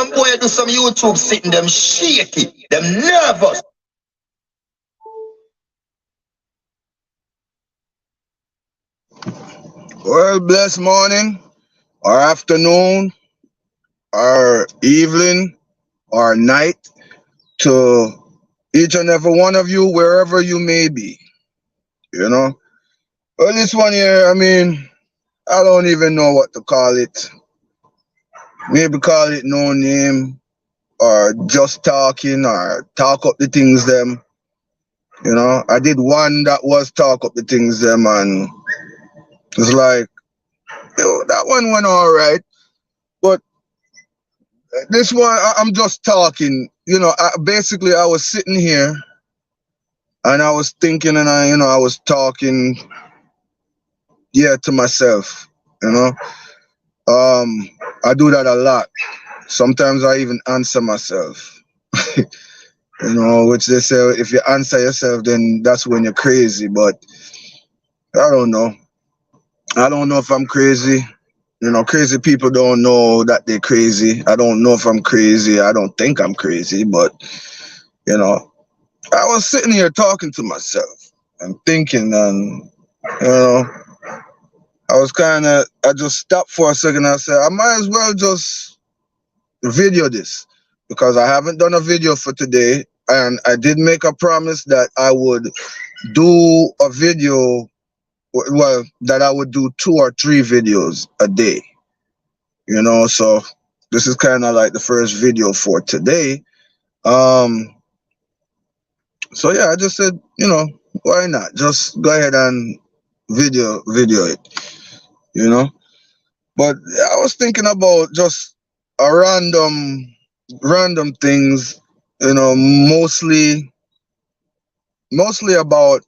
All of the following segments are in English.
Some boy do some YouTube sitting them shaky, them nervous. Well, blessed morning, or afternoon, or evening, or night to each and every one of you, wherever you may be. You know, well, this one here, I mean, I don't even know what to call it. Maybe call it no name, or just talking, or talk up the things them. You know, I did one that was talk up the things them, and it's like, yo, that one went all right, but this one, I'm just talking. You know, basically, I was sitting here and I was thinking, and I was talking, yeah, to myself. You know, I do that a lot. Sometimes I even answer myself. Which they say if you answer yourself, then that's when you're crazy. But I don't know. I don't know if I'm crazy. Crazy people don't know that they're crazy. I don't know if I'm crazy. I don't think I'm crazy, but you know, I was sitting here talking to myself and thinking, and you know, I just stopped for a second. I said, I might as well just video this because I haven't done a video for today, and I did make a promise that I would do a video, well, that I would do 2 or 3 videos a day. So this is kind of like the first video for today. So yeah, I just said, why not? Just go ahead and video it, But I was thinking about just a random things, mostly about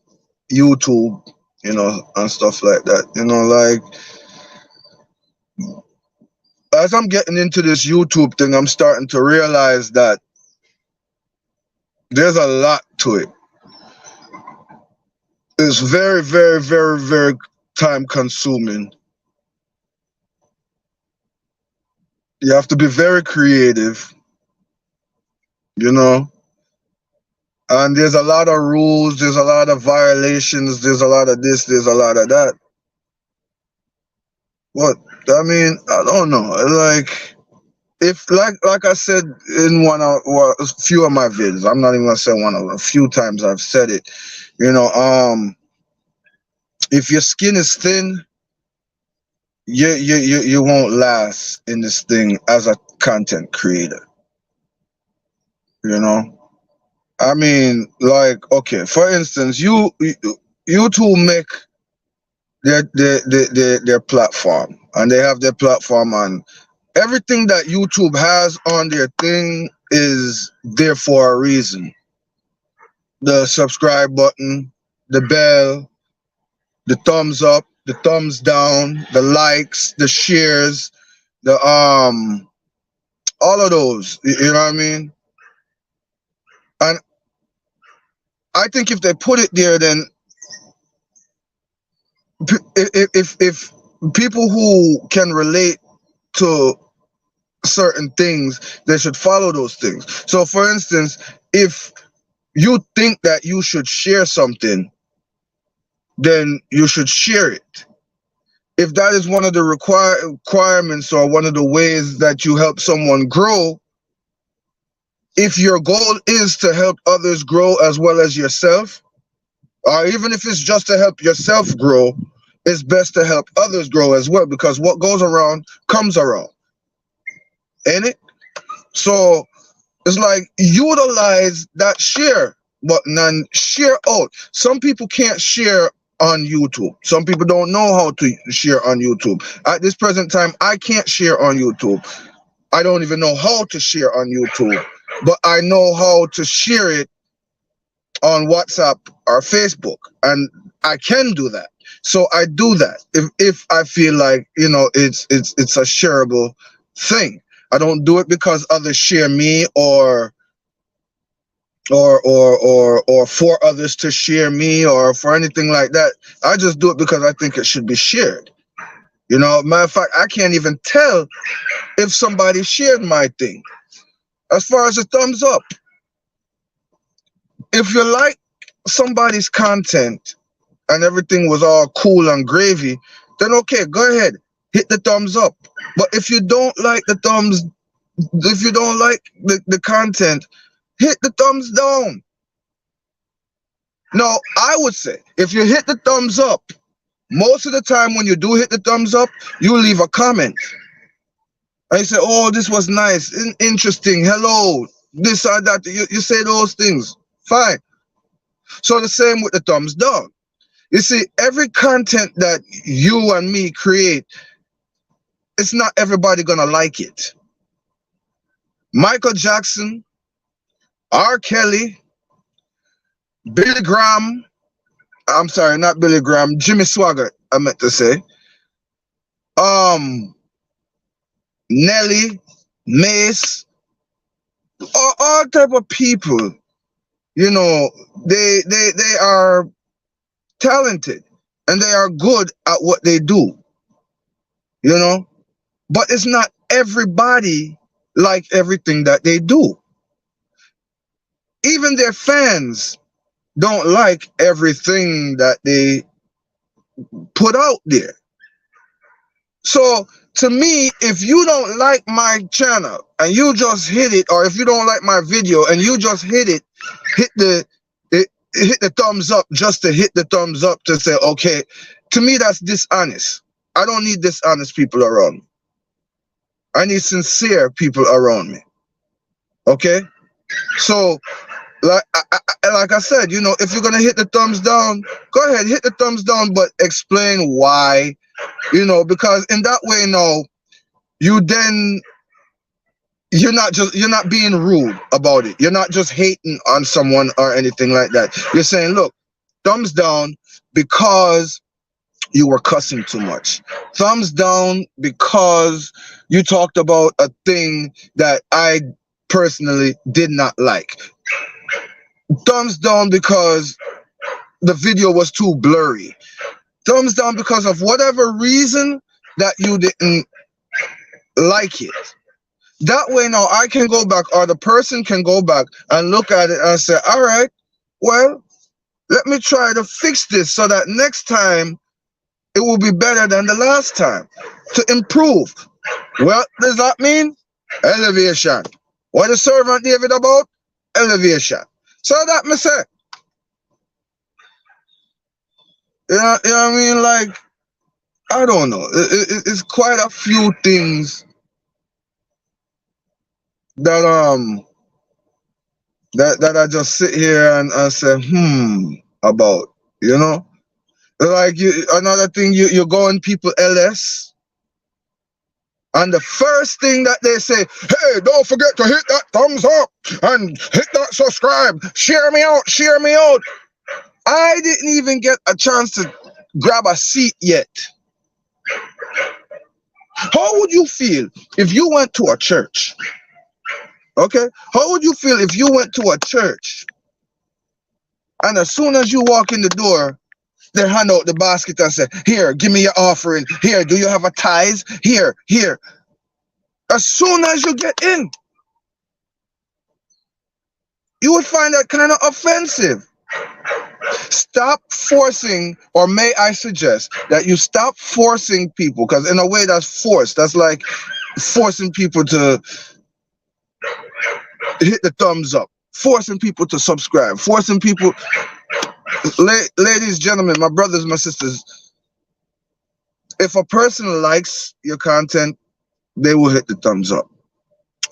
YouTube, and stuff like that. Like as I'm getting into this YouTube thing, I'm starting to realize that there's a lot to it. It's very, very, very, very time consuming. You have to be very creative, and there's a lot of rules, there's a lot of violations, there's a lot of this, there's a lot of that. But I mean, I don't know. Like, if like I said in a few of my videos, I'm not even gonna say one of them. A few times I've said it. If your skin is thin, you won't last in this thing as a content creator. I mean, like, okay, for instance, you two make their platform, and they have their platform, and everything that YouTube has on their thing is there for a reason. The subscribe button, the bell, the thumbs up, the thumbs down, the likes, the shares, the all of those. You know what I mean? And I think if they put it there, then if people who can relate to certain things, they should follow those things. So for instance, if you think that you should share something, then you should share it. If that is one of the requirements or one of the ways that you help someone grow, if your goal is to help others grow as well as yourself, or even if it's just to help yourself grow, it's best to help others grow as well, because what goes around comes around. Ain't it? So it's like, utilize that share button and share out. Some people can't share on YouTube. Some people don't know how to share on YouTube. At this present time, I can't share on YouTube. I don't even know how to share on YouTube, but I know how to share it on WhatsApp or Facebook, and I can do that. So I do that if I feel like it's a shareable thing. I don't do it because others share me or for others to share me or for anything like that. I just do it because I think it should be shared. Matter of fact, I can't even tell if somebody shared my thing. as far as the thumbs up, if you like somebody's content and everything was all cool and gravy, then okay, go ahead, hit the thumbs up. But if you don't like the thumbs, if you don't like the content, hit the thumbs down. Now, I would say if you hit the thumbs up, most of the time when you do hit the thumbs up, you leave a comment. And you say, oh, this was nice, interesting, hello, this or that. You say those things. Fine. So the same with the thumbs down. You see, every content that you and me create, it's not everybody gonna like it. Michael Jackson, R. Kelly, Billy Graham, I'm sorry, not Billy Graham, Jimmy Swaggart, I meant to say. Nelly, Mace, all type of people, you know, they are talented and they are good at what they do, you know, but it's not everybody like everything that they do. Even their fans don't like everything that they put out there. So to me, if you don't like my channel and you just hit it, or if you don't like my video and you just hit it, hit the thumbs up just to hit the thumbs up to say, okay, to me, that's dishonest. I don't need dishonest people around me. I need sincere people around me. Okay? So, like I said, you know, if you're going to hit the thumbs down, go ahead, hit the thumbs down, but explain why, you know, because in that way, now, you're not being rude about it. You're not just hating on someone or anything like that. You're saying, look, thumbs down because you were cussing too much. Thumbs down because you talked about a thing that I personally did not like. Thumbs down because the video was too blurry. Thumbs down because of whatever reason that you didn't like it. That way now I can go back, or the person can go back and look at it and say, all right, well, let me try to fix this so that next time it will be better than the last time, to improve. What does that mean? Elevation. What is Servant David about? Elevation. So that me say. You know what I mean? Like, I don't know. It's quite a few things that that I just sit here and say about, you know. Like another thing, you go on people LS, and the first thing that they say, hey, don't forget to hit that thumbs up and hit that subscribe, share me out, share me out. I didn't even get a chance to grab a seat yet. How would you feel if you went to a church? Okay, how would you feel if you went to a church and as soon as you walk in the door, they hand out the basket and say, here, give me your offering. Here, do you have a tithe? Here, here. As soon as you get in, you would find that kind of offensive. Stop forcing, or may I suggest that you stop forcing people, because in a way that's forced. That's like forcing people to hit the thumbs up, forcing people to subscribe, forcing people. Ladies, gentlemen, my brothers, my sisters, if a person likes your content, they will hit the thumbs up.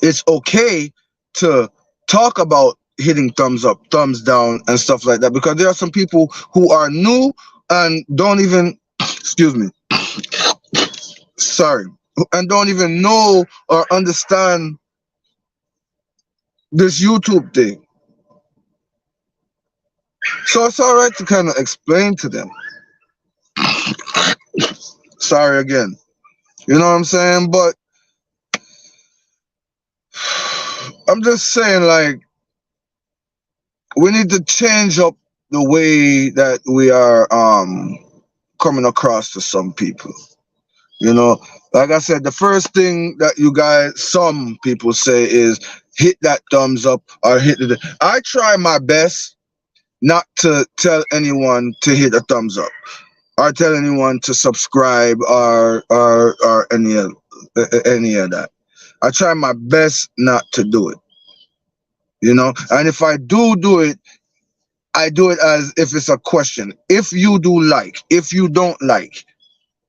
It's okay to talk about hitting thumbs up, thumbs down, and stuff like that, because there are some people who are new and don't even, excuse me, sorry, and don't even know or understand this YouTube thing. So it's all right to kind of explain to them. Sorry again. You know what I'm saying? But I'm just saying, like, we need to change up the way that we are coming across to some people. You know, like I said, the first thing that you guys, some people say is, hit that thumbs up or hit the. I try my best not to tell anyone to hit a thumbs up or tell anyone to subscribe or any of that. I try my best not to do it, you know. And if I do it, I do it as if it's a question. If you do like, if you don't like,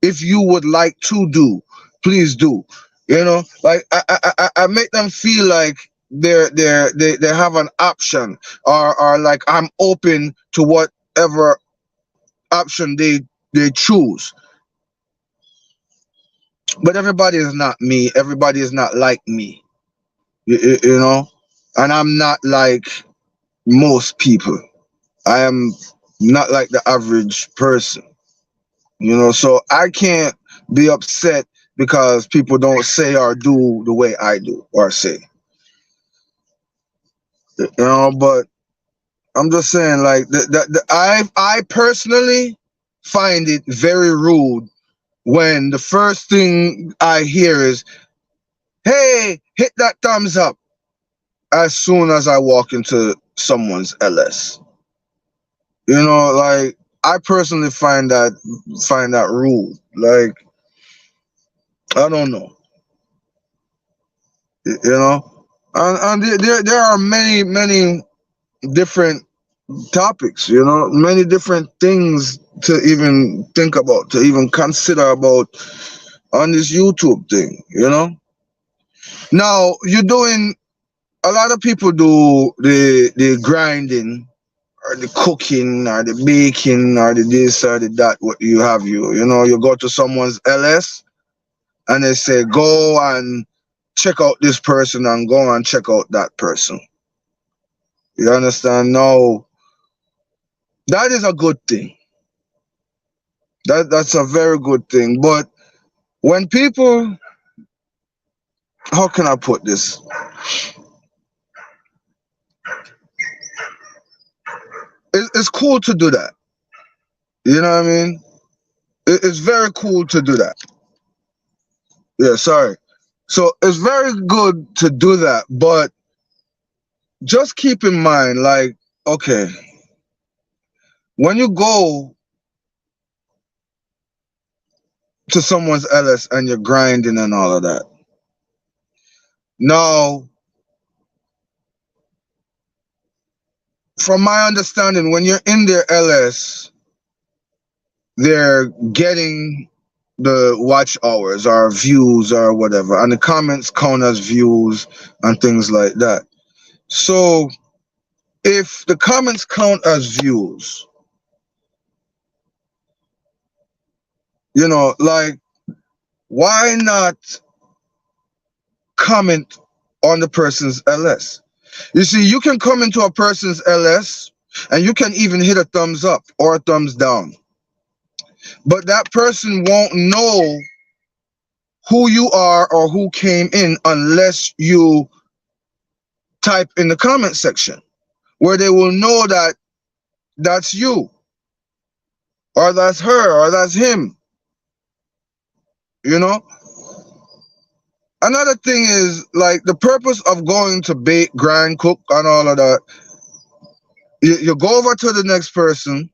if you would like to do, please do. You know, like I make them feel like they have an option, or like I'm open to whatever option they choose. But everybody is not me. Everybody is not like me. You know, and I'm not like most people. I am not like the average person. You know, so I can't be upset because people don't say or do the way I do or say. You know, but I'm just saying, like, I personally find it very rude when the first thing I hear is, "Hey, hit that thumbs up," as soon as I walk into someone's LS. You know, like, I personally find that rude. Like, I don't know. You know, and there are many different topics. You know, many different things to even think about, to even consider about on this YouTube thing. You know, now you're doing. A lot of people do the grinding or the cooking or the baking or the this or the that. What you have, you know, you go to someone's LS and they say, go and check out this person and go and check out that person. You understand? No, that is a good thing. That's a very good thing. But when people, how can I put this? It's cool to do that. You know what I mean? It's very cool to do that. Yeah, sorry. So it's very good to do that, but just keep in mind, like, okay, when you go to someone's LS and you're grinding and all of that, now, from my understanding, when you're in their LS, they're getting the watch hours or views or whatever, and the comments count as views and things like that. So if the comments count as views, you know, like, why not comment on the person's LS? You see, you can come into a person's LS and you can even hit a thumbs up or a thumbs down, but that person won't know who you are or who came in unless you type in the comment section, where they will know that that's you or that's her or that's him. You know, another thing is, like, the purpose of going to bake, grind, cook and all of that, you go over to the next person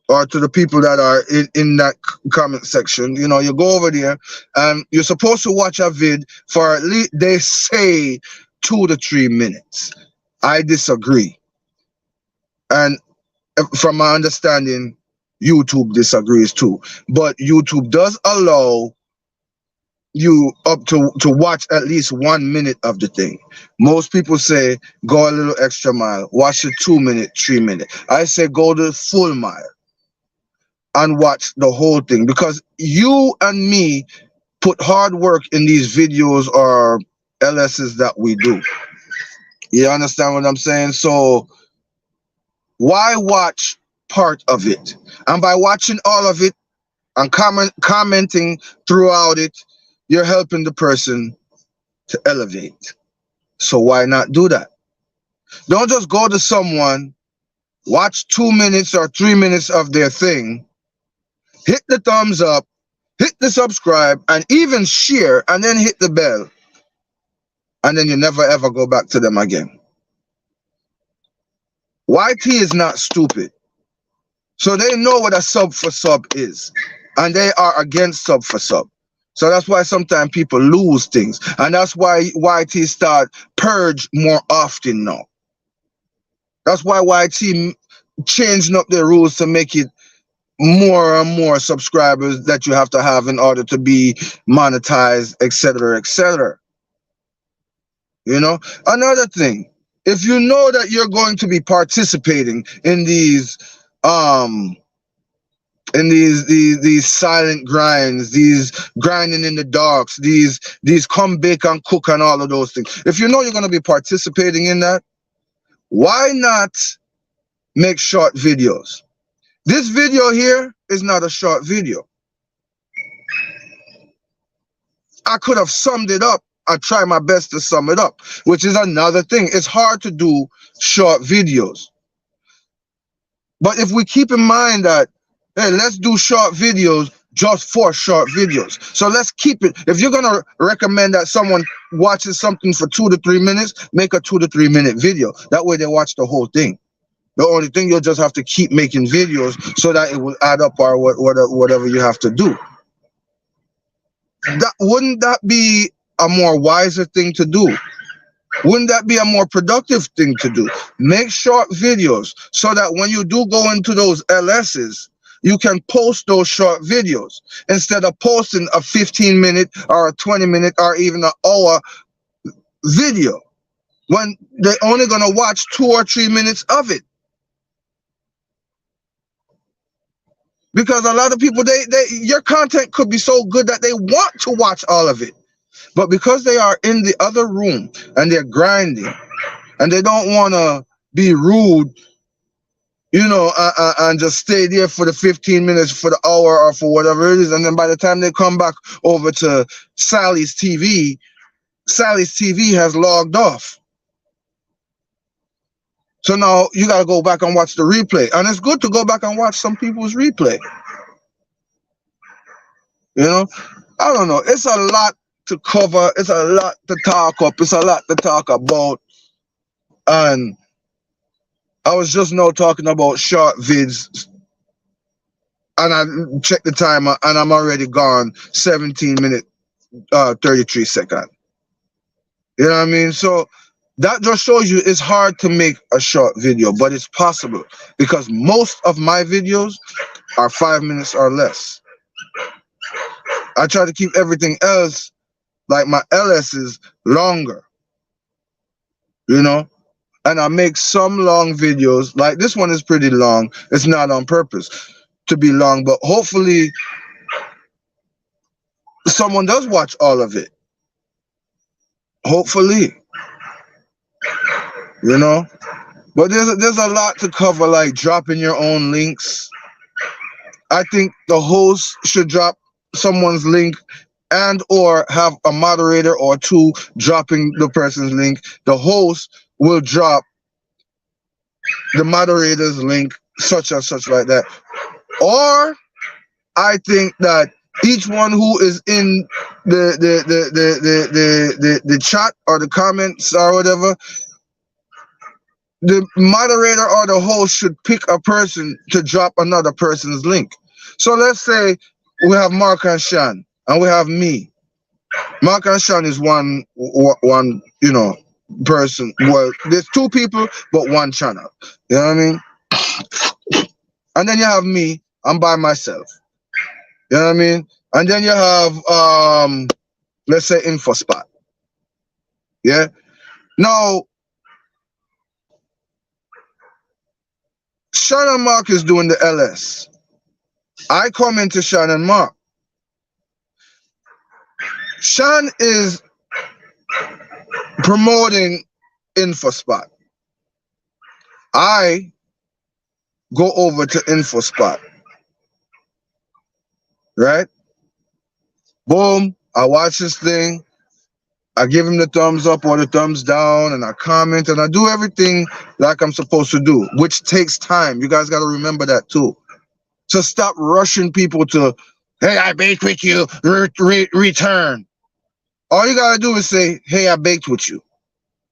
or to the people that are in that comment section. You know, you go over there and you're supposed to watch a vid for at least, they say, 2 to 3 minutes. I disagree. And from my understanding, YouTube disagrees too. But YouTube does allow you up to watch at least 1 minute of the thing. Most people say go a little extra mile, watch the 2 minute, 3 minute. I say go the full mile and watch the whole thing, because you and me put hard work in these videos or LSs that we do. You understand what I'm saying? So why watch part of it? And by watching all of it and commenting throughout it, you're helping the person to elevate. So why not do that? Don't just go to someone, watch 2 minutes or 3 minutes of their thing, hit the thumbs up, hit the subscribe, and even share, and then hit the bell. and then you never ever go back to them again. YT is not stupid. So they know what a sub for sub is, and they are against sub for sub. So that's why sometimes people lose things, and that's why YT start purge more often now. That's why YT changing up their rules to make it more and more subscribers that you have to have in order to be monetized, etc., etc. You know, another thing, if you know that you're going to be participating in these these silent grinds, these grinding in the darks, these come bake and cook and all of those things, if you know you're going to be participating in that, why not make short videos? This video here is not a short video. I could have summed it up. I try my best to sum it up, which is another thing. It's hard to do short videos. But if we keep in mind that, hey, let's do short videos just for short videos. So let's keep it. If you're going to recommend that someone watches something for 2 to 3 minutes, make a 2 to 3 minute video. That way they watch the whole thing. The only thing, you'll just have to keep making videos so that it will add up, or whatever you have to do. Wouldn't that be a more wiser thing to do? Wouldn't that be a more productive thing to do? Make short videos so that when you do go into those LSs, you can post those short videos instead of posting a 15-minute or a 20-minute or even an hour video when they're only going to watch 2 or 3 minutes of it. Because a lot of people, your content could be so good that they want to watch all of it. But because they are in the other room and they're grinding and they don't want to be rude, you know, and just stay there for the 15 minutes, for the hour, or for whatever it is. And then by the time they come back over to Sally's TV has logged off. So now you got to go back and watch the replay. And it's good to go back and watch some people's replay. You know, I don't know. It's a lot to cover. It's a lot to talk up. It's a lot to talk about. And I was just now talking about short vids. And I checked the timer and I'm already gone 17 minutes, 33 seconds. You know what I mean? So that just shows you it's hard to make a short video, but it's possible because most of my videos are 5 minutes or less. I try to keep everything else, like my LSs, longer, you know? And I make some long videos, like this one is pretty long. It's not on purpose to be long, but hopefully someone does watch all of it. Hopefully. You know, but there's a lot to cover, like dropping your own links. I think the host should drop someone's link and or have a moderator or two dropping the person's link. The host will drop the moderator's link, such and such like that. Or I think that each one who is in the chat or the comments or whatever, the moderator or the host should pick a person to drop another person's link. So let's say we have Mark and Sean and we have me. Mark and Sean is one, you know, person. Well, there's 2 people, but 1 channel. You know what I mean? And then you have me. I'm by myself. You know what I mean? And then you have, let's say InfoSpot. Yeah. Now, Sean and Mark is doing the LS. I come into Sean and Mark. Sean is promoting InfoSpot. I go over to InfoSpot. Right? Boom. I watch this thing. I give him the thumbs up or the thumbs down, and I comment, and I do everything like I'm supposed to do, which takes time. You guys got to remember that too. So stop rushing people to, hey, I bake with you, return. All you gotta do is say, hey, I baked with you.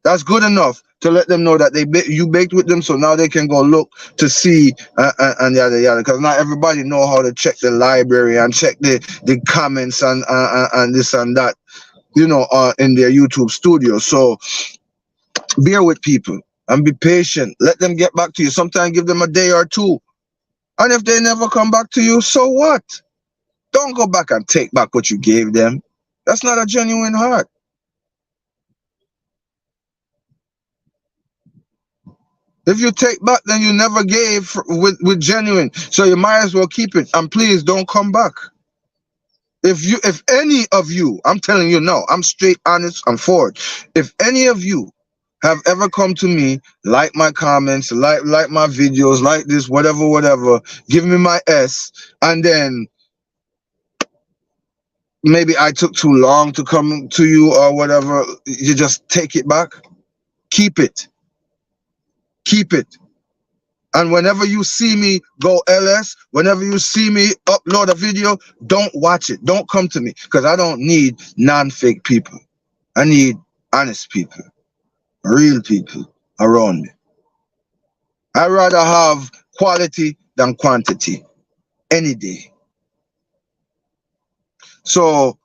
That's good enough to let them know that you baked with them, so now they can go look to see and yada yada. Because not everybody know how to check the library and check the comments and this and that, you know, in their YouTube studio. So bear with people and be patient. Let them get back to you. Sometimes give them a day or two, and if they never come back to you, so what? Don't go back and take back what you gave them. That's not a genuine heart. If you take back, then you never gave with genuine. So you might as well keep it. And please don't come back. If any of you, I'm telling you now, I'm straight, honest, I'm forward. If any of you have ever come to me, like my comments, like my videos, like this, whatever, give me my S, and then maybe I took too long to come to you or whatever, you just take it back. Keep it. Keep it. And whenever you see me go LS, whenever you see me upload a video, don't watch it. Don't come to me, because I don't need non-fake people. I need honest people, real people around me. I'd rather have quality than quantity any day. So,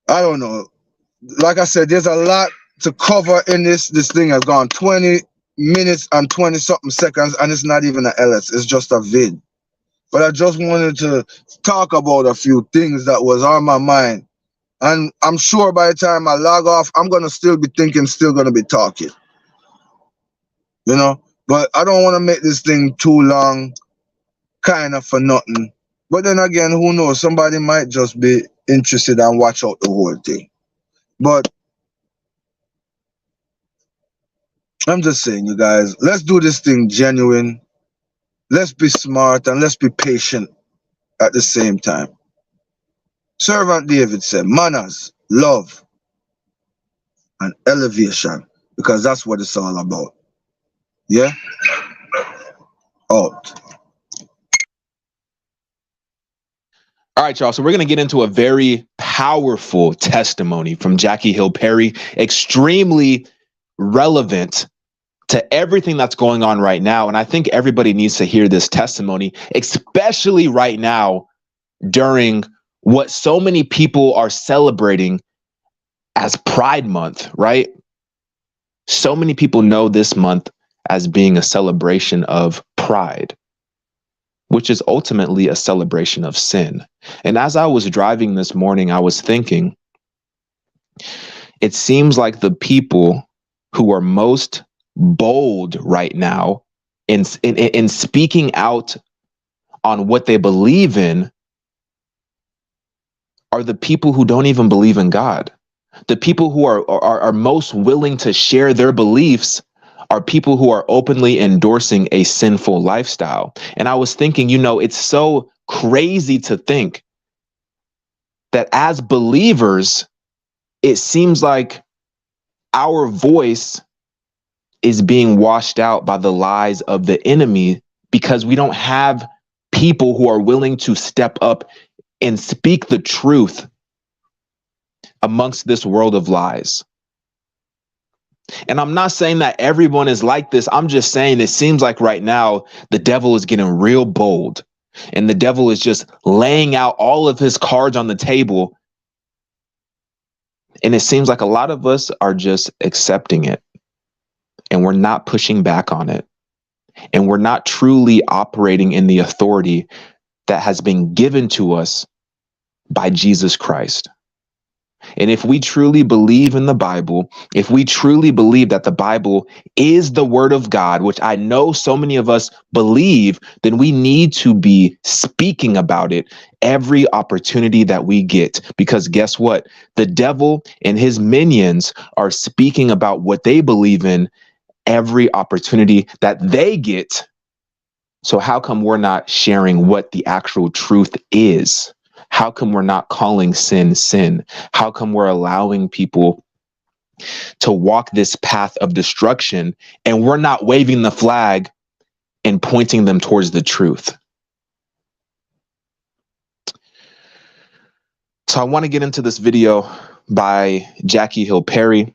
I don't know. Like I said, there's a lot to cover in this. This thing has gone 20 minutes and 20 something seconds, and it's not even an LS, it's just a vid. But I just wanted to talk about a few things that was on my mind, and I'm sure by the time I log off, I'm gonna still be thinking, still gonna be talking, you know. But I don't want to make this thing too long, kind of for nothing. But then again, who knows, somebody might just be interested and watch out the whole thing. But I'm just saying, you guys, let's do this thing genuine. Let's be smart and let's be patient at the same time. Servant David said, manners, love, and elevation, because that's what it's all about. Yeah? Out. All right, y'all. So we're going to get into a very powerful testimony from Jackie Hill Perry, extremely relevant to everything that's going on right now. And I think everybody needs to hear this testimony, especially right now during what so many people are celebrating as Pride Month, right? So many people know this month as being a celebration of pride, which is ultimately a celebration of sin. And as I was driving this morning, I was thinking, it seems like the people who are most bold right now in speaking out on what they believe in are the people who don't even believe in God. The people who are most willing to share their beliefs are people who are openly endorsing a sinful lifestyle. And I was thinking, you know, it's so crazy to think that as believers, it seems like our voice is being washed out by the lies of the enemy because we don't have people who are willing to step up and speak the truth amongst this world of lies. And I'm not saying that everyone is like this. I'm just saying it seems like right now the devil is getting real bold and the devil is just laying out all of his cards on the table. And it seems like a lot of us are just accepting it and we're not pushing back on it. And we're not truly operating in the authority that has been given to us by Jesus Christ. And if we truly believe in the Bible, if we truly believe that the Bible is the word of God, which I know so many of us believe, then we need to be speaking about it every opportunity that we get. Because guess what? The devil and his minions are speaking about what they believe in every opportunity that they get. So how come we're not sharing what the actual truth is? How come we're not calling sin sin? How come we're allowing people to walk this path of destruction and we're not waving the flag and pointing them towards the truth? So I want to get into this video by Jackie Hill Perry.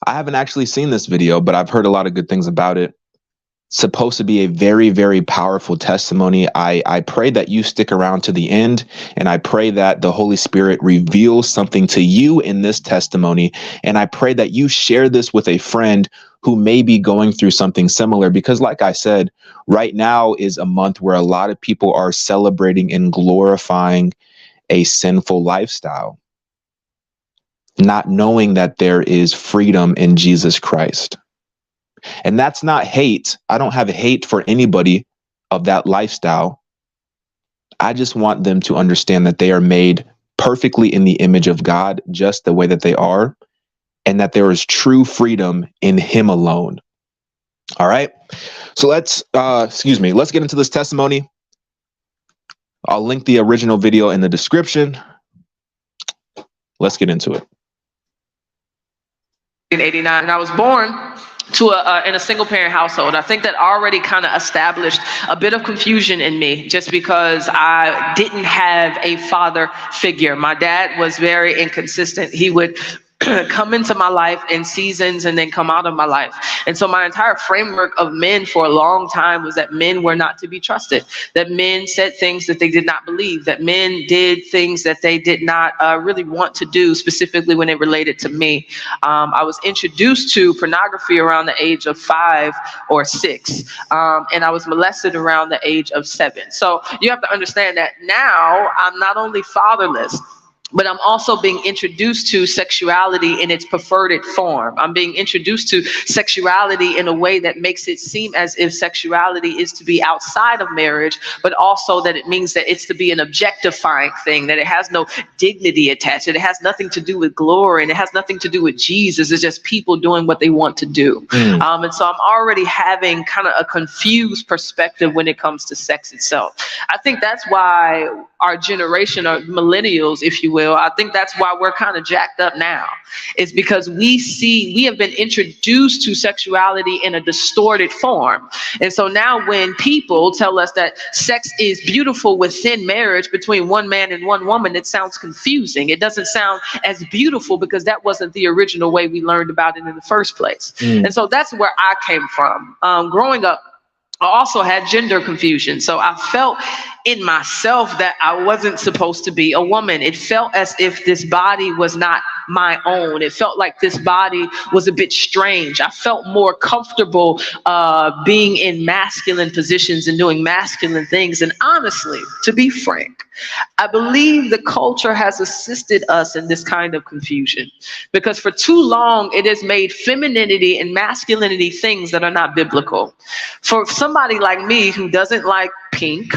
I haven't actually seen this video, but I've heard a lot of good things about it. It's supposed to be a very, very powerful testimony. I pray that you stick around to the end, and I pray that the Holy Spirit reveals something to you in this testimony. And I pray that you share this with a friend who may be going through something similar, because like I said, right now is a month where a lot of people are celebrating and glorifying a sinful lifestyle, not knowing that there is freedom in Jesus Christ. And that's not hate. I don't have hate for anybody of that lifestyle. I just want them to understand that they are made perfectly in the image of God, just the way that they are, and that there is true freedom in Him alone. All right. So let's get into this testimony. I'll link the original video in the description. Let's get into it. In 1989, and I was born to in a single parent household. I think that already kind of established a bit of confusion in me, just because I didn't have a father figure. My dad was very inconsistent. He would come into my life in seasons and then come out of my life. And so my entire framework of men for a long time was that men were not to be trusted, that men said things that they did not believe, that men did things that they did not really want to do, specifically when it related to me. I was introduced to pornography around the age of 5 or 6, and I was molested around the age of 7. So you have to understand that now I'm not only fatherless, but I'm also being introduced to sexuality in its perverted form. I'm being introduced to sexuality in a way that makes it seem as if sexuality is to be outside of marriage, but also that it means that it's to be an objectifying thing, that it has no dignity attached. It has nothing to do with glory, and it has nothing to do with Jesus. It's just people doing what they want to do. And so I'm already having kind of a confused perspective when it comes to sex itself. I think that's why our generation, or millennials, if you will, I think that's why we're kind of jacked up now. It's because we have been introduced to sexuality in a distorted form. And so now when people tell us that sex is beautiful within marriage between one man and one woman, it sounds confusing. It doesn't sound as beautiful because that wasn't the original way we learned about it in the first place. And so that's where I came from. Growing up, I also had gender confusion. So I felt in myself that I wasn't supposed to be a woman. It felt as if this body was not my own. It felt like this body was a bit strange. I felt more comfortable being in masculine positions and doing masculine things. And honestly, to be frank, I believe the culture has assisted us in this kind of confusion, because for too long it has made femininity and masculinity things that are not biblical. For somebody like me who doesn't like pink,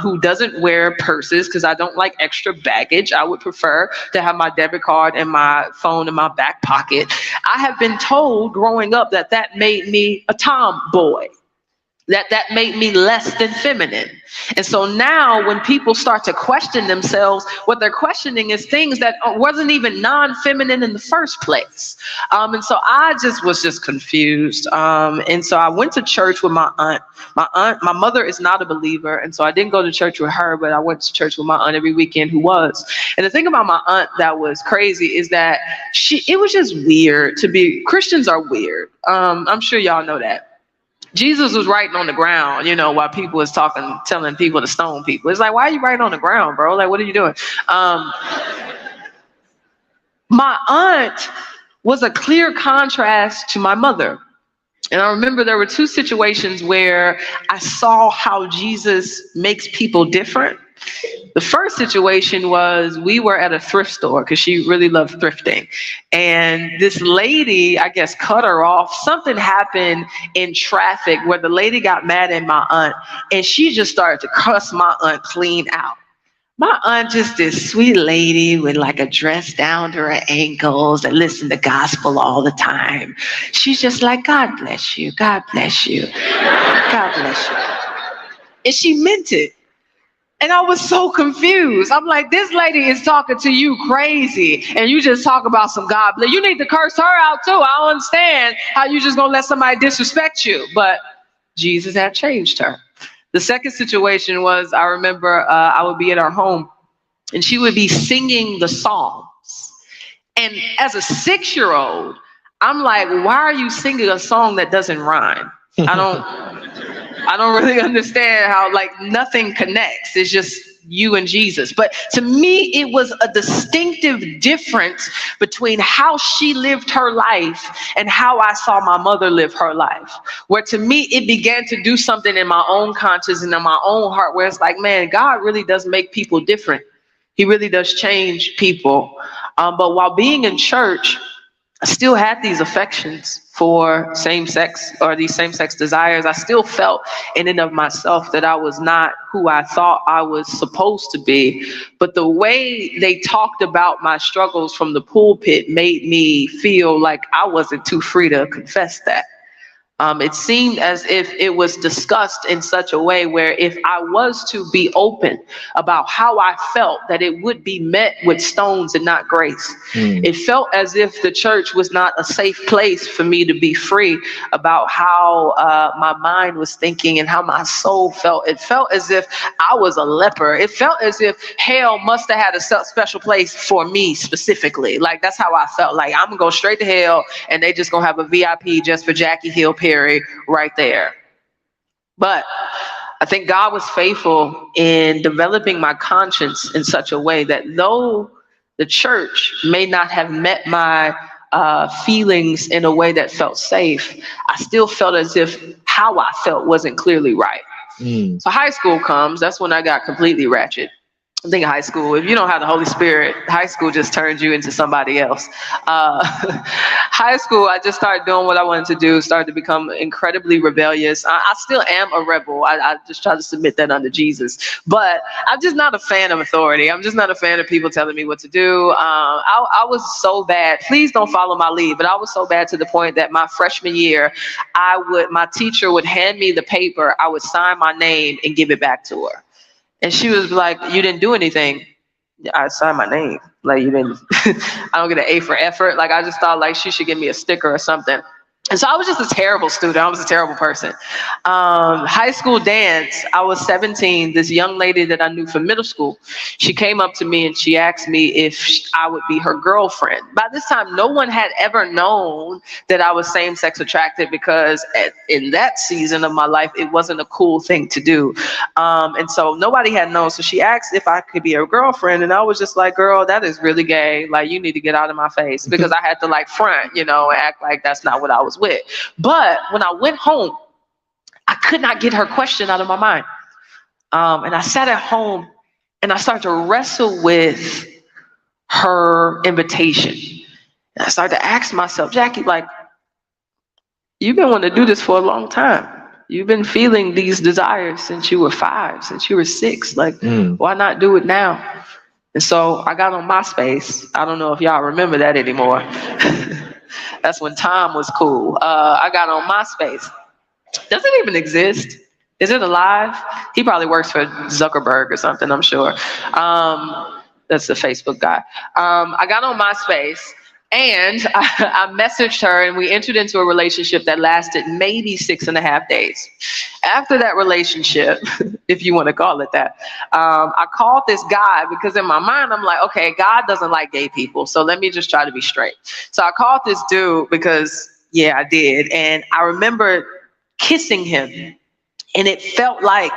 who doesn't wear purses because I don't like extra baggage, I would prefer to have my debit card and my phone in my back pocket. I have been told growing up that that made me a tomboy, that made me less than feminine. And so now when people start to question themselves, what they're questioning is things that wasn't even non-feminine in the first place. And so I was confused. And so I went to church with my aunt. My mother is not a believer, and so I didn't go to church with her, but I went to church with my aunt every weekend who was. And the thing about my aunt that was crazy is that it was just weird to be, Christians are weird. I'm sure y'all know that. Jesus was writing on the ground, while people was telling people to stone people. It's like, why are you writing on the ground, bro? Like, what are you doing? My aunt was a clear contrast to my mother. And I remember there were 2 situations where I saw how Jesus makes people different. The first situation was we were at a thrift store because she really loved thrifting. And this lady, I guess, cut her off. Something happened in traffic where the lady got mad at my aunt, and she just started to cuss my aunt clean out. My aunt, just this sweet lady with like a dress down to her ankles that listened to gospel all the time. She's just like, God bless you, God bless you, God bless you. And she meant it. And I was so confused. I'm like, this lady is talking to you crazy, and you just talk about some God. You need to curse her out too. I don't understand how you just gonna let somebody disrespect you. But Jesus had changed her. The second situation was, I remember I would be at our home, and she would be singing the songs. And as a 6-year-old, I'm like, why are you singing a song that doesn't rhyme? I don't really understand how, like, nothing connects. It's just you and Jesus. But to me, it was a distinctive difference between how she lived her life and how I saw my mother live her life. Where to me, it began to do something in my own conscience and in my own heart, where it's like, man, God really does make people different. He really does change people. But while being in church, I still had these affections for same-sex, or these same-sex desires. I still felt in and of myself that I was not who I thought I was supposed to be. But the way they talked about my struggles from the pulpit made me feel like I wasn't too free to confess that. It seemed as if it was discussed in such a way where if I was to be open about how I felt, that it would be met with stones and not grace. It felt as if the church was not a safe place for me to be free about how my mind was thinking and how my soul felt. It felt as if I was a leper. It felt as if hell must have had a special place for me specifically. Like, that's how I felt. Like, I'm gonna go straight to hell and they just gonna have a VIP just for Jackie Hill Perry right there. But I think God was faithful in developing my conscience in such a way that though the church may not have met my feelings in a way that felt safe, I still felt as if how I felt wasn't clearly right. So high school comes, that's when I got completely ratchet. I think high school, if you don't have the Holy Spirit, high school just turns you into somebody else. High school, I just started doing what I wanted to do, started to become incredibly rebellious. I still am a rebel. I just try to submit that under Jesus. But I'm just not a fan of authority. I'm just not a fan of people telling me what to do. I was so bad. Please don't follow my lead. But I was so bad to the point that my freshman year, my teacher would hand me the paper. I would sign my name and give it back to her. And she was like, you didn't do anything. I signed my name. Like, you didn't, I don't get an A for effort. Like, I just thought like she should give me a sticker or something. And so I was just a terrible student. I was a terrible person. High school dance, I was 17. This young lady that I knew from middle school, she came up to me and she asked me if I would be her girlfriend. By this time, no one had ever known that I was same-sex attracted, because in that season of my life, it wasn't a cool thing to do. And so nobody had known. So she asked if I could be her girlfriend. And I was just like, girl, that is really gay. Like, you need to get out of my face, because I had to like front, and act like that's not what I was with. But when I went home, I could not get her question out of my mind. And I sat at home and I started to wrestle with her invitation. And I started to ask myself, Jackie, like, you've been wanting to do this for a long time. You've been feeling these desires since you were 5, since you were 6. Like, why not do it now? And so I got on MySpace. I don't know if y'all remember that anymore. That's when Tom was cool. I got on MySpace. Does it even exist? Is it alive? He probably works for Zuckerberg or something, I'm sure. That's the Facebook guy. I got on MySpace and I messaged her, and we entered into a relationship that lasted maybe 6.5 days. After that relationship, if you want to call it that, I called this guy, because in my mind, I'm like, okay, God doesn't like gay people, so let me just try to be straight. So I called this dude because, yeah, I did. And I remember kissing him, and it felt like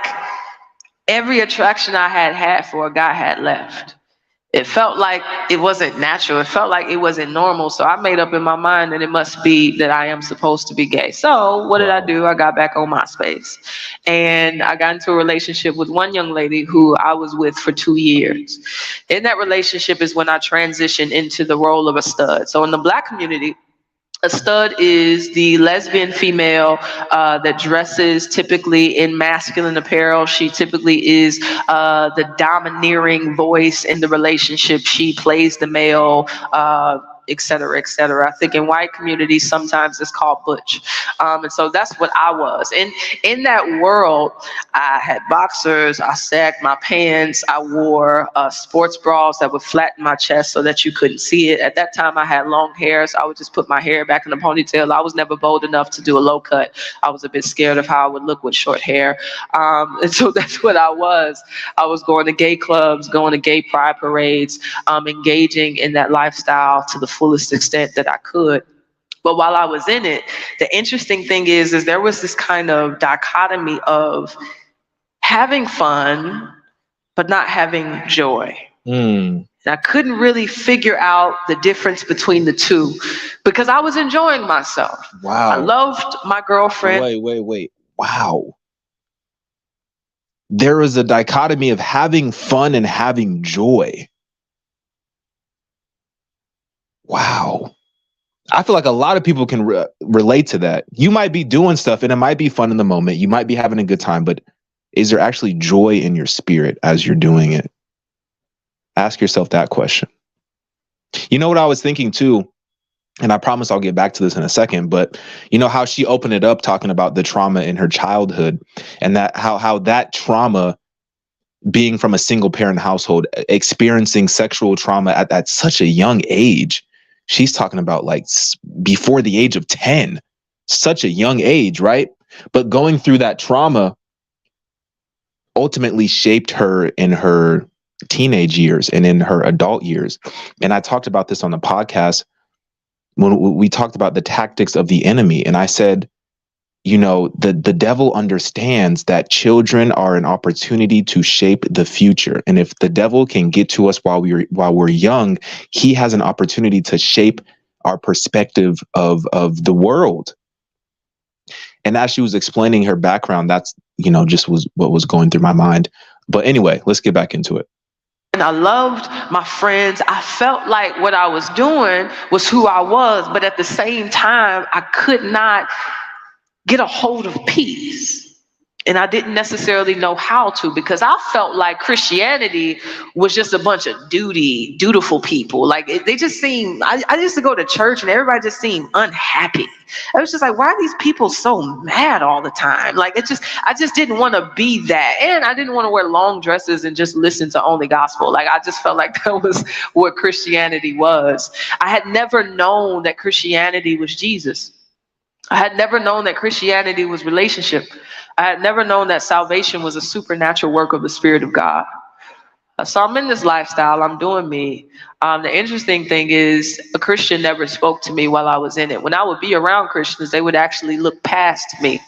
every attraction I had for a guy had left. It felt like it wasn't natural. It felt like it wasn't normal. So I made up in my mind that it must be that I am supposed to be gay. So what did I do? I got back on MySpace, and I got into a relationship with one young lady who I was with for 2 years. In that relationship is when I transitioned into the role of a stud. So in the Black community, a stud is the lesbian female that dresses typically in masculine apparel. She typically is the domineering voice in the relationship. She plays the male et cetera, et cetera. I think in white communities, sometimes it's called butch. And so that's what I was. And in that world, I had boxers, I sagged my pants, I wore sports bras that would flatten my chest so that you couldn't see it. At that time, I had long hair, so I would just put my hair back in a ponytail. I was never bold enough to do a low cut. I was a bit scared of how I would look with short hair. And so that's what I was. I was going to gay clubs, going to gay pride parades, engaging in that lifestyle to the fullest extent that I could. But while I was in it, the interesting thing is there was this kind of dichotomy of having fun, but not having joy. And I couldn't really figure out the difference between the two because I was enjoying myself. Wow. I loved my girlfriend. Wait. Wow. There is a dichotomy of having fun and having joy. Wow. I feel like a lot of people can relate to that. You might be doing stuff and it might be fun in the moment. You might be having a good time, but is there actually joy in your spirit as you're doing it? Ask yourself that question. You know what I was thinking too, and I promise I'll get back to this in a second, but you know how she opened it up talking about the trauma in her childhood and that how that trauma, being from a single parent household, experiencing sexual trauma at such a young age. She's talking about like before the age of 10, such a young age, right? But going through that trauma ultimately shaped her in her teenage years and in her adult years. And I talked about this on the podcast when we talked about the tactics of the enemy. And I said, you know, the devil understands that children are an opportunity to shape the future. And if the devil can get to us while we're young, he has an opportunity to shape our perspective of the world. And as she was explaining her background, that's, you know, just was what was going through my mind. But anyway, let's get back into it. And I loved my friends. I felt like what I was doing was who I was, but at the same time, I could not get a hold of peace. And I didn't necessarily know how to, because I felt like Christianity was just a bunch of dutiful people. Like they just seemed, I used to go to church and everybody just seemed unhappy. I was just like, why are these people so mad all the time? Like I just didn't want to be that. And I didn't want to wear long dresses and just listen to only gospel. Like I just felt like that was what Christianity was. I had never known that Christianity was Jesus. I had never known that Christianity was relationship. I had never known that salvation was a supernatural work of the Spirit of God. So I'm in this lifestyle, I'm doing me. The interesting thing is a Christian never spoke to me while I was in it. When I would be around Christians, they would actually look past me.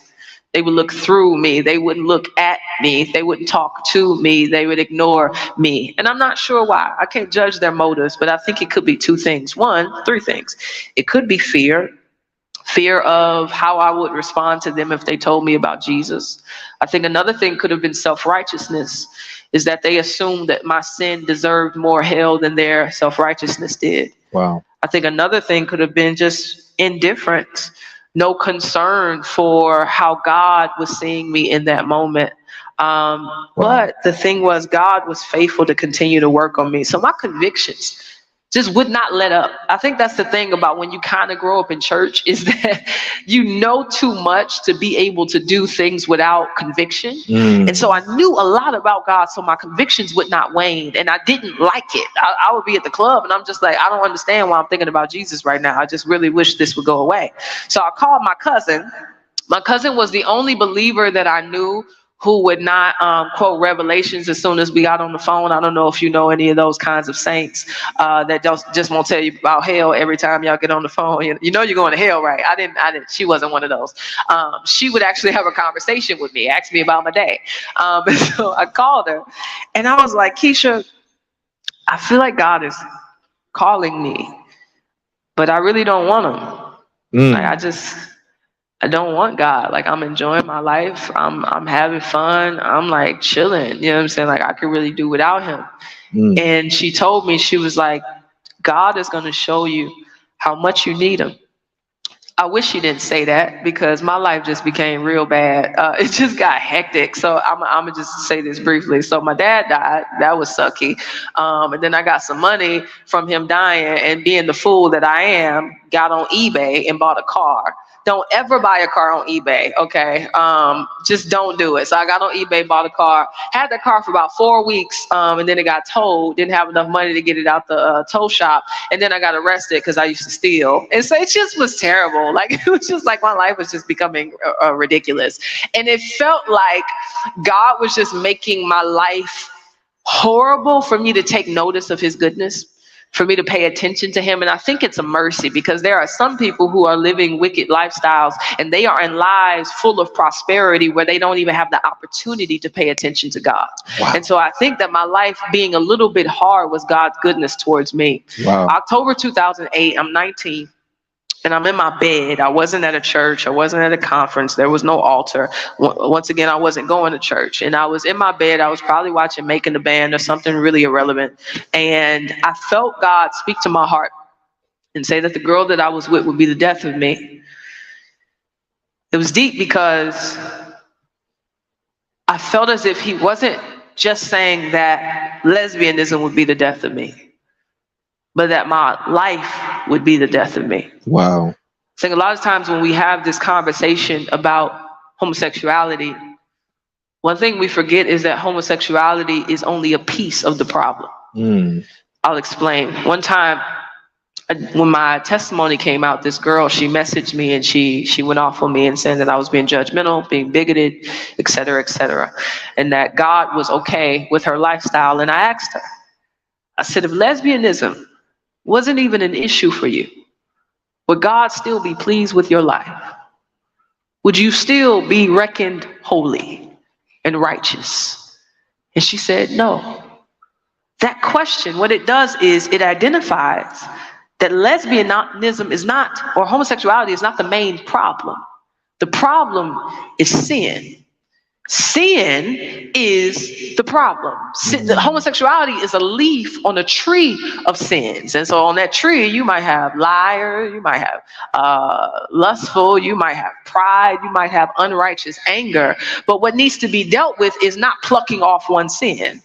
They would look through me. They wouldn't look at me. They wouldn't talk to me. They would ignore me. And I'm not sure why. I can't judge their motives, but I think it could be three things. It could be fear of how I would respond to them if they told me about Jesus. I think another thing could have been self-righteousness, is that they assumed that my sin deserved more hell than their self-righteousness did. Wow. I think another thing could have been just indifference, no concern for how God was seeing me in that moment. But the thing was, God was faithful to continue to work on me. So my convictions just would not let up. I think that's the thing about when you kind of grow up in church, is that you know too much to be able to do things without conviction. And so I knew a lot about God, so my convictions would not wane, and I didn't like it. I would be at the club and I'm just like, I don't understand why I'm thinking about Jesus right now. I just really wish this would go away. So I called my cousin. My cousin was the only believer that I knew who would not quote Revelations as soon as we got on the phone. I don't know if you know any of those kinds of saints that just won't tell you about hell every time y'all get on the phone. You know you're going to hell, right? I didn't. She wasn't one of those. She would actually have a conversation with me, ask me about my day. So I called her, and I was like, Keisha, I feel like God is calling me, but I really don't want him. Like I don't want God. Like I'm enjoying my life. I'm having fun. I'm like chilling. You know what I'm saying? Like I could really do without him. And she told me, she was like, God is going to show you how much you need him. I wish she didn't say that because my life just became real bad. It just got hectic. So I'm gonna just say this briefly. So my dad died. That was sucky. And then I got some money from him dying, and being the fool that I am, got on eBay and bought a car. Don't ever buy a car on eBay, okay? Just don't do it. So I got on eBay, bought a car, had that car for about 4 weeks, and then it got towed. Didn't have enough money to get it out the tow shop, and then I got arrested because I used to steal. And so it just was terrible. Like, it was just like my life was just becoming ridiculous. And it felt like God was just making my life horrible for me to take notice of his goodness, for me to pay attention to him. And I think it's a mercy, because there are some people who are living wicked lifestyles, and they are in lives full of prosperity where they don't even have the opportunity to pay attention to God. Wow. And so I think that my life being a little bit hard was God's goodness towards me. Wow. October 2008, I'm 19. And I'm in my bed. I wasn't at a church. I wasn't at a conference. There was no altar. Once again, I wasn't going to church. And I was in my bed. I was probably watching Making the Band or something really irrelevant. And I felt God speak to my heart and say that the girl that I was with would be the death of me. It was deep because I felt as if he wasn't just saying that lesbianism would be the death of me, but that my life would be the death of me. Wow. I think a lot of times when we have this conversation about homosexuality, one thing we forget is that homosexuality is only a piece of the problem. I'll explain. One time when my testimony came out, this girl, she messaged me and she went off on me and saying that I was being judgmental, being bigoted, et cetera, and that God was okay with her lifestyle. And I asked her, I said, if lesbianism wasn't even an issue for you, would God still be pleased with your life? Would you still be reckoned holy and righteous? And she said, no. That question, what it does is it identifies that lesbianism is not, or homosexuality is not the main problem. The problem is sin. Sin is the problem. The homosexuality is a leaf on a tree of sins. And so on that tree, you might have liar, you might have lustful, you might have pride, you might have unrighteous anger. But what needs to be dealt with is not plucking off one sin.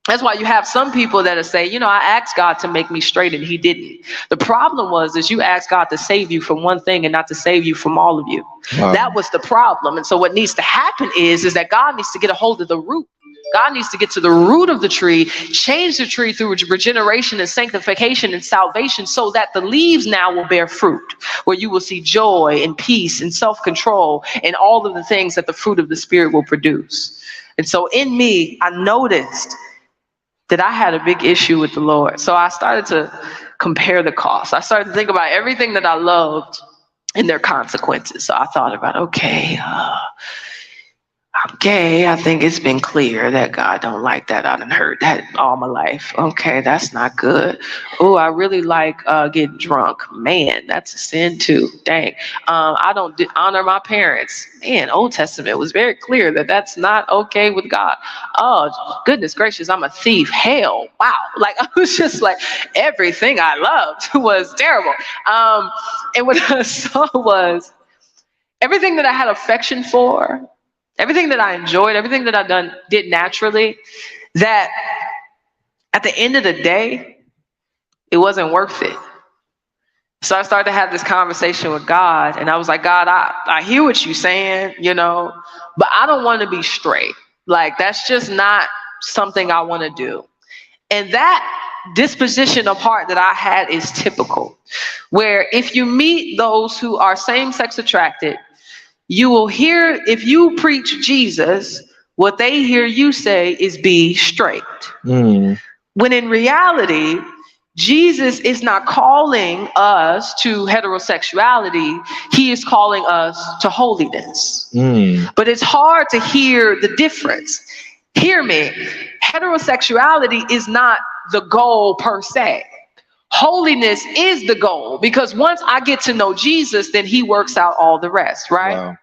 That's why you have some people that say, you know, I asked God to make me straight and he didn't. The problem was you asked God to save you from one thing and not to save you from all of you. Wow. That was the problem. And so what needs to happen is that God needs to get a hold of the root. God needs to get to the root of the tree, change the tree through regeneration and sanctification and salvation, so that the leaves now will bear fruit, where you will see joy and peace and self-control and all of the things that the fruit of the Spirit will produce. And so in me, I noticed that I had a big issue with the Lord. So I started to compare the costs. I started to think about everything that I loved and their consequences. So I thought about, okay, I'm gay. I think it's been clear that God don't like that. I done heard that all my life. Okay, that's not good. Oh, I really like getting drunk. Man, that's a sin too. Dang. I don't honor my parents. Man, Old Testament was very clear that that's not okay with God. Oh, goodness gracious, I'm a thief. Hell, wow. Like, I was just like, everything I loved was terrible. And what I saw was everything that I had affection for, everything that I enjoyed, everything that I did naturally, that at the end of the day, it wasn't worth it. So I started to have this conversation with God, and I was like, God, I hear what you're saying, you know, but I don't want to be straight. Like, that's just not something I want to do. And that disposition of heart that I had is typical, where if you meet those who are same-sex attracted, you will hear, if you preach Jesus, what they hear you say is be straight. When in reality, Jesus is not calling us to heterosexuality. He is calling us to holiness. But it's hard to hear the difference. Hear me. Heterosexuality is not the goal per se. Holiness is the goal, because once I get to know Jesus, then he works out all the rest, right? Wow.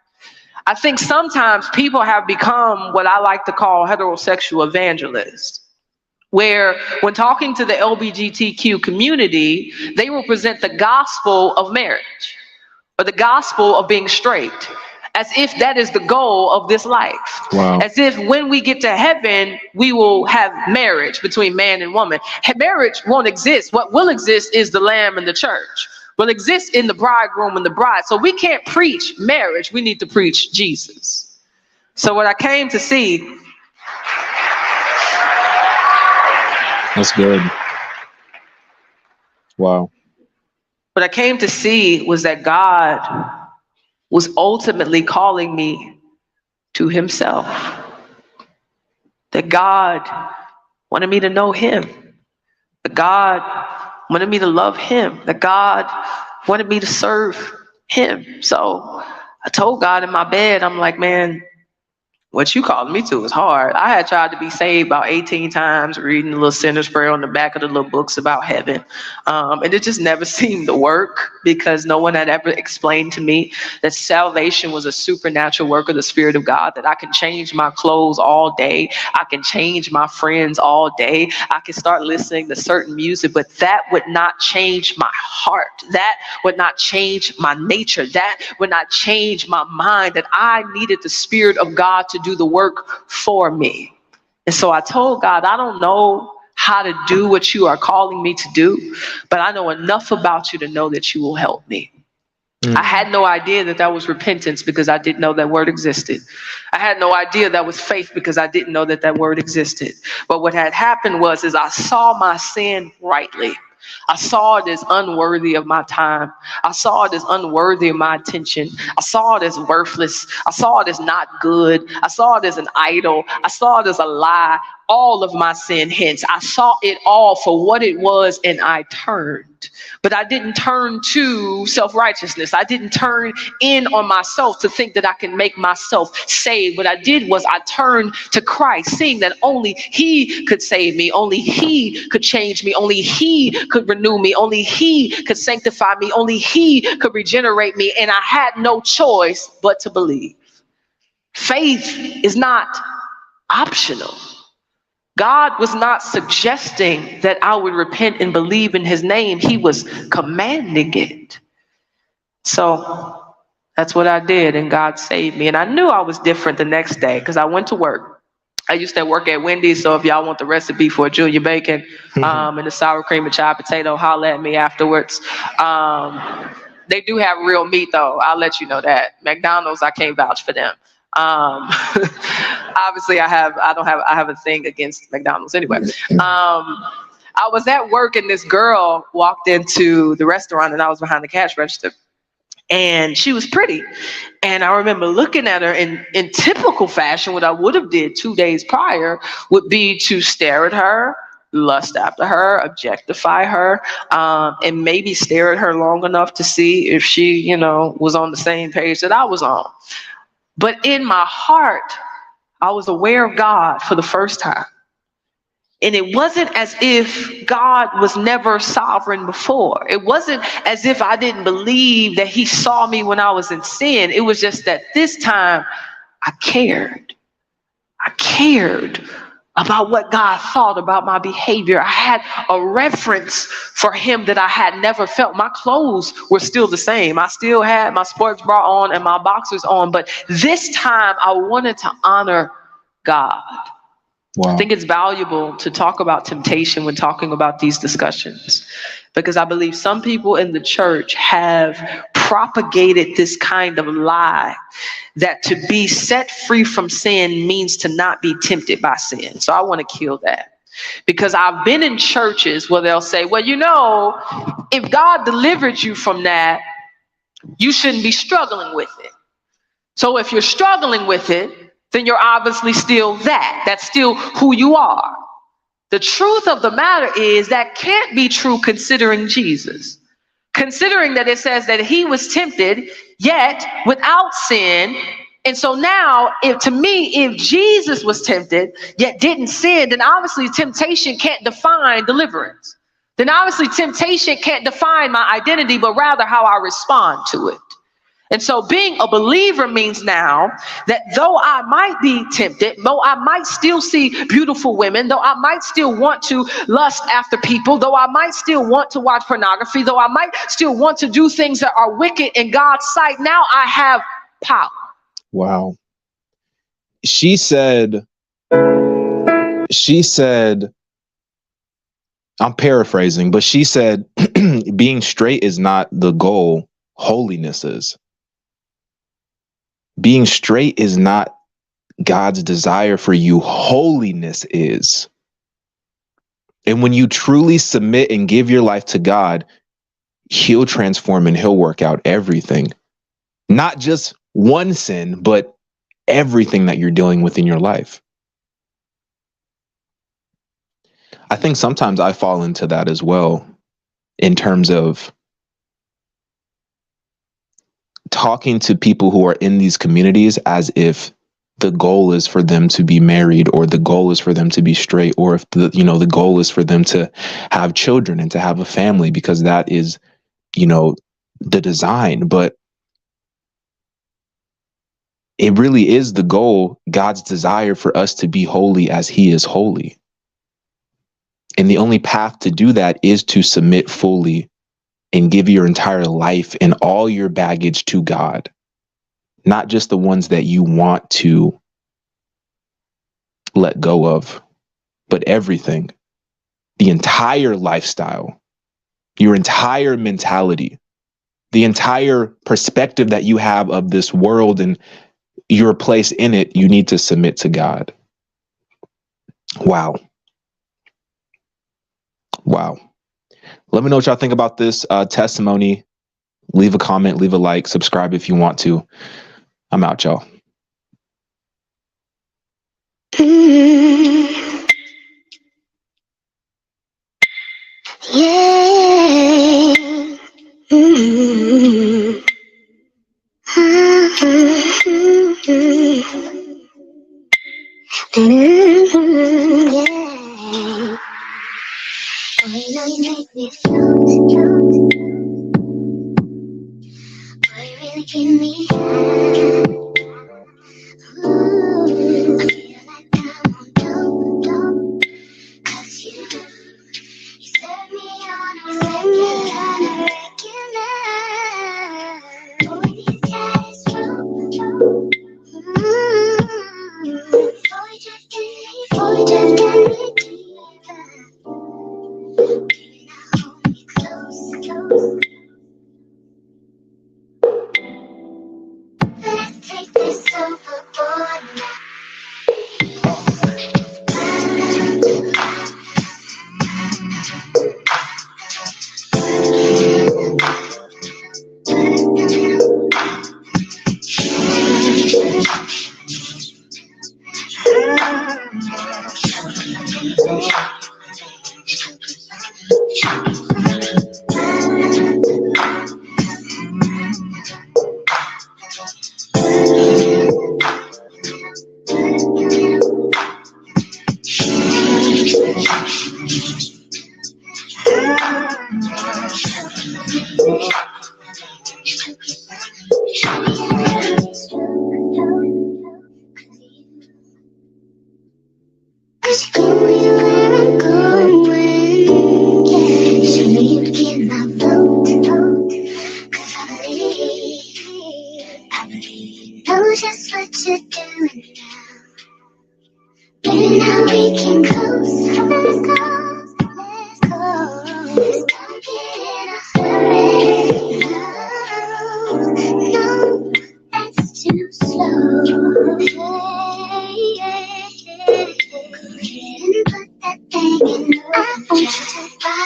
I think sometimes people have become what I like to call heterosexual evangelists, where when talking to the LGBTQ community, they will present the gospel of marriage. or the gospel of being straight, as if that is the goal of this life. Wow. As if when we get to heaven, we will have marriage between man and woman. Marriage won't exist. What will exist is the Lamb and the church. Will exist in the bridegroom and the bride. So we can't preach marriage. We need to preach Jesus. So what I came to see. That's good. Wow. What I came to see was that God was ultimately calling me to himself. That God wanted me to know him. That God wanted me to love him. That God wanted me to serve him. So I told God in my bed, I'm like, man, what you called me to is hard. I had tried to be saved about 18 times, reading the little sinner's prayer on the back of the little books about heaven. And it just never seemed to work because no one had ever explained to me that salvation was a supernatural work of the Spirit of God, that I can change my clothes all day. I can change my friends all day. I can start listening to certain music, but that would not change my heart. That would not change my nature. That would not change my mind, that I needed the Spirit of God to do the work for me. And so I told God, I don't know how to do what you are calling me to do, but I know enough about you to know that you will help me. I had no idea that that was repentance because I didn't know that word existed. I had no idea that was faith because I didn't know that that word existed. But what had happened was I saw my sin rightly. I saw it as unworthy of my time. I saw it as unworthy of my attention. I saw it as worthless. I saw it as not good. I saw it as an idol. I saw it as a lie. All of my sin, hence, I saw it all for what it was and I turned. But I didn't turn to self-righteousness. I didn't turn in on myself to think that I can make myself saved. What I did was I turned to Christ, seeing that only he could save me. Only he could change me. Only he could renew me. Only he could sanctify me. Only he could regenerate me. And I had no choice but to believe. Faith is not optional. God was not suggesting that I would repent and believe in his name. He was commanding it. So that's what I did, and God saved me. And I knew I was different the next day because I went to work. I used to work at Wendy's, so if y'all want the recipe for a junior bacon and the sour cream and chive potato, holler at me afterwards. They do have real meat, though. I'll let you know that. McDonald's, I can't vouch for them. Obviously I have a thing against McDonald's anyway. I was at work and this girl walked into the restaurant and I was behind the cash register and she was pretty. And I remember looking at her in typical fashion. What I would have did 2 days prior would be to stare at her, lust after her, objectify her, and maybe stare at her long enough to see if she, was on the same page that I was on. But in my heart, I was aware of God for the first time. And it wasn't as if God was never sovereign before. It wasn't as if I didn't believe that he saw me when I was in sin. It was just that this time I cared. I cared about what God thought about my behavior. I had a reverence for him that I had never felt. My clothes were still the same. I still had my sports bra on and my boxers on, but this time I wanted to honor God. Wow. I think it's valuable to talk about temptation when talking about these discussions, because I believe some people in the church have propagated this kind of lie that to be set free from sin means to not be tempted by sin. So I want to kill that, because I've been in churches where they'll say, well, if God delivered you from that, you shouldn't be struggling with it. So if you're struggling with it, then you're obviously still that. That's still who you are. The truth of the matter is that can't be true considering Jesus. Considering that it says that he was tempted, yet without sin. And so now, if Jesus was tempted, yet didn't sin, then obviously temptation can't define deliverance. Then obviously temptation can't define my identity, but rather how I respond to it. And so being a believer means now that though I might be tempted, though I might still see beautiful women, though I might still want to lust after people, though I might still want to watch pornography, though I might still want to do things that are wicked in God's sight, now I have power. Wow. She said, I'm paraphrasing, but she said, being straight is not the goal, holiness is. Being straight is not God's desire for you, holiness is. And when you truly submit and give your life to God, he'll transform and he'll work out everything. Not just one sin, but everything that you're dealing with in your life. I think sometimes I fall into that as well, in terms of talking to people who are in these communities as if the goal is for them to be married, or the goal is for them to be straight, or if the goal is for them to have children and to have a family, because that is, the design. But it really is the goal, God's desire for us to be holy as he is holy. And the only path to do that is to submit fully and give your entire life and all your baggage to God, not just the ones that you want to let go of, but everything, the entire lifestyle, your entire mentality, the entire perspective that you have of this world and your place in it. You need to submit to God. Wow. Let me know what y'all think about this testimony. Leave a comment, leave a like, subscribe if you want to. I'm out, y'all. You make me float. Boy, you really give me high. Ooh, I feel like I'm on dope. 'Cause you set me on a regular. Boy, these guys roll. Boy, just get me deeper. Hold me close. Let's take this overboard now. Just what you're doing now. Baby, now we can coast. Let's go. Let's not get in a hurry. No, that's too slow. Hey. And put that thing in the I want you to buy.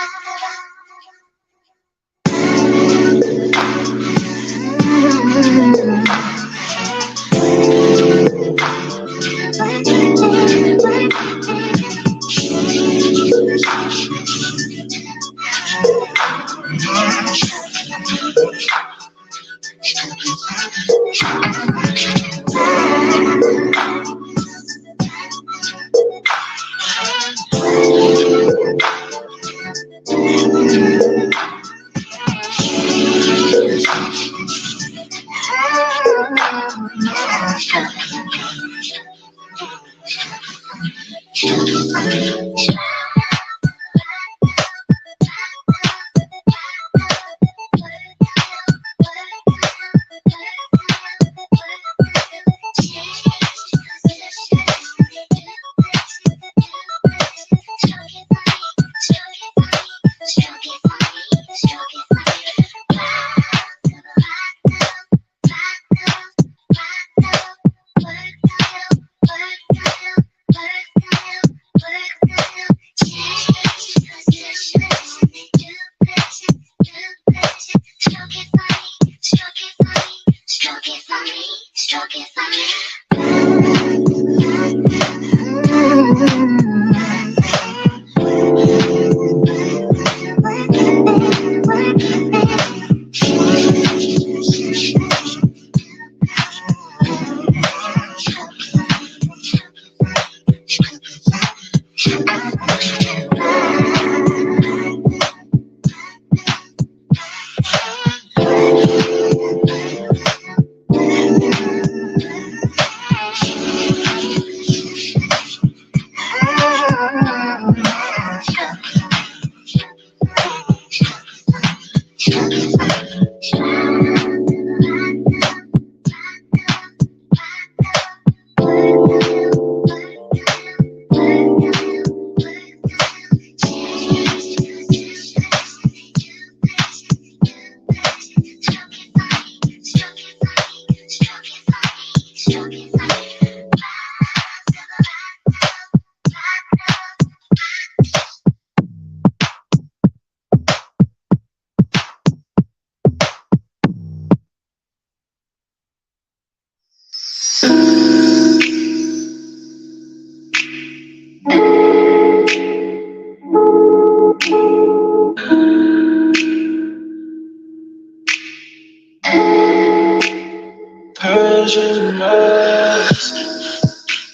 Persian eyes,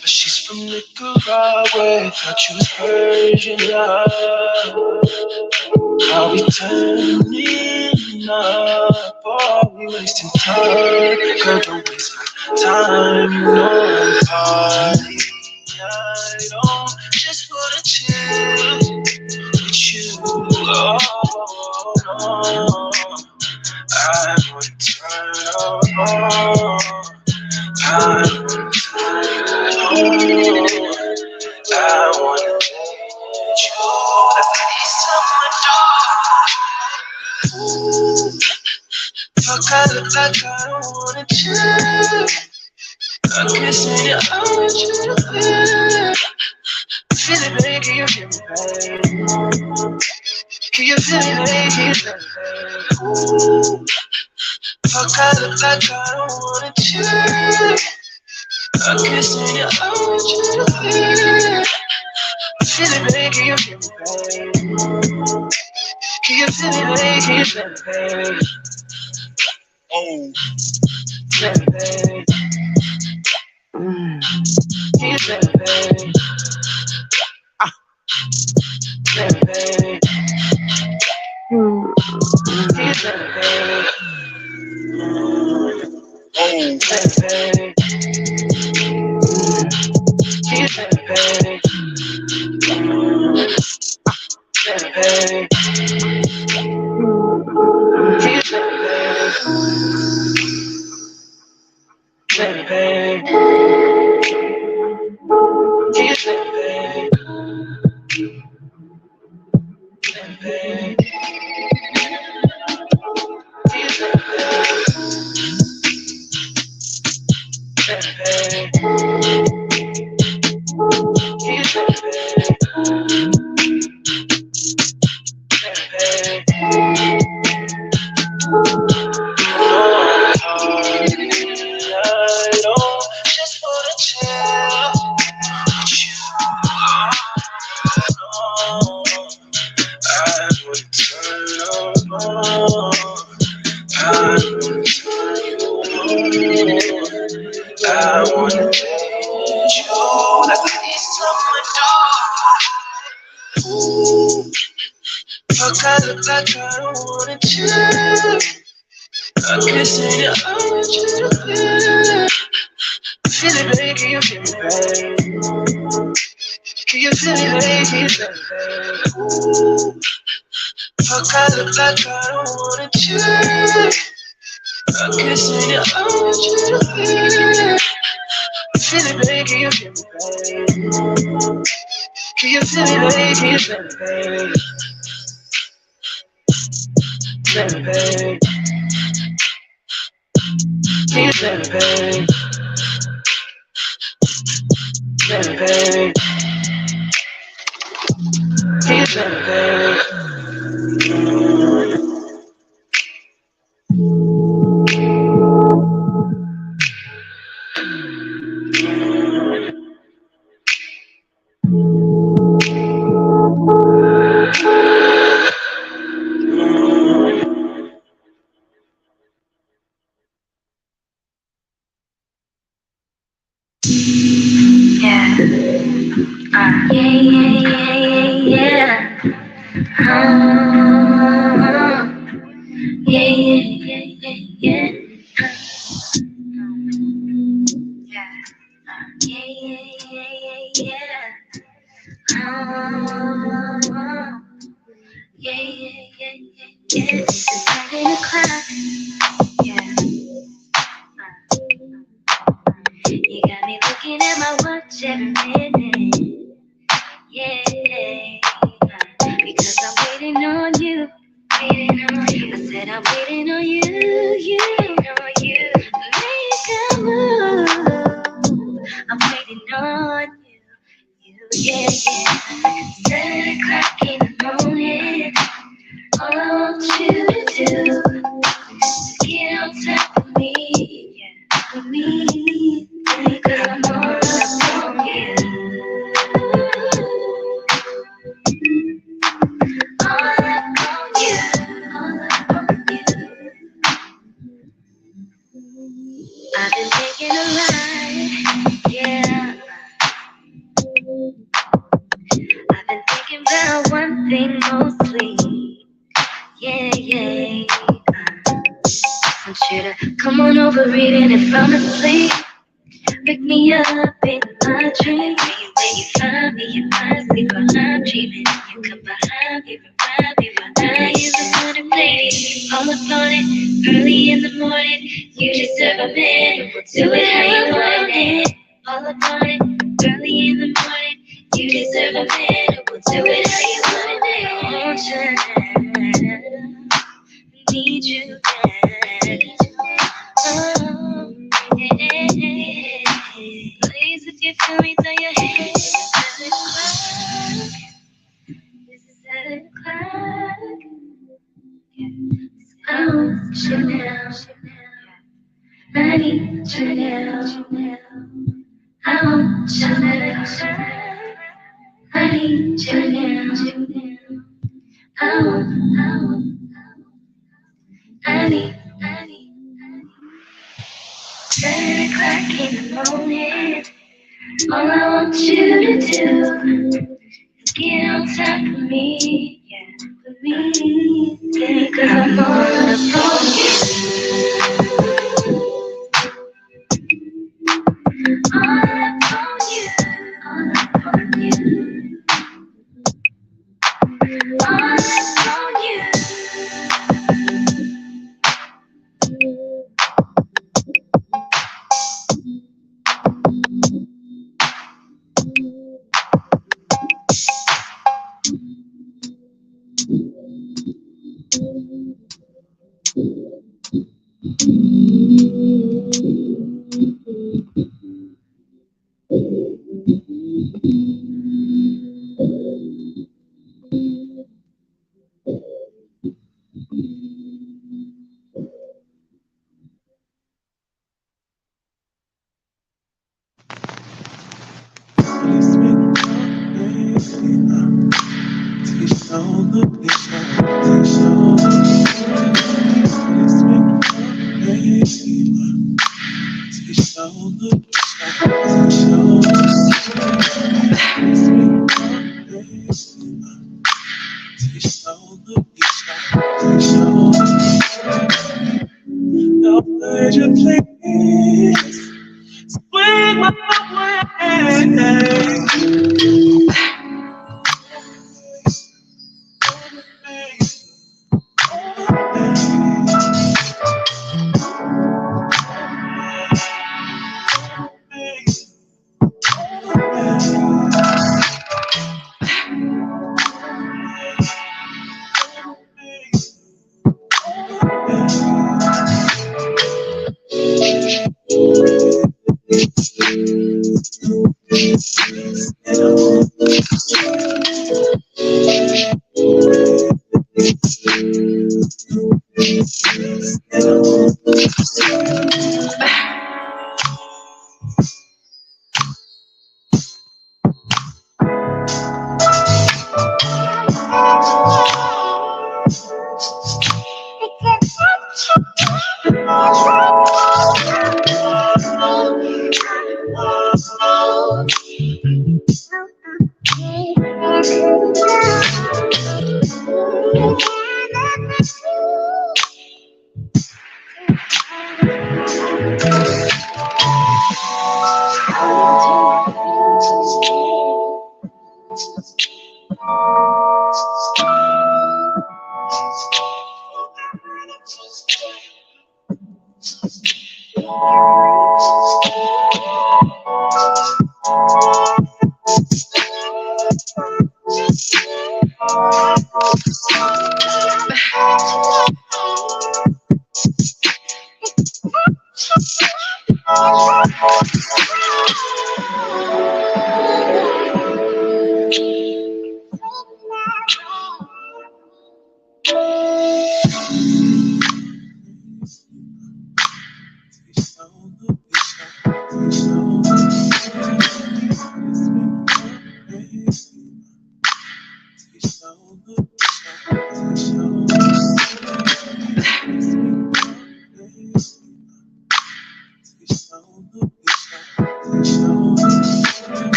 but she's from Nicaragua. Thought you was Persian love. How we turning up? Are we wasting time? Girl, don't waste my time. You know I'm party. I don't just wanna chill with you. Oh no, I wanna turn on. I wanna turn on. I wanna let you. Fuck, I look like I don't wanna chill. I'm kissing you, I want you to feel. Feel it, baby, can you feel me, baby? Can you feel it, baby, can you feel me, baby? Fuck, I look like I don't wanna chill. I'm kissing you, I want you to feel. Feel it, baby, can you feel me, baby? Can you feel it, baby, can you feel me, baby? Oh, feel me, baby. Can you feel me, baby? Feel me, baby. Can you feel me, baby? Oh, feel me, baby. Can you feel me, baby? Feel me, baby. Can you feel me, baby? Feel me, baby. Can you feel me, baby? Feel me, baby. Can you feel me, baby? Feel me, baby. Can you feel me, baby? Feel me, baby. I don't just wanna chill with you. Oh, I wanna turn on. I wanna turn on. I wanna let you. Like I need someone to. Fuck, I look like I don't wanna chill. I'm kissing you, I want you to feel. Feel it, baby, can you feel me, baby? Can you feel it, baby? Ooh, I kinda like I don't wanna change. I can say that I want you to feel it. Feel it, baby, can you feel me, baby? Can you feel me, baby? Can you feel me, baby? Feel me, baby. Can you feel me, baby? Feel me, baby. Can you feel me, baby? You got me looking at my watch every minute. Yeah, because I'm waiting on you. Waiting on you. I said I'm waiting on you. Waiting on you. Make a move. I'm waiting on you. Yeah. 7 o'clock in the morning. All I want you to do is get on top of me. For me, because I'm all up on you. All up on you. All up on you. I've been taking a ride, yeah. I've been thinking about one thing mostly, yeah. I want you to come on over, reading and fall asleep. Pick me up in my dream. When you find me, you find me while I'm dreaming. You come behind me, remind me while I am contemplating. All up on it, early in the morning. You deserve a man who will do it how you want it. All up on it, early in the morning. You deserve a man who will do it how you want it. I want you now. Need you now. Please, if you feel me, throw your hands. 7 o'clock. This is 7 o'clock. I want you now. I need you now. I want you now. I need you now. I need. 7 o'clock in the morning. All I want you to do is get on top of me, with me, because I'm all up on you. All up on you, all up on you. All up on you.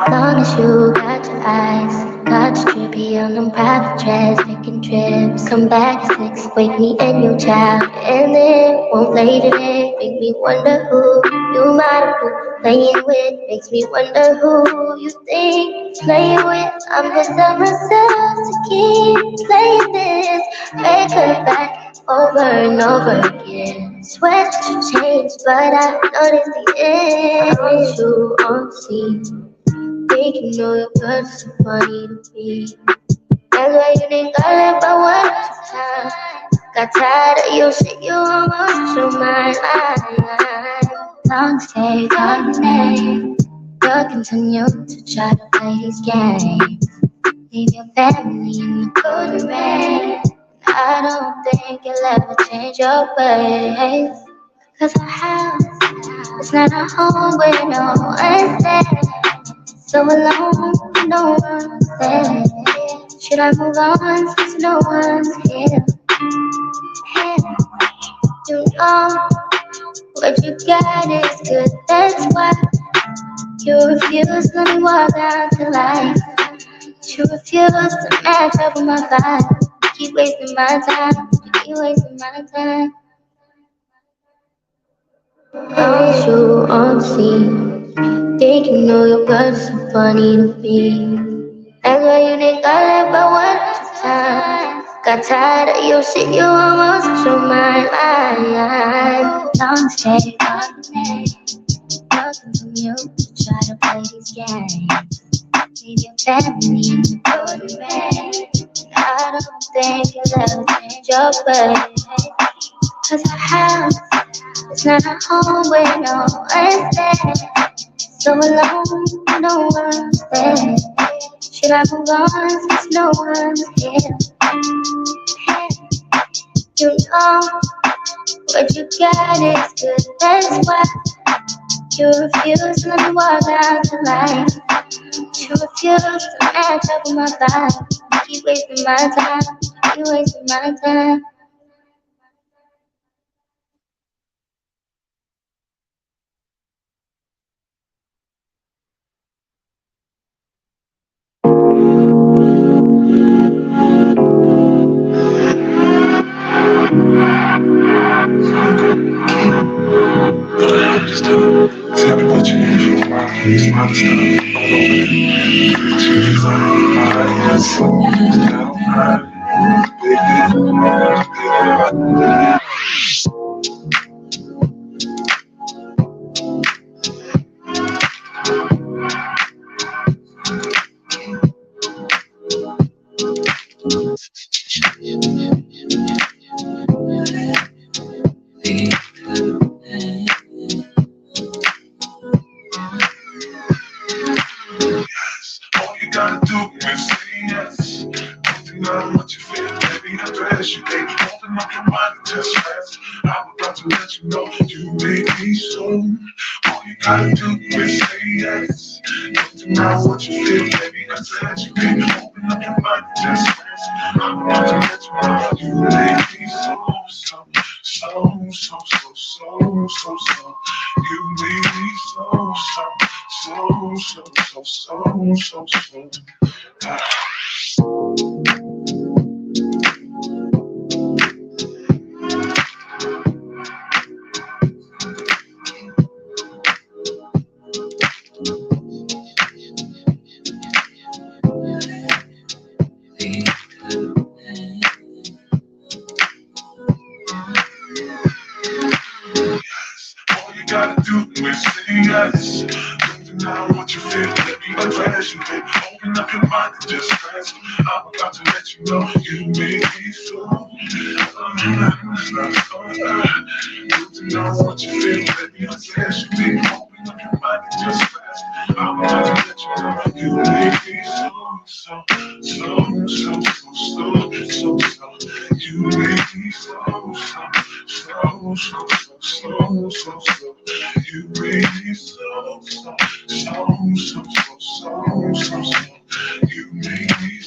Long as you got your eyes, got your drippy on them private jets, taking trips. Come back at 6, wake me and your child, and then won't lay today. Make me wonder who you might have been playing with. Makes me wonder who you think you're playing with. I'm just telling myself to keep playing this record back over and over again. Swear that you changed, but I noticed the end. Always you on scene. Think you know your girl's so funny to me. That's why you think I left by one time. Got tired of your shit, you almost your mind. Long stay, you'll continue to try to play these games. Leave your family in the cold rain. I don't think you'll ever change your ways. Cause our house is not a home where no one's there. So alone, no one's there. Should I move on since no one's here? Hey, you know what you got is good, that's why you refuse to let me walk down to life. You refuse to match up with my vibe. You keep wasting my time, you keep wasting my time. Always you on scene. Think you know your girl's so funny to me. That's why you think I left by one time. Got tired of your shit, you almost lost your mind. Long stay, nothing from you to try to play these games. Leave your family in the cold rain. I don't think you'll ever change your ways. Cause our house is not a home where no one's there. So alone, no one's there. Should I move on since no one's here? Hey, you know what you got is good, that's why you refuse to let me walk down to life. You refuse to match up with my vibe. You keep wasting my time, you keep wasting my time. All you gotta do is say yes. Nothing I what you feel, baby, undress you, baby. Open up your mind and just rest. I'm about to let you know you make me so. All you gotta do is say yes. Don't know what you feel, baby, undress you, baby. Open up your mind and just rest. I'm about to let you know you make me so. You make me so. All you gotta do is say yes. Don't deny what you feel, baby, undress you, baby. Open up your mind and just rest. I'm about to let you know you make me so. Don't deny what you feel, baby, undress you, baby. Open up your mind and just rest. I'm about to let you know you make me so. You make me so. You make me so. You make me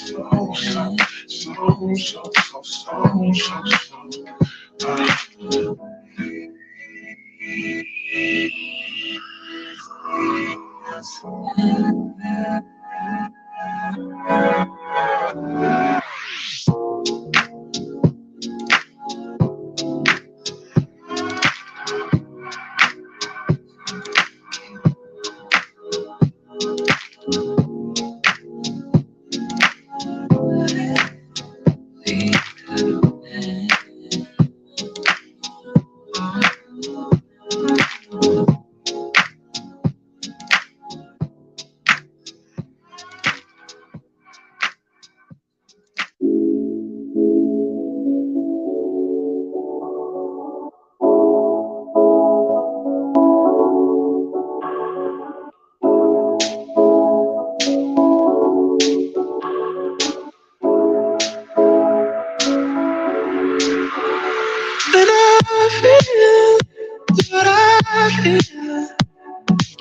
what I feel.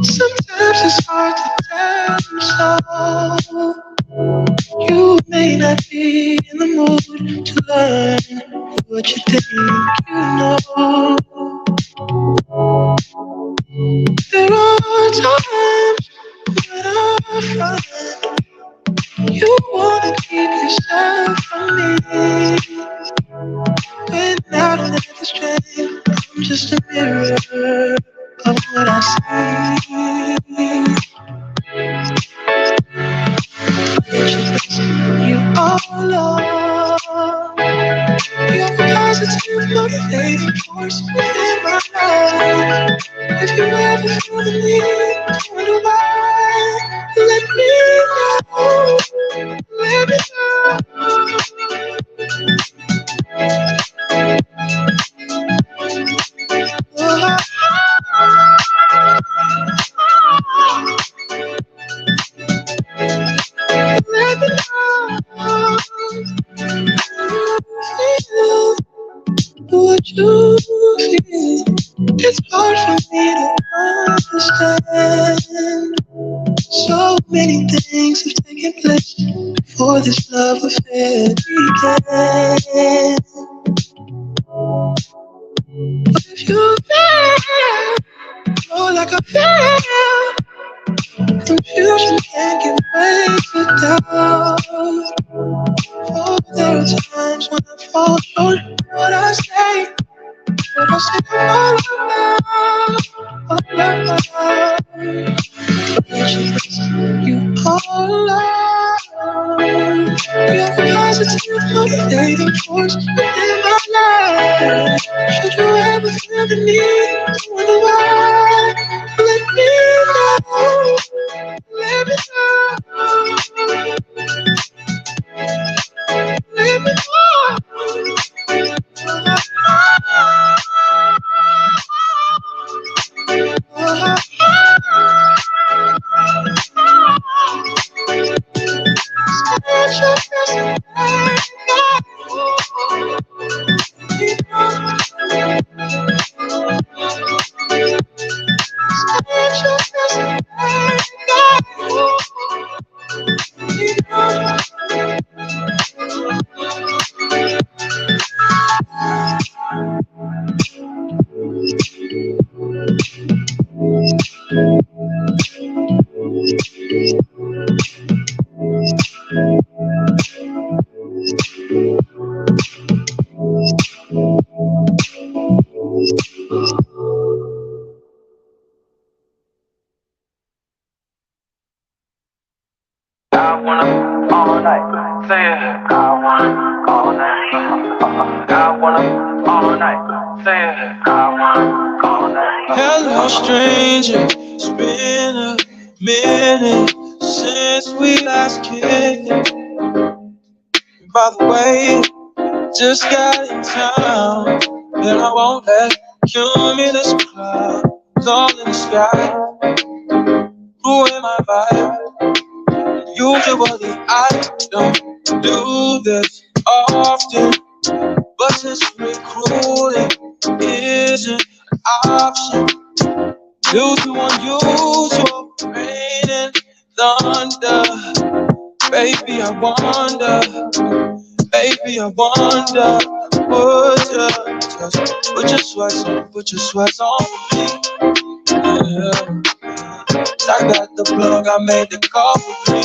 Sometimes it's hard to tell you so. You may not be in the mood to learn what you think you know. There are times when I find you wanna keep yourself from me. But now that the strength, I'm just a mirror of what I see. You are alone. You're a positive motivating force within my life. If you ever feel the need to wonder why, let me know. Let me know. Let me know what you feel. It's hard for me to understand. So many things have taken place before this love affair began. But if you feel, oh, like I feel, confusion can't give way to doubt. Oh, there are times when I fall short of what I say. But I say all about. You are alone. You're a positive motivating force within my life. Should you ever feel the need to wonder why, let me know. Let me know. Let me I wanna all night. Say it. I wanna all night. Hello, stranger. It's been a minute since we last kicked. By the way, just got in town, and I won't let cumulus clouds all in the sky ruin my vibe. Usually I don't do this often, but since recruiting isn't an option due to unusual rain and thunder, baby, I wonder, put your sweats on me. Yeah. I got the plug, I made the call for me.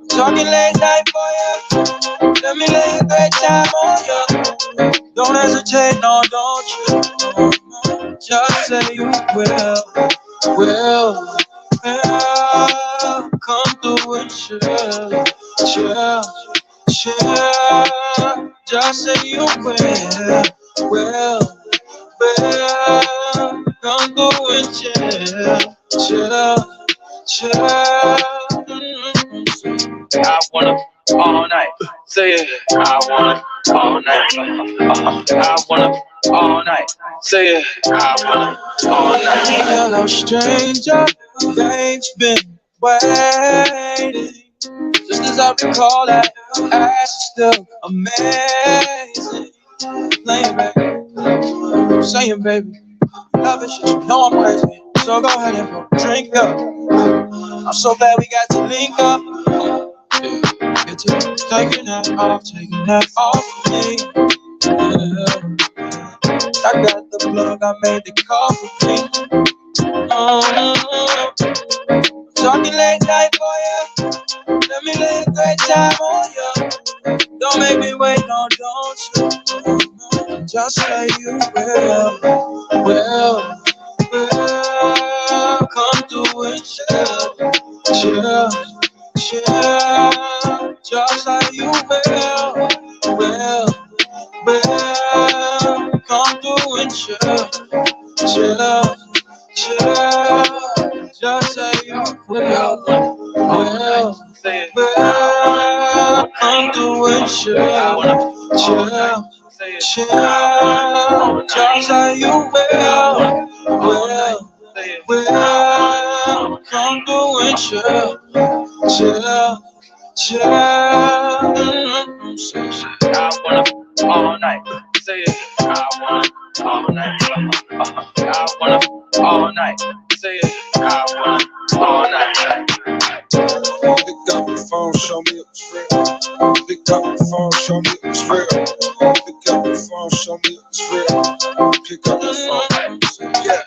Talking late night for you. Let me lay a great time on you. Don't hesitate, no, don't you? Just say you will. Come through and chill. Just say you will. Come through and chill. I wanna all night. Say it. I wanna all night. I wanna all night. Say it. I wanna all night. Hello, stranger. Dave's been waiting. Just as I recall that ass is still amazing. Laying back, saying, baby, love it, shit, you know I'm crazy. So go ahead and put a drink up. I'm so glad we got to link up. Yeah, get to taking that off of me. Yeah. I got the plug, I made the call for me. Talking late night for you. Let me lay a great time on you. Don't make me wait, no, don't you? Just say you will. Come through and chill. Just say you will. Come through and chill. Just say you will. Come through and chill. Just say you will. Come through and chill. I wanna all night. Say it. I wanna all night. I wanna all night. Say it. I wanna all night. Pick up the phone, show me it's real. Pick up the phone, show me it's real. Pick up the phone, show me it's real. Pick up the phone. Yeah.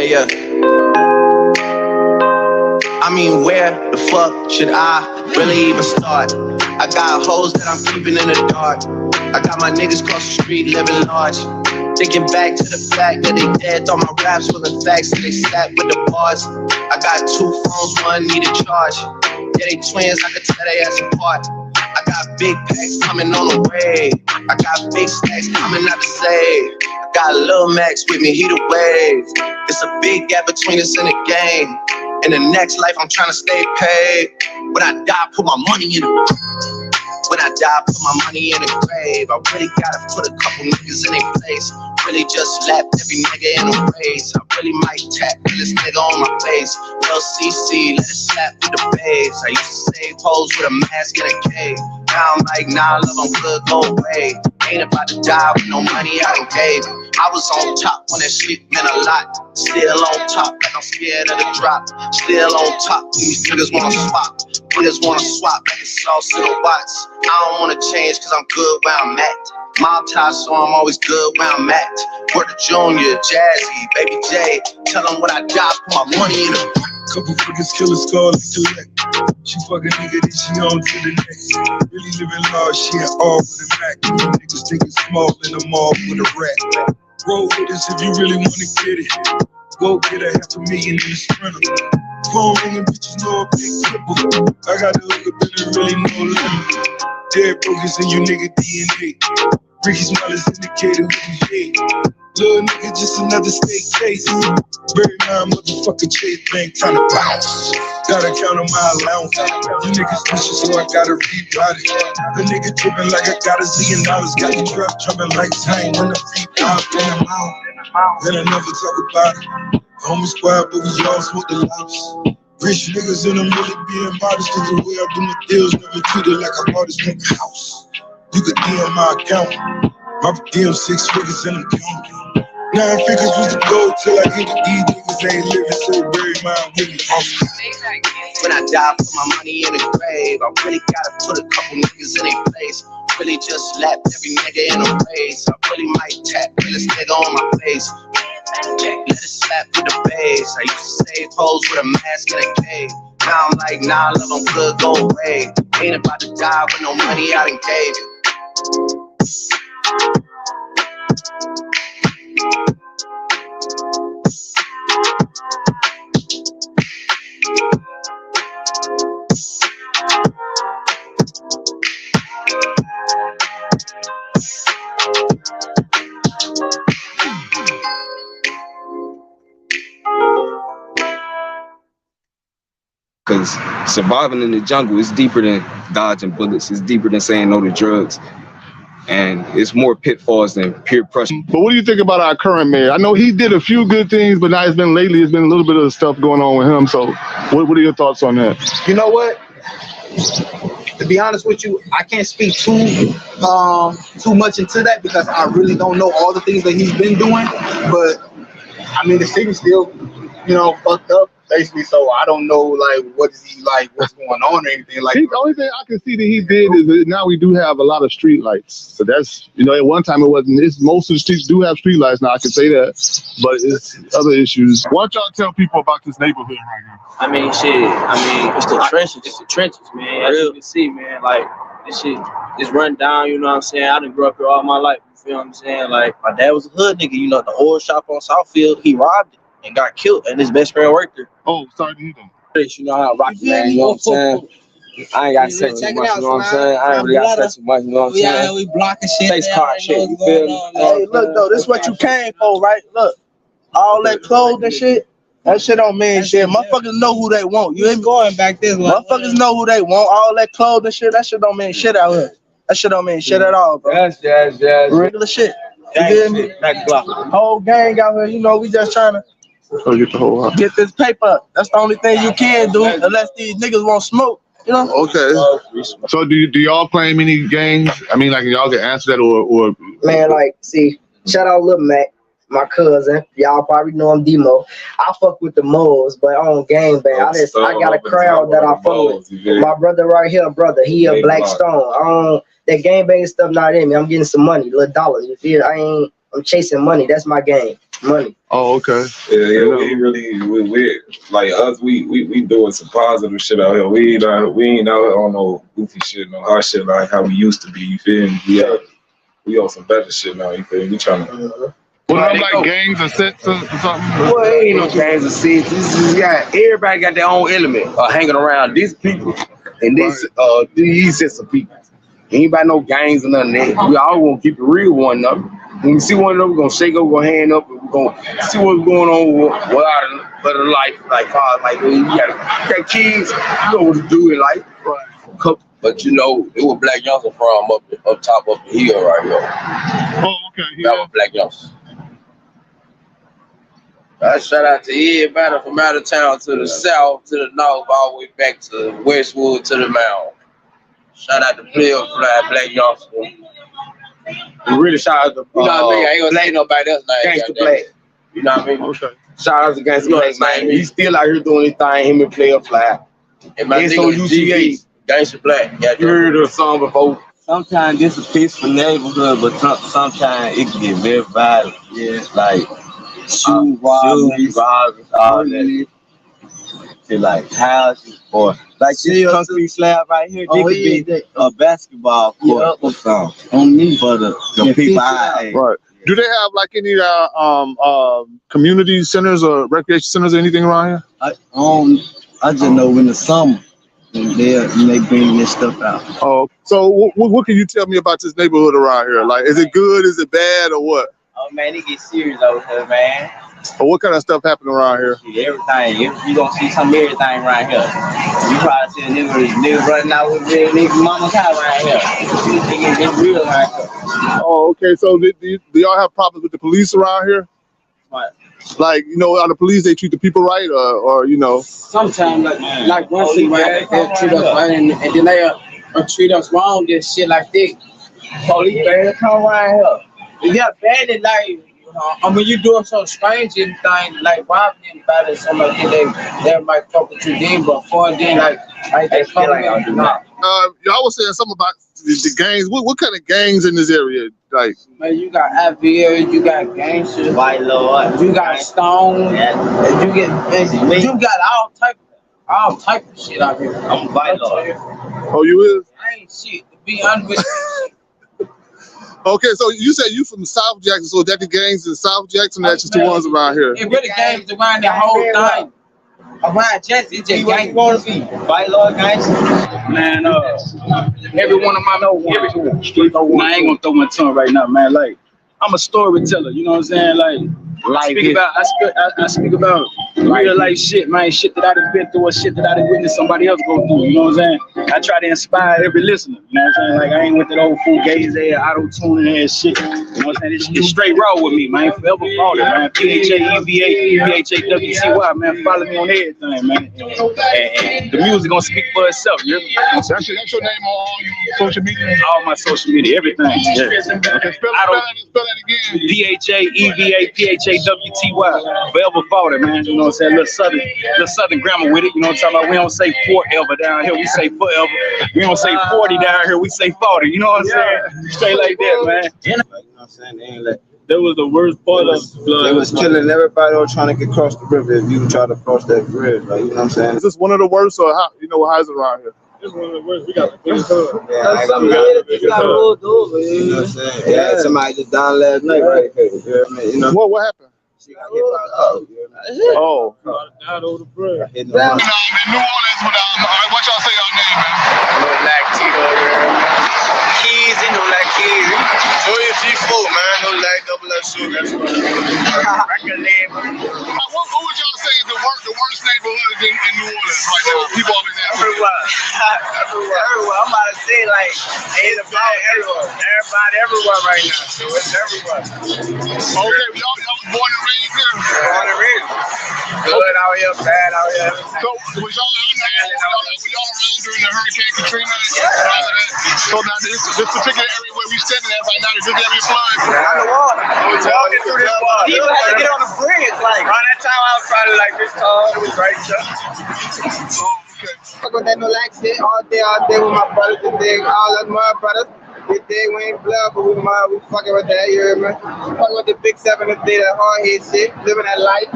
Yeah. I mean, where the fuck should I really even start? I got hoes that I'm keeping in the dark. I got my niggas across the street living large. Thinking back to the fact that they dead, thought my raps were the facts, so they sat with the bars. I got 2 phones, one need a charge. Yeah, they twins, I could tell they ass apart. I got big packs coming on the way. I got big stacks coming out to save. I got Lil Max with me, he the wave. It's a big gap between us in the game. In the next life, I'm trying to stay paid. When I die, put my money in the When I die, put my money in the grave. I really gotta put a couple niggas in their place. Really just slapped every nigga in a race. I really might tap this nigga on my face. Lil CC, let it slap with the babes. I used to save hoes with a mask in a cave. Now I'm like, nah, love, I'm good, go away. Ain't about to die with no money I done gave. I was on top when that shit meant a lot. Still on top, like I'm scared of the drop. Still on top, these niggas wanna swap. Niggas wanna swap like it's sauce in the watts. I don't wanna change cause I'm good where I'm at. Multi, so I'm always good where I'm at. Word of Junior, Jazzy, Baby J. Tell them what I got, put my money in it. Couple figures, kill a skull, collect. She fucking nigga, then she on to the next. Really living large, she ain't all with a Mac. You niggas think it's small in the mall with a rat. Roll with us if you really wanna get it. Go get a $500,000 in the Sprinter. Phone ringing, bitches know a big triple. I got the hook up and there really no limit. Dead brokers in you nigga DNA. Ricky Smile is indicated who we hate. Little nigga, just another state case. Very nine motherfucker Chase Bank trying to bounce. Gotta count on my allowance. You niggas vicious, so I gotta rewrite it. The nigga tripping like I got $1 zillion. Got the trap jumping like time when the feet out in the mouth. Then I never talk about it. Homie squad, but we all smoke the loudest. Rich niggas in them really being modest. Cause the way I do my deals, never treated like a artist in the house. You could DM my account. My DM 6 figures and I'm counting. 9 figures was the goal till I get to these niggas ain't living, so bury mine with me. When I die, put my money in the grave. I really gotta put a couple niggas in their place. Really just slapped every nigga in a race. I really might tap this nigga on my face. Let it slap with the bass. I used to save hoes with a mask in a cave. Now I'm like, nah, love, I'm good, go away. Ain't about to die with no money I done gave you. Because surviving in the jungle is deeper than dodging bullets. It's deeper than saying no to drugs. And it's more pitfalls than peer pressure. But what do you think about our current mayor? I know he did a few good things, but now it's been a little bit of stuff going on with him. So what are your thoughts on that? You know what? To be honest with you, I can't speak too much into that because I really don't know all the things that he's been doing. But I mean, the city's still, fucked up. Basically, so I don't know, what's going on or anything like that. The only thing I can see that he did is that now we do have a lot of street lights. So that's, at one time it wasn't. Most of the streets do have street lights now, I can say that. But it's other issues. Why don't y'all tell people about this neighborhood right now? I mean, it's the trenches. It's the trenches, man. As you can see, man, this shit is run down, you know what I'm saying? I done grew up here all my life, you feel what I'm saying? My dad was a hood nigga, the oil shop on Southfield, he robbed it and got killed, and his best friend worked there. Oh, sorry to hear that. You know how Rocky man, you know what I'm saying? I ain't got to say too much, you know what I'm saying? I ain't really got to say too much, you know what I'm saying? Yeah, we blocking shit. Face card shit, you feel me? Hey, look, though, this is what you came for, right? Look, all that clothes and shit, that shit don't mean shit. Motherfuckers know who they want. You ain't going back this way. Motherfuckers know who they want. All that clothes and shit, that shit don't mean shit out here. That shit don't mean shit at all, bro. Yes. Regular shit. You feel me? Whole gang out here, we just trying to get this paper. That's the only thing you can do unless these niggas want smoke, Okay. So do y'all play many games? I mean, y'all can answer that or Man, see, shout out Lil Mac, my cousin. Y'all probably know him, Demo. I fuck with the moles, but on game bang, I got a crowd that I fuck with. My brother right here, he a Black Stone. That game bang stuff not in me. I'm getting some money, little dollars. You feel? I'm chasing money. That's my game. Money. Oh, okay. Yeah, we like us, we doing some positive shit out here. We ain't out here on no goofy shit, no hard shit like how we used to be, you feel me? We on some better shit now, you feel me? We trying to gangs or sets or something? Well, it ain't no gangs or sets. Everybody got their own element hanging around these people and these sets of people. Anybody no gangs or nothing that. We all gonna keep it real with one another. When we see one another, we're gonna shake up, we're gonna hand up, and we're gonna see what's going on with our better life, you got kids, you know what to do in life. But it was Black Youngster from up top of the hill right here. Oh, okay. That was Black Youngster. I shout out to everybody from out of town to the south, to the north, all the way back to Westwood, to the mountain. Shout out to Player Fly, Black Youngster. And really shout out to I ain't gonna say nobody else name. Gangsta Black. You know what I mean? Okay. Shout out to Gangsta Black, man. He's still out here doing his thing, him and Player Fly. And my nigga GH, Gangsta Black. You heard the song before. sometimes this is a peaceful neighborhood, but sometimes it can get very violent. Yeah, like shoe robberies, all that. To like houses or like this concrete slab right here. This could be a basketball court or something. On me for the people I Right. Do they have like any community centers or recreation centers or anything around here? I just know in the summer when they bring this stuff out. Oh, so what can you tell me about this neighborhood around here? Like, is it good? Is it bad, or what? Oh man, it get serious over here, man. Or what kind of stuff happening around here? Everything. You gonna see some everything right here. You probably see a nigga running out with real nigga mama car right here. It's real right here. Oh, okay. So do y'all have problems with the police around here? What? Like, you know, are the police, they treat the people right, or you know? Sometimes, like once in a while, they'll treat us right, and then they treat us wrong and shit like this. Police better come around here. Yeah, bad and like, I mean, you doing some strange anything, like robbing anybody or something like that, they might fuck with you then, but for then, like they come like I do not. Y'all was saying something about the gangs. What kind of gangs in this area? Like, man, you got IVL, you got gangsters, White Lord, you got Stone, and you got all type of shit out here. I'm White Lord. Oh, you is? I ain't shit, to be honest with you. Okay, so you said you from South Jackson, so that the gangs in South Jackson, that's just the ones around here. It really gangs around the whole thing. Around Jackson, it's just gangs. Want to be White Lord gangs? Man, every one of my I ain't gonna throw my tongue right now, man. Like, I'm a storyteller, you know what I'm saying? Like, I speak about real life shit, man. Shit that I done been through or shit that I done witnessed somebody else go through, you know what I'm saying? I try to inspire every listener, you know what I'm saying? Like, I ain't with that old fool gaze ass, auto-tuning ass shit, you know what I'm saying? It's straight raw with me, man. Forever follow, man. PHAEVA, PHAWTY, man. Follow me on everything, man. And the music gonna speak for itself, you know? That's your name on all your social media? All my social media, everything. Yeah. Okay, spell that again. PHAEVA, PHAWTY. Forever fought man. You know what I'm saying? Little southern grammar with it. You know what I'm talking about? We don't say forever down here. We say forever. We don't say 40 down here. We say 40. You know what I'm saying? Straight like that, man. You know what I'm saying? They ain't like. That was the worst part of blood. They was killing everybody or trying to get across the river if you try to cross that bridge. Like, you know what I'm saying? Is this one of the worst, or how, you know, how's it around here? It's one of the worst. We got the biggest hood. Yeah, you got rolled over. You know what I'm saying? Yeah, somebody just died last night, right? You know what happened? Oh. Died over the bridge. In New Orleans, what y'all say y'all name, man? No Black Tito, Keys, no Black Keys. Joya G4, man. No Black Double F Sugar. Record label. What would y'all say is the worst neighborhood in New Orleans right now? People always ask. Everywhere. I'm about to say, like, it's about everywhere. Everybody everywhere right now. So it's everywhere. Okay, y'all was born and raised here? Born and raised. Good out here, bad out here. So was y'all around during the Hurricane Katrina? So now this particular area where we standing at right now, is this area flooded? Underwater. Walking through this water. People had to get on the bridge. Like, around that time, I was probably like this tall. It was right there. Fuck with that no like shit all day with my brothers and dig all of my brothers. We dig, we ain't blood, but we fucking with that, you hear me? Fucking with the big 7 and day, that hard head shit, living that life.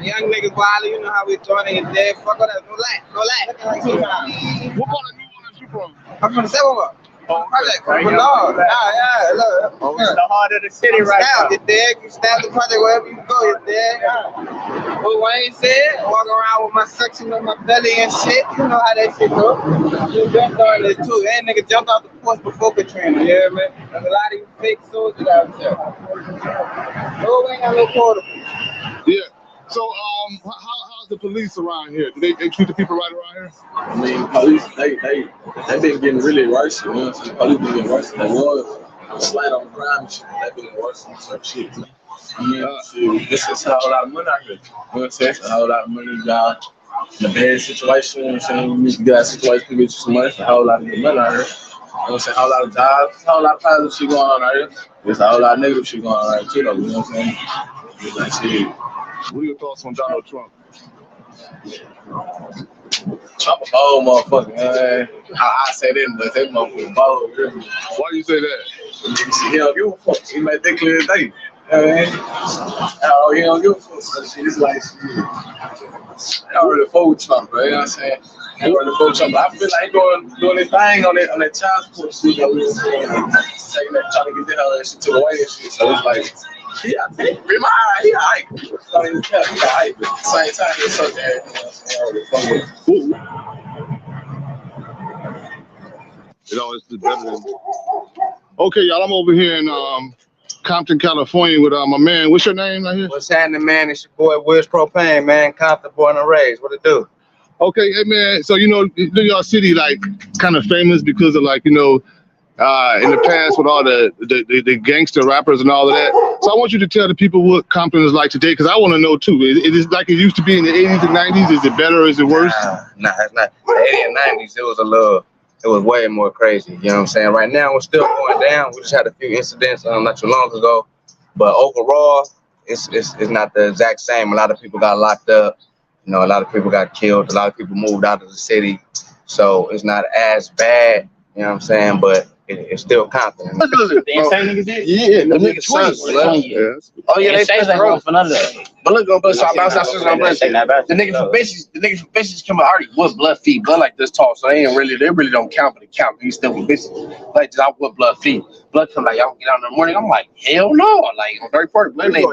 Young niggas wild, you know how we joining it there. Fuck with that, no lie. What part of New Orleans you from? I'm from the 7 one. Oh, project, right? Look. The heart of the city right now. You dig? You stab the project wherever you go, you dig? What Wayne said, walk around with my section on my belly and shit. You know how that shit go. You been doing this too. That nigga jumped off the porch before Katrina, you hear me? There's a lot of you fake soldiers out there. No, we ain't got no portable. Yeah. So, how's the police around here? Do they treat the people right around here? I mean, police, they been getting really worse. You know what I'm saying? Police been getting worse than they was. Slight on crime and shit. They been worse on certain shit. I mean, shit, it's a whole lot of money out here. You know what I'm saying? It's a whole lot of money. You got in a bad situation. You know what I'm saying? You got a situation to get you some money. It's a whole lot of good money out here. You know what I'm saying? A whole lot of jobs, a whole lot of positive shit going on out here. There's a whole lot of negative shit going on out here too, though. You know what I'm saying? It's like shit. What are your thoughts on Donald Trump? I'm a bold motherfucker, man. I say that, but that motherfucker bold. Why do you say that? He don't give a fuck. He made that clear today. He don't give a fuck. So shit, it's like, shit. I already fuck with Trump, bro. You know what I'm saying? I already fuck with Trump. I feel like he doing his thing on that child support shit. You know what I'm saying? Taking that, trying to get that other shit to the way and shit. So it's like, yeah, I think he hype. He hype. But at the same time, it's so there. You know what I'm saying? You know, it's better than. Okay, y'all, I'm over here in Compton, California with my man. What's your name right here? What's happening, man? It's your boy Wiz Propane, man. Compton born and raised. What it do? Okay, hey man. So you know, New York City like kind of famous because of like, you know, in the past with all the gangster rappers and all of that. So I want you to tell the people what Compton is like today, because I want to know too. It is like it used to be in the 80s and 90s. Is it better or is it worse? Nah, it's not. The 80s and 90s, it was way more crazy. You know what I'm saying? Right now, we're still going down. We just had a few incidents not too long ago. But overall, it's not the exact same. A lot of people got locked up. You know, a lot of people got killed. A lot of people moved out of the city. So it's not as bad. You know what I'm saying? But it's still Compton. The insane niggas did? Yeah, the niggas 20. Oh yeah, they ain't going for none of that. But look, but so I bounce out since I'm the niggas from bitches come out already with blood feet, blood like this tall, so they really don't count, but they count. These still with bitches like this. I with blood feet. Blood come like y'all get out in the morning. I'm like, hell no. Like on very important blood name.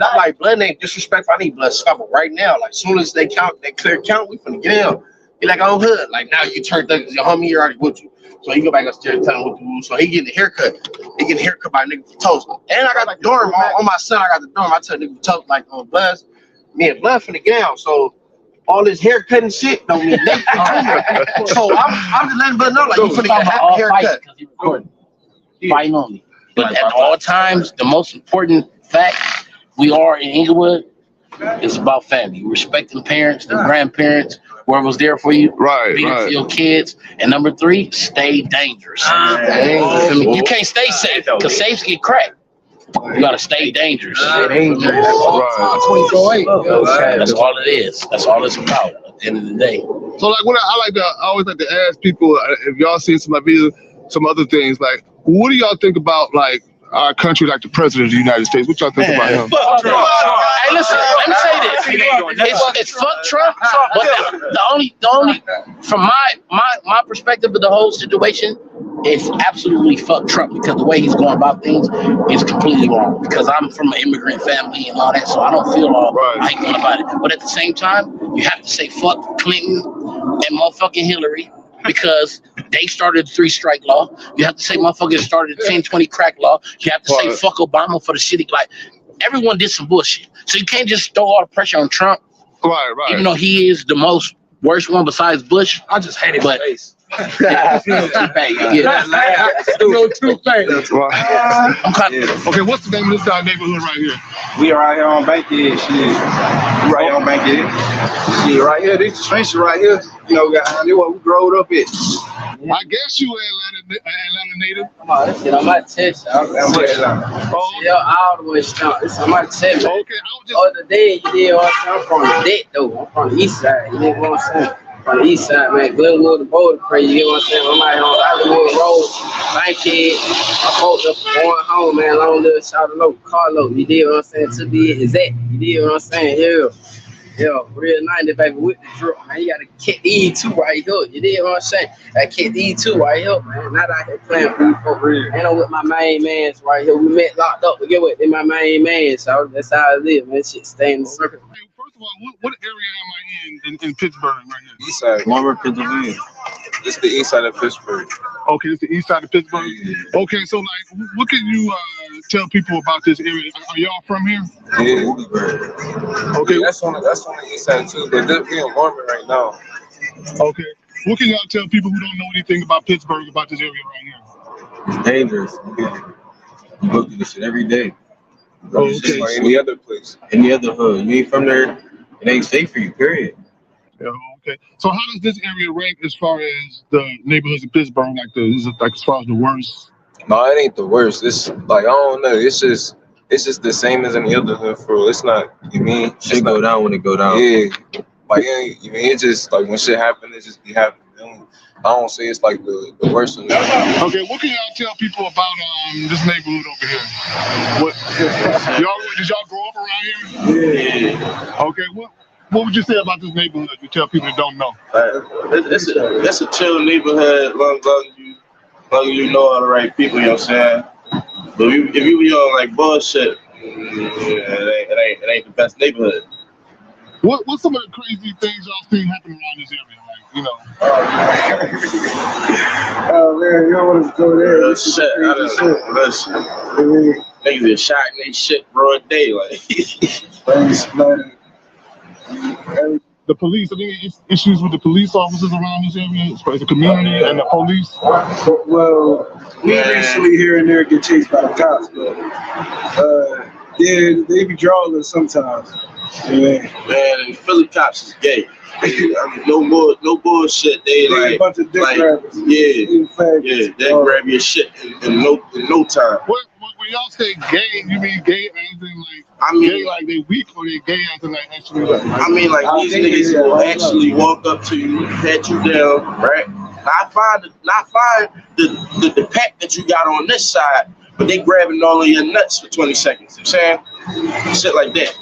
Not like blood name disrespectful. I need blood stop right now. Like soon as they count, they clear count, we finna get in. Be like on hood. Like now you turned up because your homie here already with you. So he go back upstairs and tell him what to do. So he getting a haircut. He getting a haircut by a nigga for toast. And I got the dorm on my son. I got the dorm. I tell nigga for toast like on Bloods. Me and Blood finna get out. So all this haircut and shit don't mean nothing. So I'm just letting Blood know like you finna get a haircut. Fighting only. But at all times, the most important fact we are in Inglewood is about family. Respecting parents, the grandparents, whoever was there for you, being for your kids. And number 3, stay dangerous. You can't stay safe because safes get cracked. You gotta stay dangerous. That's all it is. That's all it's about at the end of the day. So like what I always like to ask people, if y'all seen some of my videos, some other things, like what do y'all think about like our country, like the president of the United States? What y'all think about him? Hey, listen, let me say this. It's fuck Trump, but the only from my perspective of the whole situation, it's absolutely fuck Trump because the way he's going about things is completely wrong. Because I'm from an immigrant family and all that, so I don't feel all right about it. But at the same time, you have to say fuck Clinton and motherfucking Hillary, because they started the 3-strike law. You have to say motherfuckers started the 10-20 crack law. You have to say fuck Obama for the shitty. Like, everyone did some bullshit. So you can't just throw all the pressure on Trump. Right. Even though he is the most worst one besides Bush. I just hate his face. Okay, what's the name of this neighborhood right here? We right here on Bankhead, shit. We right here on Bankhead. Shit, right here, this trench right here. You know, this what we growed up at. I guess you Atlanta native. I might test you. All the way strong. I might test you. Okay, other day, you did what I'm from the deck though. I'm from the east side. You know what I'm saying? On the east side, man, Glenwood and Boulder Crazy, you know what I'm saying? I'm out here on Hollywood Road, my kid, I both up going home, man, long little shout out Carlo, you did what I'm saying? To be exact, you did what I'm saying? Yo, real 90 baby with the drop, man. You got to kick E2 right here. You did what I'm saying? I kick E2 right here, man. Not out here playing for real. And I'm with my main mans right here. We met locked up, but get what? They're my main man, so that's how I live, man. Shit, stay in the circle. First of all, what area am I in Pittsburgh right here? East side. Marlboro, Pennsylvania. It's the east side of Pittsburgh. Okay, it's the east side of Pittsburgh. Okay, so like, what can you tell people about this area? Are y'all from here? Yeah. Okay, that's on the east side too. But we're in Marlboro right now. Okay, what can y'all tell people who don't know anything about Pittsburgh about this area right here? It's dangerous. You go through this shit every day. Okay. Just like any other place. Any other hood. You ain't from there, it ain't safe for you, period. Yeah, okay. So how does this area rank as far as the neighborhoods in Pittsburgh? Is it like as far as the worst? No, it ain't the worst. It's like, I don't know. It's just the same as any other hood for real. It's not, you mean? Shit go down when it go down. Yeah. Like it just like when shit happen, it just be happening. I don't say it's like the worst one. Okay, what can y'all tell people about this neighborhood over here? What did y'all grow up around here? Yeah. Okay, what would you say about this neighborhood? You tell people that don't know. That's a chill neighborhood. Long you know all the right people. You know what I'm saying? But if you be on like bullshit, it ain't the best neighborhood. What's some of the crazy things y'all seen happen around this area? Like, you know. Oh man, you don't want to go there. Listen. Niggas get shot in they shit broad daylight. The police, I mean, issues with the police officers around this area, the community and the police. Well, we recently here and there get chased by the cops, but yeah, they be drawing sometimes. Man, the Philly cops is gay. I mean, no bullshit. They like a bunch of dick grabbers. Yeah, they grab your shit in no time. When y'all say gay, you mean gay as in like gay like they weak, or they gay as in like actually like? I mean like these niggas will actually walk up to you, pat you down, right? Not find the pack that you got on this side, but they grabbing all of your nuts for 20 seconds. You know what I'm saying? Shit like that.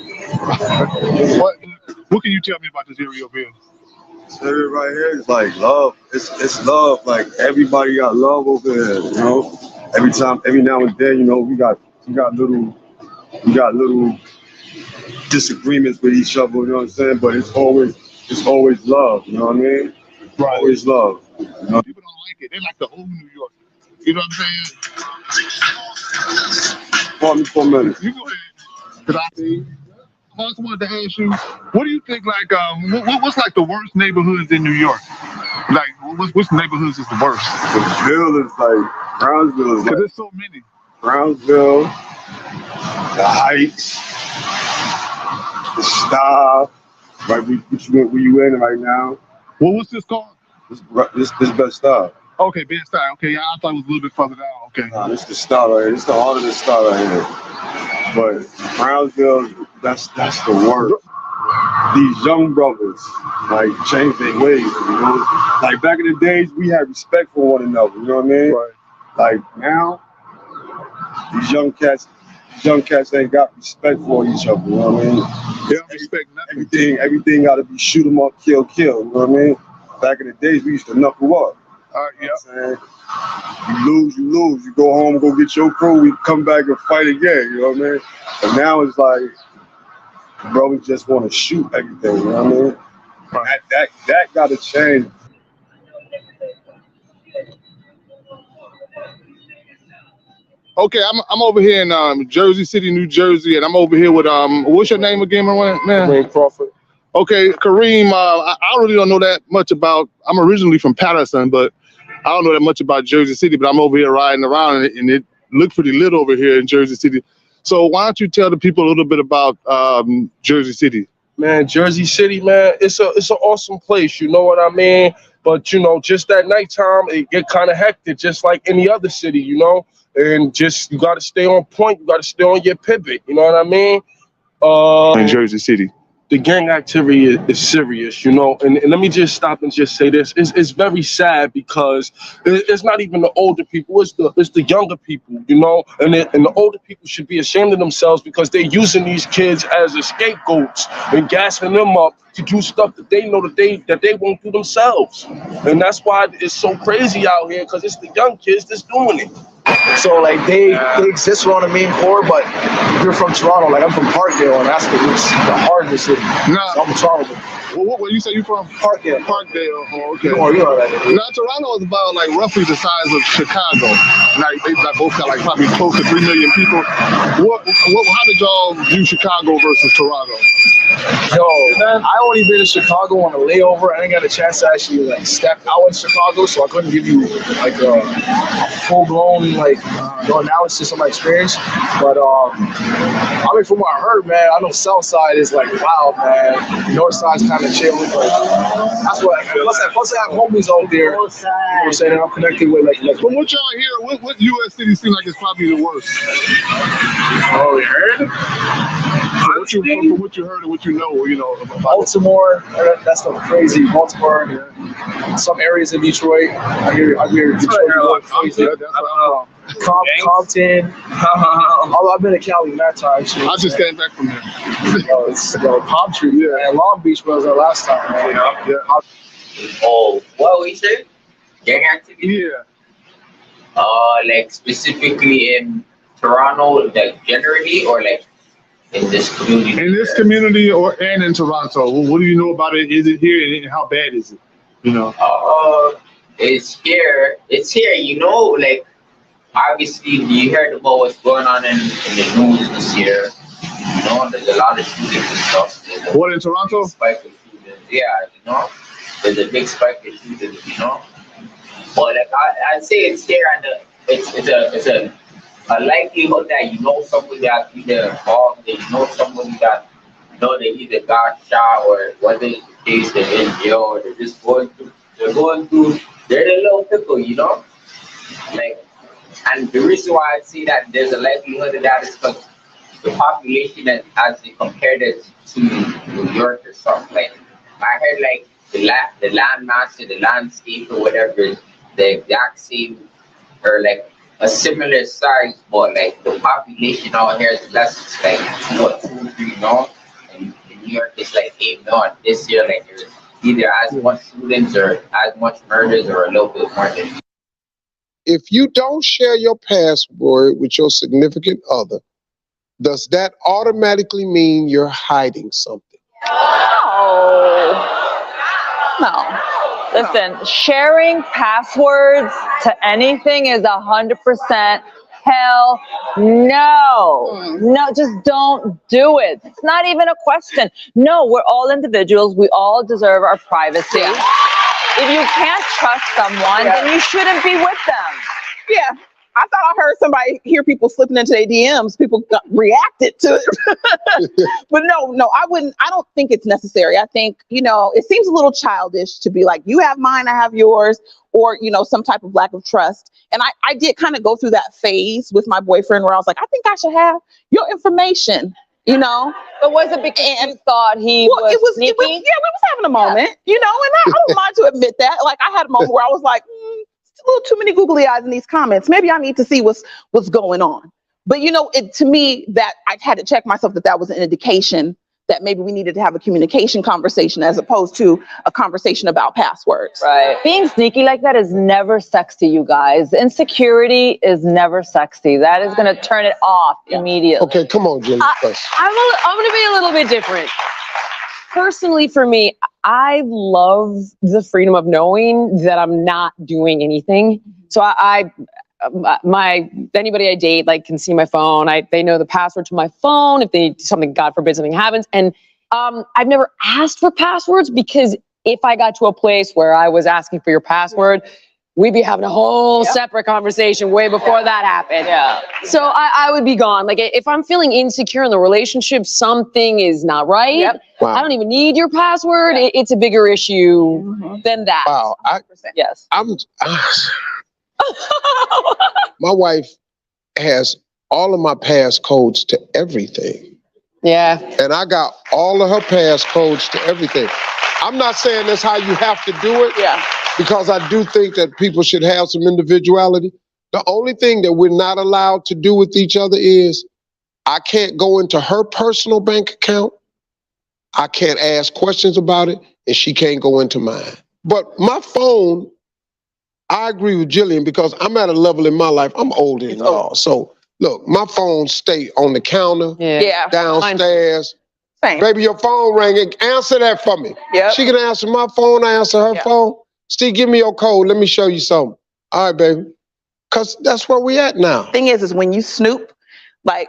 What can you tell me about this area over here? This area right here is like love. It's love. Like everybody got love over here, you know. Every now and then, you know, we got little disagreements with each other, you know what I'm saying? But it's always love, you know what I mean? Right. Always love. You know? People don't like it. They like the old New York. You know what I'm saying? Pardon me for a minute. You go ahead. I also wanted to ask you, what do you think, like, what's like the worst neighborhoods in New York? Like, which neighborhoods is the worst? The Ville is like, Brownsville is like, there's so many. Brownsville, the Heights, the Style, right, where you in right now. What's this called? This Bed-Stuy. Okay, Bed-Stuy. Okay, I thought it was a little bit further down. Okay. Nah, this is the Style right here. This is the heart of the Style right here. But Brownsville, that's the worst. These young brothers, like, change their ways, you know? Like, back in the days, we had respect for one another, you know what I mean? Right. Like, now, these young cats ain't got respect for each other, you know what I mean? They don't respect nothing. Everything got to be shoot 'em up, kill, you know what I mean? Back in the days, we used to knuckle up. Yeah. You lose. You go home, go get your crew, we come back and fight again, you know what I mean? But now it's like, brothers just want to shoot everything, you know what I mean? That got to change. Okay, I'm over here in Jersey City, New Jersey, and I'm over here with what's your name again, man? Kareem Crawford. Okay, Kareem, I really don't know that much about. I'm originally from Patterson, but I don't know that much about Jersey City. But I'm over here riding around, and it looks pretty lit over here in Jersey City. So why don't you tell the people a little bit about Jersey City? Man, Jersey City, man, it's an awesome place. You know what I mean? But you know, just at nighttime, it get kind of hectic, just like any other city. You know. And just, you got to stay on point. You got to stay on your pivot. You know what I mean? In Jersey City. The gang activity is serious, you know? And let me just stop and just say this. It's very sad because it's not even the older people. It's the younger people, you know? And the older people should be ashamed of themselves because they're using these kids as scapegoats and gassing them up to do stuff that they know that they won't do themselves. And that's why it's so crazy out here, because it's the young kids that's doing it. So like they exist around the main core, but if you're from Toronto, like I'm from Parkdale, and that's the heart of the city. Nah. So I'm from Toronto. What you say you from? Parkdale. Oh, okay. Oh, you know that. Now Toronto is about like roughly the size of Chicago. Like they both got like probably close to 3 million people. How did y'all view Chicago versus Toronto? Yo, I only been to Chicago on a layover. I didn't get a chance to actually like step out in Chicago, so I couldn't give you like a full blown like analysis of my experience. But I mean, from what I heard, man, I know South Side is like wild, man. North Side's kind of chill. That's what. Plus I have homies out there. You know what I'm saying? I'm connected with like. From what y'all hear, what U.S. city seems like it's probably the worst? Oh, you heard? from what you heard and what you know, about Baltimore, that's so crazy. Baltimore, some areas in Detroit. I hear Detroit going crazy. Compton. Although I've been to Cali that time. I just came back from there. It's palm tree. Yeah, and Long Beach was our last time. Man. Yeah. Oh, what we say? Gang activity? Yeah. Like specifically in Toronto, like generally, or like in this community? In this community and in Toronto. What do you know about it? Is it here and how bad is it? It's here. It's here. Like obviously you heard about what's going on in the news this year. There's a lot of shootings and stuff. What, in Toronto? Spike of shootings. Yeah, there's a big spike of shootings. But like I'd say it's here, and it's a likelihood that somebody that's either involved, that somebody that they either got shot or whether it's the case they're in jail or they're just going through they're in a little pickle, Like, and the reason why I say that there's a likelihood of that is because the population, as they compared it to New York or something, like I heard like the land mass or the landscape or whatever is the exact same or like a similar size, but like the population out here is less. It's like 2 or 3 million, and in New York it's like 8 million. This year, like there's either as much shootings or as much murders or a little bit more than. If you don't share your password with your significant other, does that automatically mean you're hiding something? No. Listen, sharing passwords to anything is 100% hell no. No, just don't do it. It's not even a question. No, we're all individuals. We all deserve our privacy. If you can't trust someone, then you shouldn't be with them. Yeah. I thought I heard somebody hear people slipping into their DMs. People reacted to it. But no, I wouldn't. I don't think it's necessary. I think, it seems a little childish to be like, you have mine, I have yours, or, some type of lack of trust. And I did kind of go through that phase with my boyfriend where I was like, I think I should have your information, But was it because you thought he was sneaky? We was having a moment, and I don't mind to admit that. Like I had a moment where I was like, a little too many googly eyes in these comments. Maybe I need to see what's going on. But to me, that I had to check myself that was an indication that maybe we needed to have a communication conversation as opposed to a conversation about passwords. Right. Being sneaky like that is never sexy, you guys. Insecurity is never sexy. That is going to turn it off immediately. Okay, come on, Jimmy. I'm going to be a little bit different. Personally, for me, I love the freedom of knowing that I'm not doing anything. So anybody I date can see my phone. They know the password to my phone. If God forbid something happens. And I've never asked for passwords because if I got to a place where I was asking for your password, we'd be having a whole separate conversation way before that happened. Yeah. So I would be gone. Like if I'm feeling insecure in the relationship, something is not right. Yep. Wow. I don't even need your password. It's a bigger issue than that. Wow. Yes. My wife has all of my passcodes to everything. Yeah. And I got all of her passcodes to everything. I'm not saying that's how you have to do it. Yeah. Because I do think that people should have some individuality. The only thing that we're not allowed to do with each other is I can't go into her personal bank account. I can't ask questions about it, and she can't go into mine. But my phone, I agree with Jillian because I'm at a level in my life, I'm older than y'all. So look, my phone stay on the counter, downstairs. Same. Baby, your phone ringing. Answer that for me. Yep. She can answer my phone, I answer her phone. Steve, give me your code. Let me show you something. All right, baby. Because that's where we at now. Thing is when you snoop,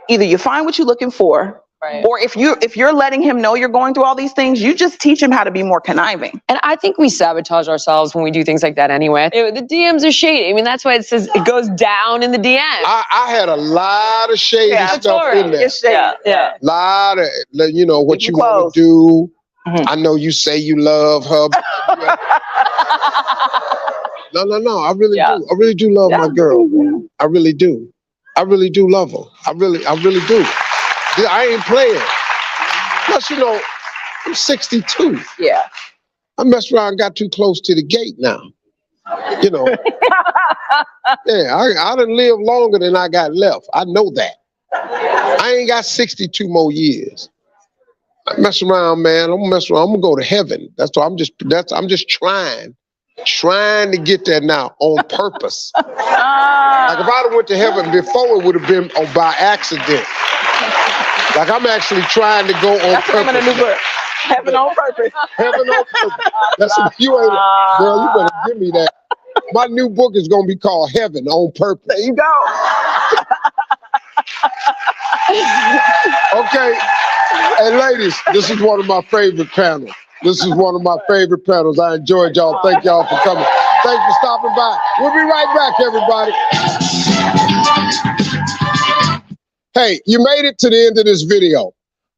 either you find what you're looking for, or if you're letting him know you're going through all these things, you just teach him how to be more conniving. And I think we sabotage ourselves when we do things like that anyway. The DMs are shady. I mean, that's why it says it goes down in the DM. I had a lot of shady stuff in there. It's shady. Yeah. A lot of, what you want to do. I know you say you love her. No. I really do. I really do love my girl. Man. I really do. I really do love her. I really do. I ain't playing. Plus, you know, I'm 62. Yeah. I messed around and got too close to the gate now. You know. Yeah, I done lived longer than I got left. I know that. I ain't got 62 more years. I mess around, man. I'm gonna mess around. I'm gonna go to heaven. That's what I'm just trying to get there now on purpose. Like if I'd have went to heaven before, it would have been by accident. Like I'm actually trying to go on That's purpose. the name of the new book. Heaven on purpose. Heaven on purpose. That's what you ain't, girl. You better give me that. My new book is gonna be called Heaven on Purpose. There you go. Okay. Hey, ladies, this is one of my favorite panels. This is one of my favorite panels. I enjoyed y'all. Thank y'all for coming. Thanks for stopping by. We'll be right back, everybody. Hey, you made it to the end of this video.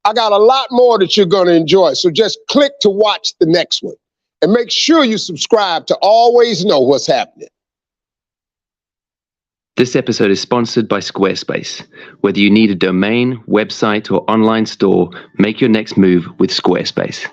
I got a lot more that you're going to enjoy, so just click to watch the next one. And make sure you subscribe to always know what's happening. This episode is sponsored by Squarespace. Whether you need a domain, website, or online store, make your next move with Squarespace.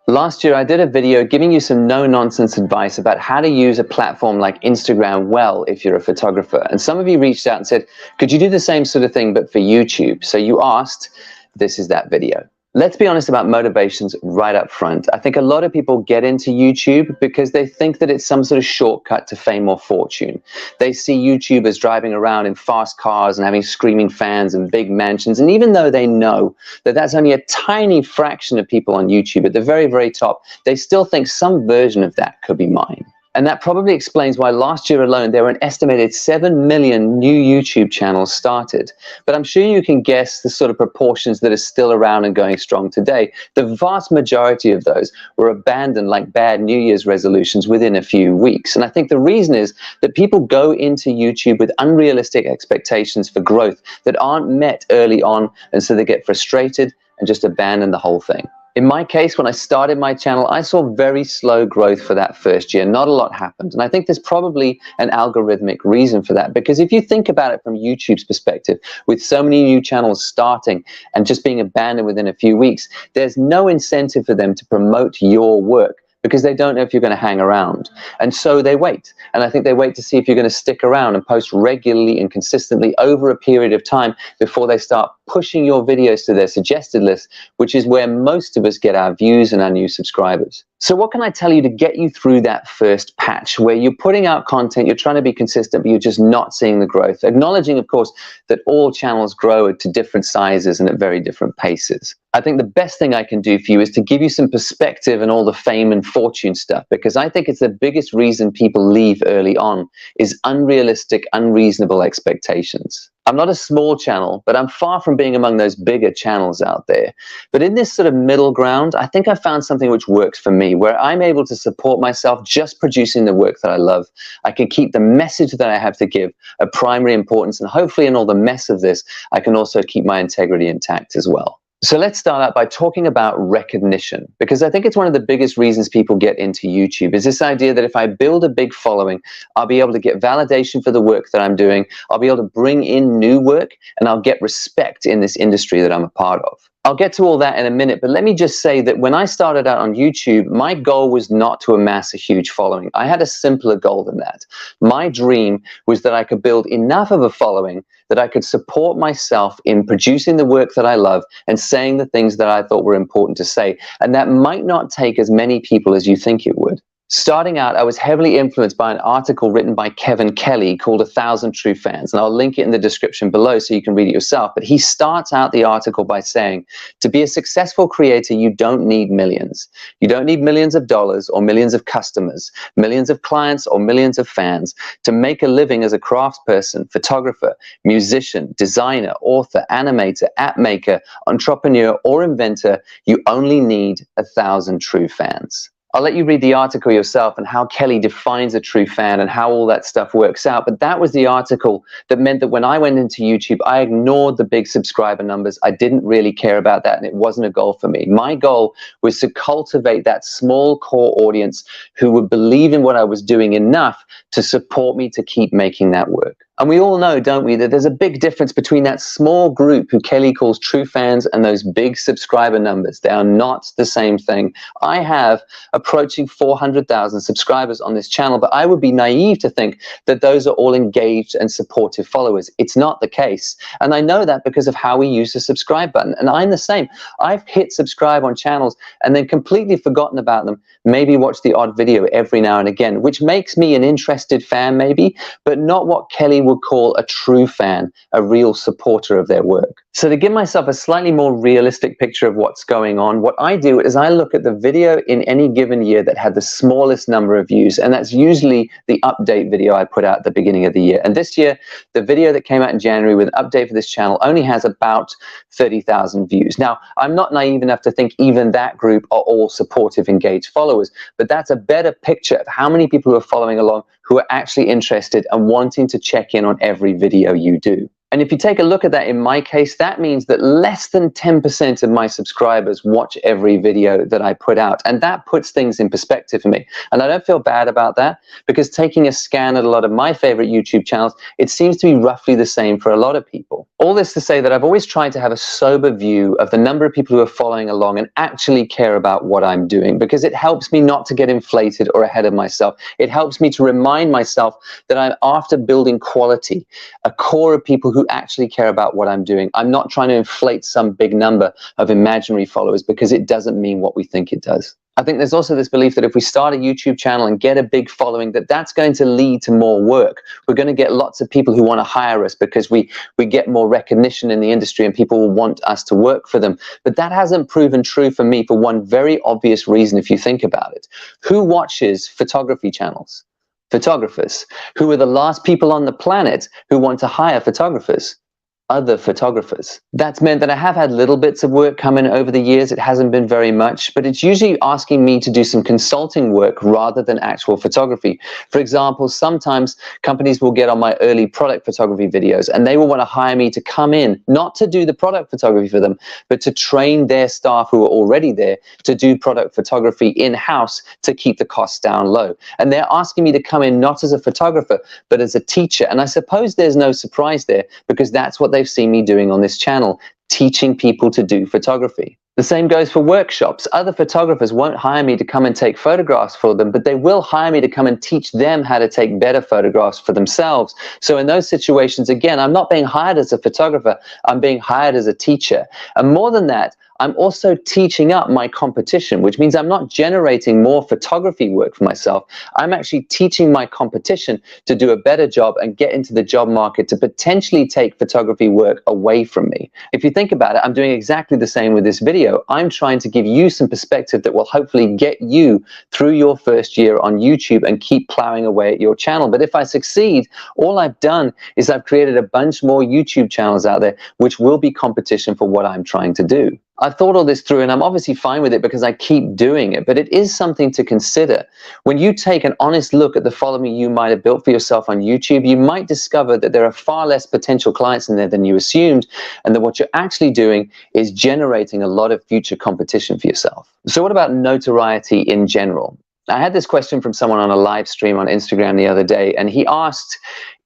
Last year, I did a video giving you some no-nonsense advice about how to use a platform like Instagram well if you're a photographer. And some of you reached out and said, could you do the same sort of thing but for YouTube? So you asked, this is that video. Let's be honest about motivations right up front. I think a lot of people get into YouTube because they think that it's some sort of shortcut to fame or fortune. They see YouTubers driving around in fast cars and having screaming fans and big mansions. And even though they know that that's only a tiny fraction of people on YouTube at the very, very top, they still think some version of that could be mine. And that probably explains why last year alone, there were an estimated 7 million new YouTube channels started. But I'm sure you can guess the sort of proportions that are still around and going strong today. The vast majority of those were abandoned like bad New Year's resolutions within a few weeks. And I think the reason is that people go into YouTube with unrealistic expectations for growth that aren't met early on. And so they get frustrated and just abandon the whole thing. In my case, when I started my channel, I saw very slow growth for that first year. Not a lot happened. And I think there's probably an algorithmic reason for that. Because if you think about it from YouTube's perspective, with so many new channels starting and just being abandoned within a few weeks, there's no incentive for them to promote your work, because they don't know if you're going to hang around. And so they wait. And I think they wait to see if you're going to stick around and post regularly and consistently over a period of time before they start pushing your videos to their suggested list, which is where most of us get our views and our new subscribers. So what can I tell you to get you through that first patch where you're putting out content, you're trying to be consistent, but you're just not seeing the growth? Acknowledging, of course, that all channels grow to different sizes and at very different paces. I think the best thing I can do for you is to give you some perspective and all the fame and fortune stuff, because I think it's the biggest reason people leave early on is unrealistic, unreasonable expectations. I'm not a small channel, but I'm far from being among those bigger channels out there. But in this sort of middle ground, I think I found something which works for me, where I'm able to support myself just producing the work that I love. I can keep the message that I have to give a primary importance, and hopefully in all the mess of this, I can also keep my integrity intact as well. So let's start out by talking about recognition, because I think it's one of the biggest reasons people get into YouTube is this idea that if I build a big following, I'll be able to get validation for the work that I'm doing, I'll be able to bring in new work, and I'll get respect in this industry that I'm a part of. I'll get to all that in a minute, but let me just say that when I started out on YouTube, my goal was not to amass a huge following. I had a simpler goal than that. My dream was that I could build enough of a following that I could support myself in producing the work that I love and saying the things that I thought were important to say. And that might not take as many people as you think it would. Starting out, I was heavily influenced by an article written by Kevin Kelly called 1,000 True Fans. And I'll link it in the description below so you can read it yourself. But he starts out the article by saying, to be a successful creator, you don't need millions. You don't need millions of dollars or millions of customers, millions of clients or millions of fans. To make a living as a craftsperson, photographer, musician, designer, author, animator, app maker, entrepreneur, or inventor, you only need 1,000 true fans. I'll let you read the article yourself and how Kelly defines a true fan and how all that stuff works out. But that was the article that meant that when I went into YouTube, I ignored the big subscriber numbers. I didn't really care about that, and it wasn't a goal for me. My goal was to cultivate that small core audience who would believe in what I was doing enough to support me to keep making that work. And we all know, don't we, that there's a big difference between that small group who Kelly calls true fans and those big subscriber numbers. They are not the same thing. I have approaching 400,000 subscribers on this channel, but I would be naive to think that those are all engaged and supportive followers. It's not the case. And I know that because of how we use the subscribe button. And I'm the same. I've hit subscribe on channels and then completely forgotten about them, maybe watch the odd video every now and again, which makes me an interested fan maybe, but not what Kelly would call a true fan, a real supporter of their work. So to give myself a slightly more realistic picture of what's going on, what I do is I look at the video in any given year that had the smallest number of views, and that's usually the update video I put out at the beginning of the year. And this year, the video that came out in January with an update for this channel only has about 30,000 views. Now, I'm not naive enough to think even that group are all supportive, engaged followers, but that's a better picture of how many people who are following along who are actually interested and wanting to check in on every video you do. And if you take a look at that, in my case, that means that less than 10% of my subscribers watch every video that I put out. And that puts things in perspective for me. And I don't feel bad about that, because taking a scan at a lot of my favorite YouTube channels, it seems to be roughly the same for a lot of people. All this to say that I've always tried to have a sober view of the number of people who are following along and actually care about what I'm doing, because it helps me not to get inflated or ahead of myself. It helps me to remind myself that I'm after building quality, a core of people who actually care about what I'm doing. I'm not trying to inflate some big number of imaginary followers, because it doesn't mean what we think it does. I think there's also this belief that if we start a YouTube channel and get a big following, that's going to lead to more work. We're going to get lots of people who want to hire us because we get more recognition in the industry and people will want us to work for them. But that hasn't proven true for me for one very obvious reason if you think about it. Who watches photography channels? Photographers. Who are the last people on the planet who want to hire photographers? Other photographers. That's meant that I have had little bits of work come in over the years. It hasn't been very much, but it's usually asking me to do some consulting work rather than actual photography. For example, sometimes companies will get on my early product photography videos and they will want to hire me to come in, not to do the product photography for them, but to train their staff who are already there to do product photography in-house to keep the costs down low. And they're asking me to come in not as a photographer, but as a teacher. And I suppose there's no surprise there, because that's what they've seen me doing on this channel, teaching people to do photography. The same goes for workshops. Other photographers won't hire me to come and take photographs for them, but they will hire me to come and teach them how to take better photographs for themselves. So in those situations, again, I'm not being hired as a photographer, I'm being hired as a teacher. And more than that, I'm also teaching up my competition, which means I'm not generating more photography work for myself. I'm actually teaching my competition to do a better job and get into the job market to potentially take photography work away from me. If you think about it, I'm doing exactly the same with this video. I'm trying to give you some perspective that will hopefully get you through your first year on YouTube and keep plowing away at your channel. But if I succeed, all I've done is I've created a bunch more YouTube channels out there, which will be competition for what I'm trying to do. I've thought all this through and I'm obviously fine with it because I keep doing it, but it is something to consider. When you take an honest look at the following you might have built for yourself on YouTube, you might discover that there are far less potential clients in there than you assumed, and that what you're actually doing is generating a lot of future competition for yourself. So what about notoriety in general? I had this question from someone on a live stream on Instagram the other day, and he asked,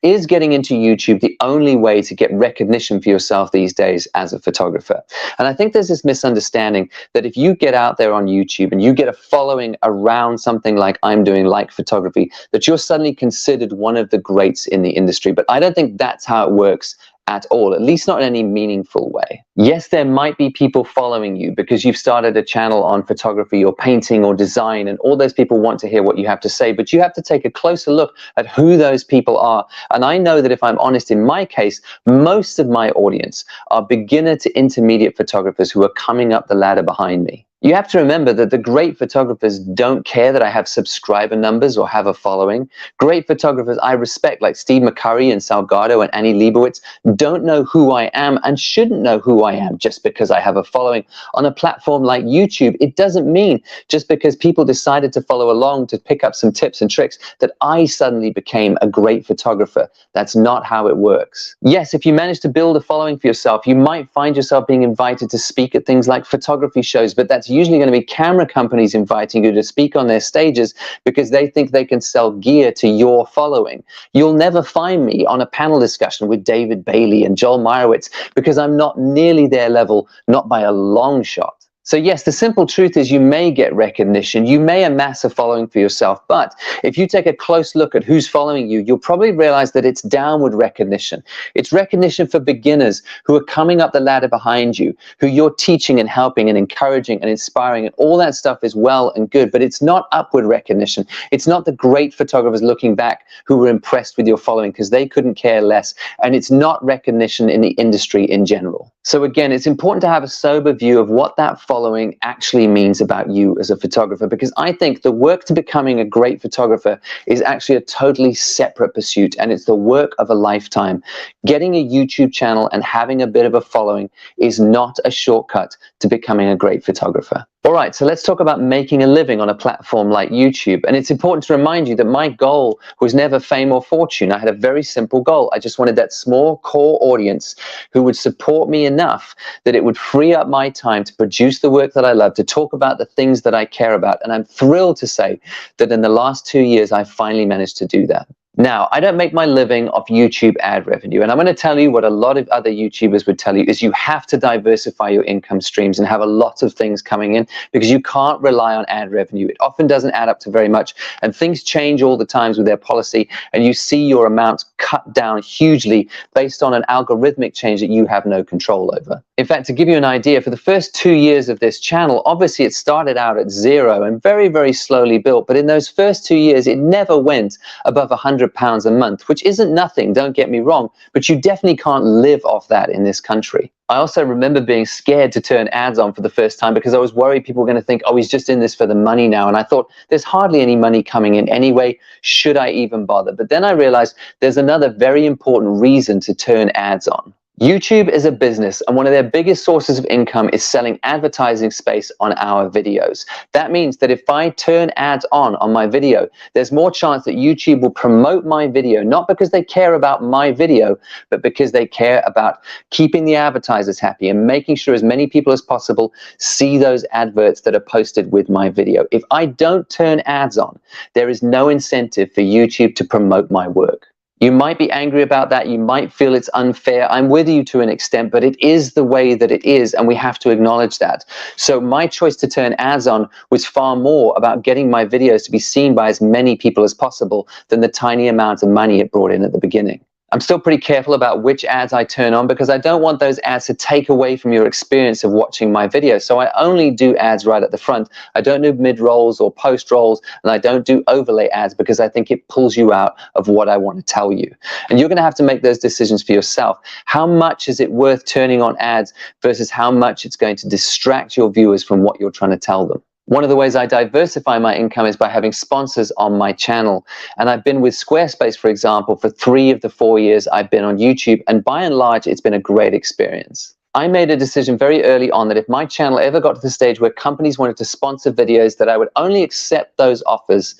is getting into YouTube the only way to get recognition for yourself these days as a photographer? And I think there's this misunderstanding that if you get out there on YouTube and you get a following around something like I'm doing, like photography, that you're suddenly considered one of the greats in the industry. But I don't think that's how it works at all, at least not in any meaningful way. Yes, there might be people following you because you've started a channel on photography or painting or design, and all those people want to hear what you have to say, but you have to take a closer look at who those people are. And I know that if I'm honest, in my case, most of my audience are beginner to intermediate photographers who are coming up the ladder behind me. You have to remember that the great photographers don't care that I have subscriber numbers or have a following. Great photographers I respect, like Steve McCurry and Salgado and Annie Leibovitz, don't know who I am and shouldn't know who I am just because I have a following. On a platform like YouTube, it doesn't mean just because people decided to follow along to pick up some tips and tricks that I suddenly became a great photographer. That's not how it works. Yes, if you manage to build a following for yourself, you might find yourself being invited to speak at things like photography shows, but that's usually going to be camera companies inviting you to speak on their stages because they think they can sell gear to your following. You'll never find me on a panel discussion with David Bailey and Joel Meyerowitz because I'm not nearly their level, not by a long shot. So yes, the simple truth is you may get recognition, you may amass a following for yourself, but if you take a close look at who's following you, you'll probably realize that it's downward recognition. It's recognition for beginners who are coming up the ladder behind you, who you're teaching and helping and encouraging and inspiring, and all that stuff is well and good, but it's not upward recognition. It's not the great photographers looking back who were impressed with your following because they couldn't care less, and it's not recognition in the industry in general. So again, it's important to have a sober view of what that following actually means about you as a photographer, because I think the work to becoming a great photographer is actually a totally separate pursuit, and it's the work of a lifetime. Getting a YouTube channel and having a bit of a following is not a shortcut to becoming a great photographer. All right, so let's talk about making a living on a platform like YouTube. And it's important to remind you that my goal was never fame or fortune. I had a very simple goal. I just wanted that small core audience who would support me enough that it would free up my time to produce the work that I love, to talk about the things that I care about. And I'm thrilled to say that in the last 2 years, I finally managed to do that. Now, I don't make my living off YouTube ad revenue, and I'm going to tell you what a lot of other YouTubers would tell you is you have to diversify your income streams and have a lot of things coming in because you can't rely on ad revenue. It often doesn't add up to very much, and things change all the times with their policy, and you see your amounts cut down hugely based on an algorithmic change that you have no control over. In fact, to give you an idea, for the first 2 years of this channel, obviously it started out at zero and very, very slowly built, but in those first 2 years, it never went above £100 a month, which isn't nothing, don't get me wrong, but you definitely can't live off that in this country. I also remember being scared to turn ads on for the first time because I was worried people were going to think, oh, he's just in this for the money now. And I thought, there's hardly any money coming in anyway. Should I even bother? But then I realized there's another very important reason to turn ads on. YouTube is a business, and one of their biggest sources of income is selling advertising space on our videos. That means that if I turn ads on my video, there's more chance that YouTube will promote my video, not because they care about my video, but because they care about keeping the advertisers happy and making sure as many people as possible see those adverts that are posted with my video. If I don't turn ads on, there is no incentive for YouTube to promote my work. You might be angry about that. You might feel it's unfair. I'm with you to an extent, but it is the way that it is, and we have to acknowledge that. So my choice to turn ads on was far more about getting my videos to be seen by as many people as possible than the tiny amount of money it brought in at the beginning. I'm still pretty careful about which ads I turn on because I don't want those ads to take away from your experience of watching my video. So I only do ads right at the front. I don't do mid-rolls or post-rolls, and I don't do overlay ads because I think it pulls you out of what I want to tell you. And you're going to have to make those decisions for yourself. How much is it worth turning on ads versus how much it's going to distract your viewers from what you're trying to tell them? One of the ways I diversify my income is by having sponsors on my channel. And I've been with Squarespace, for example, for 3 of the 4 years I've been on YouTube. And by and large, it's been a great experience. I made a decision very early on that if my channel ever got to the stage where companies wanted to sponsor videos, that I would only accept those offers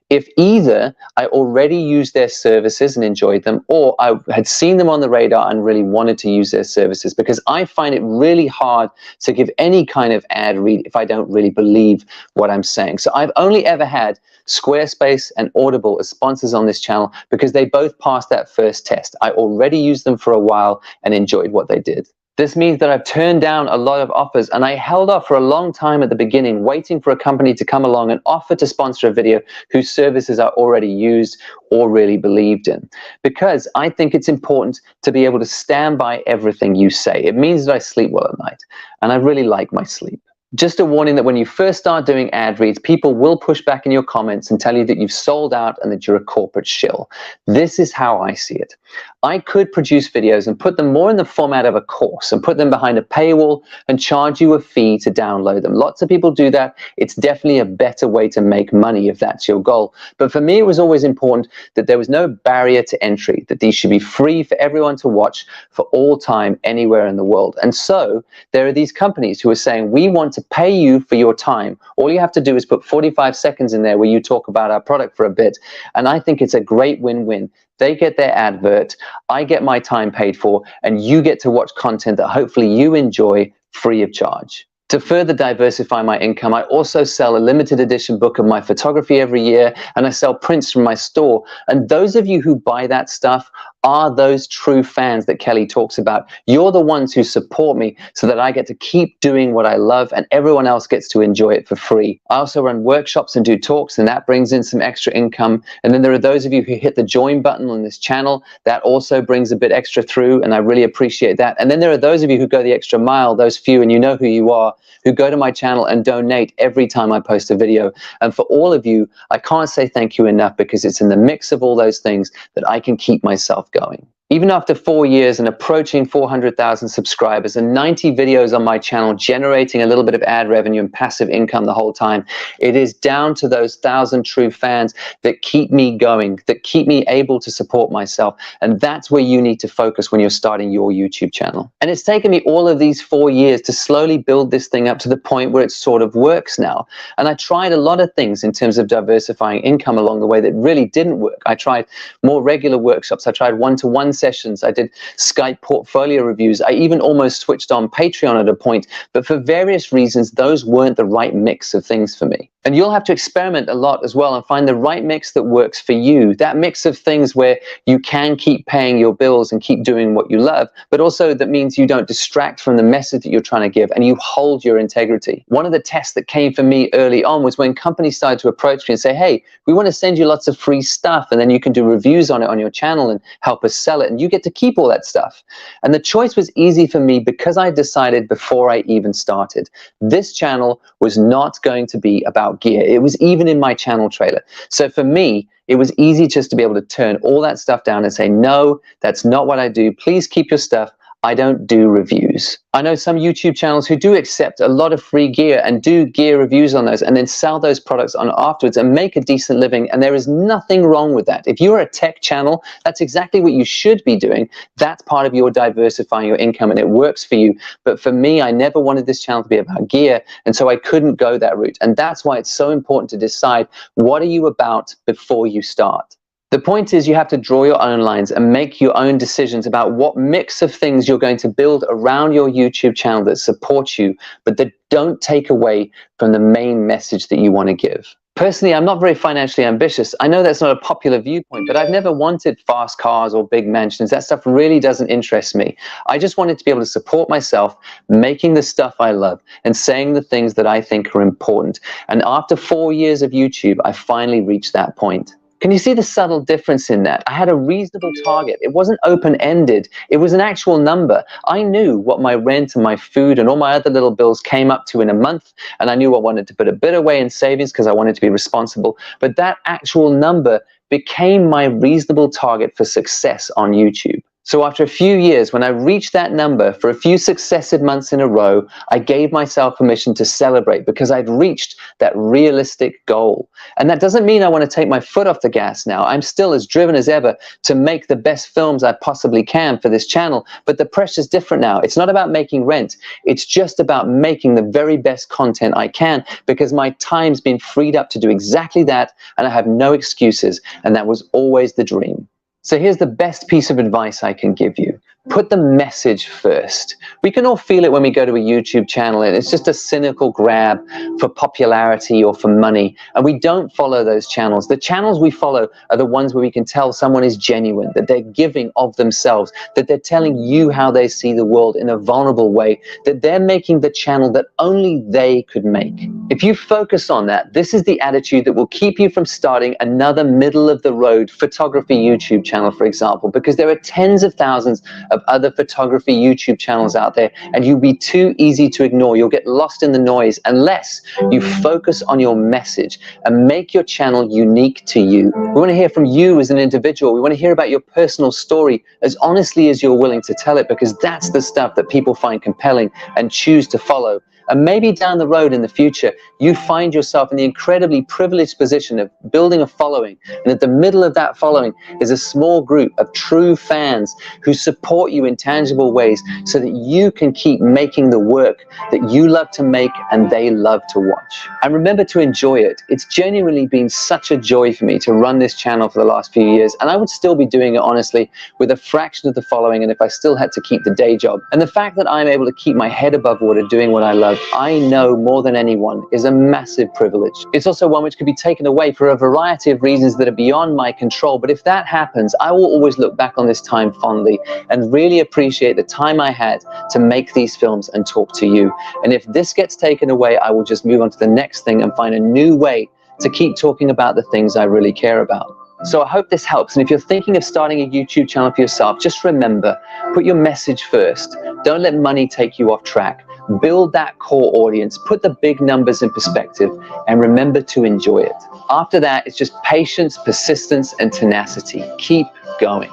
if either I already used their services and enjoyed them, or I had seen them on the radar and really wanted to use their services, because I find it really hard to give any kind of ad read if I don't really believe what I'm saying. So I've only ever had Squarespace and Audible as sponsors on this channel because they both passed that first test. I already used them for a while and enjoyed what they did. This means that I've turned down a lot of offers, and I held off for a long time at the beginning, waiting for a company to come along and offer to sponsor a video whose services I already used or really believed in. Because I think it's important to be able to stand by everything you say. It means that I sleep well at night, and I really like my sleep. Just a warning that when you first start doing ad reads, people will push back in your comments and tell you that you've sold out and that you're a corporate shill. This is how I see it. I could produce videos and put them more in the format of a course and put them behind a paywall and charge you a fee to download them. Lots of people do that. It's definitely a better way to make money if that's your goal. But for me, it was always important that there was no barrier to entry, that these should be free for everyone to watch for all time, anywhere in the world. And so there are these companies who are saying, we want to pay you for your time. All you have to do is put 45 seconds in there where you talk about our product for a bit. And I think it's a great win-win. They get their advert, I get my time paid for, and you get to watch content that hopefully you enjoy free of charge. To further diversify my income, I also sell a limited edition book of my photography every year, and I sell prints from my store. And those of you who buy that stuff are those true fans that Kelly talks about. You're the ones who support me so that I get to keep doing what I love and everyone else gets to enjoy it for free. I also run workshops and do talks, and that brings in some extra income. And then there are those of you who hit the join button on this channel. That also brings a bit extra through, and I really appreciate that. And then there are those of you who go the extra mile, those few, and you know who you are, who go to my channel and donate every time I post a video. And for all of you, I can't say thank you enough, because it's in the mix of all those things that I can keep myself going. Even after 4 years and approaching 400,000 subscribers and 90 videos on my channel generating a little bit of ad revenue and passive income the whole time, it is down to those 1,000 true fans that keep me going, that keep me able to support myself. And that's where you need to focus when you're starting your YouTube channel. And it's taken me all of these 4 years to slowly build this thing up to the point where it sort of works now. And I tried a lot of things in terms of diversifying income along the way that really didn't work. I tried more regular workshops. I tried one-to-one sessions. I did Skype portfolio reviews. I even almost switched on Patreon at a point, but for various reasons, those weren't the right mix of things for me. And you'll have to experiment a lot as well and find the right mix that works for you. That mix of things where you can keep paying your bills and keep doing what you love, but also that means you don't distract from the message that you're trying to give and you hold your integrity. One of the tests that came for me early on was when companies started to approach me and say, hey, we want to send you lots of free stuff, and then you can do reviews on it on your channel and help us sell it, and you get to keep all that stuff. And the choice was easy for me because I decided before I even started, this channel was not going to be about gear. It was even in my channel trailer. So for me, it was easy just to be able to turn all that stuff down and say, no, that's not what I do. Please keep your stuff. I don't do reviews. I know some YouTube channels who do accept a lot of free gear and do gear reviews on those and then sell those products on afterwards and make a decent living, and there is nothing wrong with that. If you're a tech channel, that's exactly what you should be doing. That's part of your diversifying your income, and it works for you. But for me, I never wanted this channel to be about gear, and so I couldn't go that route. And that's why it's so important to decide, what are you about before you start? The point is, you have to draw your own lines and make your own decisions about what mix of things you're going to build around your YouTube channel that support you, but that don't take away from the main message that you want to give. Personally, I'm not very financially ambitious. I know that's not a popular viewpoint, but I've never wanted fast cars or big mansions. That stuff really doesn't interest me. I just wanted to be able to support myself, making the stuff I love and saying the things that I think are important. And after 4 years of YouTube, I finally reached that point. Can you see the subtle difference in that? I had a reasonable target. It wasn't open-ended. It was an actual number. I knew what my rent and my food and all my other little bills came up to in a month, and I knew I wanted to put a bit away in savings because I wanted to be responsible. But that actual number became my reasonable target for success on YouTube. So after a few years, when I reached that number for a few successive months in a row, I gave myself permission to celebrate because I'd reached that realistic goal. And that doesn't mean I want to take my foot off the gas now. I'm still as driven as ever to make the best films I possibly can for this channel, but the pressure's different now. It's not about making rent. It's just about making the very best content I can, because my time's been freed up to do exactly that, and I have no excuses, and that was always the dream. So here's the best piece of advice I can give you. Put the message first. We can all feel it when we go to a YouTube channel, and it's just a cynical grab for popularity or for money, and we don't follow those channels. The channels we follow are the ones where we can tell someone is genuine, that they're giving of themselves, that they're telling you how they see the world in a vulnerable way, that they're making the channel that only they could make. If you focus on that, this is the attitude that will keep you from starting another middle-of-the-road photography YouTube channel, for example, because there are tens of thousands of other photography YouTube channels out there, and you'll be too easy to ignore. You'll get lost in the noise unless you focus on your message and make your channel unique to you. We want to hear from you as an individual. We want to hear about your personal story as honestly as you're willing to tell it, because that's the stuff that people find compelling and choose to follow. And maybe down the road in the future, you find yourself in the incredibly privileged position of building a following. And at the middle of that following is a small group of true fans who support you in tangible ways so that you can keep making the work that you love to make and they love to watch. And remember to enjoy it. It's genuinely been such a joy for me to run this channel for the last few years. And I would still be doing it, honestly, with a fraction of the following, and if I still had to keep the day job. And the fact that I'm able to keep my head above water doing what I love life, I know more than anyone, is a massive privilege. It's also one which could be taken away for a variety of reasons that are beyond my control. But if that happens, I will always look back on this time fondly and really appreciate the time I had to make these films and talk to you. And if this gets taken away, I will just move on to the next thing and find a new way to keep talking about the things I really care about. So I hope this helps. And if you're thinking of starting a YouTube channel for yourself, just remember, put your message first. Don't let money take you off track. Build that core audience, put the big numbers in perspective, and remember to enjoy it. After that, it's just patience, persistence, and tenacity. Keep going.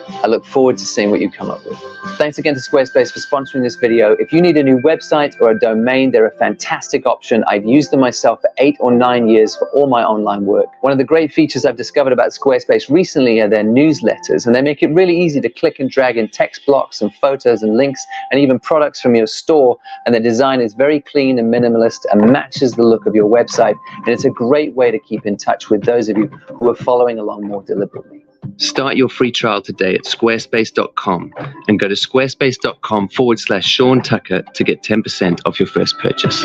I look forward to seeing what you come up with. Thanks again to Squarespace for sponsoring this video. If you need a new website or a domain, they're a fantastic option. I've used them myself for 8 or 9 years for all my online work. One of the great features I've discovered about Squarespace recently are their newsletters, and they make it really easy to click and drag in text blocks and photos and links and even products from your store, and the design is very clean and minimalist and matches the look of your website, and it's a great way to keep in touch with those of you who are following along more deliberately. Start your free trial today at squarespace.com and go to squarespace.com/Sean Tucker to get 10% off your first purchase.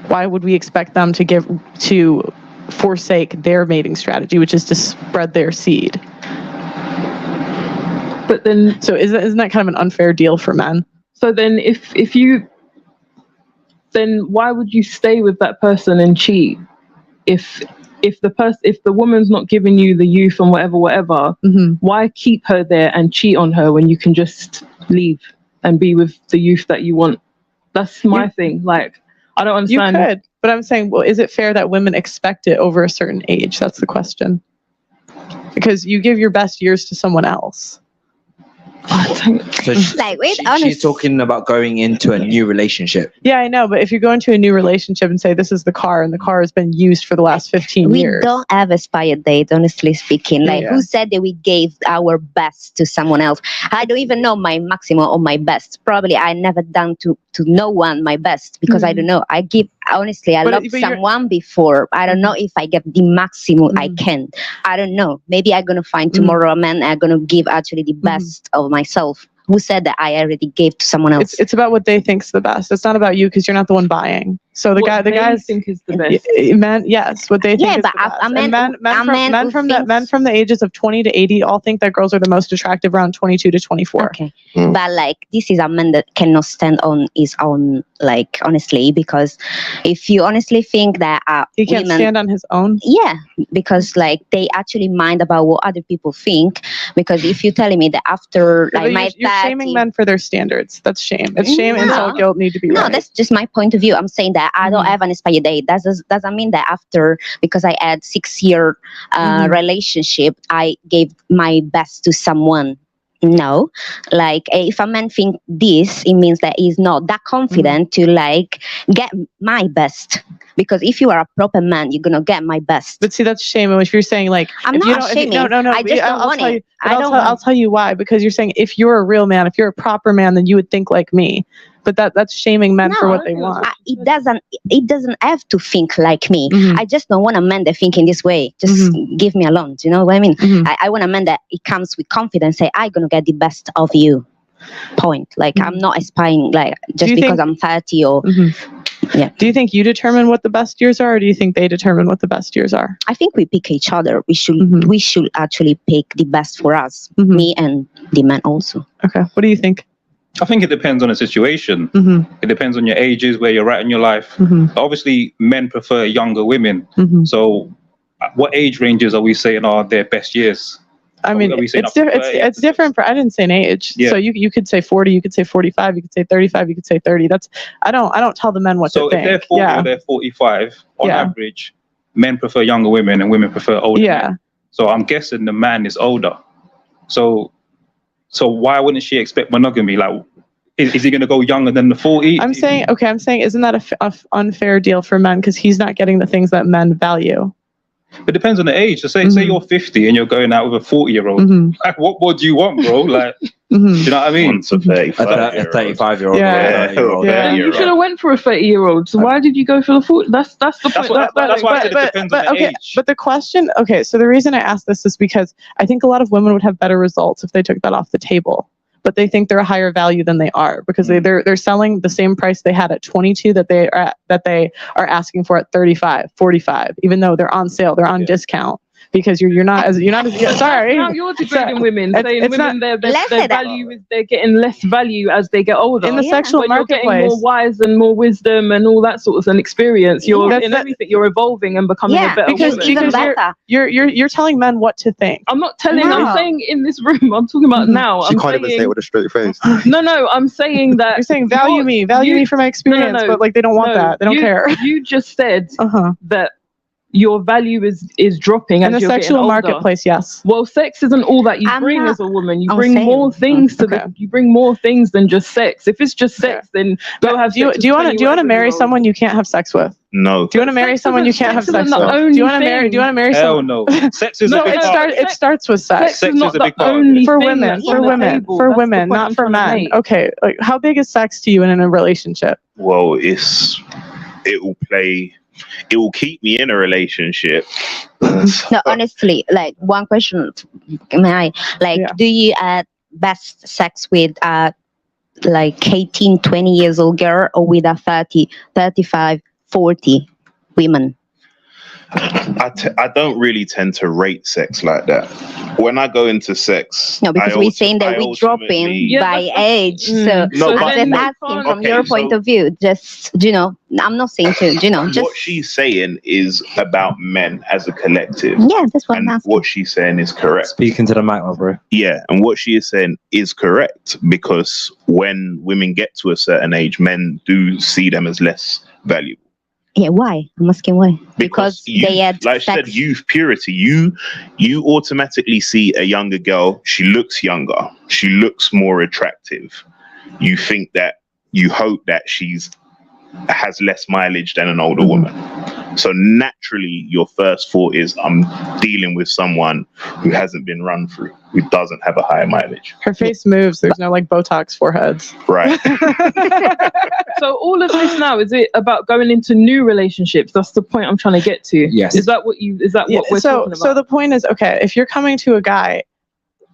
Why would we expect them to forsake their mating strategy, which is to spread their seed? But then, so isn't that kind of an unfair deal for men? So then, then why would you stay with that person and cheat? If the woman's not giving you the youth and whatever, why keep her there and cheat on her when you can just leave and be with the youth that you want? That's my thing. Like, I don't understand. You could, but I'm saying, well, is it fair that women expect it over a certain age? That's the question. Because you give your best years to someone else. So she's talking about going into a new relationship. Yeah, I know, but if you go into a new relationship and say this is the car and the car has been used for the last 15 years. We don't have expired date, honestly speaking. Like, who said that we gave our best to someone else? I don't even know my maximum or my best. Probably I never done to no one my best because I don't know. I give, honestly, I loved someone before. I don't know if I get the maximum I can. I don't know. Maybe I'm going to find tomorrow a man I'm going to give actually the best of myself. Who said that I already gave to someone else? It's about what they think's the best. It's not about you because you're not the one buying. So the guys think is the best. Men, yes, what they think is the best. Men from the ages of 20 to 80 all think that girls are the most attractive around 22 to 24. Okay, but like this is a man that cannot stand on his own. Like honestly, because if you honestly think that he can't stand on his own, yeah, because like they actually mind about what other people think. Because if you're telling me that after like you're shaming men for their standards, that's shame. It's shame and self-guilt need to be right. No, that's just my point of view. I'm saying that I don't have an expired date. That doesn't mean that after, because I had 6-year relationship, I gave my best to someone. No, like if a man think this, it means that he's not that confident to like get my best. Because if you are a proper man, you're gonna get my best. But see, that's shame. And if you're saying like, I'm not shaming. No. I just don't want it. I'll tell you why. Because you're saying if you're a real man, if you're a proper man, then you would think like me. But that's shaming men for what they want. It doesn't have to think like me. I just don't want a man that think in this way. Just give me alone. Do you know what I mean? I want a man that it comes with confidence. Say, I'm gonna get the best of you. Point. Like I'm not aspiring like just because I'm 30 or. Yeah. Do you think you determine what the best years are, or do you think they determine what the best years are? I think we pick each other. We should actually pick the best for us, me and the man also. Okay. What do you think? I think it depends on the situation. It depends on your ages, where you're at in your life. Obviously, men prefer younger women. So, what age ranges are we saying are their best years? I mean, it's different for. I didn't say an age. Yeah. So you could say 40, you could say 45, you could say 35, you could say 30. I don't tell the men what to think. So if they're 40 or they're 45, on average, men prefer younger women and women prefer older men. So I'm guessing the man is older. So why wouldn't she expect monogamy? Like, is he going to go younger than the 40? I'm saying, isn't that a unfair deal for men because he's not getting the things that men value? It depends on the age. So say you're 50 and you're going out with a 40-year-old. Like, what more do you want, bro? Like, do you know what I mean? A 35-year-old. Yeah. You should have went for a 30-year-old. So why did you go for the 40? That's the point. That's why I said it depends on the age. But the question, so the reason I asked this is because I think a lot of women would have better results if they took that off the table. But they think they're a higher value than they are because they're selling the same price they had at 22 that they are asking for at 35, 45, even though they're on sale, they're on discount because you're not as sorry. Now you're degrading women, saying women their value is they're getting less value as they get older. In the sexual when marketplace, you're getting more wise and more wisdom and all that sort of an experience. You're in everything. You're evolving and becoming a better woman. Because you're telling men what to think. I'm not telling. No. I'm saying in this room. I'm talking about now. She can't even say it with a straight face. No. I'm saying that you're saying value me for my experience, but like they don't want that. They don't care. You just said that your value is dropping in the sexual marketplace. Yes. Well, sex isn't all that you bring as a woman. You bring more things to you bring more things than just sex. If it's just sex, then go have. Do you want to marry someone you can't have sex with? No. Do you want to marry someone you can't have sex with? Do you want to marry? Hell no. Sex is a big part. It starts with sex. Sex is a big part. For women, not for men. Okay. Like, how big is sex to you in a relationship? Well, it will keep me in a relationship. No, honestly, like one question, do you best sex with like 18, 20 years old girl or with a 30, 35, 40 women? I don't really tend to rate sex like that. When I go into sex, no, because we're saying that we're dropping by age. So I'm just asking from your point of view. Just I'm not saying to just what she's saying is about men as a collective. Yeah, that's what I'm asking. What she's saying is correct. Speaking to the mic, my bro. Yeah, and what she is saying is correct because when women get to a certain age, men do see them as less valuable. Yeah, why? I'm asking why. Because they had, like I said, youth purity. You automatically see a younger girl. She looks younger. She looks more attractive. You think that, you hope that has less mileage than an older woman. So naturally, your first thought is, I'm dealing with someone who hasn't been run through, who doesn't have a higher mileage. Her face moves. There's no like Botox foreheads. Right. So all of this now, is it about going into new relationships? That's the point I'm trying to get to. Yes. Is that what we're talking about? So the point is, if you're coming to a guy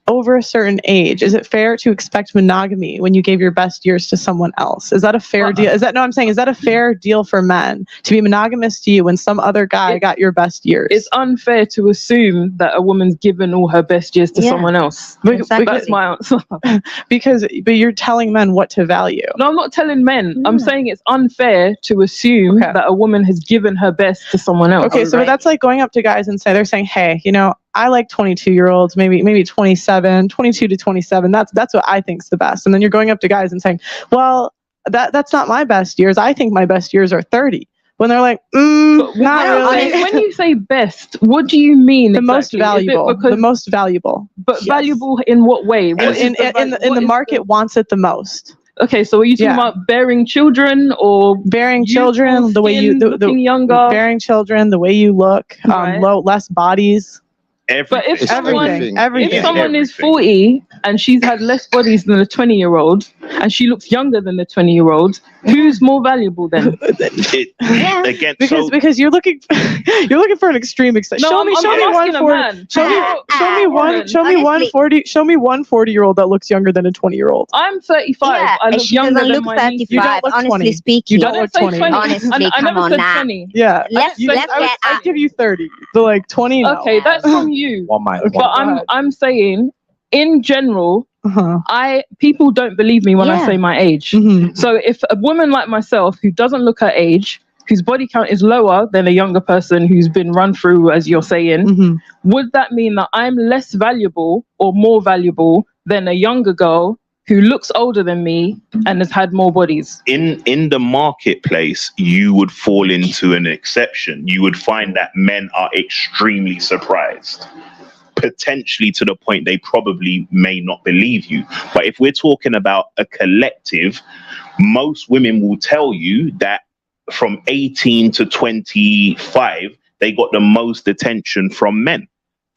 over a certain age, is it fair to expect monogamy when you gave your best years to someone else? Is that a fair deal? Is that a fair deal for men to be monogamous to you when some other guy got your best years? It's unfair to assume that a woman's given all her best years to someone else. Exactly. That's my answer. But you're telling men what to value. No, I'm not telling men. I'm saying it's unfair to assume that a woman has given her best to someone else. Okay, so that's like going up to guys and they're saying, hey, I like 22-year-olds, maybe 27, 22 to 27. That's what I think's the best. And then you're going up to guys and saying, well, that's not my best years. I think my best years are 30. When they're like, not really. When you say best, what do you mean? The most valuable. The most valuable. But valuable in what way? The market wants it the most. Okay, so are you talking about bearing children or bearing children? The way looking younger, bearing children, the way you look, less bodies. But if everything. someone is 40 and she's had less bodies than a 20-year-old, and she looks younger than the 20-year-old, who's more valuable then? Again, because you're looking for an extreme extent. No, Show me one 40-year-old that looks younger than a 20-year-old. I'm 35. Yeah, I and look she younger doesn't than look my 35. niece. You don't look honestly 20. speaking. You don't look 20. Honestly, I come never on said now. 20. Yeah, Let's I'd give you 30. So like 20. No. Okay, that's from you. Okay, But I'm saying, in general, people don't believe me when I Yeah. say my age. So if a woman like myself who doesn't look her age, whose body count is lower than a younger person who's been run through, as you're saying, would that mean that I'm less valuable or more valuable than a younger girl who looks older than me and has had more bodies? In the marketplace, you would fall into an exception. You would find that men are extremely surprised, potentially to the point they probably may not believe you. But if we're talking about a collective, most women will tell you that from 18 to 25, they got the most attention from men.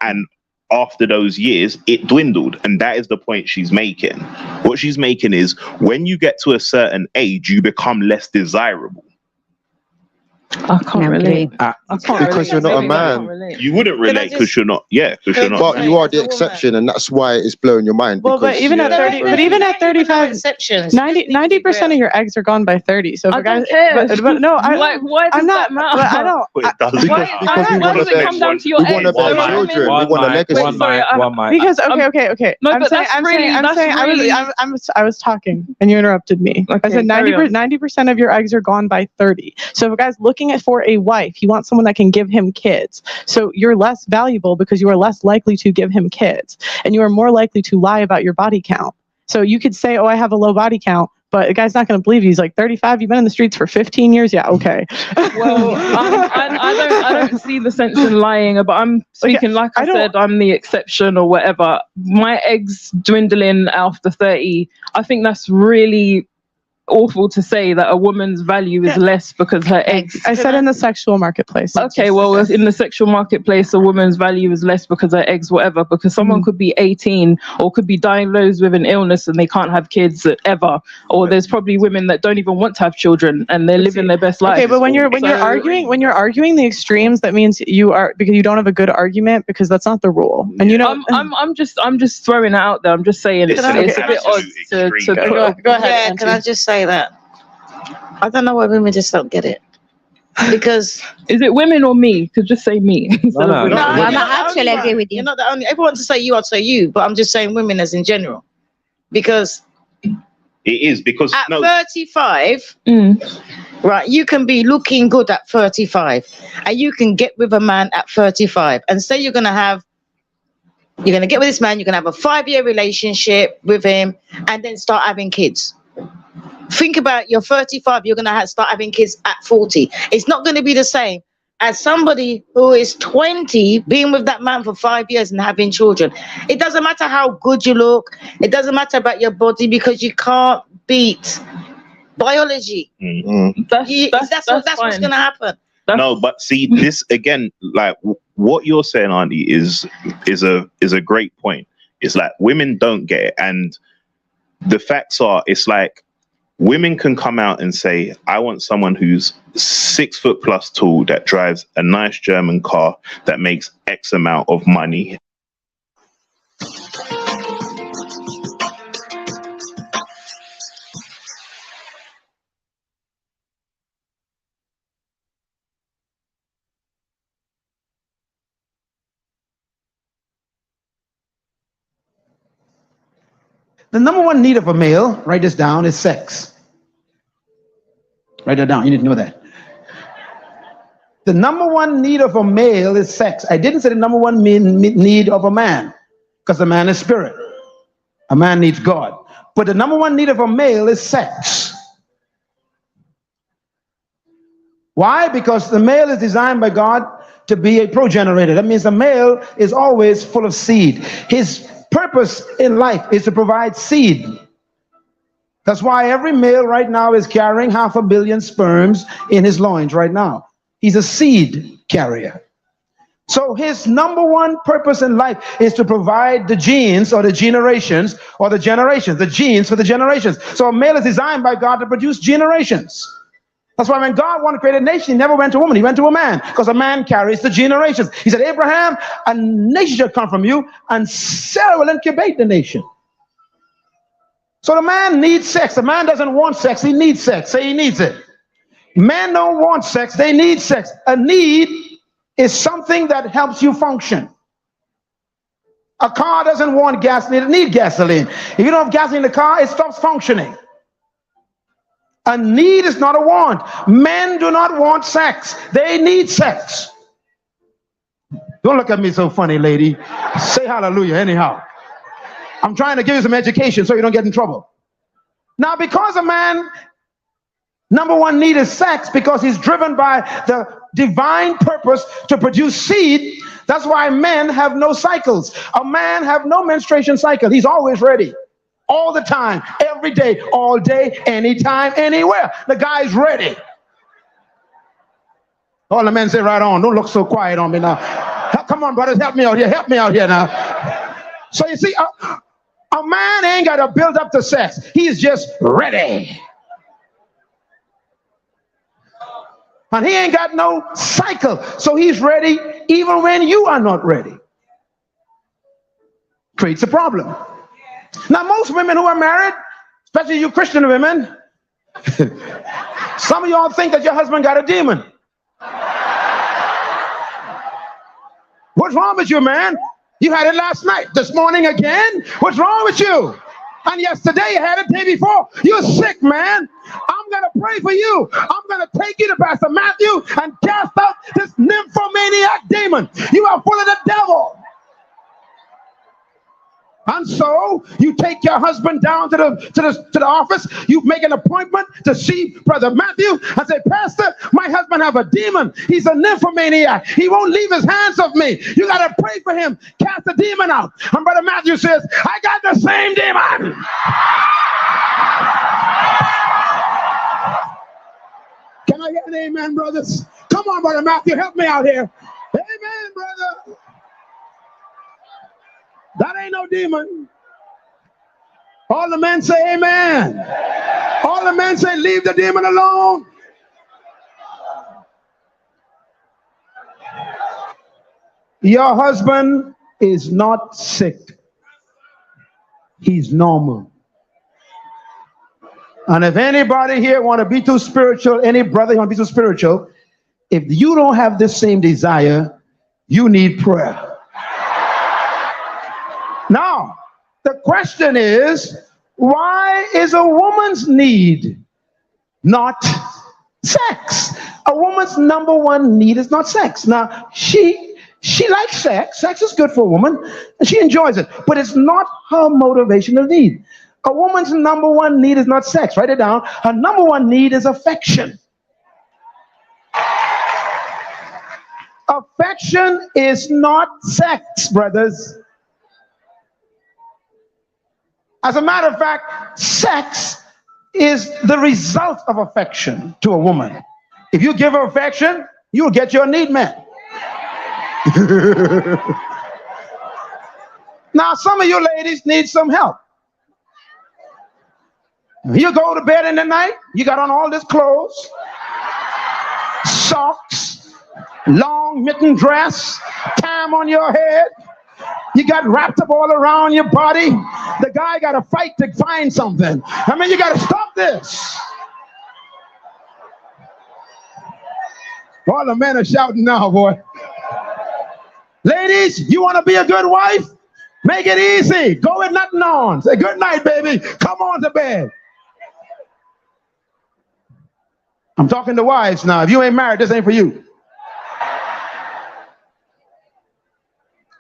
And after those years, it dwindled. And that is the point she's making. What she's making is when you get to a certain age, you become less desirable. I can't relate. Because you're not a man. You wouldn't relate because you're not. Yeah, because you're not. But you are the exception, and that's why it's blowing your mind. Well, but even at 30, but even at 35, exceptions. 90% of your eggs are gone by 30. So if I a guy, don't care. but no, Why does I'm not. that matter? But I don't. Because we Why want does it come down to your we want age? to bear children. We want a legacy. Because okay. No, I'm but saying, that's I'm really- saying, I'm that's saying, really- I was talking and you interrupted me. I said carry on. 90% of your eggs are gone by 30. So if a guy's looking for a wife, he wants someone that can give him kids. So you're less valuable because you are less likely to give him kids, and you are more likely to lie about your body count. So you could say, "Oh, I have a low body count," but the guy's not going to believe you. He's like, 35. You've been in the streets for 15 years. Yeah, okay. Well, I don't see the sense in lying, but I'm speaking like I said, I'm the exception or whatever. My eggs dwindling after 30. I think that's really awful to say that a woman's value is less because her eggs. I said in the sexual marketplace. Okay, well, in the sexual marketplace, a woman's value is less because her eggs, whatever, because someone could be 18 or could be diagnosed with an illness and they can't have kids ever. Or there's probably women that don't even want to have children and they're living their best life. Okay, but when you're arguing the extremes, that means you are, because you don't have a good argument, because that's not the rule. And you know, I'm just throwing it out there. I'm just saying it's a bit odd to go ahead. Yeah, can I just say that? I don't know why women just don't get it. Because is it women or me? Could just say me. No, I actually agree with you. You're not the only. If I want to say you, I'd say you. But I'm just saying women as in general, because it is because at 35, right, you can be looking good at 35, and you can get with a man at 35, and say you're gonna get with this man, you're gonna have a 5-year relationship with him, and then start having kids. Think about you're 35, you're going to start having kids at 40. It's not going to be the same as somebody who is 20 being with that man for 5 years and having children. It doesn't matter how good you look. It doesn't matter about your body, because you can't beat biology. That's what's going to happen. No, but see, this again, like what you're saying, Auntie, is a great point. It's like women don't get it, and the facts are, it's like women can come out and say, I want someone who's 6 foot plus tall, that drives a nice German car, that makes X amount of money. The number one need of a male, write this down, is sex. Write that down. You need to know that. The number one need of a male is sex. I didn't say the number one need of a man, because a man is spirit. A man needs God. But the number one need of a male is sex. Why? Because the male is designed by God to be a progenerator. That means the male is always full of seed. His purpose in life is to provide seed. That's why every male right now is carrying 500 million sperms in his loins right now. He's a seed carrier. So his number one purpose in life is to provide the genes or the generations or the generations, the genes for the generations. So a male is designed by God to produce generations. That's why when God wanted to create a nation, he never went to a woman, he went to a man, because a man carries the generations. He said, Abraham, a nation shall come from you, and Sarah will incubate the nation. So the man needs sex. The man doesn't want sex, he needs sex. Say he needs it. Men don't want sex, they need sex. A need is something that helps you function. A car doesn't want gasoline, it needs gasoline. If you don't have gasoline in the car, it stops functioning. A need is not a want. Men do not want sex, they need sex. Don't look at me so funny, lady. Say hallelujah anyhow. I'm trying to give you some education so you don't get in trouble. Now, because a man number one need is sex, because he's driven by the divine purpose to produce seed. That's why men have no cycles. A man have no menstruation cycle. He's always ready. All the time, every day, all day, anytime, anywhere. The guy's ready. All the men say, right on. Don't look so quiet on me now. Come on, brothers, help me out here. Help me out here now. So you see, a man ain't got to build up to sex. He's just ready. And he ain't got no cycle. So he's ready even when you are not ready. Creates a problem. Now, most women who are married, especially you Christian women, some of y'all think that your husband got a demon. What's wrong with you, man? You had it last night. This morning again? What's wrong with you? And yesterday you had it, the day before. You're sick, man. I'm going to pray for you. I'm going to take you to Pastor Matthew and cast out this nymphomaniac demon. You are full of the devil. And so you take your husband down to the office. You make an appointment to see Brother Matthew and say, Pastor, my husband have a demon. He's a nymphomaniac. He won't leave his hands off me. You got to pray for him. Cast the demon out. And Brother Matthew says, I got the same demon. Can I get an amen, brothers? Come on, Brother Matthew, help me out here. Amen, brother. That ain't no demon. All the men say amen. All the men say leave the demon alone. Your husband is not sick. He's normal. And if anybody here want to be too spiritual, any brother want to be too spiritual, if you don't have this same desire, you need prayer. Now, the question is, why is a woman's need not sex? A woman's number one need is not sex. Now, she likes sex. Sex is good for a woman, and she enjoys it, but it's not her motivational need. A woman's number one need is not sex. Write it down. Her number one need is affection. Affection is not sex, brothers. As a matter of fact, sex is the result of affection to a woman. If you give her affection, you'll get your need met. Now, some of you ladies need some help. You go to bed in the night, you got on all this clothes, socks, long mitten dress, tam on your head. You got wrapped up all around your body. The guy got to fight to find something. I mean, you got to stop this. All the men are shouting now, boy. Ladies, you want to be a good wife? Make it easy. Go with nothing on. Say good night, baby. Come on to bed. I'm talking to wives now. If you ain't married, this ain't for you.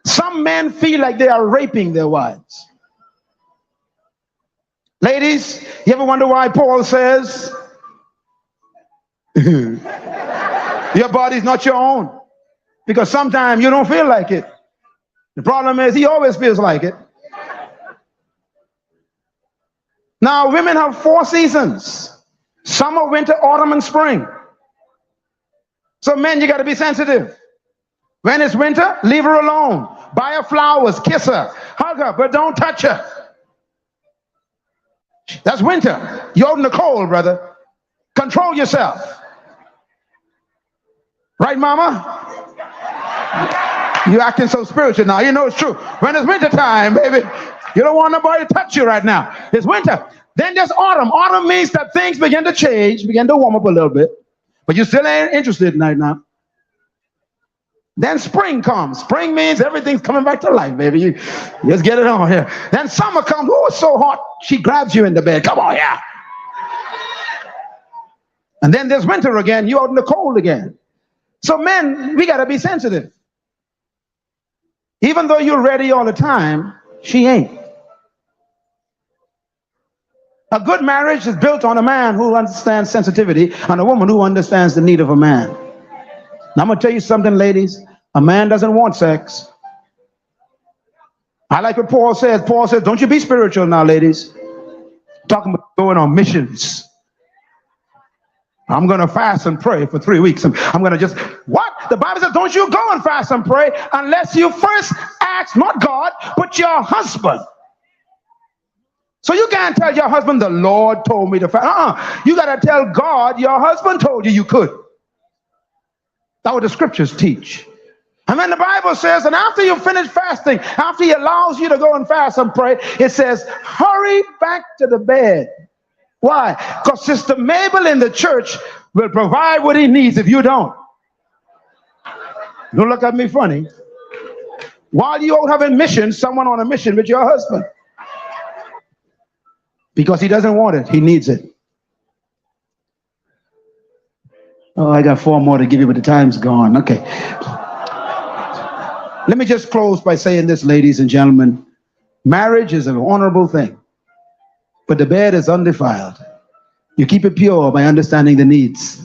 Some men feel like they are raping their wives. Ladies, you ever wonder why Paul says, your body's not your own? Because sometimes you don't feel like it. The problem is he always feels like it. Now, women have 4 seasons. Summer, winter, autumn, and spring. So men, you got to be sensitive. When it's winter, leave her alone. Buy her flowers, kiss her, hug her, but don't touch her. That's winter. You're out in the cold, brother. Control yourself. Right, mama? You acting so spiritual now. You know it's true. When it's winter time, baby, you don't want nobody to touch you right now. It's winter. Then there's autumn. Autumn means that things begin to change, begin to warm up a little bit. But you still ain't interested right now. Then spring comes. Spring means everything's coming back to life, baby. You just get it on here. Then summer comes. Oh, it's so hot. She grabs you in the bed. Come on, yeah. And then there's winter again. You out in the cold again. So men, we got to be sensitive. Even though you're ready all the time, she ain't. A good marriage is built on a man who understands sensitivity and a woman who understands the need of a man. Now I'm going to tell you something, ladies. A man doesn't want sex. I like what Paul says. Paul says, don't you be spiritual now, ladies. Talking about going on missions. I'm going to fast and pray for 3 weeks. I'm going to just, what? The Bible says, don't you go and fast and pray unless you first ask, not God, but your husband. So you can't tell your husband, the Lord told me to fast. You got to tell God, your husband told you could. That's what the scriptures teach. And then the Bible says, and after you finish fasting, after he allows you to go and fast and pray, it says, hurry back to the bed. Why? Because Sister Mabel in the church will provide what he needs if you don't. Don't look at me funny. While you out having missions, someone on a mission with your husband. Because he doesn't want it, he needs it. Oh, I got 4 more to give you, but the time's gone. Okay. Let me just close by saying this, ladies and gentlemen. Marriage is an honorable thing, but the bed is undefiled. You keep it pure by understanding the needs.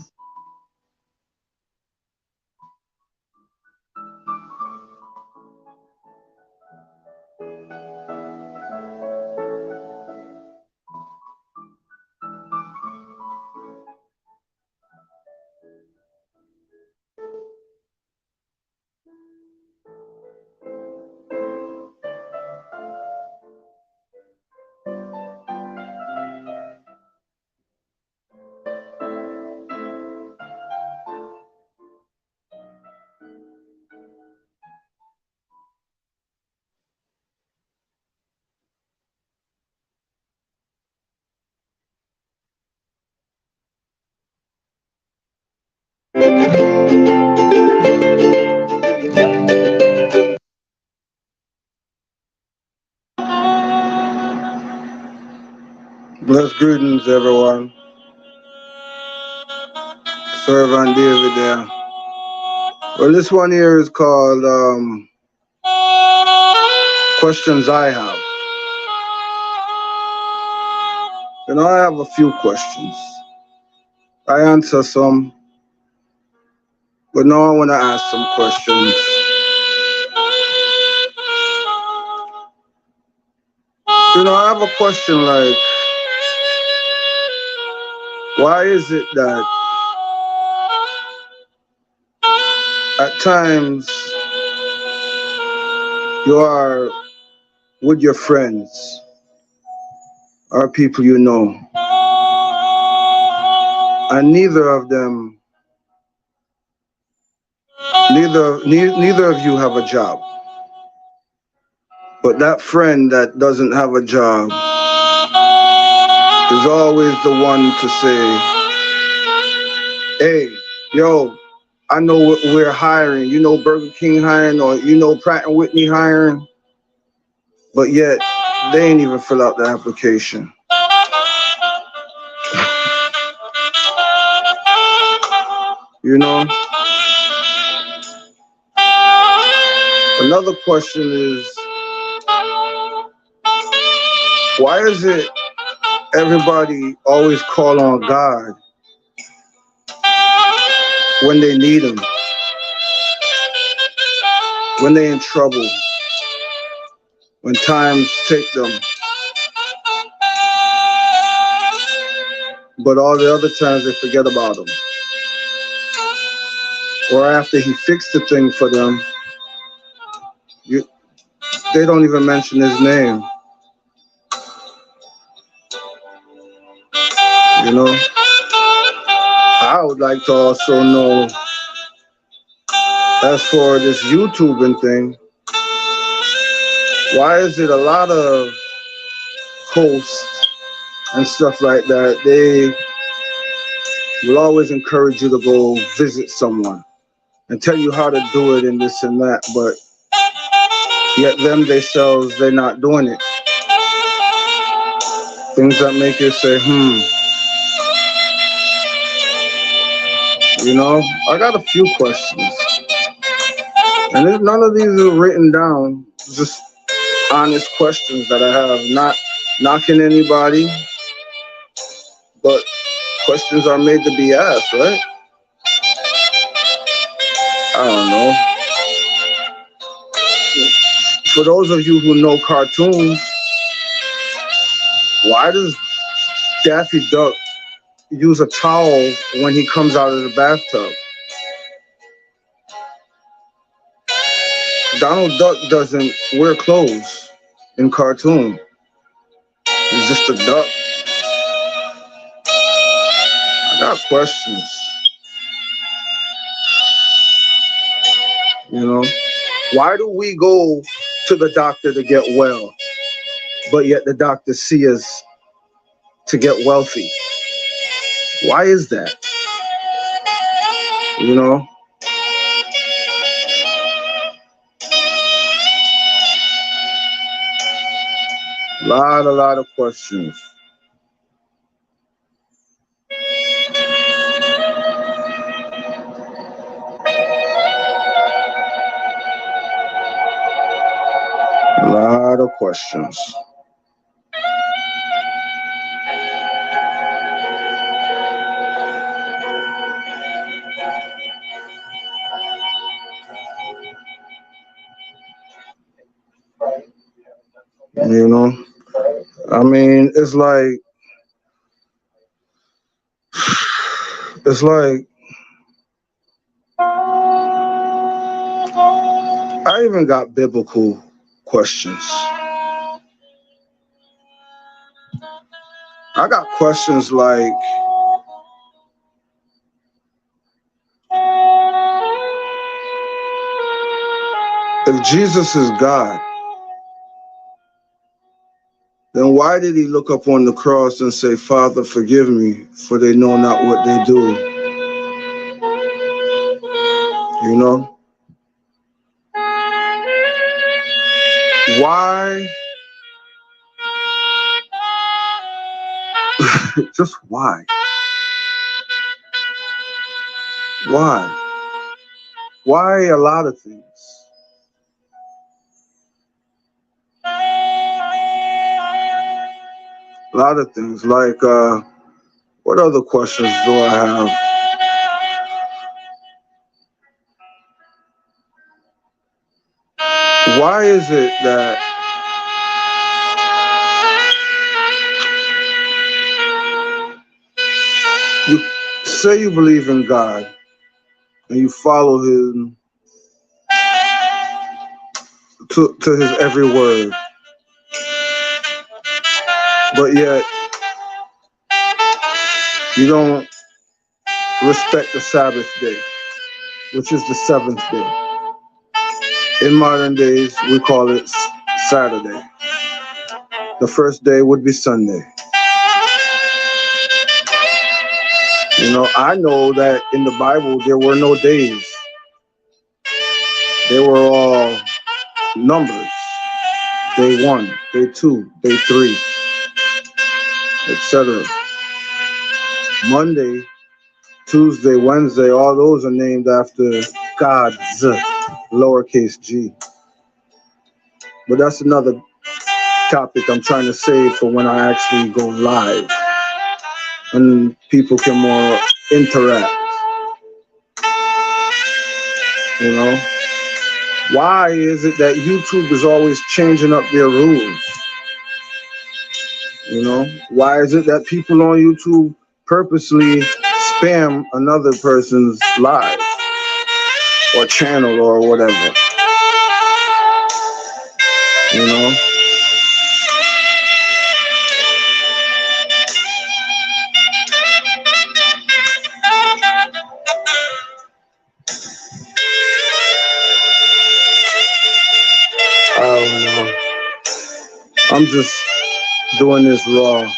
Blessed greetings, everyone. Servant David there. Well, this one here is called Questions I Have. You know, I have a few questions. I answer some, but now I want to ask some questions. You know, I have a question like, why is it that at times you are with your friends or people you know, and neither of you have a job, but that friend that doesn't have a job is always the one to say, hey, yo, I know we're hiring, you know Burger King hiring, or you know Pratt & Whitney hiring, but yet they ain't even fill out the application. You know? Another question is, why is it everybody always call on God when they need him, when they're in trouble, when times take them, but all the other times they forget about him? or after he fixed the thing for them, they don't even mention his name. You know, I would like to also know, as for this YouTubing thing, why is it a lot of hosts and stuff like that, they will always encourage you to go visit someone and tell you how to do it and this and that, but yet them themselves, they're not doing it. Things that make you say, You know, I got a few questions. And none of these are written down, just honest questions that I have. Not knocking anybody, but questions are made to be asked, right? I don't know. For those of you who know cartoons, why does Daffy Duck use a towel when he comes out of the bathtub? Donald Duck doesn't wear clothes in cartoon. He's just a duck. I got questions. You know, why do we go to the doctor to get well, but yet the doctor sees us to get wealthy? Why is that? You know? A lot of questions. A lot of questions. You know, I mean, it's like I even got biblical questions. I got questions like, if Jesus is God, then why did he look up on the cross and say, Father, forgive me, for they know not what they do? You know? Why? Just why? Why? Why a lot of things? A lot of things, like, what other questions do I have? Why is it that you say you believe in God and you follow him to his every word, but yet you don't respect the Sabbath day, which is the seventh day? In modern days, we call it Saturday. The first day would be Sunday. You know, I know that in the Bible, there were no days. They were all numbers. Day 1, day 2, day 3, etc. Monday, Tuesday, Wednesday, all those are named after God's, lowercase g. But that's another topic I'm trying to save for when I actually go live and people can more interact. You know? Why is it that YouTube is always changing up their rules? You know? Why is it that people on YouTube purposely spam another person's live? or channel or whatever. You know? I don't know. I'm just doing this raw.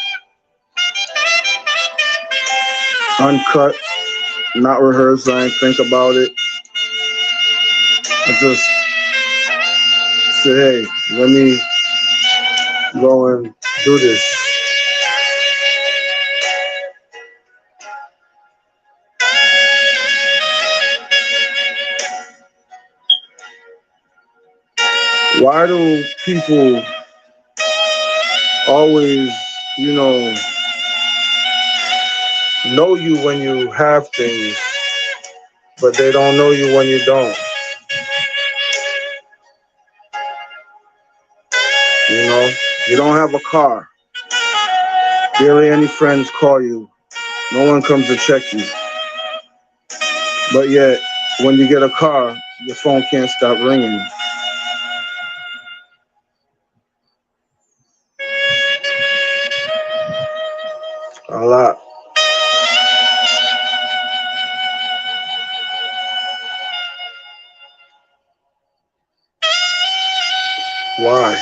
Uncut, not rehearsed, I ain't think about it. I just said, hey, let me go and do this. Why do people always, you know you when you have things, but they don't know you when you don't? You know, you don't have a car. Barely any friends call you. No one comes to check you. But yet, when you get a car, your phone can't stop ringing. A lot. Why?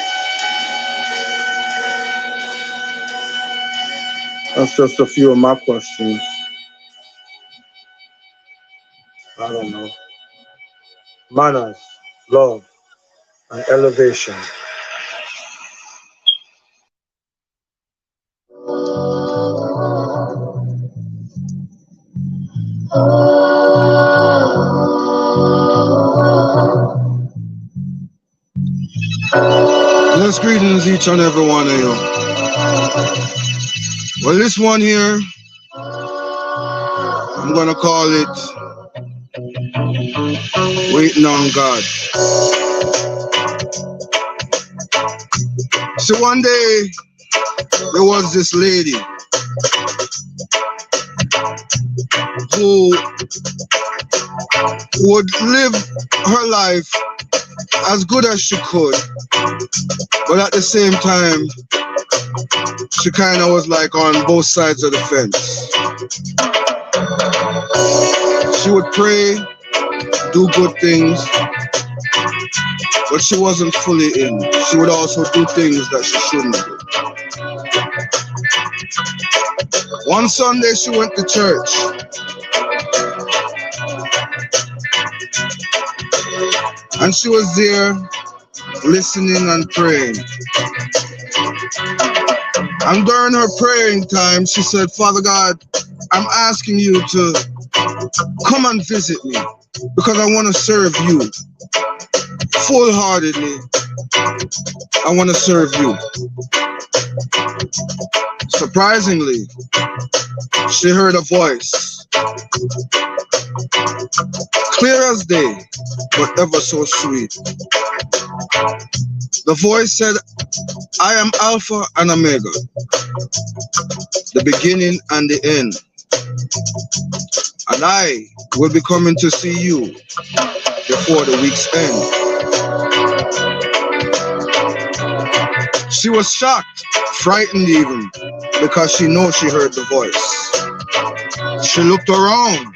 That's just a few of my questions. I don't know. Manners, love, and elevation. Blessed greetings, each and every one of you. Well, this one here, I'm gonna call it Waiting on God. So one day, there was this lady who would live her life as good as she could, but at the same time, she kind of was like on both sides of the fence. She would pray, do good things, but she wasn't fully in. She would also do things that she shouldn't do. One Sunday she went to church. And she was there listening and praying. And during her praying time, she said, Father God, I'm asking you to come and visit me because I want to serve you full-heartedly. I want to serve you. Surprisingly, she heard a voice, clear as day, but ever so sweet. The voice said, I am Alpha and Omega, the beginning and the end. And I will be coming to see you before the week's end. She was shocked, frightened even, because she knows she heard the voice. She looked around,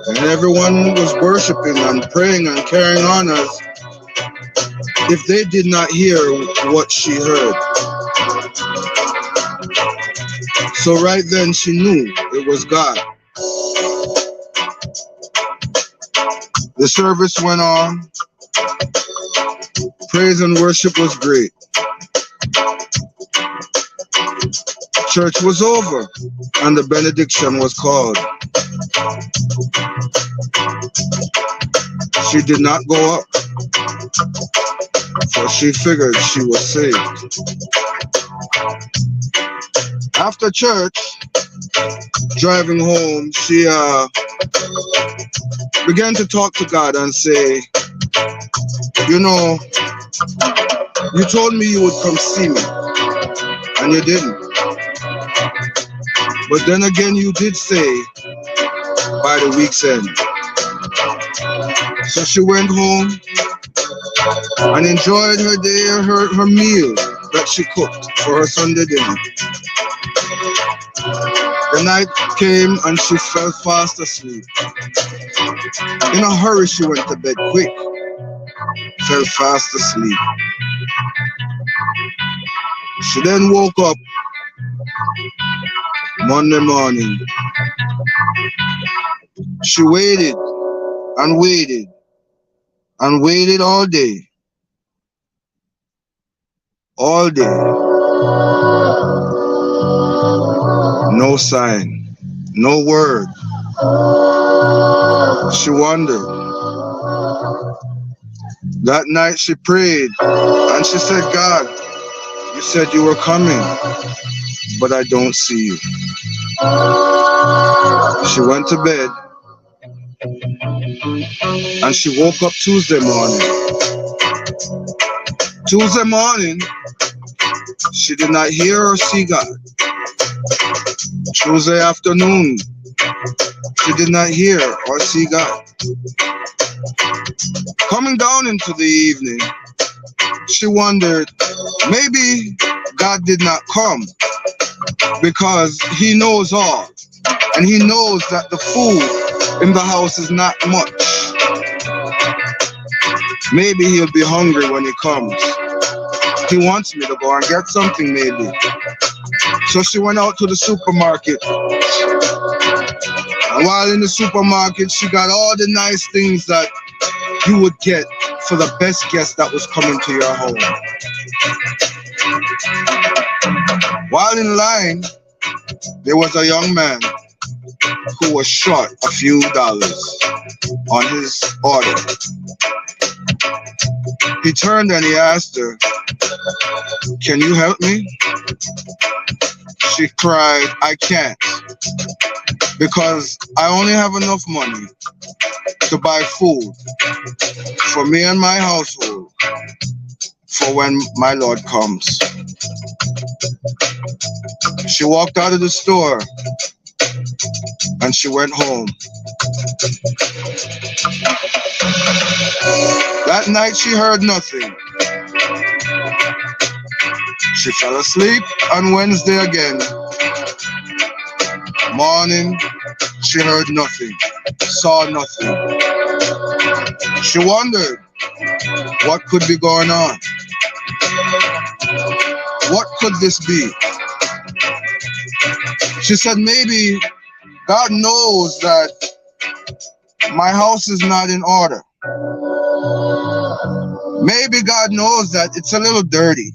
and everyone was worshiping and praying and carrying on as if they did not hear what she heard. So right then she knew it was God. The service went on. Praise and worship was great. Church was over and the benediction was called. She did not go up, for she figured she was saved. After church, driving home, she began to talk to God and say, you know, you told me you would come see me, and you didn't. But then again, you did say by the week's end. So she went home and enjoyed her day, her meal that she cooked for her Sunday dinner. The night came and she fell fast asleep. In a hurry, she went to bed quick, fell fast asleep. She then woke up Monday morning. She waited and waited and waited all day. All day. No sign, no word. She wondered. That night she prayed and she said, God, you said you were coming, but I don't see you. She went to bed and she woke up Tuesday morning. Tuesday morning, she did not hear or see God. Tuesday afternoon, she did not hear or see God. Coming down into the evening, she wondered, maybe God did not come because he knows all, and he knows that the food in the house is not much. Maybe he'll be hungry when he comes. He wants me to go and get something maybe. So she went out to the supermarket. And while in the supermarket, she got all the nice things that you would get for the best guest that was coming to your home. While in line, there was a young man who was short a few dollars on his order. He turned and he asked her, "Can you help me?" She cried, "I can't, because I only have enough money to buy food for me and my household for when my Lord comes." She walked out of the store and she went home. That night she heard nothing. She fell asleep on Wednesday again. Morning, she heard nothing, saw nothing. She wondered what could be going on. What could this be? She said, maybe God knows that my house is not in order. Maybe God knows that it's a little dirty.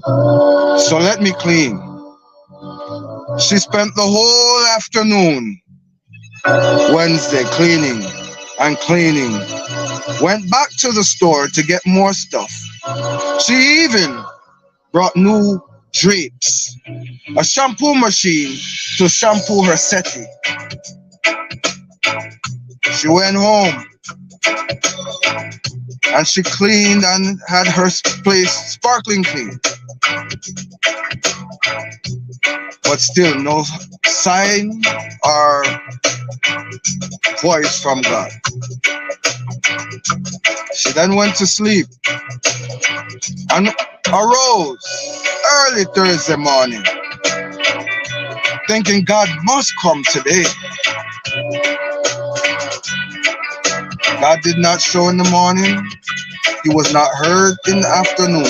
So let me clean. She spent the whole afternoon Wednesday cleaning and cleaning. Went back to the store to get more stuff. She even brought new drapes, a shampoo machine to shampoo her settee. She went home and she cleaned and had her place sparkling clean. But still no sign or voice from God. She then went to sleep and arose early Thursday morning, thinking God must come today. God did not show in the morning. He was not heard in the afternoon.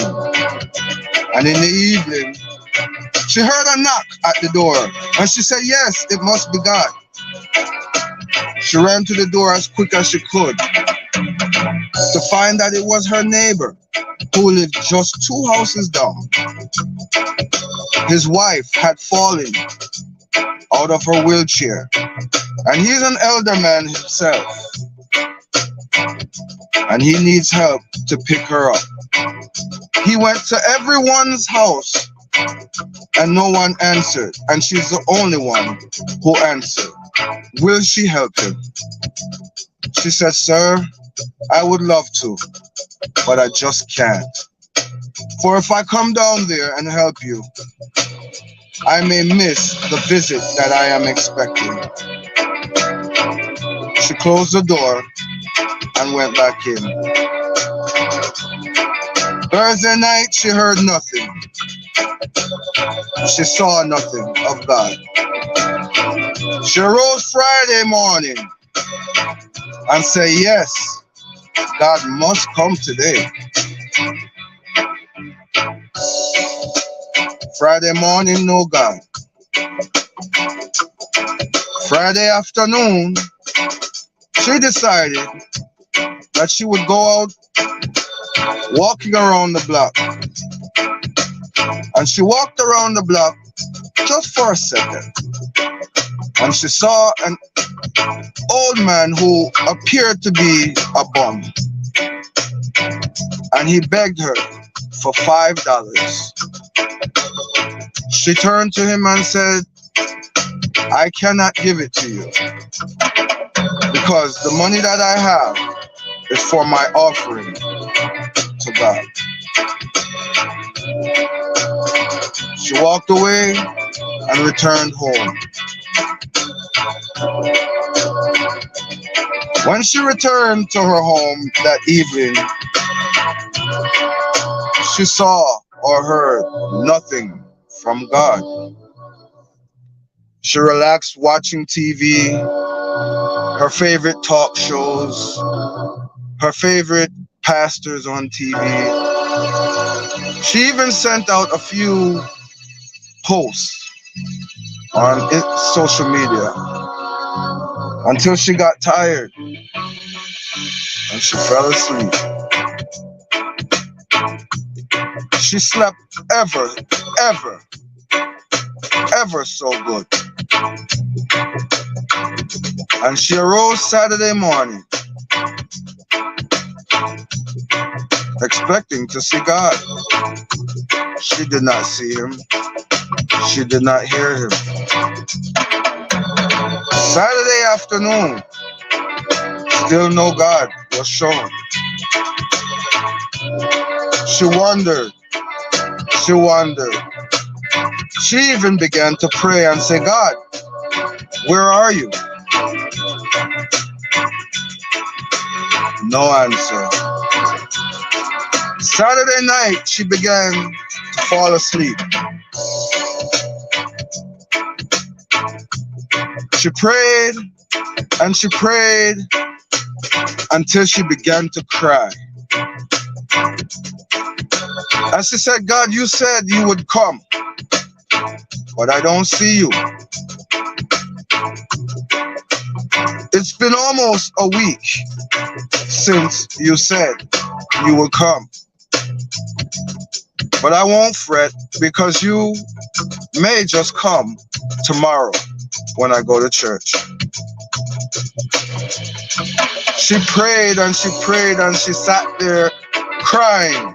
And in the evening, she heard a knock at the door. And she said, yes, it must be God. She ran to the door as quick as she could to find that it was her neighbor who lived just 2 houses down. His wife had fallen out of her wheelchair. And he's an elder man himself. And he needs help to pick her up. He went to everyone's house and no one answered. And she's the only one who answered. Will she help him? She said, sir, I would love to, but I just can't. For if I come down there and help you, I may miss the visit that I am expecting. She closed the door and went back in. Thursday night, she heard nothing. She saw nothing of God. She arose Friday morning and said, yes, God must come today. Friday morning, no God. Friday afternoon, she decided that she would go out walking around the block. And she walked around the block just for a second. And she saw an old man who appeared to be a bum. And he begged her for $5. She turned to him and said, I cannot give it to you because the money that I have is for my offering to God. She walked away and returned home. When she returned to her home that evening, she saw or heard nothing from God. She relaxed watching TV, her favorite talk shows, her favorite pastors on TV. She even sent out a few posts on social media until she got tired and she fell asleep. She slept ever so good. And she arose Saturday morning expecting to see God. She did not see him. She did not hear him. Saturday afternoon, still no God was shown. She wondered. She even began to pray and say, God, where are you? No answer. Saturday night, she began to fall asleep. She prayed and she prayed until she began to cry. And she said, God, you said you would come, but I don't see you. It's been almost a week since you said you would come. But I won't fret because you may just come tomorrow when I go to church. She prayed and she prayed and she sat there crying.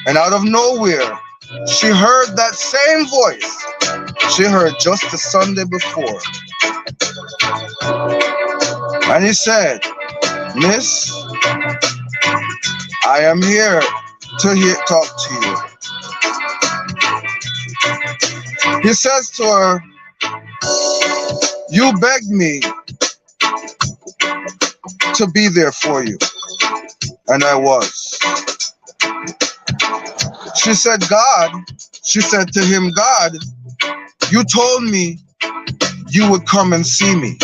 And out of nowhere, she heard that same voice she heard just the Sunday before. And he said, Miss, I am here to talk to you. He says to her, you begged me to be there for you, and I was. She said to him, God, you told me you would come and see me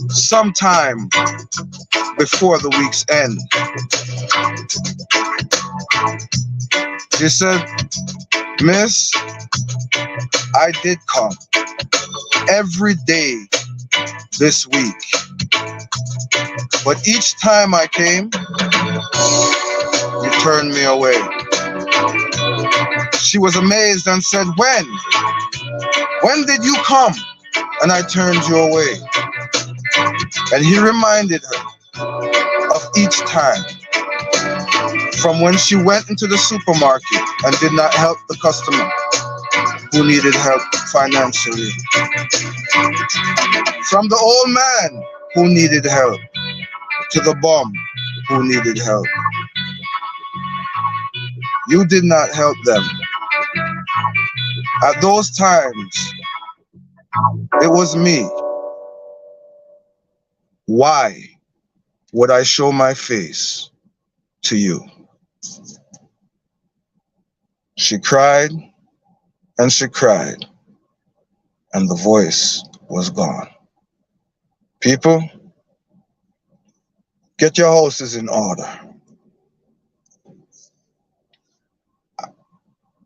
sometime before the week's end. She said, Miss, I did come every day this week. But each time I came, you turned me away. She was amazed and said, when? When did you come? And I turned you away. And he reminded her of each time. From when she went into the supermarket and did not help the customer who needed help financially. From the old man who needed help to the bum who needed help. You did not help them. At those times, It was me. Why would I show my face to you? She cried and she cried, and the voice was gone. People, get your houses in order.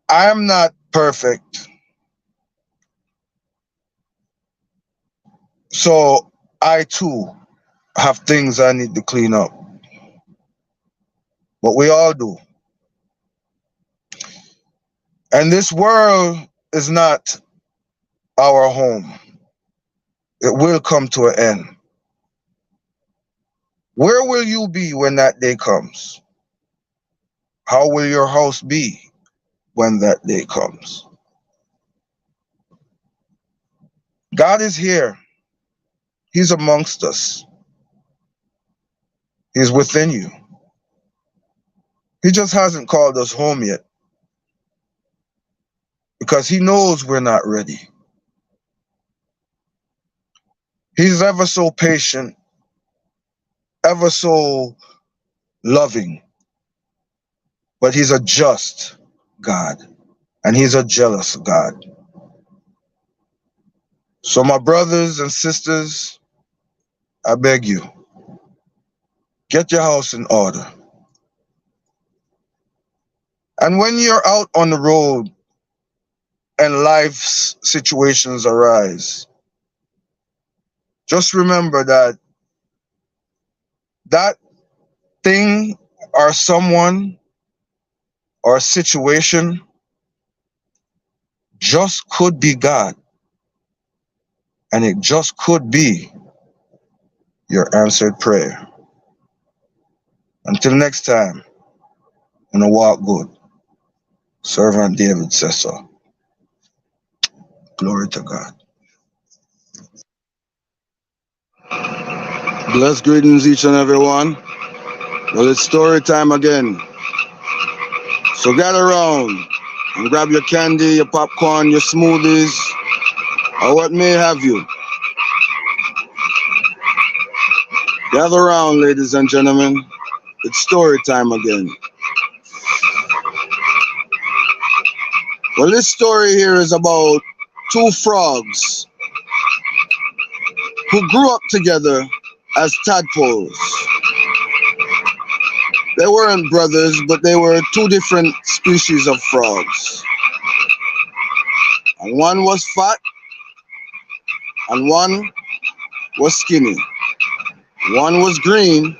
I am not perfect, so I too have things I need to clean up. But we all do. And this world is not our home. It will come to an end. Where will you be when that day comes? How will your house be when that day comes? God is here. He's amongst us. He's within you. He just hasn't called us home yet, because he knows we're not ready. He's ever so patient, ever so loving, but he's a just God, and he's a jealous God. So my brothers and sisters, I beg you, get your house in order. And when you're out on the road and life's situations arise, just remember that that thing or someone or situation just could be God. And it just could be your answered prayer. Until next time, and a walk good. Servant David says so. Glory to God. Blessed greetings, each and every one. Well, it's story time again. So gather around and grab your candy, your popcorn, your smoothies, or what may have you. Gather around, ladies and gentlemen. It's story time again. Well, this story here is about two frogs who grew up together as tadpoles. They weren't brothers, but they were two different species of frogs. And one was fat, and one was skinny. One was green,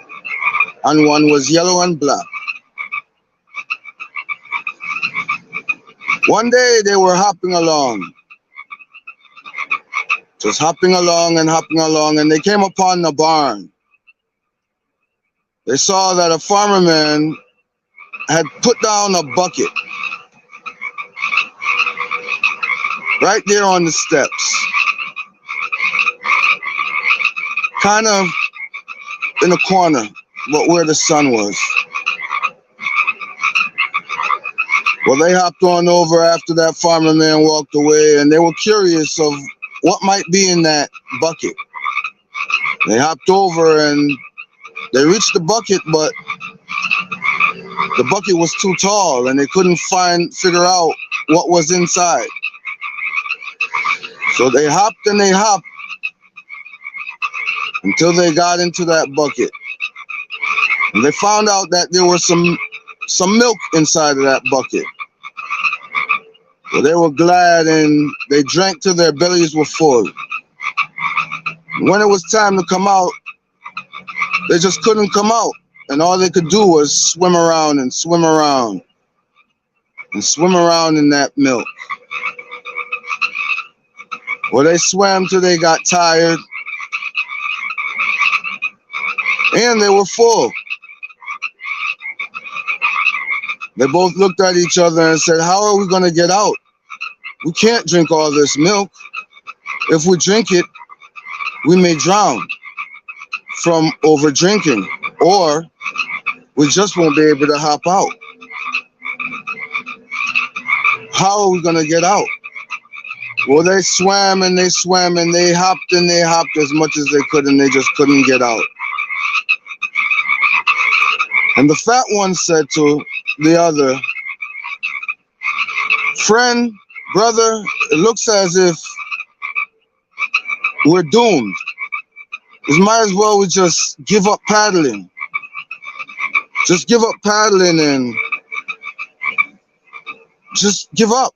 and one was yellow and black. One day they were hopping along, just hopping along, and they came upon a barn. They saw that a farmer man had put down a bucket right there on the steps, kind of in the corner, but where the sun was. Well, they hopped on over after that farmer man walked away, and they were curious of what might be in that bucket. They hopped over and they reached the bucket, but the bucket was too tall and they couldn't figure out what was inside. So they hopped and they hopped until they got into that bucket. And they found out that there was some milk inside of that bucket. Well, they were glad and they drank till their bellies were full. When it was time to come out, they just couldn't come out. And all they could do was swim around and swim around and swim around in that milk. Well, they swam till they got tired and they were full. They both looked at each other and said, how are we going to get out? We can't drink all this milk. If we drink it, we may drown from over drinking, or we just won't be able to hop out. How are we going to get out? Well, they swam and they swam and they hopped as much as they could and they just couldn't get out. And the fat one said to the other, friend, brother, it looks as if we're doomed. We might as well we just give up paddling. Just give up paddling and just give up.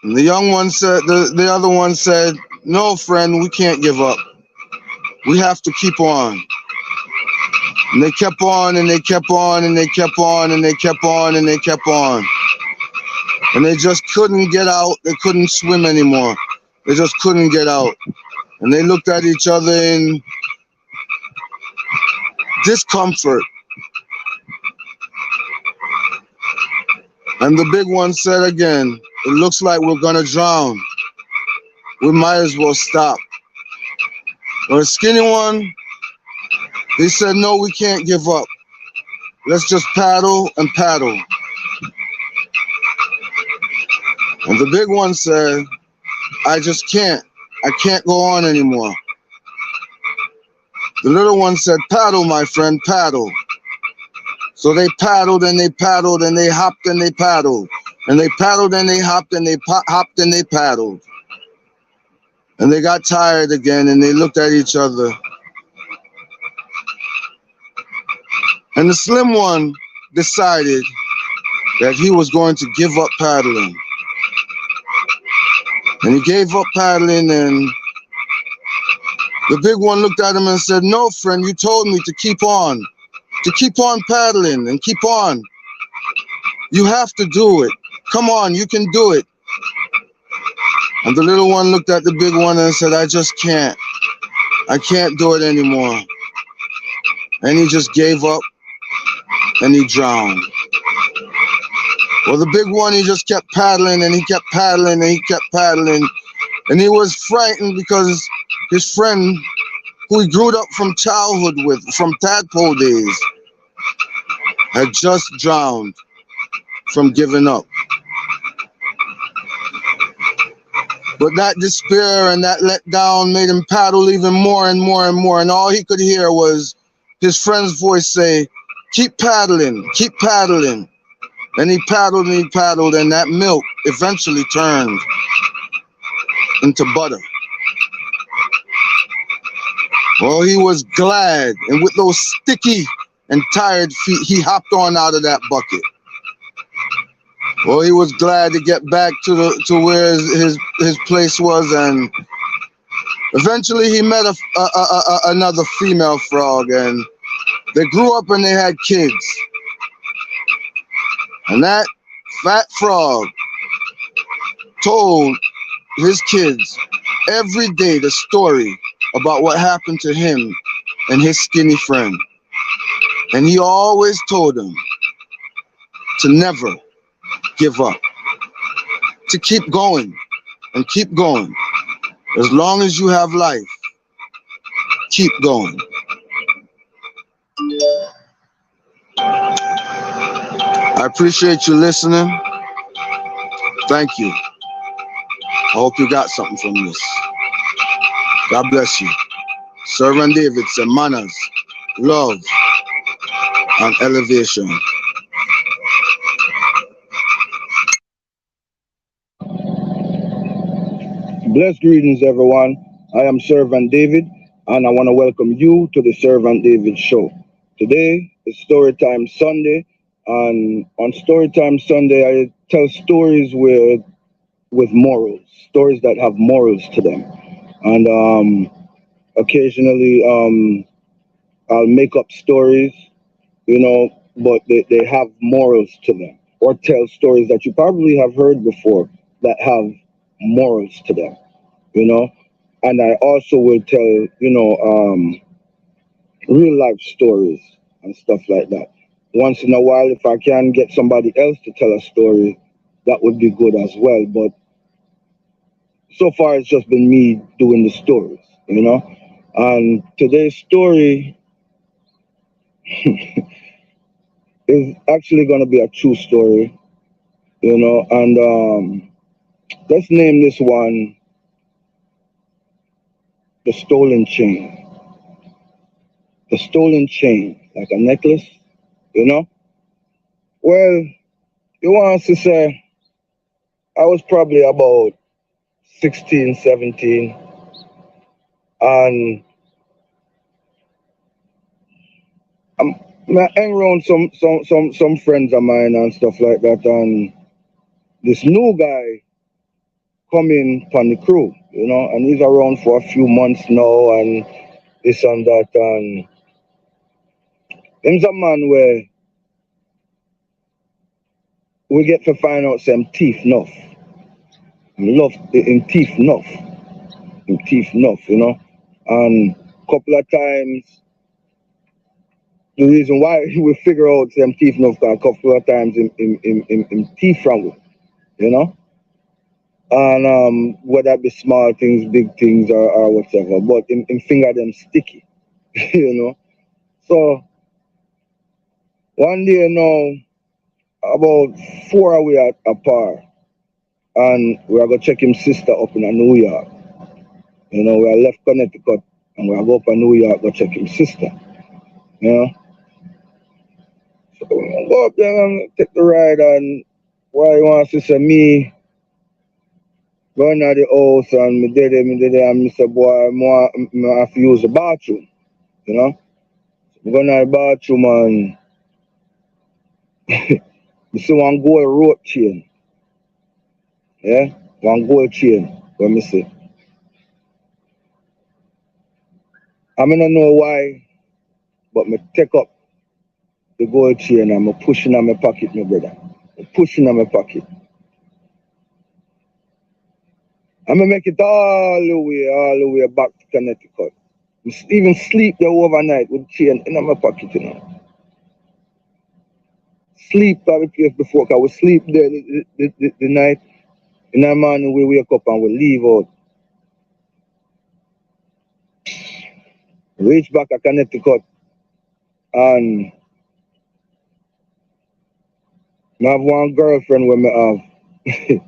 And the young one said, the other one said, no, friend, we can't give up. We have to keep on. And they kept on and they kept on and they kept on and they kept on and they kept on. And they just couldn't get out. They couldn't swim anymore. They just couldn't get out. And they looked at each other in discomfort. And the big one said again, it looks like we're gonna drown. We might as well stop. Or the skinny one, he said, no, we can't give up. Let's just paddle and paddle. And the big one said, I just can't. I can't go on anymore. The little one said, paddle, my friend, paddle. So they paddled and they paddled and they hopped and they paddled. And they paddled and they hopped and they hopped and they paddled. And they got tired again and they looked at each other. And the slim one decided that he was going to give up paddling. And he gave up paddling and the big one looked at him and said, no, friend, you told me to keep on paddling and keep on. You have to do it. Come on, you can do it. And the little one looked at the big one and said, I just can't. I can't do it anymore. And he just gave up and he drowned. Well, the big one, he just kept paddling and he kept paddling and he kept paddling. And he was frightened because his friend, who he grew up from childhood with, from tadpole days, had just drowned from giving up. But that despair and that letdown made him paddle even more and more and more. And all he could hear was his friend's voice say, keep paddling, keep paddling. And he paddled and that milk eventually turned into butter. Well, he was glad, and with those sticky and tired feet, he hopped on out of that bucket. Well, he was glad to get back to where his place was, and eventually he met another female frog, and they grew up and they had kids. And that fat frog told his kids every day the story about what happened to him and his skinny friend. And he always told them to never give up, to keep going and keep going. As long as you have life, keep going. I appreciate you listening. Thank you. I hope you got something from this. God bless you. Servant David said manners, love, and elevation. Blessed greetings, everyone. I am Servant David, and I want to welcome you to the Servant David Show. Today is Storytime Sunday, and on Storytime Sunday, I tell stories with morals, stories that have morals to them. And occasionally, I'll make up stories, but they have morals to them, or tell stories that you probably have heard before that have morals to them, and I also will tell, real life stories and stuff like that. Once in a while, if I can get somebody else to tell a story, that would be good as well. But so far, it's just been me doing the stories, And today's story is actually going to be a true story, and let's name this one the stolen chain. The stolen chain, like a necklace, you know? Well, you want to say, I was probably about 16, 17, and I hang around some friends of mine and stuff like that, and this new guy come in from the crew, you know, and he's around for a few months now, and this and that, and him's a man where we get to find out some teeth enough. Love in teeth enough. In teeth enough, you know. And a couple of times, the reason why we figure out some teeth enough a couple of times in teeth from it, you know. And whether it be small things, big things, or whatever, but in finger them sticky, you know. So one day now, about 4 away apart, and we are going to check him sister up in New York. You know, we are left Connecticut, and we are going up in New York to check him sister. You know? So we go up there and take the ride, and why he wants to say me going out the house, and me did it, and me say, boy, I have to use the bathroom. You know? We go out the bathroom, and you see one gold rope chain. Yeah? One gold chain, what me say. I don't know why, but me take up the gold chain and I'm pushing in my pocket, my brother. I'm pushing in my pocket. I'm make it all the way back to Connecticut. I even sleep there overnight with the chain in my pocket, you know. Sleep at the place before, because we sleep there the night. In the morning we wake up and we leave out. Reach back to Connecticut and I have one girlfriend where I have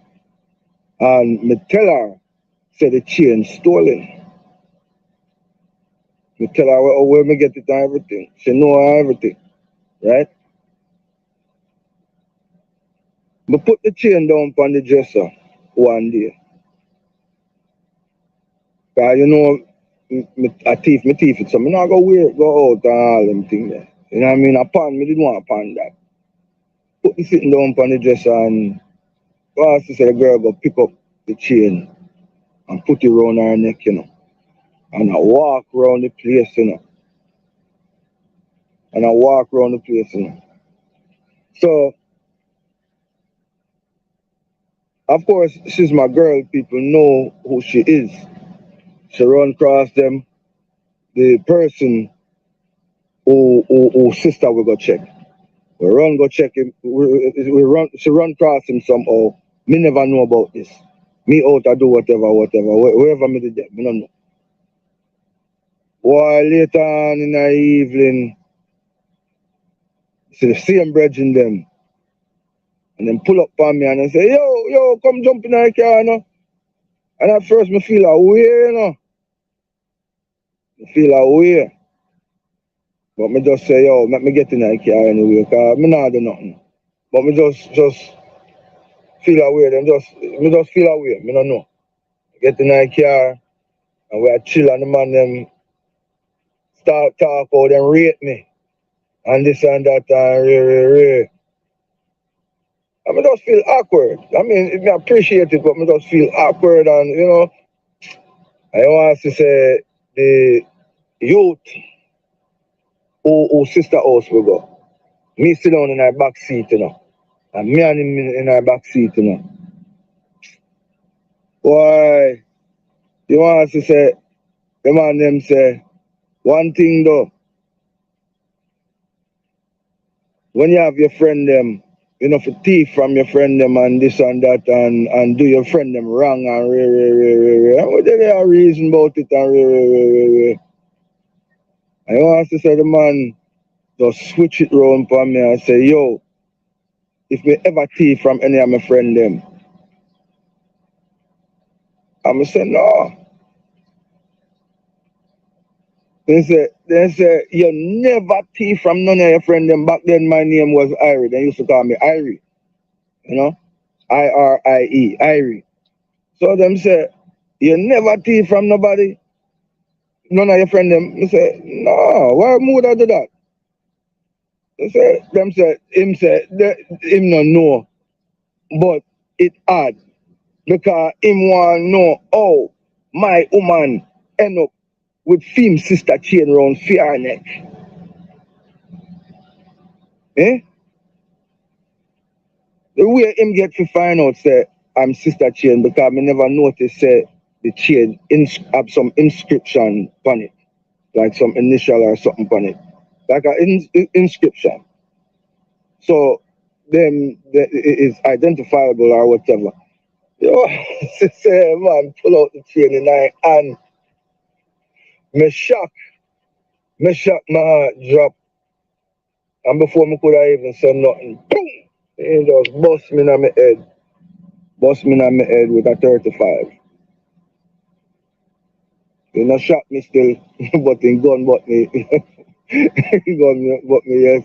and me tell her, say the chain stolen. Me tell her where me get it and everything. She know everything, right? Me put the chain down on the dresser one day. Cause you know, I thief it, so me not go wear it, go out and all them things there. You know what I mean? Me didn't want to pan that. Put the sitting down on the dresser and she said the girl go pick up the chain and put it around her neck, you know. And I walk around the place, you know. So, of course, she's my girl. People know who she is. She run across them. The person who sister we go check. We run go check him. She run across him somehow. Me never know about this. Me out I do whatever. Wherever me did that, me don't know. Why later on in the evening, see the same brethren them. And then pull up on me and they say, yo, come jump in the car, you know. And at first me feel away, you know. But me just say, yo, let me get in the car anyway, because me not do nothing. But me just feel away, me just feel away, me don't know. Get in the car and we are chill and the man them start talk out, them rate me. And this and that and I mean, just feel awkward. I mean, I appreciate it, but I just feel awkward. And, you know, I want to say the youth who sister house will go. Me sit down in our back seat, you know. And me and him in our back seat, you know. Why? You want to say, the man them say, one thing though. When you have your friend them, you know, for thief from your friend them and this and that and do your friend them wrong and and there are reason about it and I want to say the man just switch it round for me and say, yo, if me ever thief from any of my friend them, I said, no. They said, you never thief from none of your friends. Them back then my name was Irie. They used to call me Irie. You know? I-R-I-E, Irie. So them say, you never thief from nobody? None of your friends them. I said, no, why would I do that? Him no know. But it hard. Because him want know how my woman end up with film sister chain round her neck. Eh? The way him get to find out say I'm sister chain because I never noticed say the chain have some inscription on it. Like some initial or something on it. Like an inscription. So then it is identifiable or whatever. Yo, say man, pull out the chain in my hand. Me shock my heart drop. And before me could have even said nothing, boom! It just bust me in my head. Bust me in my head with a 35. You know, shot me still, but in gun but me. Gun but me, yes.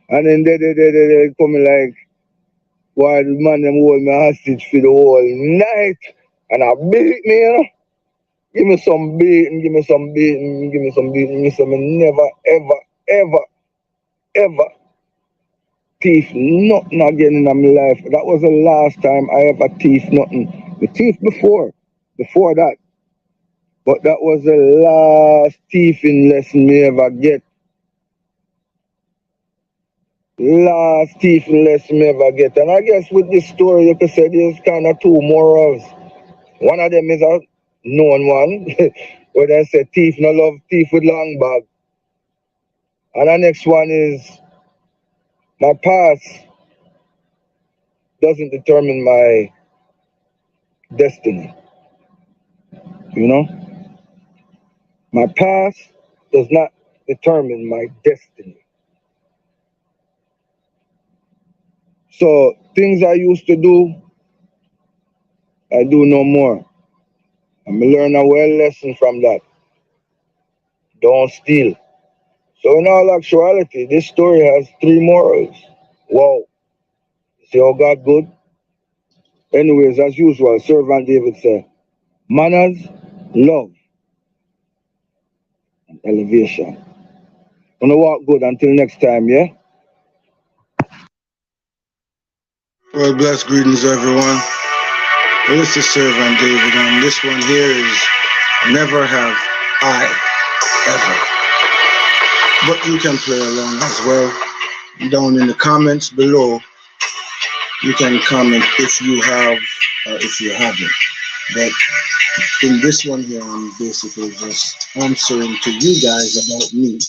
And then they coming like, why the man them hold me hostage for the whole night. And I beat me, you know. Give me some beating, give me some beating, give me some beating. Me say me never, ever thief nothing again in my life. That was the last time I ever thief nothing. The thief before that. But that was the last thieving lesson me ever get. Last thieving lesson me ever get. And I guess with this story you could say there's kind of two morals. One of them is a known one, where they say thief no love thief with long bag. And the next one is my past doesn't determine my destiny. You know? My past does not determine my destiny. So things I used to do, I do no more. And I learn a well lesson from that. Don't steal. So in all actuality, this story has 3 morals. Wow. See how God good? Anyways, as usual, Servant David said, manners, love, and elevation. Wanna walk good until next time, yeah? Well, blessed greetings, everyone. Well, this is Servant David, and this one here is Never Have I Ever. But you can play along as well. Down in the comments below, you can comment if you have or if you haven't. But in this one here, I'm basically just answering to you guys about me.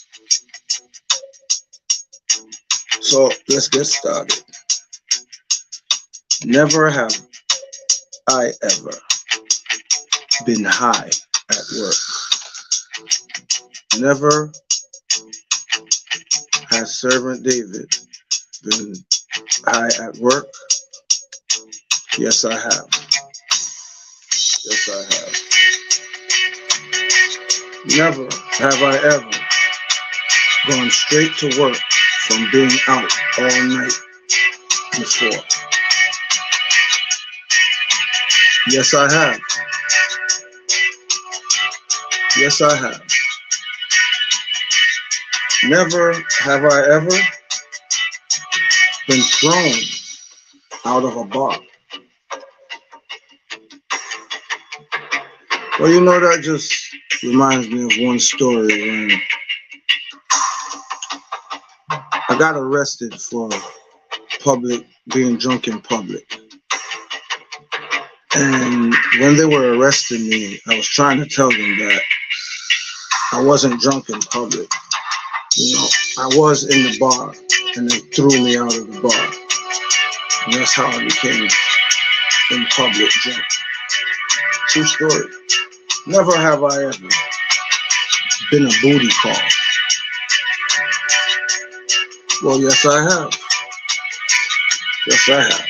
So let's get started. Never have I ever been high at work. Never has Servant David been high at work? Yes, I have. Yes, I have. Never have I ever gone straight to work from being out all night before. Yes, I have. Yes, I have. Never have I ever been thrown out of a bar. Well, you know, that just reminds me of one story when I got arrested for being drunk in public. And when they were arresting me, I was trying to tell them that I wasn't drunk in public. You know, I was in the bar and they threw me out of the bar. And that's how I became in public drunk. True story. Never have I ever been a booty call. Well, yes, I have. Yes, I have.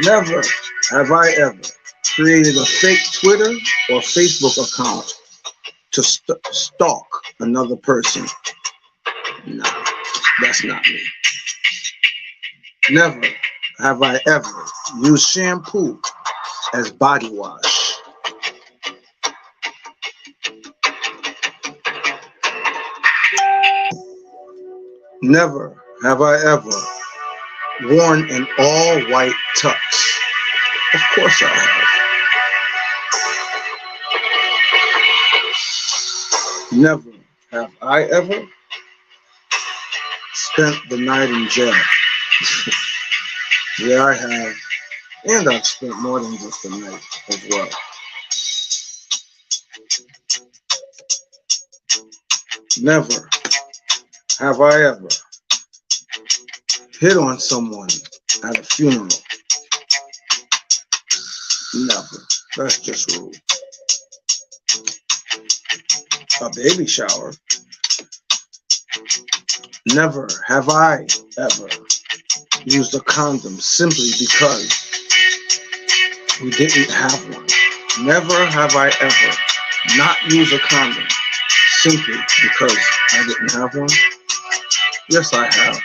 Never have I ever created a fake Twitter or Facebook account to stalk another person. No, that's not me. Never have I ever used shampoo as body wash. Never have I ever worn an all-white tux. Of course I have. Never have I ever spent the night in jail. Yeah, I have. And I've spent more than just a night as well. Never have I ever hit on someone at a funeral. Never. That's just rude. A baby shower. Never have I ever used a condom simply because we didn't have one. Never have I ever not used a condom simply because I didn't have one. Yes, I have.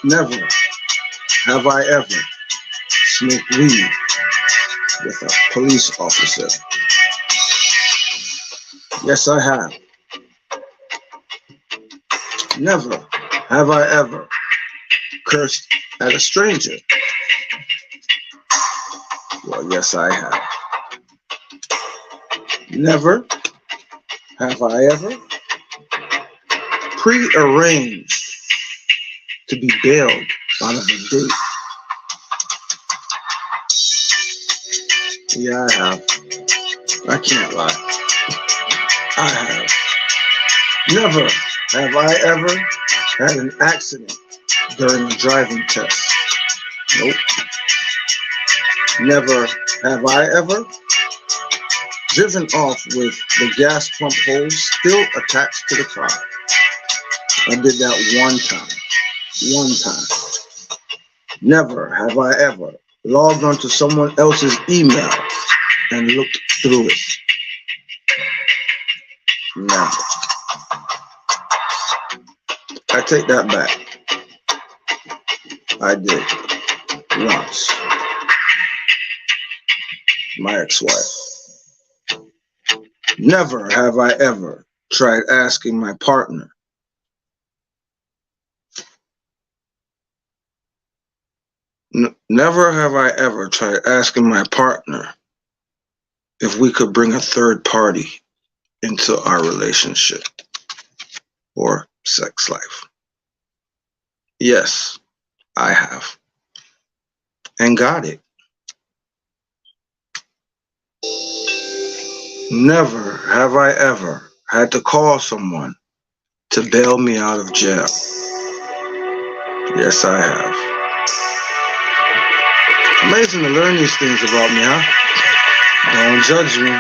Never have I ever smoked weed with a police officer. Yes, I have. Never have I ever cursed at a stranger. Well, yes, I have. Never have I ever prearranged to be bailed out of a date. Yeah, I have. I can't lie. I have. Never have I ever had an accident during a driving test. Nope. Never have I ever driven off with the gas pump hose still attached to the car. I did that one time. One time. Never have I ever logged onto someone else's email and looked through it. Never. I take that back. I did. Once. My ex-wife. Never have I ever tried asking my partner never have I ever tried asking my partner if we could bring a third party into our relationship or sex life. Yes, I have. And got it. Never have I ever had to call someone to bail me out of jail. Yes, I have. Amazing to learn these things about me, huh? Don't judge me.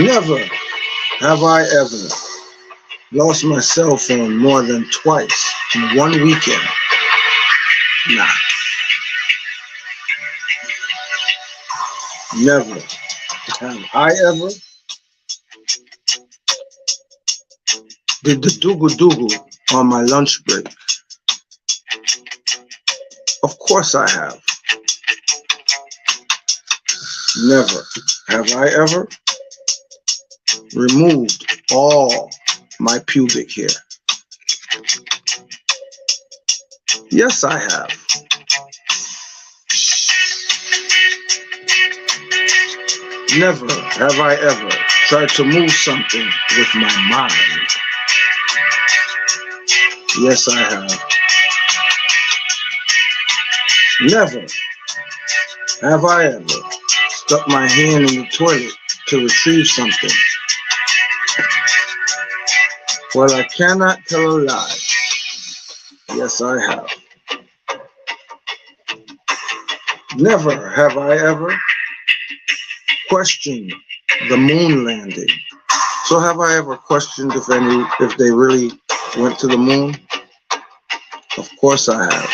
Never have I ever lost my cell phone more than twice in one weekend. Nah. Never have I ever did the doogle on my lunch break. Of course I have. Never have I ever removed all my pubic hair. Yes, I have. Never have I ever tried to move something with my mind. Yes, I have. Never have I ever stuck my hand in the toilet to retrieve something. Well, I cannot tell a lie. Yes, I have. Never have I ever questioned the moon landing. So have I ever questioned if they really went to the moon? Of course I have.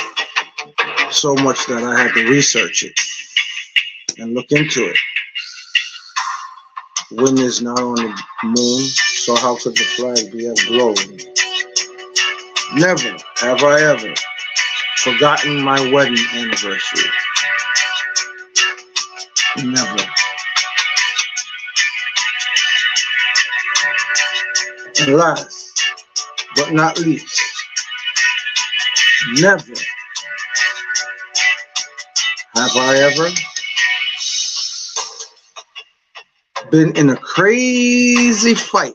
So much that I had to research it and look into it. Wind is not on the moon, so how could the flag be aglow? Never have I ever forgotten my wedding anniversary. Never. And last but not least, never have I ever been in a crazy fight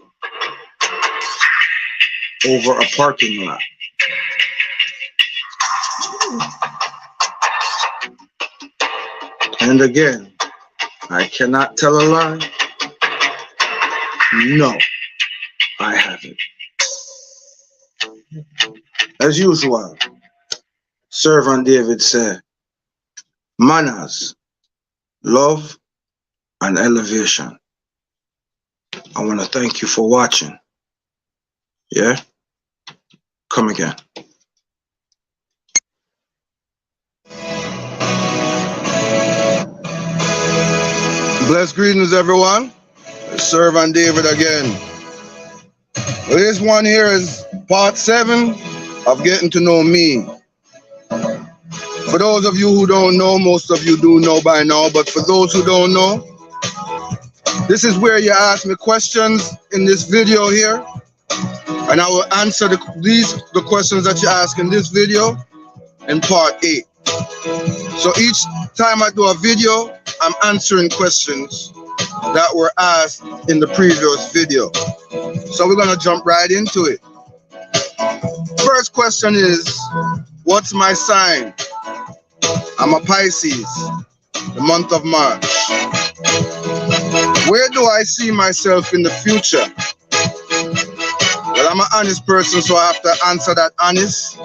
over a parking lot. And again, I cannot tell a lie. No, I haven't. As usual, Servant David said, manners, love, and elevation. I want to thank you for watching. Yeah? Come again. Blessed greetings, everyone. Servant David again. Well, this one here is part 7 of getting to know me. For those of you who don't know, most of you do know by now, but for those who don't know, this is where you ask me questions in this video here, and I will answer the questions that you ask in this video in part 8. So each time I do a video, I'm answering questions that were asked in the previous video. So we're gonna jump right into it. First question is, what's my sign? I'm a Pisces, the month of March. Where do I see myself in the future? Well, I'm an honest person, so I have to answer that honest.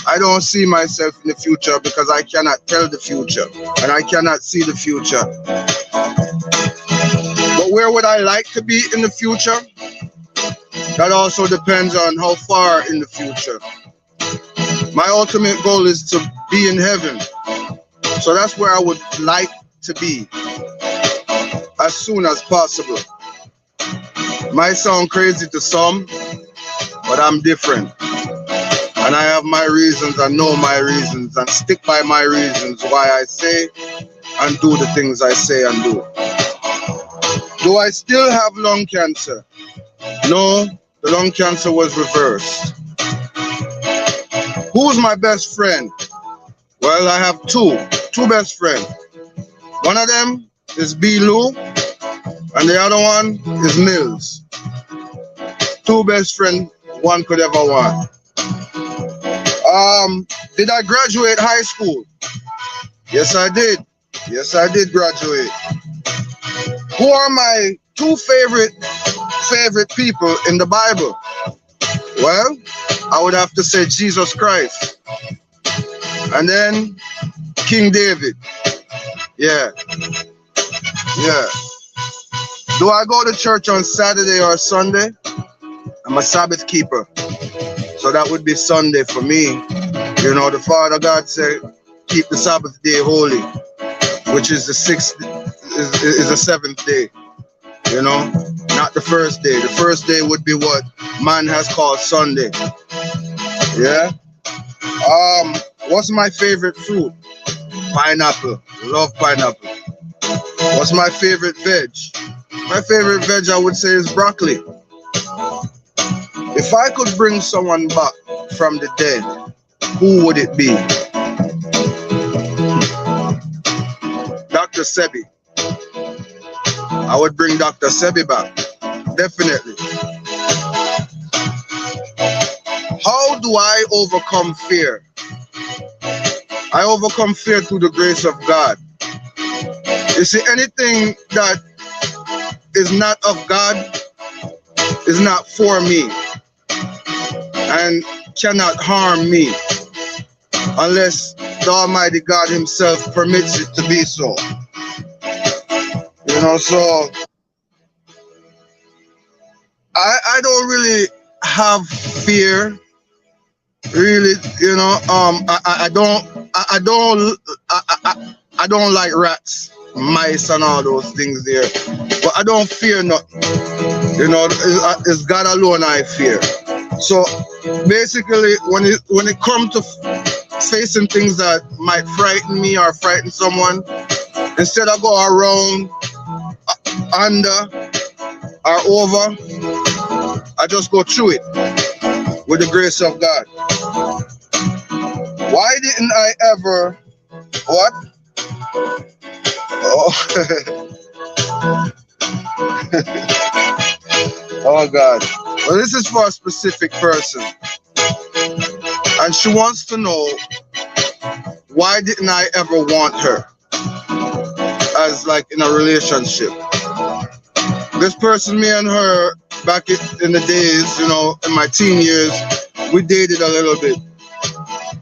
I don't see myself in the future because I cannot tell the future and I cannot see the future. But where would I like to be in the future? That also depends on how far in the future. My ultimate goal is to be in heaven. So that's where I would like to be as soon as possible. Might sound crazy to some, but I'm different. And I have my reasons, I know my reasons, and stick by my reasons why I say and do the things I say and do. Do I still have lung cancer? No, the lung cancer was reversed. Who's my best friend? Well, I have two best friends. One of them is B. Lou, and the other one is Mills. Two best friends one could ever want. Did I graduate high school? Yes, I did. Yes, I did graduate. Who are my two favorite people in the Bible? Well, I would have to say Jesus Christ. And then King David. Yeah. Yeah. Do I go to church on Saturday or Sunday? I'm a Sabbath keeper. So that would be Sunday for me. You know, the Father God said, keep the Sabbath day holy, which is the seventh day. You know, not the first day. The first day would be what man has called Sunday. Yeah. What's my favorite fruit? Pineapple. Love pineapple. What's my favorite veg? My favorite veg, I would say, is broccoli. If I could bring someone back from the dead, who would it be? Dr. Sebi. I would bring Dr. Sebi back. Definitely. How do I overcome fear? I overcome fear through the grace of God. You see, anything that is not of God is not for me and cannot harm me unless the Almighty God himself permits it to be so. You know, so I don't really have fear really, you know, I don't like rats, mice, and all those things there. But I don't fear nothing. You know, it's God alone I fear. So basically, when it comes to facing things that might frighten me or frighten someone, instead of go around, under, or over, I just go through it with the grace of God. Why didn't I ever, what? Oh, oh God. Well, this is for a specific person. And she wants to know, why didn't I ever want her as like in a relationship? This person, me and her, back in the days, you know, in my teen years, we dated a little bit.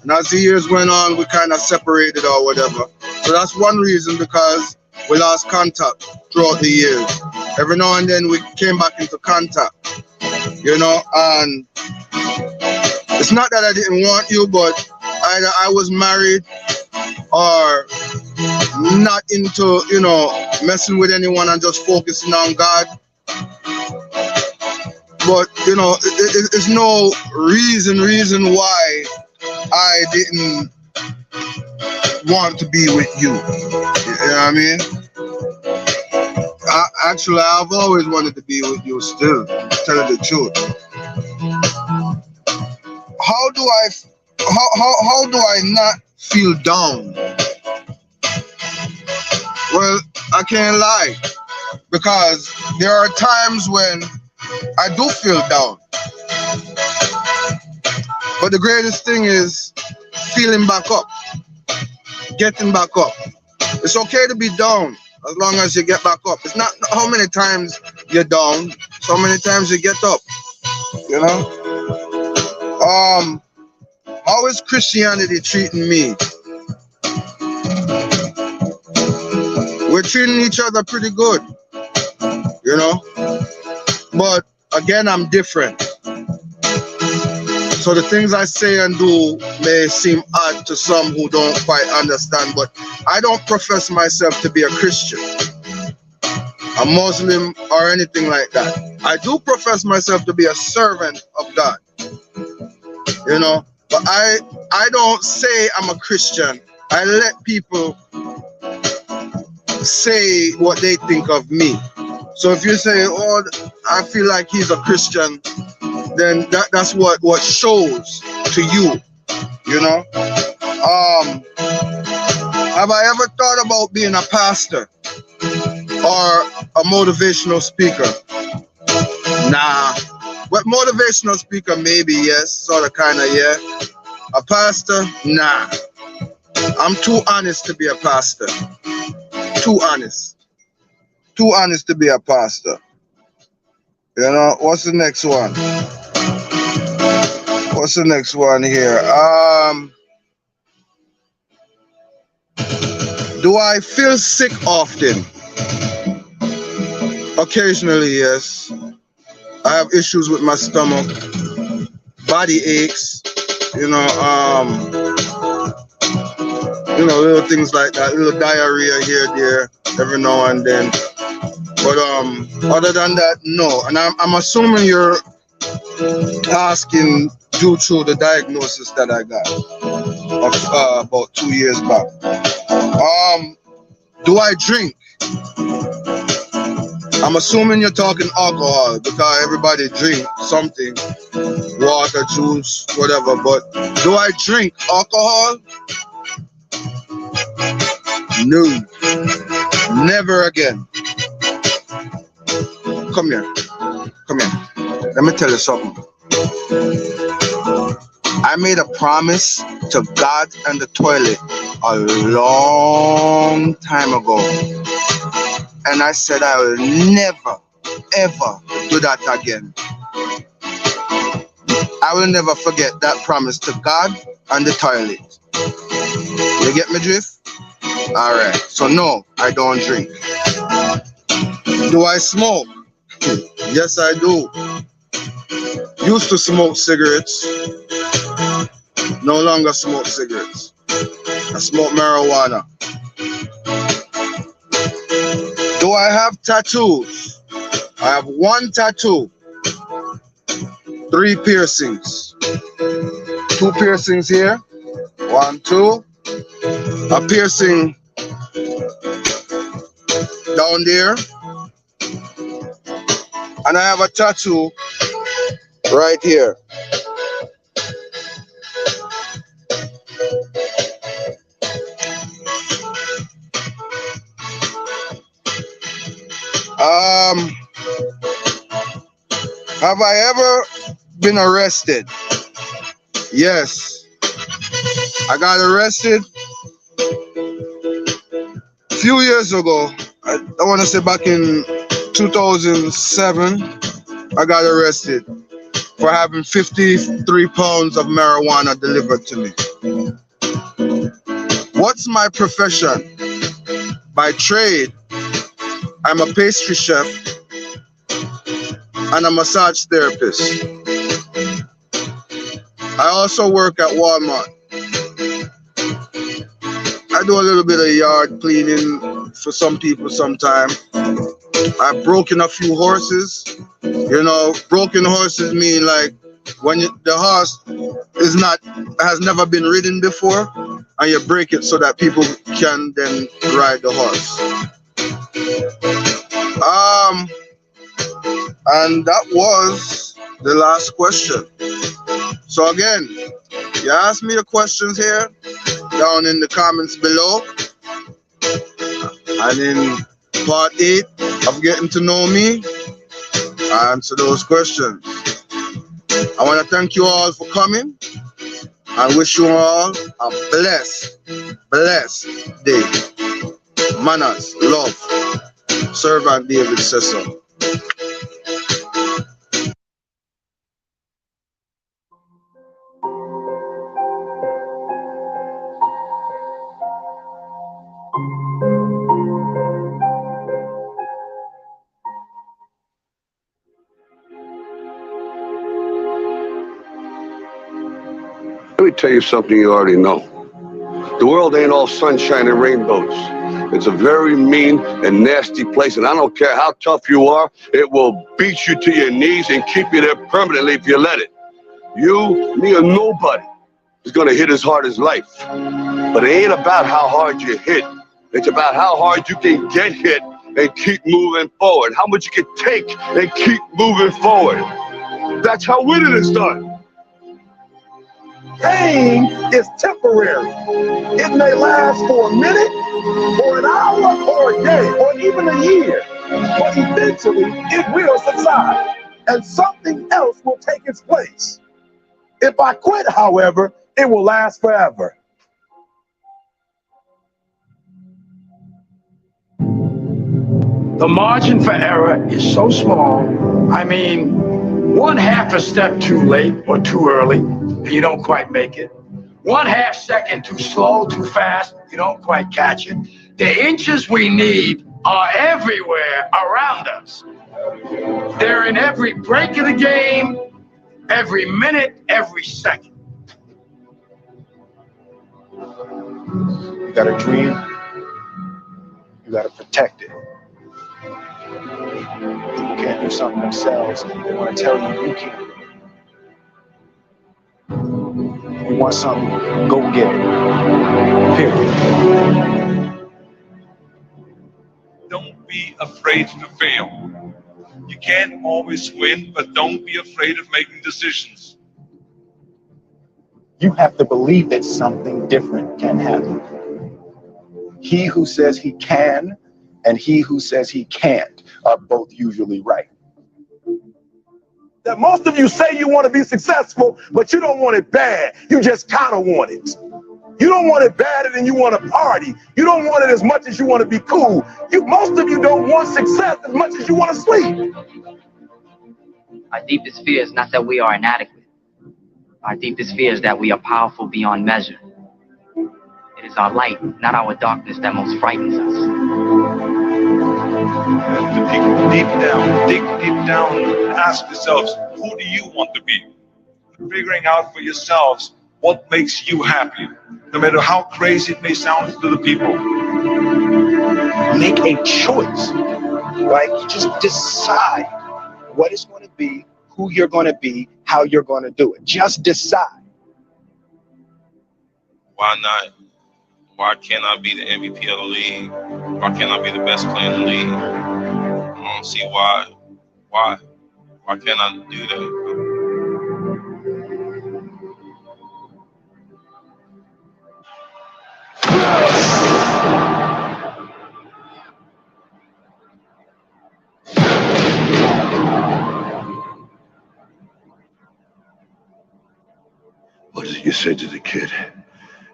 And as the years went on, we kind of separated or whatever. So that's one reason, because we lost contact throughout the years. Every now and then we came back into contact, you know, and it's not that I didn't want you, but either I was married or not into, you know, messing with anyone and just focusing on God. But, you know, it's no reason why I didn't want to be with you. You know what I mean? Actually, I've always wanted to be with you still, tell you the truth. How do I not feel down? Well, I can't lie, because there are times when I do feel down. But the greatest thing is feeling back up, getting back up. It's okay to be down as long as you get back up. It's not how many times you're down, so many times you get up, you know? How is Christianity treating me? We're treating each other pretty good, you know? But again, I'm different. So the things I say and do may seem odd to some who don't quite understand, but I don't profess myself to be a Christian, a Muslim, or anything like that. I do profess myself to be a servant of God, you know, but I don't say I'm a Christian. I let people say what they think of me. So if you say, oh, I feel like he's a Christian, then that's what shows to you, you know? Have I ever thought about being a pastor or a motivational speaker? Nah. But motivational speaker, maybe, yes, sort of, kind of, yeah. A pastor? Nah. I'm too honest to be a pastor. Too honest. Too honest to be a pastor. You know, what's the next one? What's the next one here? Do I feel sick often? Occasionally, yes. I have issues with my stomach, body aches, you know, little things like that, little diarrhea here, there, every now and then. But other than that, no. And I'm assuming you're asking due to the diagnosis that I got of, about 2 years back. Do I drink? I'm assuming you're talking alcohol, because everybody drink something, water, juice, whatever. But do I drink alcohol? No, never again. Come here. Let me tell you something. I made a promise to God and the toilet a long time ago. And I said I will never, ever do that again. I will never forget that promise to God and the toilet. You get me drift? All right. So no, I don't drink. Do I smoke? Yes, I do. Used to smoke cigarettes. no longer smoke cigarettes. I smoke marijuana. Do I have tattoos? I have 1 tattoo, 3 piercings, 2 piercings here, 1, 2, a piercing down there, and I have a tattoo right here. Have I ever been arrested? Yes. I got arrested a few years ago. I want to say back in 2007, I got arrested for having 53 pounds of marijuana delivered to me. What's my profession? By trade, I'm a pastry chef and a massage therapist. I also work at Walmart. I do a little bit of yard cleaning for some people sometimes. I've broken a few horses. You know, broken horses mean like when the horse has never been ridden before, and you break it so that people can then ride the horse. And that was the last question. So again, you ask me the questions here down in the comments below. And in part 8 of getting to know me, I answer those questions. I want to thank you all for coming and wish you all a blessed day. Manners, love. Servant David says so. Let me tell you something you already know. The world ain't all sunshine and rainbows. It's a very mean and nasty place, and I don't care how tough you are, it will beat you to your knees and keep you there permanently if you let it. You, me, or nobody is gonna hit as hard as life. But it ain't about how hard you hit. It's about how hard you can get hit and keep moving forward. How much you can take and keep moving forward. That's how winning is done. Pain is temporary. It may last for a minute, or an hour, or a day, or even a year, but eventually it will subside, and something else will take its place. If I quit, however, it will last forever. The margin for error is so small. I mean, 1/2 a step too late or too early, and you don't quite make it. 1/2 second too slow, too fast, you don't quite catch it. The inches we need are everywhere around us. They're in every break of the game, every minute, every second. You got a dream, you got to protect it. People can't do something themselves, they want to tell you you can't. You want something, go get it. Period. Don't be afraid to fail. You can't always win, but don't be afraid of making decisions. You have to believe that something different can happen. He who says he can and he who says he can't are both usually right. That most of you say you want to be successful, but you don't want it bad. You just kind of want it. You don't want it badder than you want to party. You don't want it as much as you want to be cool. Most of you don't want success as much as you want to sleep. Our deepest fear is not that we are inadequate. Our deepest fear is that we are powerful beyond measure. It is our light, not our darkness, that most frightens us. Deep down, ask yourselves, who do you want to be? Figuring out for yourselves what makes you happy, no matter how crazy it may sound to the people. Make a choice, right? You just decide what it's going to be, who you're going to be, how you're going to do it. Just decide. Why not? Why can't I be the MVP of the league? Why can't I be the best player in the league? I don't see why. Why can't I do that? What is it you said to the kid?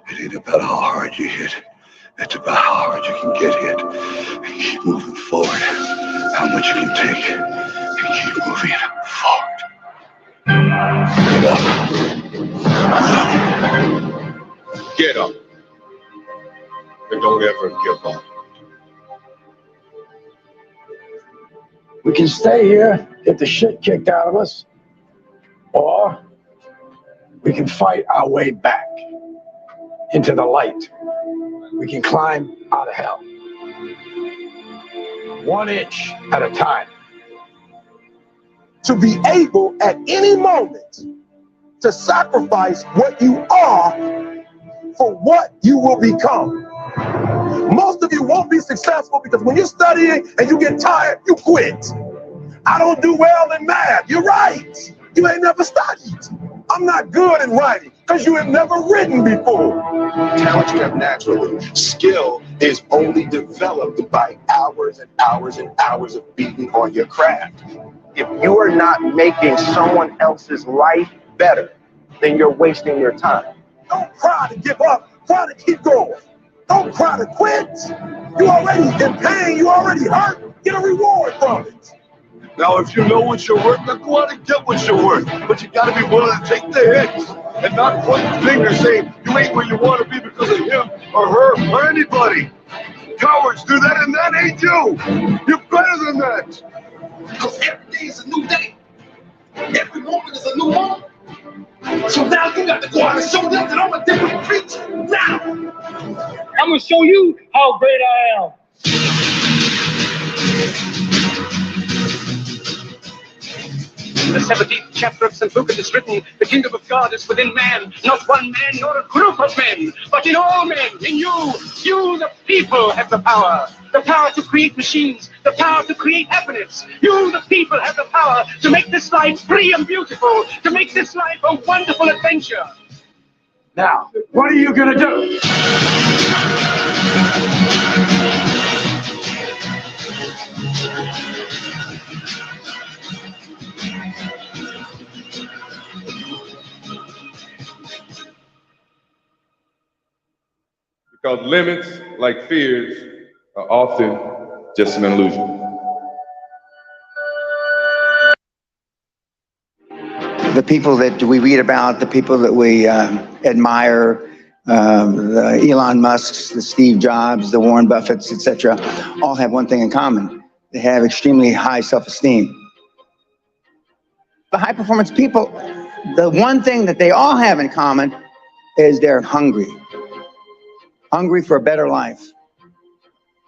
It ain't about how hard you hit. It's about how hard you can get hit and keep moving forward. How much you can take and keep moving forward. Get up. And don't ever give up. We can stay here, get the shit kicked out of us, or we can fight our way back into the light. We can climb out of hell. 1 inch at a time. To be able at any moment to sacrifice what you are for what you will become. Most of you won't be successful because when you're studying and you get tired, you quit. I don't do well in math. You're right. You ain't never studied. I'm not good in writing because you have never written before. Talent you have naturally. Skill is only developed by hours and hours and hours of beating on your craft. If you are not making someone else's life better, then you're wasting your time. Don't cry to give up. Cry to keep going. Don't cry to quit. You already in pain. You already hurt. Get a reward from it. Now, if you know what you're worth, then go out and get what you're worth. But you gotta be willing to take the hits and not point the finger saying you ain't where you want to be because of him or her or anybody. Cowards do that, and that ain't you. You're better than that. Because every day is a new day. Every moment is a new moment. So now you got to go out and show them that I'm a different creature. Now, I'm gonna show you how great I am. In the 17th chapter of St. Luke it is written, the kingdom of God is within man, not one man nor a group of men, but in all men, in you. You, the people, have the power. The power to create machines, the power to create happiness. You, the people, have the power to make this life free and beautiful, to make this life a wonderful adventure. Now, what are you gonna do? Because limits, like fears, are often just an illusion. The people that we read about, the people that we admire, the Elon Musks, the Steve Jobs, the Warren Buffetts, etc., all have one thing in common. They have extremely high self-esteem. The high-performance people, the one thing that they all have in common is they're hungry. Hungry for a better life.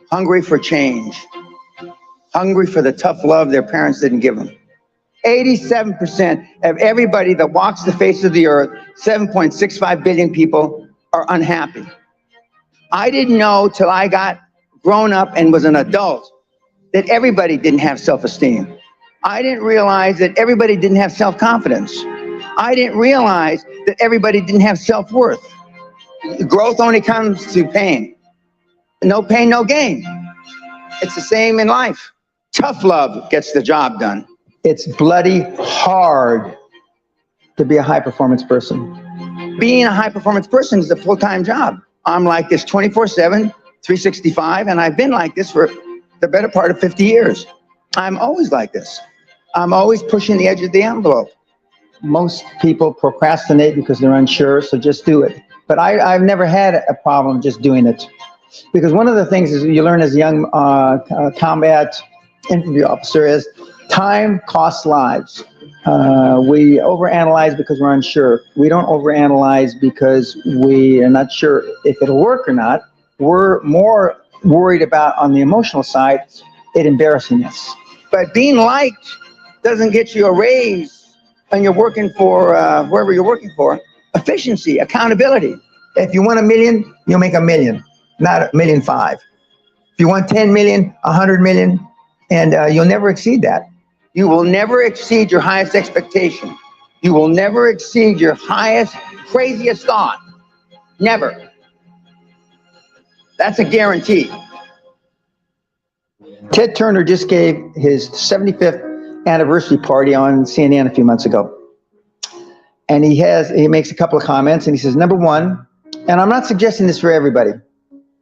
Hungry for change. Hungry for the tough love their parents didn't give them. 87% of everybody that walks the face of the earth, 7.65 billion people, are unhappy. I didn't know till I got grown up and was an adult that everybody didn't have self-esteem. I didn't realize that everybody didn't have self-confidence. I didn't realize that everybody didn't have self-worth. Growth only comes through pain. No pain, no gain. It's the same in life. Tough love gets the job done. It's bloody hard to be a high-performance person. Being a high-performance person is a full-time job. I'm like this 24/7, 365, and I've been like this for the better part of 50 years. I'm always like this. I'm always pushing the edge of the envelope. Most people procrastinate because they're unsure, so just do it. But I've never had a problem just doing it. Because one of the things is you learn as a young combat infantry officer is time costs lives. We overanalyze because we're unsure. We don't overanalyze because we are not sure if it'll work or not. We're more worried about, on the emotional side, it embarrassing us. But being liked doesn't get you a raise when you're working for wherever you're working for. Efficiency, accountability. If you want $1 million, you'll make $1 million, not $1.5 million. If you want 10 million, 100 million, and you'll never exceed that. You will never exceed your highest expectation. You will never exceed your highest, craziest thought. Never. That's a guarantee. Ted Turner just gave his 75th anniversary party on CNN a few months ago. And he makes a couple of comments, and he says, number one, and I'm not suggesting this for everybody.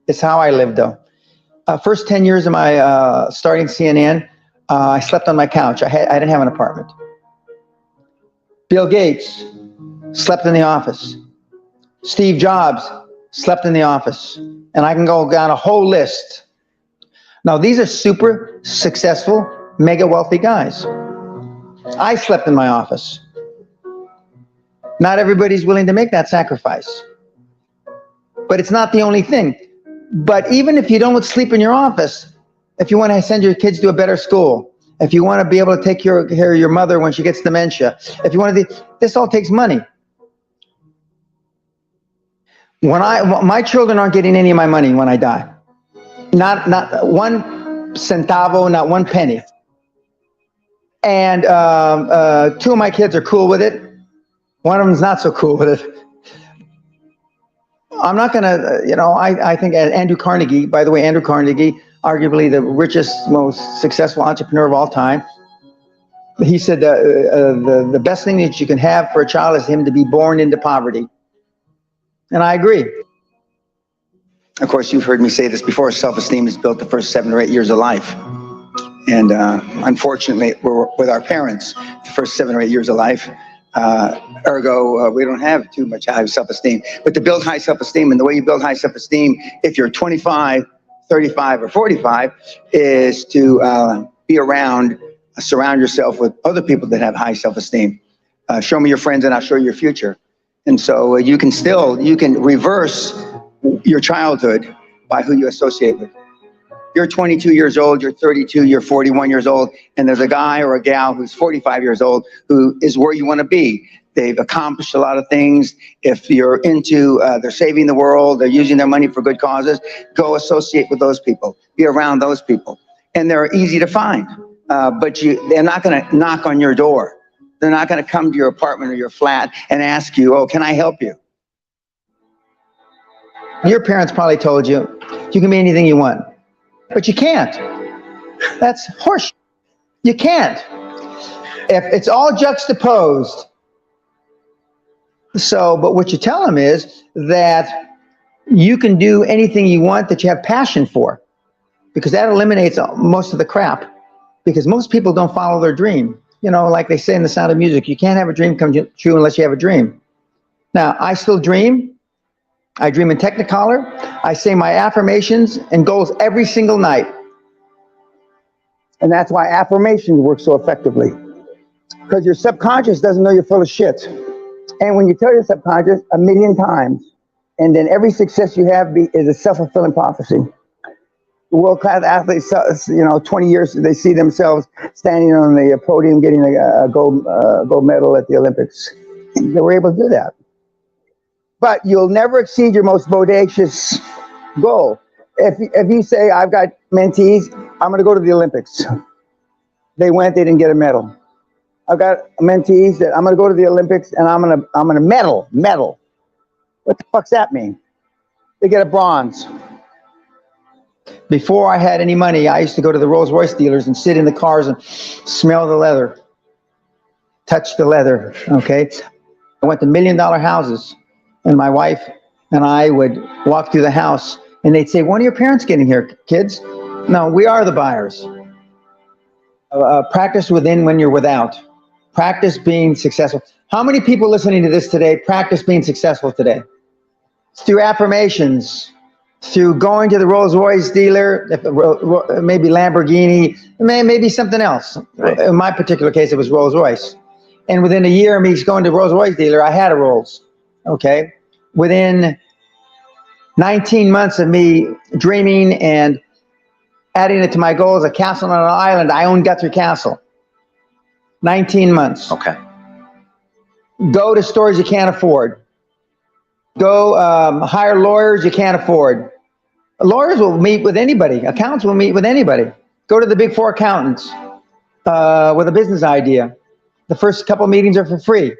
It's how I live, though. First 10 years of my starting CNN, I slept on my couch. I didn't have an apartment. Bill Gates slept in the office. Steve Jobs slept in the office. And I can go down a whole list. Now, these are super successful, mega wealthy guys. I slept in my office. Not everybody's willing to make that sacrifice. But it's not the only thing. But even if you don't sleep in your office, if you want to send your kids to a better school, if you want to be able to take care of your mother when she gets dementia, if you want to, this all takes money. My children aren't getting any of my money when I die. Not one centavo, not one penny. And 2 of my kids are cool with it. One of them's not so cool with it. I'm not going to, I think Andrew Carnegie, by the way, Andrew Carnegie, arguably the richest, most successful entrepreneur of all time. He said the best thing that you can have for a child is him to be born into poverty. And I agree. Of course, you've heard me say this before, self-esteem is built the first 7 or 8 years of life. And unfortunately, we're with our parents the first 7 or 8 years of life. Ergo, we don't have too much high self-esteem. But to build high self-esteem, and the way you build high self-esteem, if you're 25, 35, or 45, is to be around, surround yourself with other people that have high self-esteem. Show me your friends and I'll show you your future. And so you can reverse your childhood by who you associate with. You're 22 years old, you're 32, you're 41 years old, and there's a guy or a gal who's 45 years old who is where you want to be. They've accomplished a lot of things. If you're into, they're saving the world, they're using their money for good causes, go associate with those people. Be around those people. And they're easy to find, but they're not going to knock on your door. They're not going to come to your apartment or your flat and ask you, oh, can I help you? Your parents probably told you, you can be anything you want. But you can't. That's horseshit. You can't. If it's all juxtaposed. But what you tell them is that you can do anything you want that you have passion for, because that eliminates most of the crap. Because most people don't follow their dream. Like they say in The Sound of Music, you can't have a dream come true unless you have a dream. Now, I still dream. I dream in Technicolor. I say my affirmations and goals every single night. And that's why affirmations work so effectively. Because your subconscious doesn't know you're full of shit. And when you tell your subconscious 1,000,000 times, and then every success you have is a self-fulfilling prophecy. World-class athletes, 20 years, they see themselves standing on the podium getting a gold medal at the Olympics. They were able to do that. But you'll never exceed your most bodacious goal. If you say, I've got mentees, I'm going to go to the Olympics. They went, they didn't get a medal. I've got mentees that I'm going to go to the Olympics and I'm going to medal. What the fuck's that mean? They get a bronze. Before I had any money, I used to go to the Rolls-Royce dealers and sit in the cars and smell the leather, touch the leather, okay? I went to $1 million houses, and my wife and I would walk through the house, and they'd say, when are your parents getting here, kids? No, we are the buyers. Practice within when you're without. Practice being successful. How many people listening to this today practice being successful today? It's through affirmations, through going to the Rolls-Royce dealer, maybe Lamborghini, maybe something else. Right. In my particular case, it was Rolls-Royce. And within a year of me going to Rolls Royce dealer, I had a Rolls. Okay. Within 19 months of me dreaming and adding it to my goals, a castle on an island, I own Guthrie Castle. 19 months. Okay. Go to stores you can't afford. Go hire lawyers you can't afford. Lawyers will meet with anybody. Accountants will meet with anybody. Go to the big four accountants with a business idea. The first couple meetings are for free.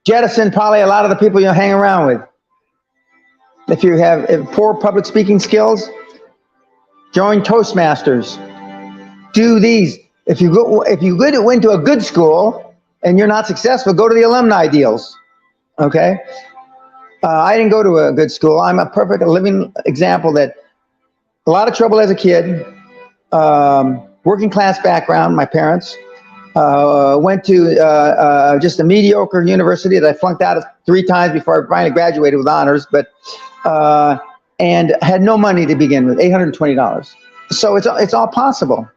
Jettison probably a lot of the people you'll hang around with. If you have poor public speaking skills, join Toastmasters. Do these. If you went to a good school and you're not successful, go to the alumni deals. Okay. I didn't go to a good school. I'm a perfect living example that a lot of trouble as a kid, working class background, my parents, went to just a mediocre university that I flunked out of 3 times before I finally graduated with honors, but and had no money to begin with, $820. So it's all possible.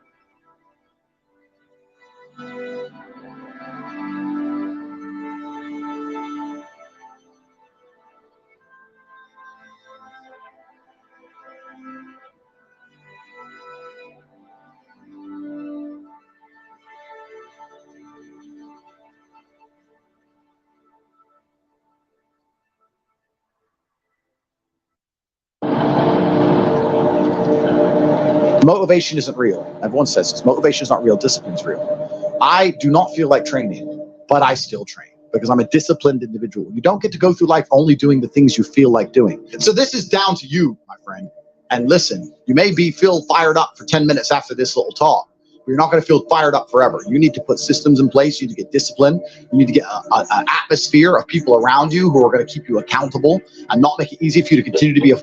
Motivation isn't real. Everyone says this. Motivation is not real. Discipline is real. I do not feel like training, but I still train because I'm a disciplined individual. You don't get to go through life only doing the things you feel like doing. So this is down to you, my friend. And listen, you may feel fired up for 10 minutes after this little talk, but you're not going to feel fired up forever. You need to put systems in place. You need to get discipline. You need to get an atmosphere of people around you who are going to keep you accountable and not make it easy for you to continue to be a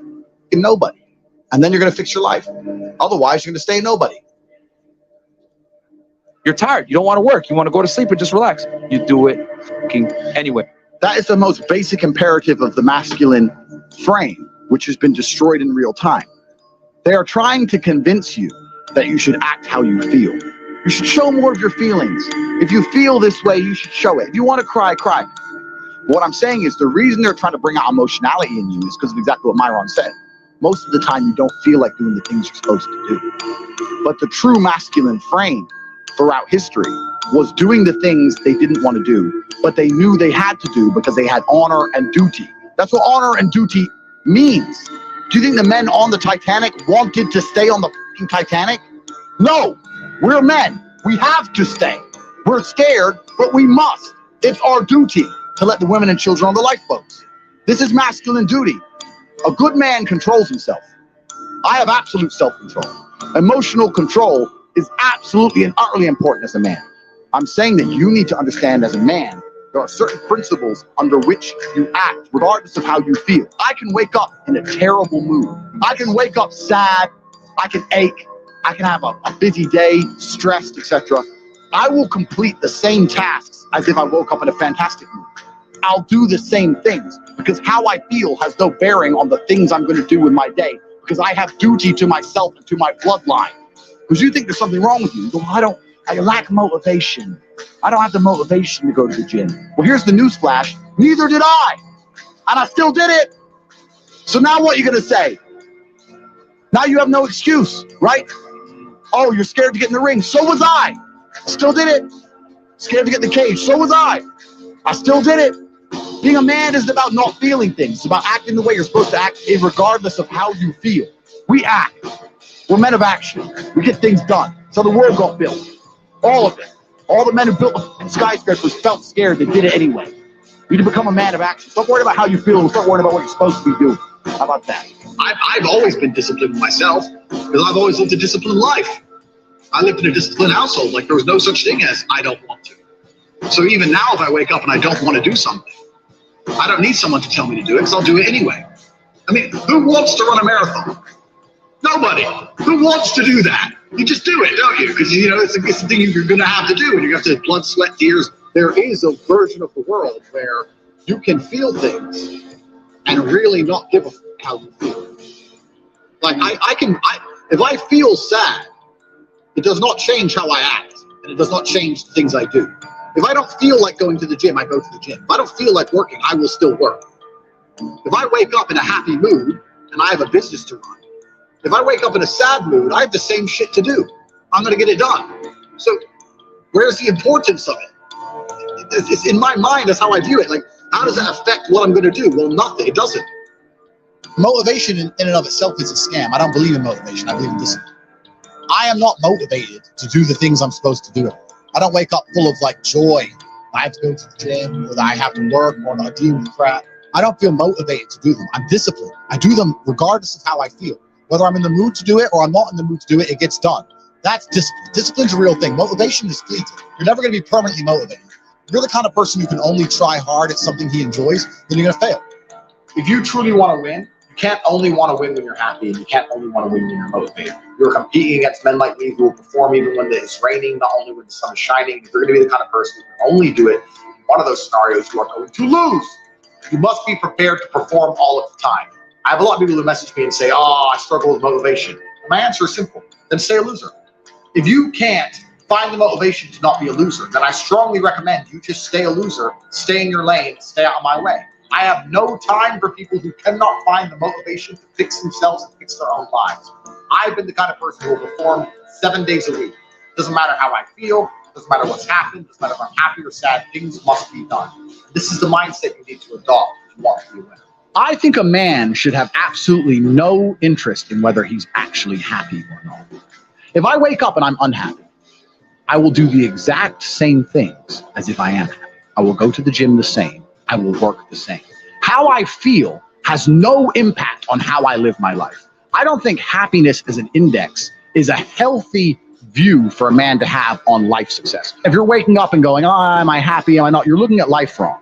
nobody. And then you're going to fix your life. Otherwise, you're going to stay nobody. You're tired. You don't want to work. You want to go to sleep and just relax. You do it anyway. That is the most basic imperative of the masculine frame, which has been destroyed in real time. They are trying to convince you that you should act how you feel. You should show more of your feelings. If you feel this way, you should show it. If you want to cry, cry. What I'm saying is the reason they're trying to bring out emotionality in you is because of exactly what Myron said. Most of the time, you don't feel like doing the things you're supposed to do. But the true masculine frame throughout history was doing the things they didn't want to do, but they knew they had to do because they had honor and duty. That's what honor and duty means. Do you think the men on the Titanic wanted to stay on the fucking Titanic? No, we're men. We have to stay. We're scared, but we must. It's our duty to let the women and children on the lifeboats. This is masculine duty. A good man controls himself. I have absolute self-control. Emotional control is absolutely and utterly important as a man. I'm saying that you need to understand as a man, there are certain principles under which you act, regardless of how you feel. I can wake up in a terrible mood. I can wake up sad. I can ache. I can have a busy day, stressed, etc. I will complete the same tasks as if I woke up in a fantastic mood. I'll do the same things because how I feel has no bearing on the things I'm going to do in my day because I have duty to myself and to my bloodline. Because you think there's something wrong with you. You go, I lack motivation. I don't have the motivation to go to the gym. Well, here's the news flash. Neither did I. And I still did it. So now what are you going to say? Now you have no excuse, right? Oh, you're scared to get in the ring. So was I. Still did it. Scared to get in the cage. So was I. I still did it. Being a man isn't about not feeling things. It's about acting the way you're supposed to act, regardless of how you feel. We act. We're men of action. We get things done. So the world got built. All of it. All the men who built the skyscrapers felt scared. They did it anyway. You need to become a man of action. Stop worrying about how you feel. Start worrying about what you're supposed to be doing. How about that? I've always been disciplined myself because I've always lived a disciplined life. I lived in a disciplined household. Like there was no such thing as I don't want to. So even now, if I wake up and I don't want to do something, I don't need someone to tell me to do it because I'll do it anyway. I mean, who wants to run a marathon? Nobody. Who wants to do that? You just do it, don't you? Because, you know, it's the thing you're going to have to do, and you have to blood, sweat, tears. There is a version of the world where you can feel things and really not give a fuck how you feel. Like, if I feel sad, it does not change how I act, and it does not change the things I do. If I don't feel like going to the gym, I go to the gym. If I don't feel like working, I will still work. If I wake up in a happy mood and I have a business to run, if I wake up in a sad mood, I have the same shit to do. I'm going to get it done. So where's the importance of it? It's in my mind, that's how I view it. Like, how does that affect what I'm going to do? Well, nothing. It doesn't. Motivation in and of itself is a scam. I don't believe in motivation. I believe in discipline. I am not motivated to do the things I'm supposed to do. I don't wake up full of like joy. I have to go to the gym, or that I have to work, or I deal with crap. I don't feel motivated to do them. I'm disciplined. I do them regardless of how I feel. Whether I'm in the mood to do it or I'm not in the mood to do it, it gets done. That's discipline. Discipline's a real thing. Motivation is fleeting. You're never going to be permanently motivated. If you're the kind of person who can only try hard at something he enjoys, then you're going to fail. If you truly want to win, you can't only want to win when you're happy, and you can't only want to win when you're motivated. You're competing against men like me who will perform even when it's raining, not only when the sun is shining. If you're going to be the kind of person who can only do it in one of those scenarios, you are going to lose. You must be prepared to perform all of the time. I have a lot of people who message me and say, oh, I struggle with motivation. And my answer is simple. Then stay a loser. If you can't find the motivation to not be a loser, then I strongly recommend you just stay a loser, stay in your lane, stay out of my way. I have no time for people who cannot find the motivation to fix themselves and fix their own lives. I've been the kind of person who will perform 7 days a week. Doesn't matter how I feel, doesn't matter what's happened, doesn't matter if I'm happy or sad, things must be done. This is the mindset you need to adopt if you want to be a winner. I think a man should have absolutely no interest in whether he's actually happy or not. If I wake up and I'm unhappy, I will do the exact same things as if I am happy. I will go to the gym the same. I will work the same. How I feel has no impact on how I live my life. I don't think happiness as an index is a healthy view for a man to have on life success. If you're waking up and going, oh, am I happy? Am I not? You're looking at life wrong.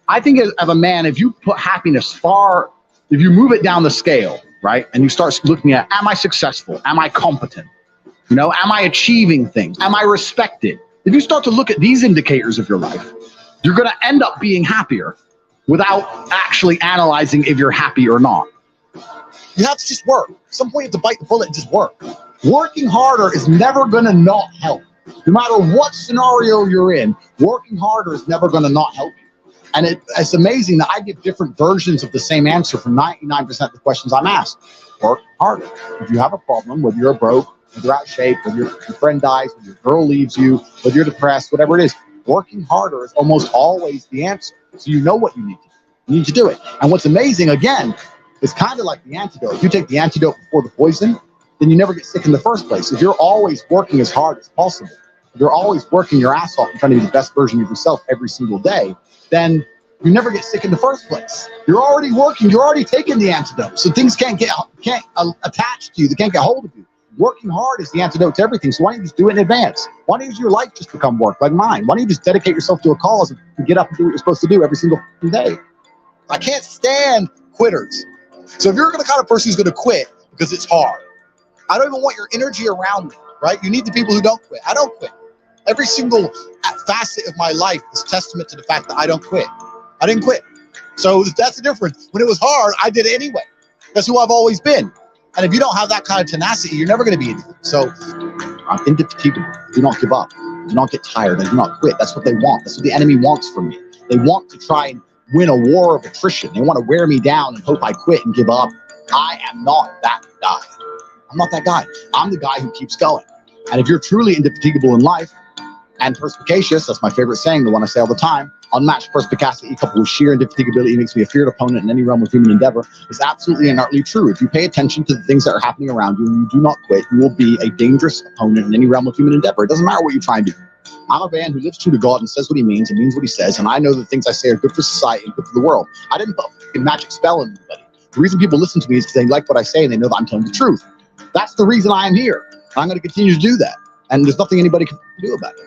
I think as a man, if you put happiness if you move it down the scale, right? And you start looking at, am I successful? Am I competent? You know, am I achieving things? Am I respected? If you start to look at these indicators of your life, you're going to end up being happier without actually analyzing if you're happy or not. You have to just work. At some point you have to bite the bullet and just work. Working harder is never going to not help. No matter what scenario you're in, working harder is never going to not help you. And it's amazing that I give different versions of the same answer for 99% of the questions I'm asked. Work harder. If you have a problem, whether you're broke, whether you're out of shape, whether your friend dies, whether your girl leaves you, whether you're depressed, whatever it is, working harder is almost always the answer. So you know what you need to do. You need to do it. And what's amazing, again, is kind of like the antidote. If you take the antidote before the poison, then you never get sick in the first place. If you're always working as hard as possible, if you're always working your ass off and trying to be the best version of yourself every single day, then you never get sick in the first place. You're already working. You're already taking the antidote. So things can't attach to you. They can't get hold of you. Working hard is the antidote to everything. So why don't you just do it in advance? Why don't you use your life just become work like mine? Why don't you just dedicate yourself to a cause and get up and do what you're supposed to do every single day? I can't stand quitters. So if you're the kind of person who's going to quit because it's hard, I don't even want your energy around me, right? You need the people who don't quit. I don't quit. Every single facet of my life is testament to the fact that I don't quit. I didn't quit. So that's the difference. When it was hard, I did it anyway. That's who I've always been. And if you don't have that kind of tenacity, you're never going to be anything. So I'm indefatigable. Do not give up. Do not get tired. And do not quit. That's what they want. That's what the enemy wants from me. They want to try and win a war of attrition. They want to wear me down and hope I quit and give up. I am not that guy. I'm not that guy. I'm the guy who keeps going. And if you're truly indefatigable in life and perspicacious, that's my favorite saying, the one I say all the time, unmatched perspicacity coupled with sheer indefatigability makes me a feared opponent in any realm of human endeavor, is absolutely and utterly true. If you pay attention to the things that are happening around you and you do not quit, you will be a dangerous opponent in any realm of human endeavor. It doesn't matter what you try and do. I'm a man who lives true to God and says what he means and means what he says, and I know the things I say are good for society and good for the world. I didn't put a magic spell on anybody. The reason people listen to me is because they like what I say and they know that I'm telling the truth. That's the reason I am here. I'm going to continue to do that, and there's nothing anybody can do about it.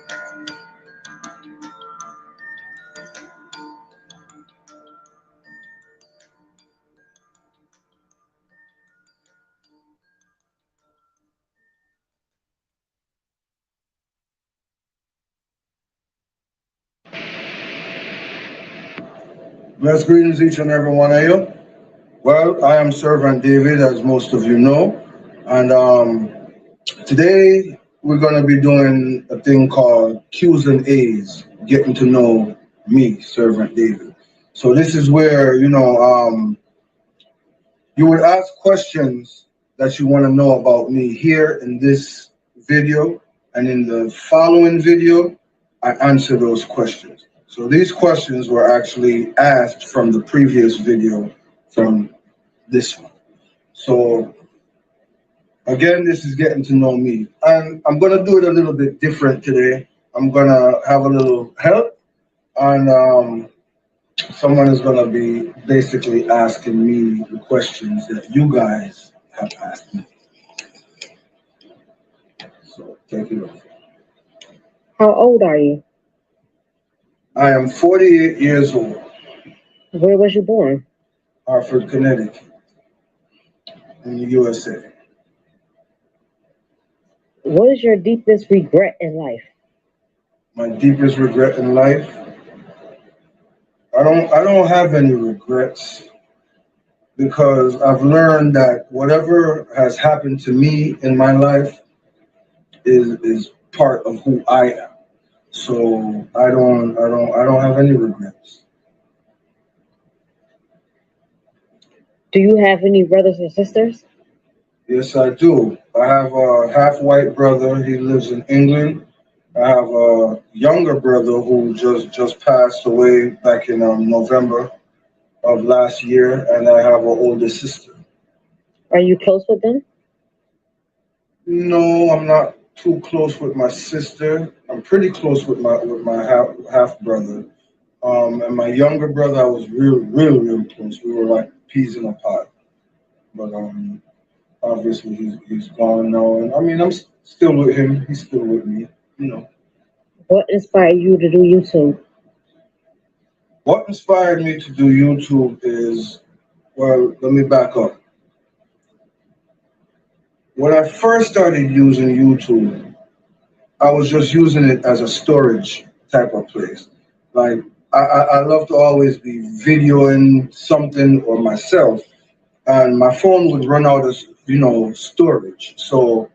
Blessed greetings each and every one of you. Well, I am Servant David, as most of you know, and today we're going to be doing a thing called Q's and A's, getting to know me, Servant David. So this is where, you know, you would ask questions that you want to know about me here in this video, and in the following video, I answer those questions. So these questions were actually asked from the previous video from this one. So again, this is getting to know me. And I'm going to do it a little bit different today. I'm going to have a little help, and someone is going to be basically asking me the questions that you guys have asked me. So take it over. How old are you? I am 48 years old. Where was you born? Hartford, Connecticut, in the USA. What is your deepest regret in life? My deepest regret in life? I don't have any regrets, because I've learned that whatever has happened to me in my life is part of who I am. So I don't have any regrets. Do you have any brothers and sisters? Yes, I do. I have a half-white brother. He lives in England. I have a younger brother who just passed away back in November of last year, and I have an older sister. Are you close with them? No, I'm not too close with my sister. I'm pretty close with my half brother. And my younger brother, I was real close. We were like peas in a pod. But obviously he's gone now, and I mean I'm still with him. He's still with me. You know. What inspired you to do YouTube? What inspired me to do YouTube is, well, let me back up. When I first started using YouTube, I was just using it as a storage type of place. Like, I love to always be videoing something or myself, and my phone would run out of, you know, storage. So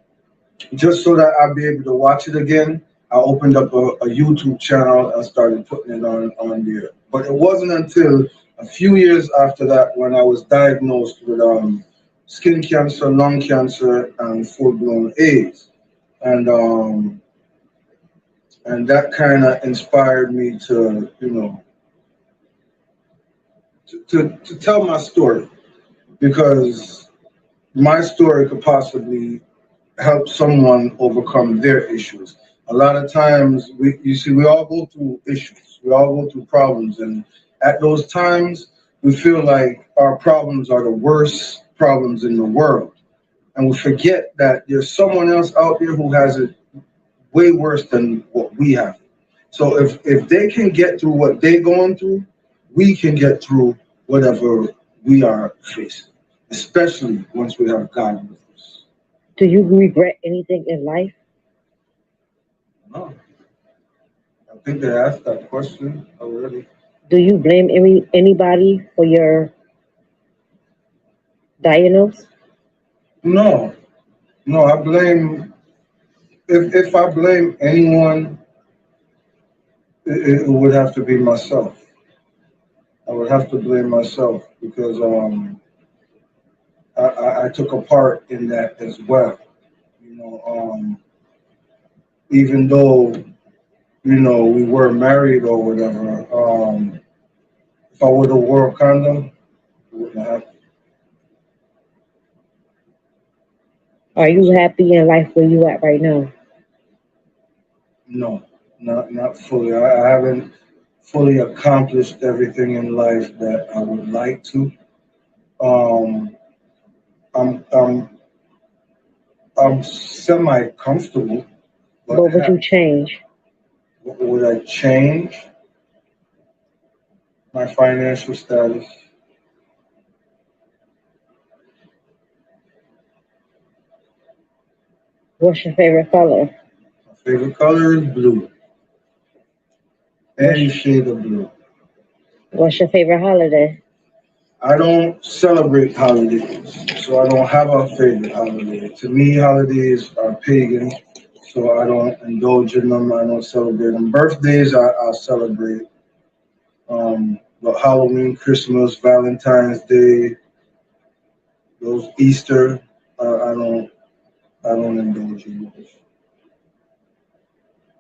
just so that I'd be able to watch it again, I opened up a YouTube channel and started putting it on there. But it wasn't until a few years after that when I was diagnosed with skin cancer, lung cancer, and full-blown AIDS. And that kind of inspired me to, you know, to tell my story, because my story could possibly help someone overcome their issues. A lot of times, we all go through issues, we all go through problems, and at those times, we feel like our problems are the worst problems in the world. And we forget that there's someone else out there who has it way worse than what we have. So if they can get through what they're going through, we can get through whatever we are facing, especially once we have God with us. Do you regret anything in life? No. I think they asked that question already. Do you blame anybody for your diagnosis? No. No, I blame, if I blame anyone, it would have to be myself. I would have to blame myself, because I took a part in that as well. You know, even though, you know, we were married or whatever, if I would have wore a condom, it wouldn't have happened. Are you happy in life where you at right now? No, not fully. I haven't fully accomplished everything in life that I would like to. I'm semi-comfortable. What would you change? What would I change? My financial status. What's your favorite color? My favorite color is blue. Any shade of blue. What's your favorite holiday? I don't celebrate holidays, so I don't have a favorite holiday. To me, holidays are pagan. So I don't indulge in them. I don't celebrate them. Birthdays, I'll celebrate. But Halloween, Christmas, Valentine's Day, those Easter, I don't indulge in those.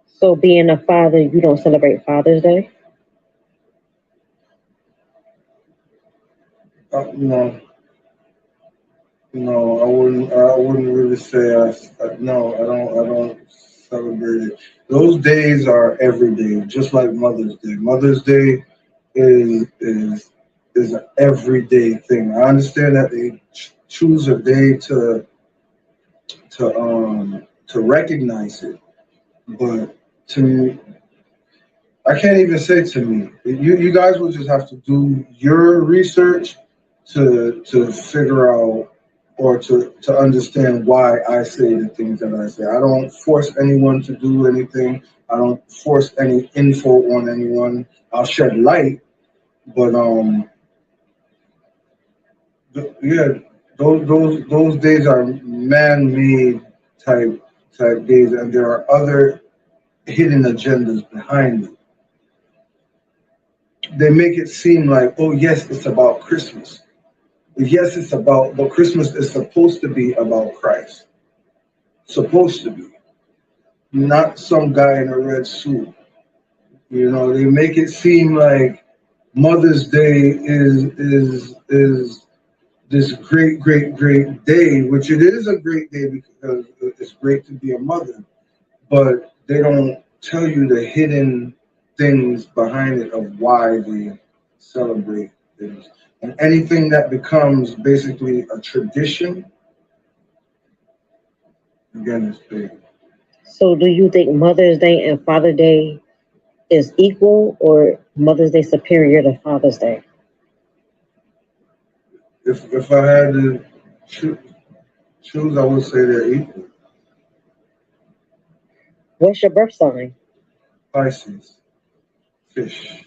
So being a father, you don't celebrate Father's Day? No, I wouldn't really say no, I don't celebrate it. Those days are every day, just like Mother's Day. Mother's Day is an everyday thing. I understand that they choose a day to recognize it, but to me, I can't even say to me. You guys will just have to do your research to figure out or to understand why I say the things that I say. I don't force anyone to do anything. I don't force any info on anyone. I'll shed light, but yeah, those days are man-made type days, and there are other hidden agendas behind it. They make it seem like, oh yes, it's about Christmas. Yes, it's about, but Christmas is supposed to be about Christ. Supposed to be. Not some guy in a red suit. You know, they make it seem like Mother's Day is this great day, which it is a great day because it's great to be a mother, but they don't tell you the hidden things behind it of why they celebrate things. And anything that becomes basically a tradition, again, is big. So do you think Mother's Day and Father's Day is equal, or Mother's Day superior to Father's Day? If I had to choose, I would say they're equal. What's your birth sign? Pisces. Fish.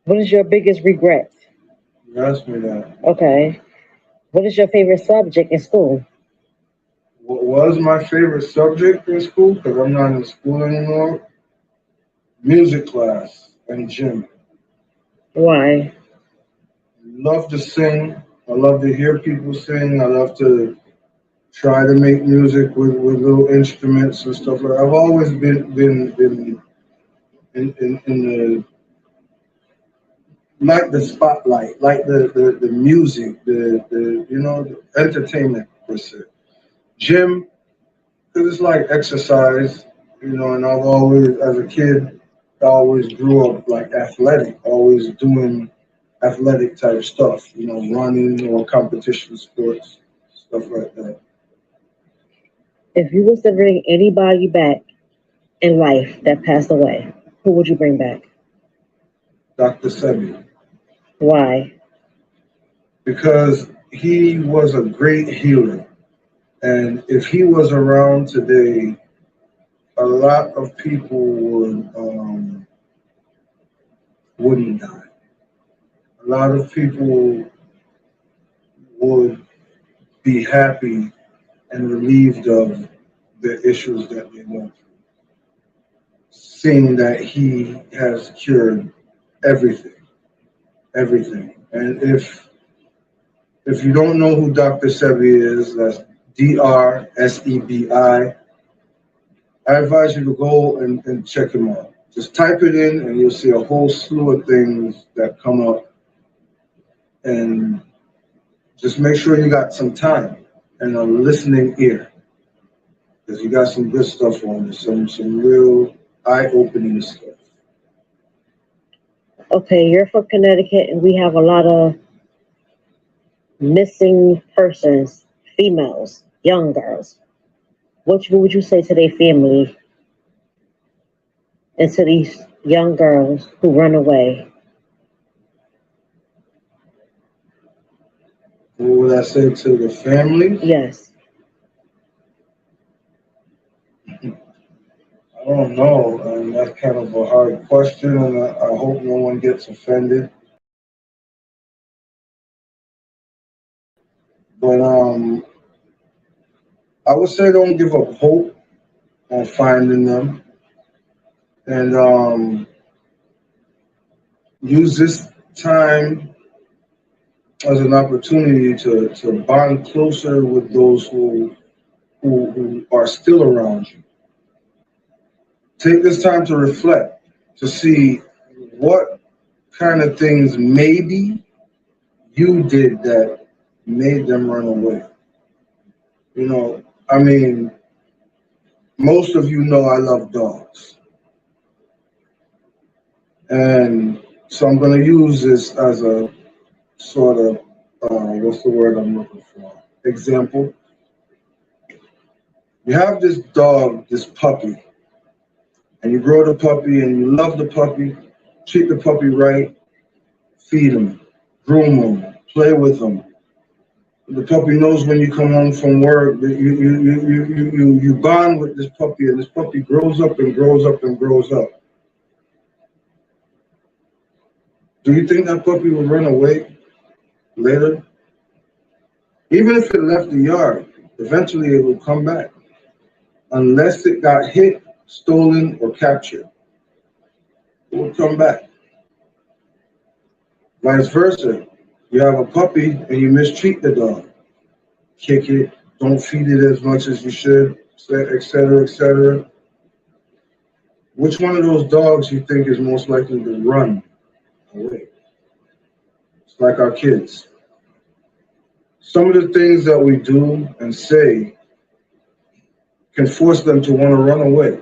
What is your biggest regret? You asked me that. Okay. What is your favorite subject in school? What was my favorite subject in school, because I'm not in school anymore? Music class and gym. Why? Love to sing. I love to hear people sing. I love to try to make music with little instruments and stuff like that. I've always been in the, like the spotlight, like the music, the the entertainment per se. Gym, because it's like exercise, and I've always, as a kid, I always grew up like athletic, always doing athletic type stuff, running or competition sports, stuff like that. If you was to bring anybody back in life that passed away, who would you bring back? Dr. Sebi. Why? Because he was a great healer. And if he was around today, a lot of people wouldn't die. A lot of people would be happy and relieved of the issues that they went through, seeing that he has cured everything. And if you don't know who Dr. Sebi is, that's DrSebi. I advise you to go and check him out. Just type it in and you'll see a whole slew of things that come up. And just make sure you got some time and a listening ear, because you got some good stuff on there, some real eye-opening stuff. Okay, you're from Connecticut, and we have a lot of missing persons, females, young girls. What would you say to their family and to these young girls who run away? What would I say to the family? Yes. I don't know. That's kind of a hard question, and I hope no one gets offended. But I would say don't give up hope on finding them, and use this time as an opportunity to bond closer with those who are still around you. Take this time to reflect, to see what kind of things maybe you did that made them run away. You know, I mean, most of you know I love dogs. And so I'm going to use this as a sort of, what's the word I'm looking for? Example. You have this dog, this puppy, and you grow the puppy and you love the puppy, treat the puppy right, feed him, groom him, play with him. The puppy knows when you come home from work that you bond with this puppy, and this puppy grows up and grows up and grows up. Do you think that puppy will run away later? Even if it left the yard, eventually it will come back. Unless it got hit, stolen, or captured, it will come back. Vice versa. You have a puppy and you mistreat the dog. Kick it, don't feed it as much as you should, etc., etc. Which one of those dogs you think is most likely to run away? It's like our kids. Some of the things that we do and say can force them to want to run away.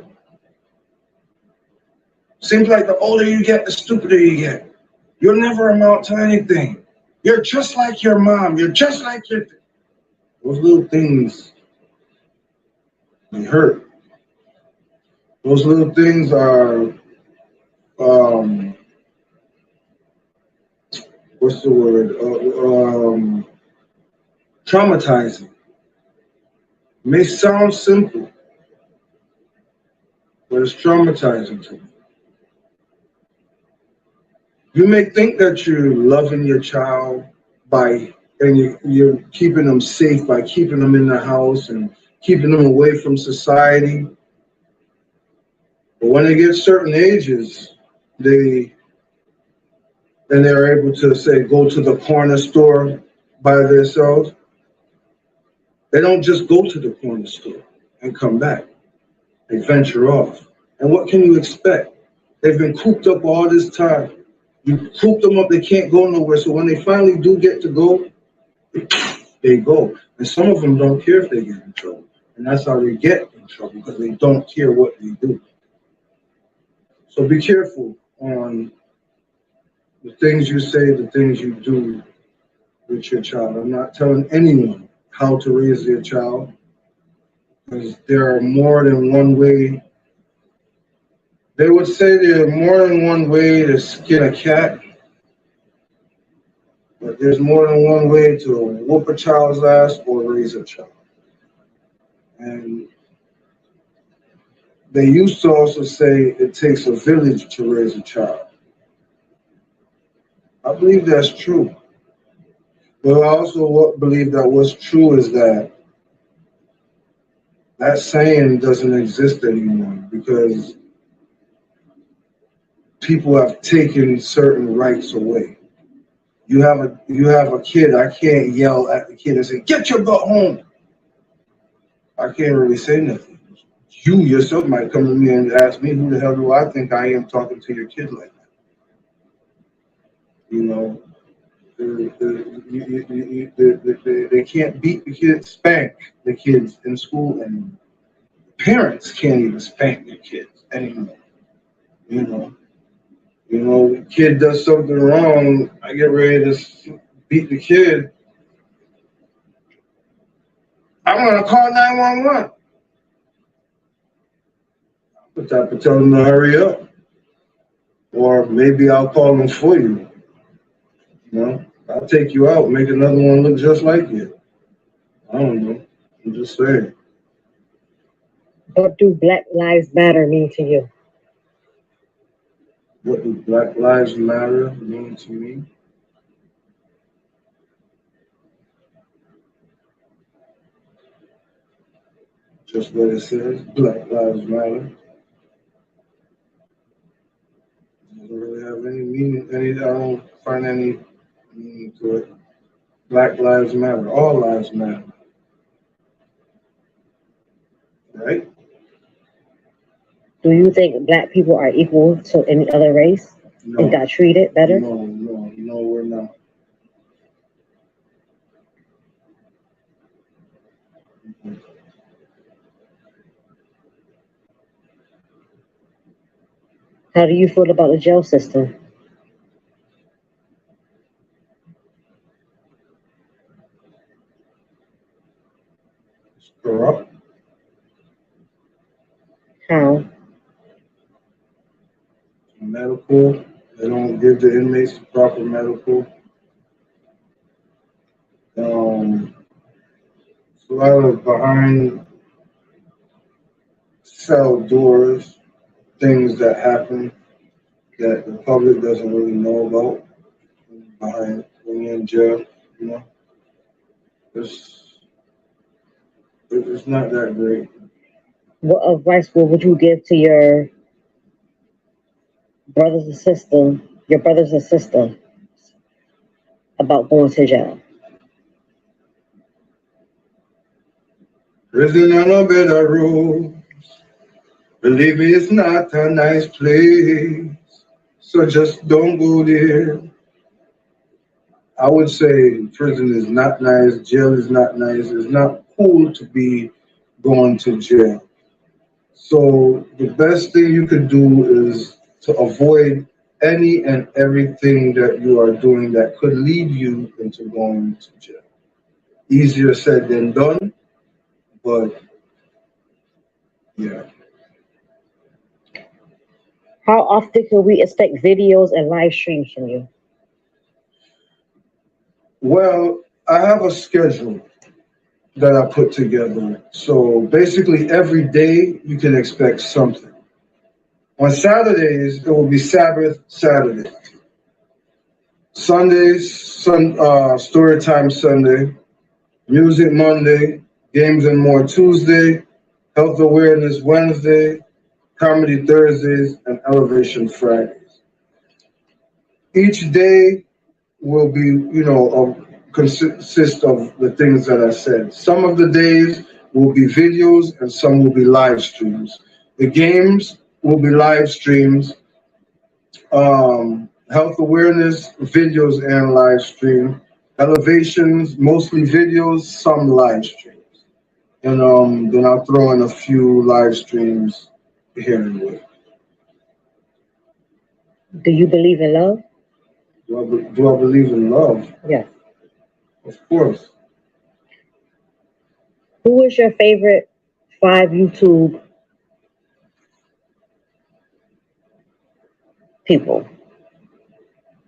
Seems like the older you get, the stupider you get. You'll never amount to anything. You're just like your mom. You're just like your... Those little things, they hurt. Those little things are, what's the word? Traumatizing. May sound simple, but it's traumatizing to me. You may think that you're loving your child and you're keeping them safe by keeping them in the house and keeping them away from society. But when they get certain ages, they're able to say, go to the corner store by themselves. They don't just go to the corner store and come back. They venture off. And what can you expect? They've been cooped up all this time. You coop them up, they can't go nowhere. So when they finally do get to go, they go. And some of them don't care if they get in trouble. And that's how they get in trouble, because they don't care what they do. So be careful on the things you say, the things you do with your child. I'm not telling anyone how to raise their child, because there are more than one way. They would say there are more than one way to skin a cat, but there's more than one way to whoop a child's ass or raise a child. And they used to also say it takes a village to raise a child. I believe that's true. But I also believe that what's true is that that saying doesn't exist anymore, because people have taken certain rights away. You have a kid, I can't yell at the kid and say, get your butt home. I can't really say nothing. You yourself might come to me and ask me, who the hell do I think I am talking to your kid like that? You know, they can't beat the kids, spank the kids in school, and parents can't even spank their kids anymore. You know, the kid does something wrong, I get ready to beat the kid. I'm gonna call 911. But I have to tell them to hurry up. Or maybe I'll call them for you. You know, I'll take you out, make another one look just like you. I don't know. I'm just saying. What do Black Lives Matter mean to you? What do Black Lives Matter mean to me? just what it says. Black Lives Matter. Doesn't really have any meaning. I don't find any meaning to it. Black Lives Matter. All lives matter. Right? Do you think black people are equal to any other race and got treated better? No, we're not. How do you feel about the jail system? It's corrupt. How? Medical. They don't give the inmates the proper medical. It's a lot of behind cell doors, things that happen that the public doesn't really know about behind when you're in jail, you know. It's not that great. What advice would you give to your brothers and sisters about going to jail? Prison on a bed of rules. Believe me, it's not a nice place. So just don't go there. I would say prison is not nice, jail is not nice. It's not cool to be going to jail. So the best thing you could do is to avoid any and everything that you are doing that could lead you into going to jail. Easier said than done, but yeah. How often can we expect videos and live streams from you? Well, I have a schedule that I put together. So basically every day you can expect something. On Saturdays, it will be Sabbath Saturday. Sundays, story time Sunday. Music Monday. Games and More Tuesday. Health Awareness Wednesday. Comedy Thursdays, and Elevation Fridays. Each day will be, consist of the things that I said. Some of the days will be videos and some will be live streams. The games will be live streams. Health awareness, videos and live stream. Elevations, mostly videos, some live streams. And then I'll throw in a few live streams here and there. Do you believe in love? Do I believe in love? Yes. Of course. Who is your favorite 5 YouTube people?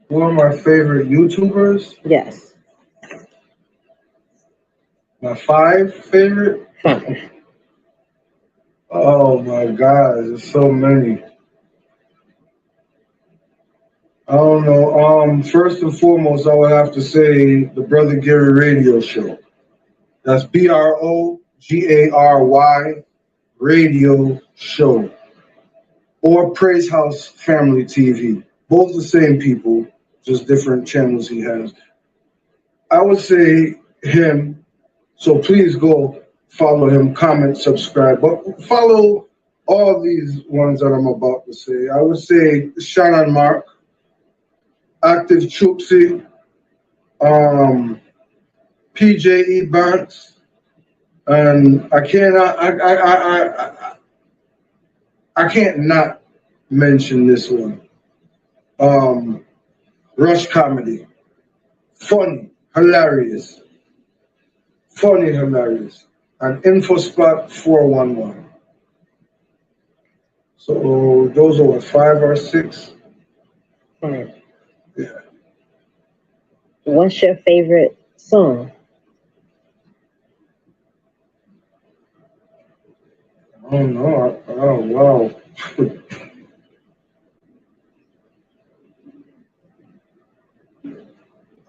Who are my favorite YouTubers? Yes. My 5 favorite? 5. Oh my God, there's so many. I don't know. First and foremost, I would have to say the Brother Gary Radio Show. That's BROGARY Radio Show. Or Praise House Family TV. Both the same people, just different channels he has. I would say him, so please go follow him, comment, subscribe, but follow all these ones that I'm about to say. I would say Shannon Mark, Active Choopsy, PJ Banks, and I can't not mention this one. Rush Comedy, funny, hilarious, and InfoSpot 411. So those are 5 or 6. 5. Yeah. What's your favorite song? I don't know. Oh, wow.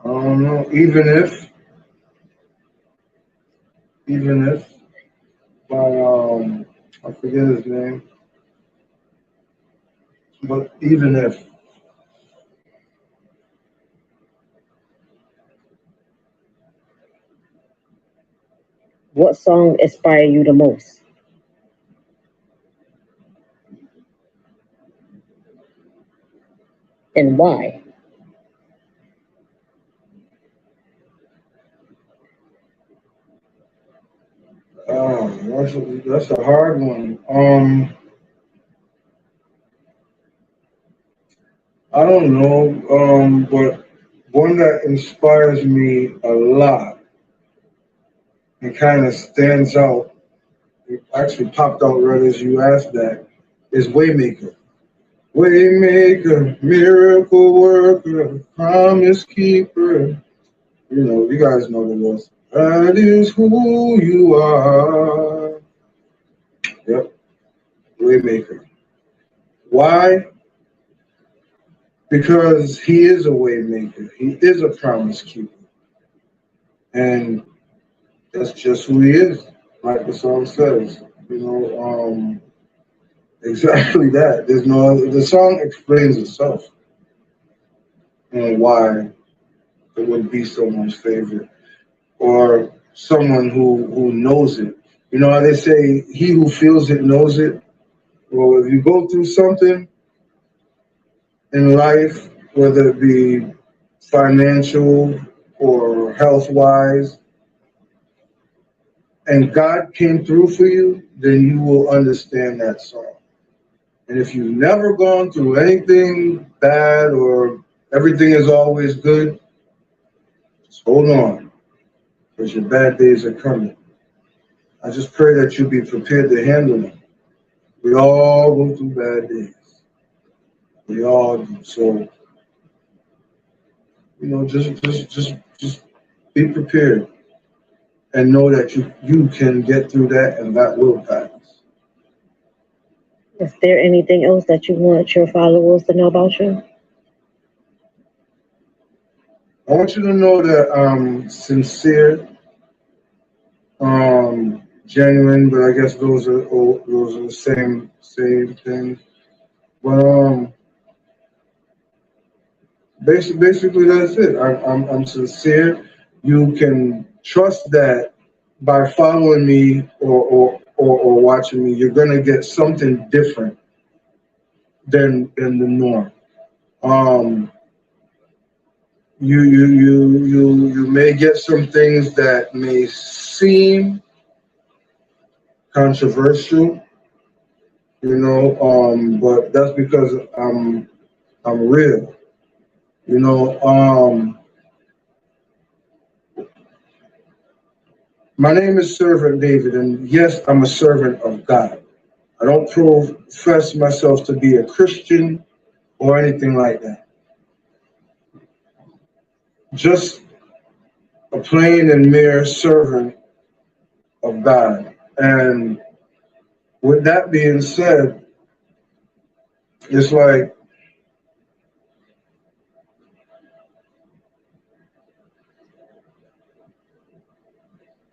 I don't know. Even if by I forget his name. But even if. What song inspired you the most? And why? That's a hard one. I don't know, but one that inspires me a lot and kind of stands out, it actually popped out right as you asked that, is Waymaker. Waymaker, miracle worker, promise keeper. You know, you guys know the rest. That is who you are. Yep, Waymaker. Why? Because he is a way maker. He is a promise keeper. And that's just who he is, like the song says. You know, exactly that. There's no other, the song explains itself and why it would be someone's favorite or someone who knows it. You know how they say, he who feels it knows it? Well, if you go through something in life, whether it be financial or health-wise, and God came through for you, then you will understand that song. And if you've never gone through anything bad or everything is always good, just hold on, because your bad days are coming. I just pray that you be prepared to handle them. We all go through bad days. We all do. So, you know, just be prepared and know that you can get through that and that will pass. Is there anything else that you want your followers to know about you? I want you to know that I'm sincere, genuine, but I guess those are the same things. But basically that's it. I'm sincere. You can trust that by following me or watching me, you're gonna get something different than the norm. You may get some things that may seem controversial, you know, but that's because I'm real, you know. My name is Servant David, and yes, I'm a servant of God. I don't profess myself to be a Christian or anything like that. Just a plain and mere servant of God. And with that being said, it's like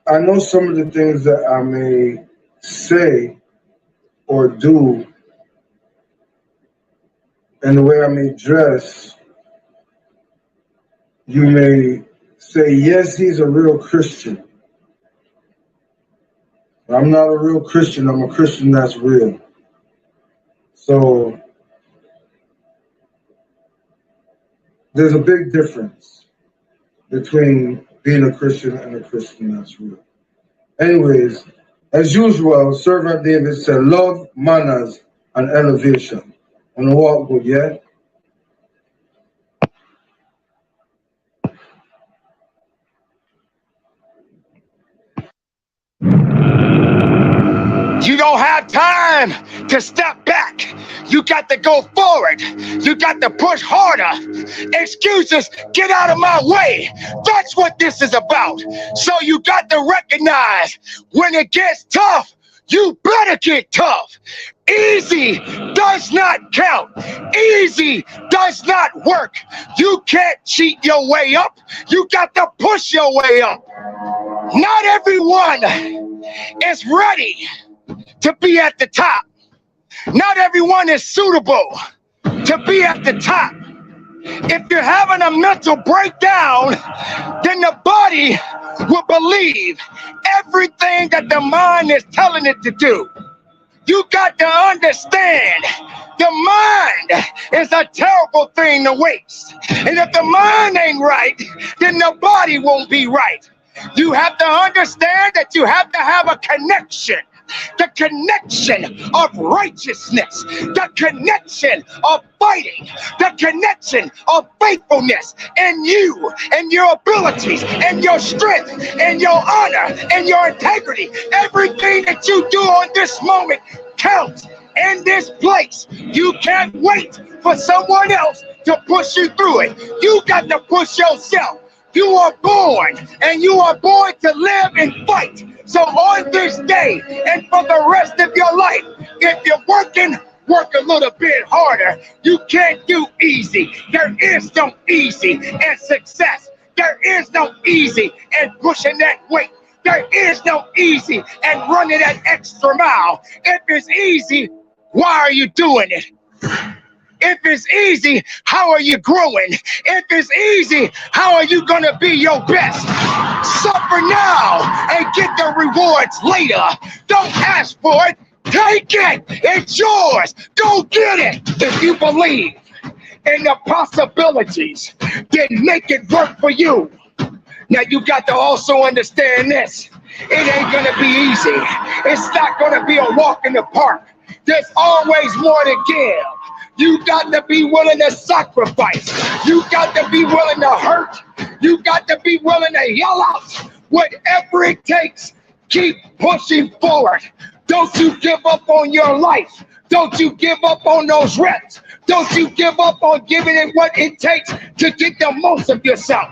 I know some of the things that I may say or do and the way I may dress, you may say, yes, he's a real Christian. I'm not a real Christian. I'm a Christian that's real. So there's a big difference between being a Christian and a Christian that's real. Anyways, as usual, Servant David said, love, manners, and elevation. On the walk good, yeah? You don't have time to step back. You got to go forward. You got to push harder. Excuses, get out of my way. That's what this is about. So you got to recognize when it gets tough, you better get tough. Easy does not count. Easy does not work. You can't cheat your way up. You got to push your way up. Not everyone is ready to be at the top. Not everyone is suitable to be at the top. If you're having a mental breakdown, then the body will believe everything that the mind is telling it to do. You got to understand, the mind is a terrible thing to waste. And if the mind ain't right, then the body won't be right. You have to understand that you have to have a connection. The connection of righteousness, the connection of fighting, the connection of faithfulness, and you and your abilities and your strength and your honor and your integrity. Everything that you do on this moment counts in this place. You can't wait for someone else to push you through it. You got to push yourself. You are born, and you are born to live and fight. So on this day and for the rest of your life, if you're working, work a little bit harder. You can't do easy. There is no easy in success. There is no easy in pushing that weight. There is no easy in running that extra mile. If it's easy, why are you doing it? If it's easy, how are you growing? If it's easy, how are you gonna be your best? Suffer now and get the rewards later. Don't ask for it, take it. It's yours. Go get it. If you believe in the possibilities, then make it work for you. Now you got to also understand this. It ain't gonna be easy. It's not gonna be a walk in the park. There's always more to give. You got to be willing to sacrifice. You got to be willing to hurt. You got to be willing to yell out. Whatever it takes, keep pushing forward. Don't you give up on your life. Don't you give up on those reps. Don't you give up on giving it what it takes to get the most of yourself.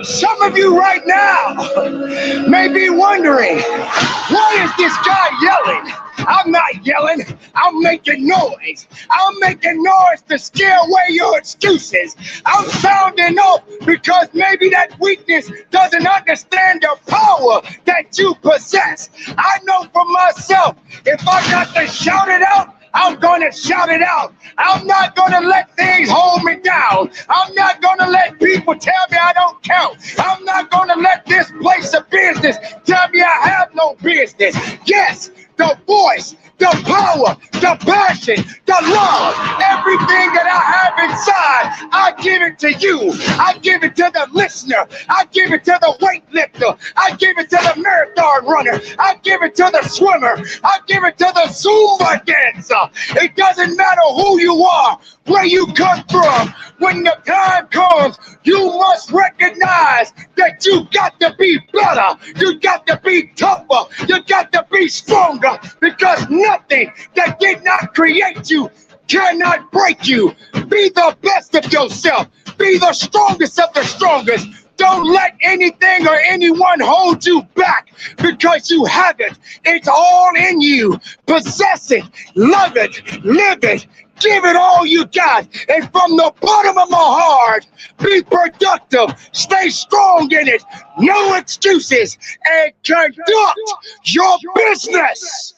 Some of you right now may be wondering, why is this guy yelling? I'm not yelling, I'm making noise. I'm making noise to scare away your excuses. I'm sounding off because maybe that weakness doesn't understand the power that you possess. I know for myself, if I got to shout it out, I'm gonna shout it out. I'm not gonna let things hold me down. I'm not gonna let people tell me I don't count. I'm not gonna let this place of business tell me I have no business. Yes, the voice, the power, the passion, the love, everything that I have inside, I give it to you. I give it to the listener. I give it to the weightlifter. I give it to the marathon runner. I give it to the swimmer. I give it to the Zumba dancer. It doesn't matter who you are, where you come from. When the time comes, you must recognize that you got to be better. You got to be tougher. You got to be stronger, because nothing that did not create you cannot break you. Be the best of yourself. Be the strongest of the strongest. Don't let anything or anyone hold you back, because you have it. It's all in you. Possess it, love it, live it. Give it all you got. And from the bottom of my heart, be productive. Stay strong in it. No excuses. And conduct your business.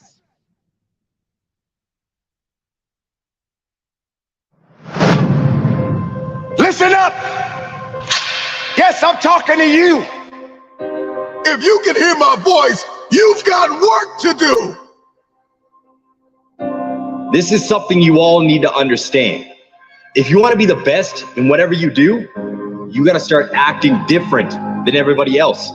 Listen up. Yes, I'm talking to you. If you can hear my voice, you've got work to do. This is something you all need to understand. If you want to be the best in whatever you do, you got to start acting different than everybody else.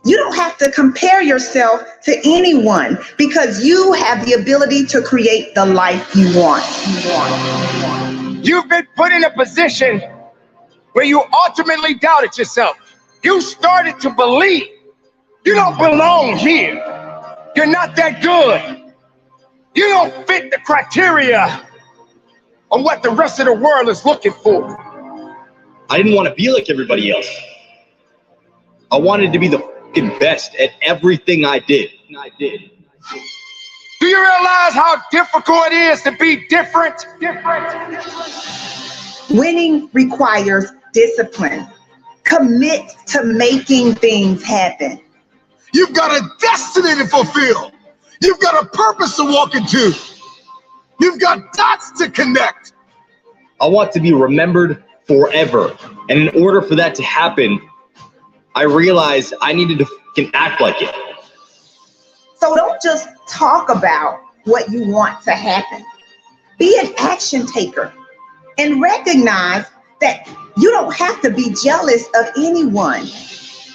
You don't have to compare yourself to anyone, because you have the ability to create the life you want. You've been put in a position where you ultimately doubted yourself. You started to believe you don't belong here. You're not that good. You don't fit the criteria of what the rest of the world is looking for. I didn't want to be like everybody else. I wanted to be the fucking best at everything I did. Do you realize how difficult it is to be different? Winning requires discipline. Commit to making things happen. You've got a destiny to fulfill. You've got a purpose to walk into. You've got dots to connect. I want to be remembered forever. And in order for that to happen, I realized I needed to fucking act like it. So don't just talk about what you want to happen. Be an action taker and recognize that you don't have to be jealous of anyone.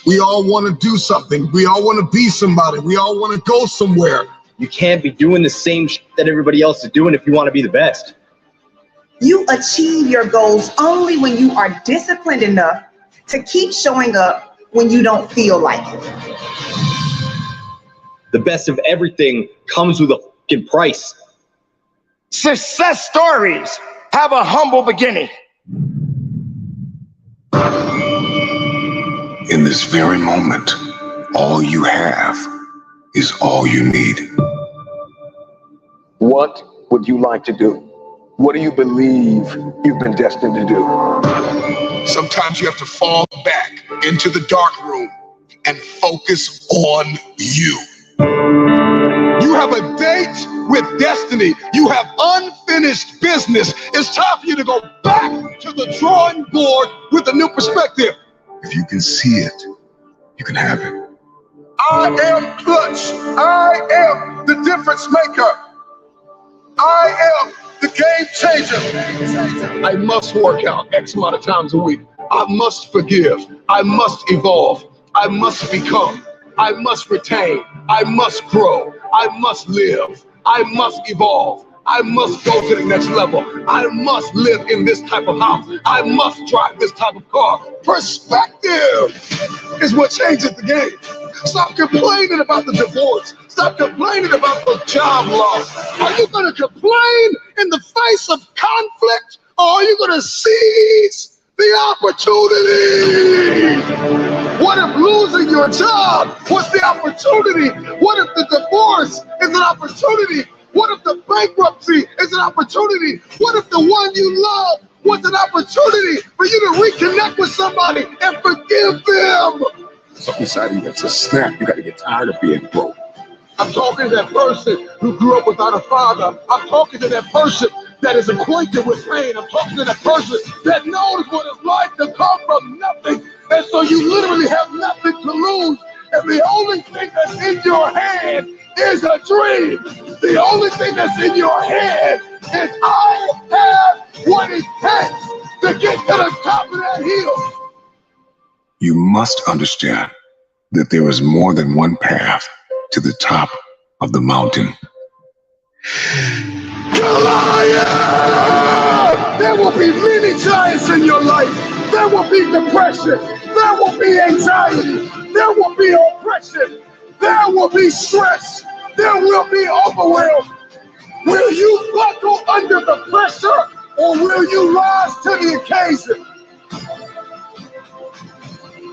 We all want to do something. We all want to be somebody. We all want to go somewhere. You can't be doing the same shit that everybody else is doing if you want to be the best. You achieve your goals only when you are disciplined enough to keep showing up when you don't feel like it. The best of everything comes with a fucking price. Success stories have a humble beginning. In this very moment, all you have is all you need. What would you like to do? What do you believe you've been destined to do? Sometimes you have to fall back into the dark room and focus on you. You have a date with destiny. You have unfinished business. It's time for you to go back to the drawing board with a new perspective. If you can see it, you can have it. I am Clutch. I am the difference maker. I am the game changer. I must work out X amount of times a week. I must forgive. I must evolve. I must become. I must retain. I must grow. I must live. I must evolve. I must go to the next level. I must live in this type of house. I must drive this type of car. Perspective is what changes the game. Stop complaining about the divorce. Stop complaining about the job loss. Are you going to complain in the face of conflict, or are you going to seize the opportunity? What if losing your job was the opportunity? What if the divorce is an opportunity? What if the bankruptcy is an opportunity? What if the one you love was an opportunity for you to reconnect with somebody and forgive them? Something inside of you that's a snap. You got to get tired of being broke. I'm talking to that person who grew up without a father. I'm talking to that person that is acquainted with pain. I'm talking to that person that knows what it's like to come from nothing. And so you literally have nothing to lose. And the only thing that's in your head is a dream. The only thing that's in your head is I have what it takes to get to the top of that hill. You must understand that there is more than one path to the top of the mountain. Goliath! There will be many giants in your life. There will be depression. There will be anxiety. There will be oppression. There will be stress. There will be overwhelm. Will you buckle under the pressure, or will you rise to the occasion?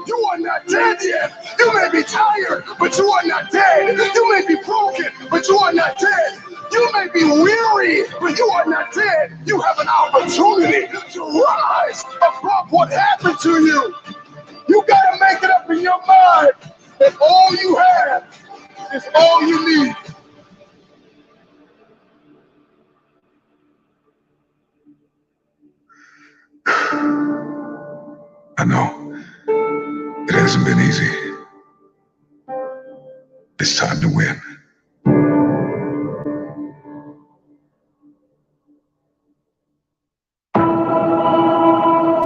You are not dead yet. You may be tired, but you are not dead. You may be broken, but you are not dead. You may be weary, but you are not dead. You have an opportunity to rise above what happened to you. You gotta make it up in your mind that all you have is all you need. I know. It hasn't been easy. It's time to win.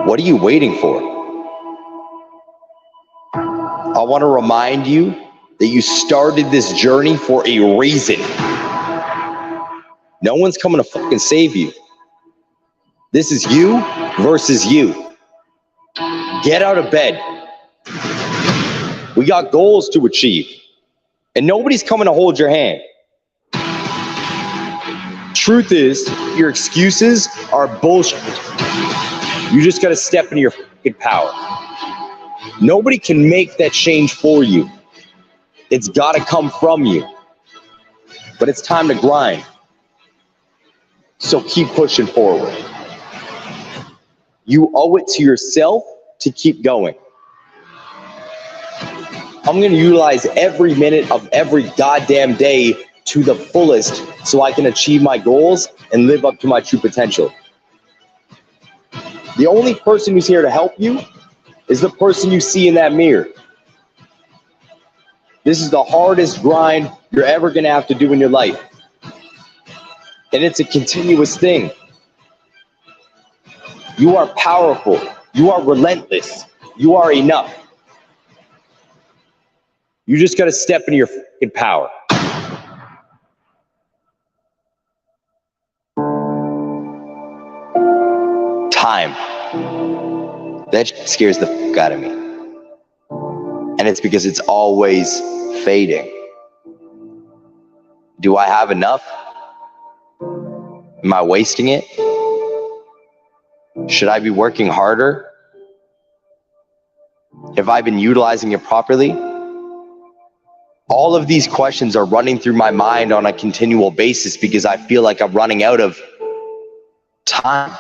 What are you waiting for? I want to remind you that you started this journey for a reason. No one's coming to fucking save you. This is you versus you. Get out of bed. We got goals to achieve, and nobody's coming to hold your hand. Truth is, your excuses are bullshit. You just got to step into your fucking power. Nobody can make that change for you. It's got to come from you. But it's time to grind. So keep pushing forward. You owe it to yourself to keep going. I'm going to utilize every minute of every goddamn day to the fullest so I can achieve my goals and live up to my true potential. The only person who's here to help you is the person you see in that mirror. This is the hardest grind you're ever going to have to do in your life. And it's a continuous thing. You are powerful. You are relentless. You are enough. You just got to step into your fucking power. Time. That scares the fuck out of me. And it's because it's always fading. Do I have enough? Am I wasting it? Should I be working harder? Have I been utilizing it properly? All of these questions are running through my mind on a continual basis because I feel like I'm running out of time.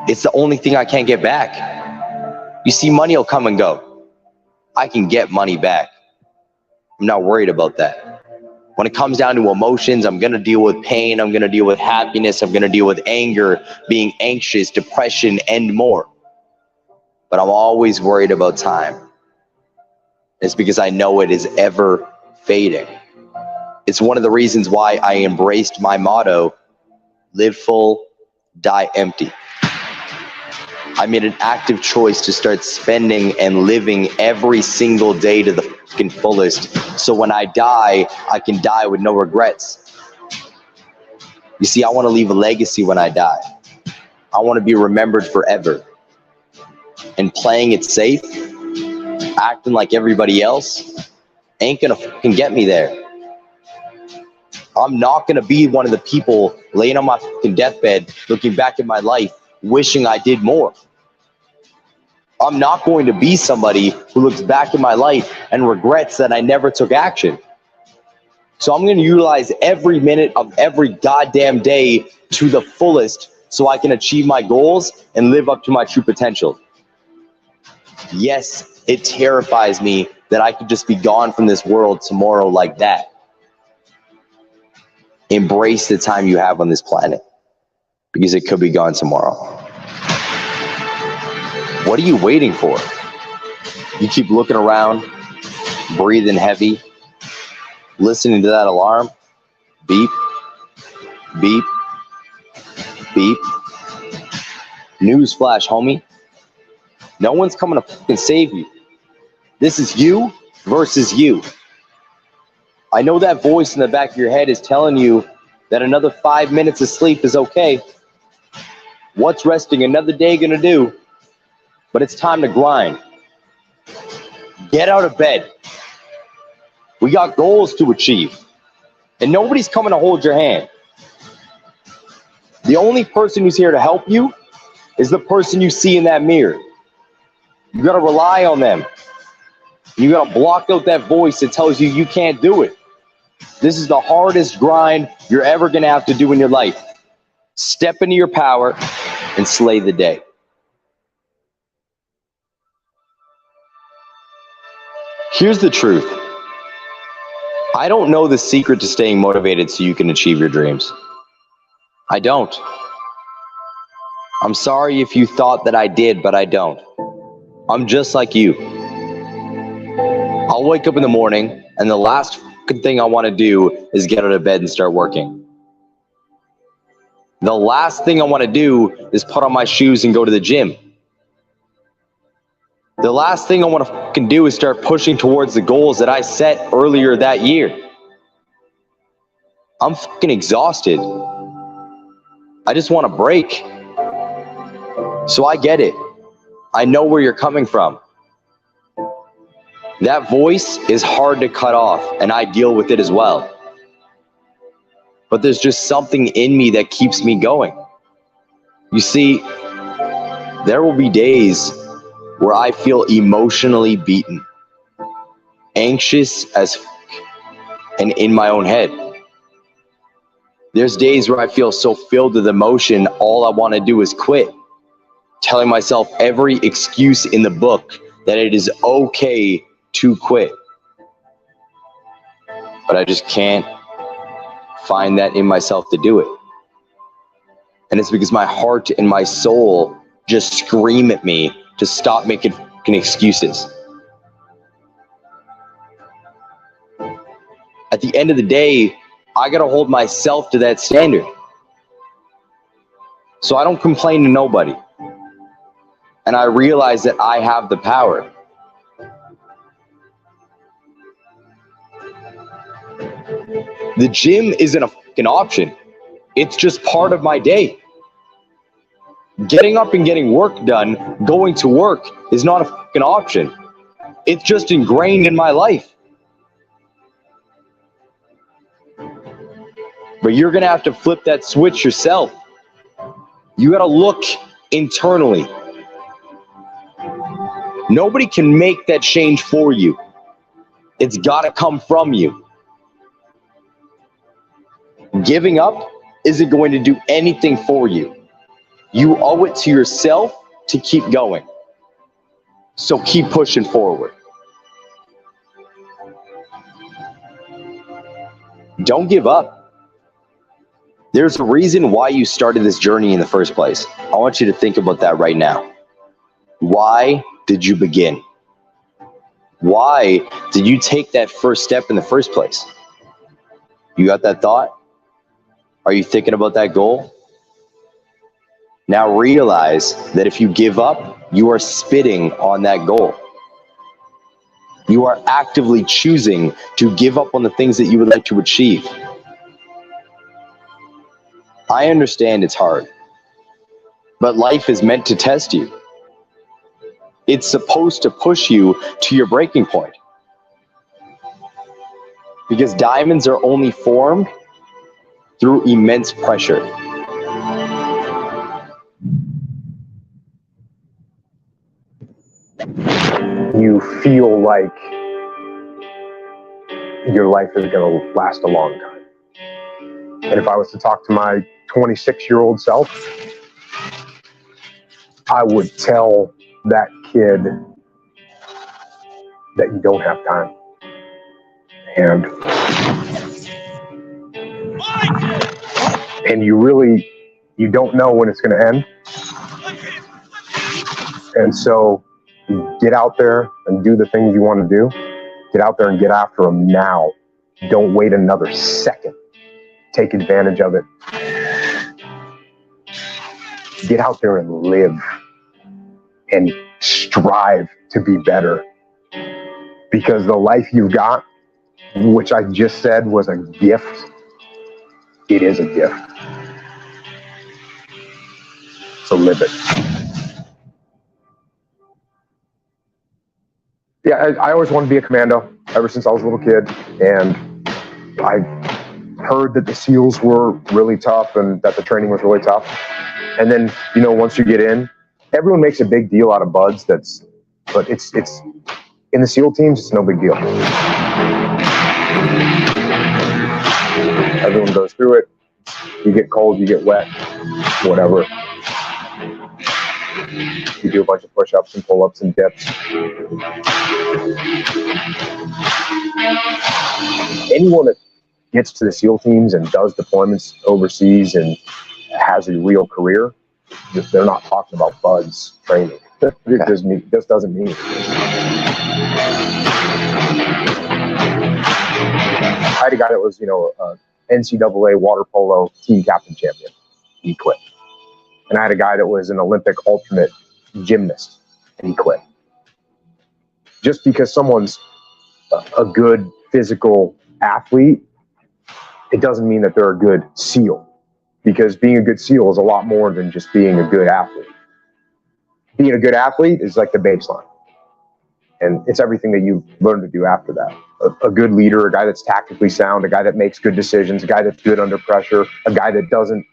It's the only thing I can't get back. You see, money will come and go. I can get money back. I'm not worried about that. When it comes down to emotions, I'm going to deal with pain. I'm going to deal with happiness. I'm going to deal with anger, being anxious, depression, and more. But I'm always worried about time. It's because I know it is ever fading. It's one of the reasons why I embraced my motto, live full, die empty. I made an active choice to start spending and living every single day to the fucking fullest. So when I die, I can die with no regrets. You see, I want to leave a legacy when I die. I want to be remembered forever. And playing it safe, acting like everybody else, ain't gonna fucking get me there. I'm not gonna be one of the people laying on my fucking deathbed, looking back at my life, wishing I did more. I'm not going to be somebody who looks back at my life and regrets that I never took action. So I'm going to utilize every minute of every goddamn day to the fullest so I can achieve my goals and live up to my true potential. Yes, it terrifies me that I could just be gone from this world tomorrow like that. Embrace the time you have on this planet because it could be gone tomorrow. What are you waiting for? You keep looking around, breathing heavy, listening to that alarm. Beep, beep, beep. Newsflash, homie. No one's coming to fucking save you. This is you versus you. I know that voice in the back of your head is telling you that another 5 minutes of sleep is okay. What's resting another day gonna do? But it's time to grind. Get out of bed. We got goals to achieve. And nobody's coming to hold your hand. The only person who's here to help you is the person you see in that mirror. You gotta rely on them. You gotta block out that voice that tells you you can't do it. This is the hardest grind you're ever gonna have to do in your life. Step into your power and slay the day. Here's the truth. I don't know the secret to staying motivated so you can achieve your dreams. I don't. I'm sorry if you thought that I did, but I don't. I'm just like you. I'll wake up in the morning and the last fucking thing I want to do is get out of bed and start working. The last thing I want to do is put on my shoes and go to the gym. The last thing I want to fucking do is start pushing towards the goals that I set earlier that year. I'm fucking exhausted. I just want a break. So I get it. I know where you're coming from. That voice is hard to cut off, and I deal with it as well. But there's just something in me that keeps me going. You see, there will be days where I feel emotionally beaten, anxious as f***, and in my own head. There's days where I feel so filled with emotion, all I want to do is quit, telling myself every excuse in the book that it is okay to quit. But I just can't find that in myself to do it. And it's because my heart and my soul just scream at me to stop making fucking excuses. At the end of the day, I gotta hold myself to that standard. So I don't complain to nobody. And I realize that I have the power. The gym isn't a fucking option. It's just part of my day. Getting up and getting work done, going to work, is not a fucking option. It's just ingrained in my life. But you're gonna have to flip that switch yourself. You gotta look internally. Nobody can make that change for you. It's gotta come from you. Giving up isn't going to do anything for you. You owe it to yourself to keep going. So keep pushing forward. Don't give up. There's a reason why you started this journey in the first place. I want you to think about that right now. Why did you begin? Why did you take that first step in the first place? You got that thought? Are you thinking about that goal? Now realize that if you give up, you are spitting on that goal. You are actively choosing to give up on the things that you would like to achieve. I understand it's hard, but life is meant to test you. It's supposed to push you to your breaking point. Because diamonds are only formed through immense pressure. You feel like your life is going to last a long time. And if I was to talk to my 26-year-old self, I would tell that kid that you don't have time. And you don't know when it's going to end. And so you get out there and do the things you want to do. Get out there and get after them now. Don't wait another second. Take advantage of it. Get out there and live and strive to be better. Because the life you've got, which I just said was a gift, it is a gift. So live it. Yeah, I always wanted to be a commando ever since I was a little kid. And I heard that the SEALs were really tough and that the training was really tough. And then, once you get in, everyone makes a big deal out of buds. But it's in the SEAL teams, it's no big deal. Everyone goes through it. You get cold, you get wet, whatever. You do a bunch of push-ups and pull-ups and dips. Anyone that gets to the SEAL teams and does deployments overseas and has a real career, they're not talking about buds training. It just doesn't mean it. I had a guy that was, NCAA water polo team captain champion. He quit. And I had a guy that was an Olympic alternate gymnast, and he quit. Just because someone's a good physical athlete, it doesn't mean that they're a good SEAL. Because being a good SEAL is a lot more than just being a good athlete. Being a good athlete is like the baseline. And it's everything that you learn to do after that. A good leader, a guy that's tactically sound, a guy that makes good decisions, a guy that's good under pressure, a guy that doesn't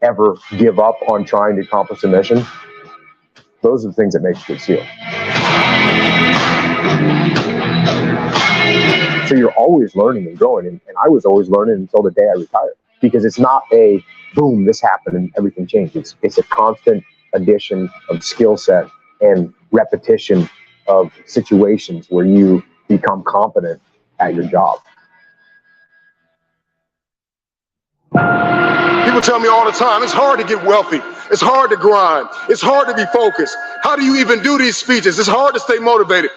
ever give up on trying to accomplish a mission. Those are the things that make a good SEAL. So you're always learning and growing. And I was always learning until the day I retired. Because it's not a boom, this happened and everything changed. It's a constant addition of skill set and repetition of situations where you become competent at your job. People tell me all the time, it's hard to get wealthy. It's hard to grind. It's hard to be focused. How do you even do these speeches? It's hard to stay motivated.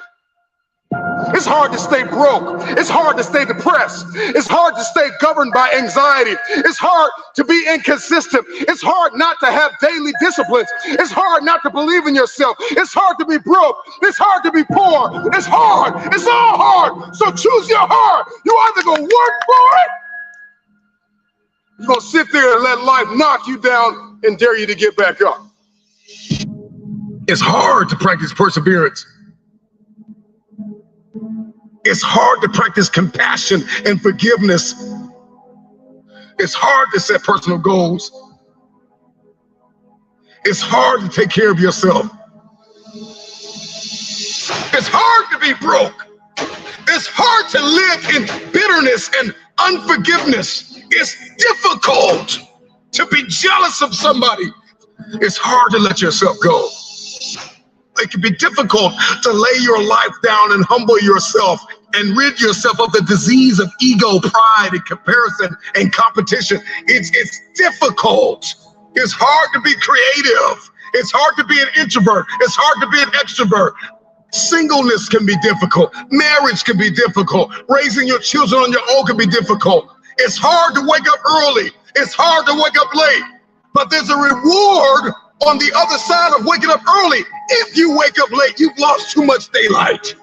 It's hard to stay broke. It's hard to stay depressed. It's hard to stay governed by anxiety. It's hard to be inconsistent. It's hard not to have daily disciplines. It's hard not to believe in yourself. It's hard to be broke. It's hard to be poor. It's hard. It's all hard. So choose your heart. You either gonna work for it, you're gonna sit there and let life knock you down and dare you to get back up. It's hard to practice perseverance. It's hard to practice compassion and forgiveness. It's hard to set personal goals. It's hard to take care of yourself. It's hard to be broke. It's hard to live in bitterness and unforgiveness. It's difficult to be jealous of somebody. It's hard to let yourself go. It can be difficult to lay your life down and humble yourself and rid yourself of the disease of ego, pride, and comparison and competition. It's difficult. It's hard to be creative. It's hard to be an introvert. It's hard to be an extrovert. Singleness can be difficult. Marriage can be difficult. Raising your children on your own can be difficult. It's hard to wake up early. It's hard to wake up late. But there's a reward on the other side of waking up early. If you wake up late, you've lost too much daylight.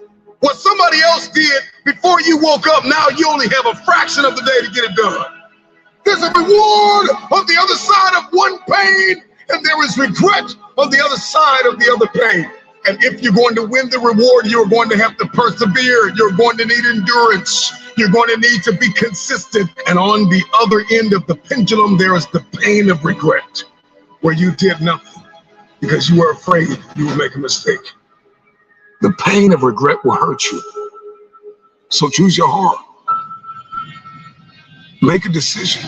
What somebody else did before you woke up, now you only have a fraction of the day to get it done. There's a reward on the other side of one pain, and there is regret on the other side of the other pain. And if you're going to win the reward, you're going to have to persevere. You're going to need endurance. You're going to need to be consistent. And on the other end of the pendulum, there is the pain of regret, where you did nothing because you were afraid you would make a mistake. The pain of regret will hurt you. So choose your heart. Make a decision.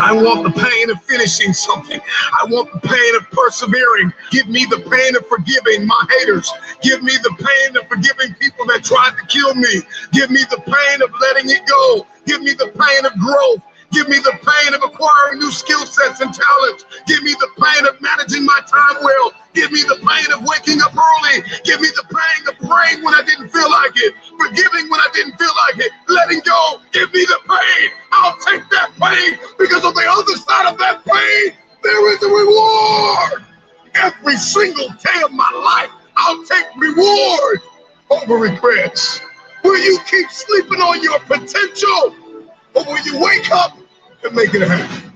I want the pain of finishing something. I want the pain of persevering. Give me the pain of forgiving my haters. Give me the pain of forgiving people that tried to kill me. Give me the pain of letting it go. Give me the pain of growth. Give me the pain of acquiring new skill sets and talents. Give me the pain of managing my time well. Give me the pain of waking up early. Give me the pain of praying when I didn't feel like it. Forgiving when I didn't feel like it. Letting go. Give me the pain. I'll take that pain, because on the other side of that pain, there is a reward. Every single day of my life, I'll take reward over regrets. Will you keep sleeping on your potential, or will you wake up and make it happen?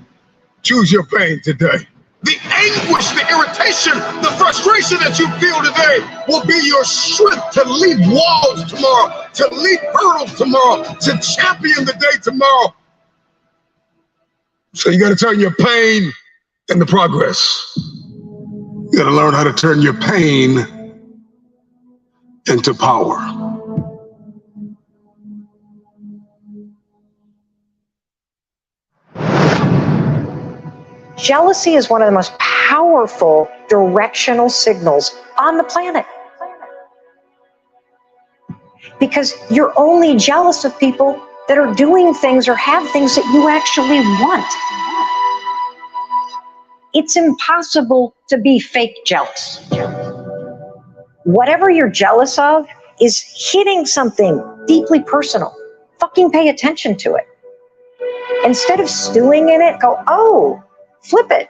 Choose your pain today. The anguish, the irritation, the frustration that you feel today will be your strength to leap walls tomorrow, to leap hurdles tomorrow, to champion the day tomorrow. So you got to turn your pain into progress. You got to learn how to turn your pain into power. Jealousy is one of the most powerful directional signals on the planet. Because you're only jealous of people that are doing things or have things that you actually want. It's impossible to be fake jealous. Whatever you're jealous of is hitting something deeply personal. Fucking pay attention to it. Instead of stewing in it, go, oh, flip it.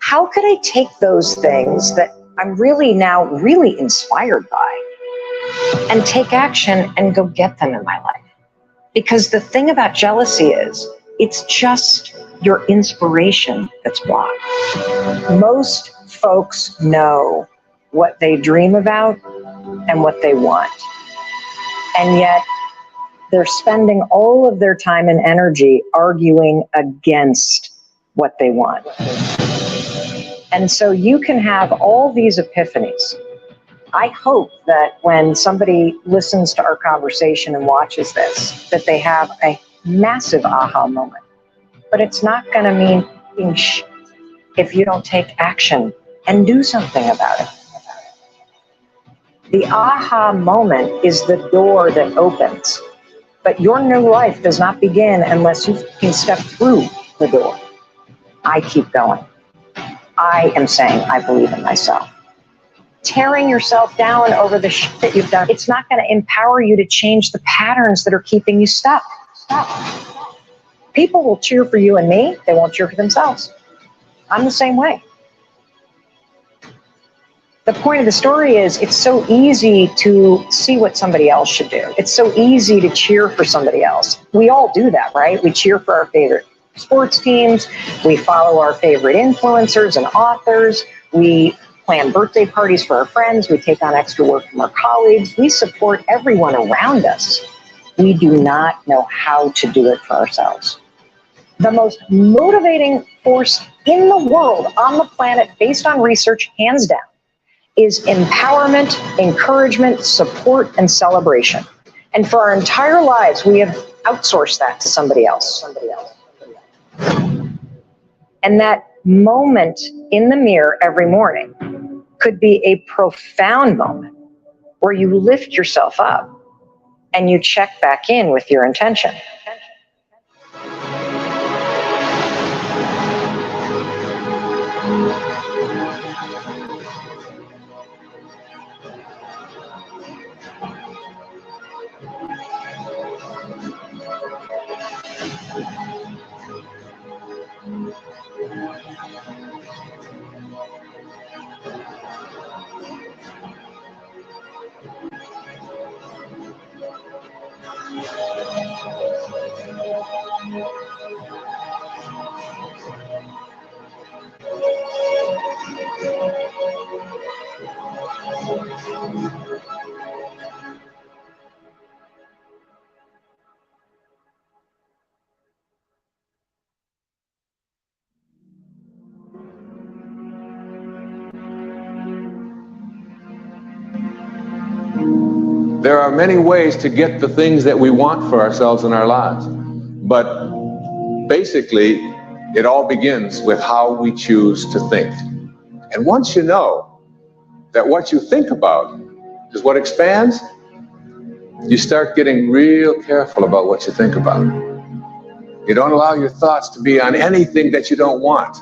How could I take those things that I'm really now really inspired by and take action and go get them in my life? Because the thing about jealousy is it's just your inspiration that's blocked. Most folks know what they dream about and what they want. And yet they're spending all of their time and energy arguing against what they want. And so you can have all these epiphanies. I hope that when somebody listens to our conversation and watches this, that they have a massive aha moment. But it's not going to mean being if you don't take action and do something about it. The aha moment is the door that opens, but your new life does not begin unless you can step through the door. I keep going. I am saying I believe in myself. Tearing yourself down over the shit that you've done, it's not going to empower you to change the patterns that are keeping you stuck. People will cheer for you and me. They won't cheer for themselves. I'm the same way. The point of the story is it's so easy to see what somebody else should do. It's so easy to cheer for somebody else. We all do that, right? We cheer for our favorite sports teams. We follow our favorite influencers and authors. We plan birthday parties for our friends. We take on extra work from our colleagues. We support everyone around us. We do not know how to do it for ourselves. The most motivating force in the world, on the planet, based on research, hands down, is empowerment, encouragement, support, and celebration. And for our entire lives, we have outsourced that to somebody else. And that moment in the mirror every morning could be a profound moment where you lift yourself up and you check back in with your intention. There are many ways to get the things that we want for ourselves in our lives. But basically, it all begins with how we choose to think. And once you know that what you think about is what expands, you start getting real careful about what you think about. You don't allow your thoughts to be on anything that you don't want.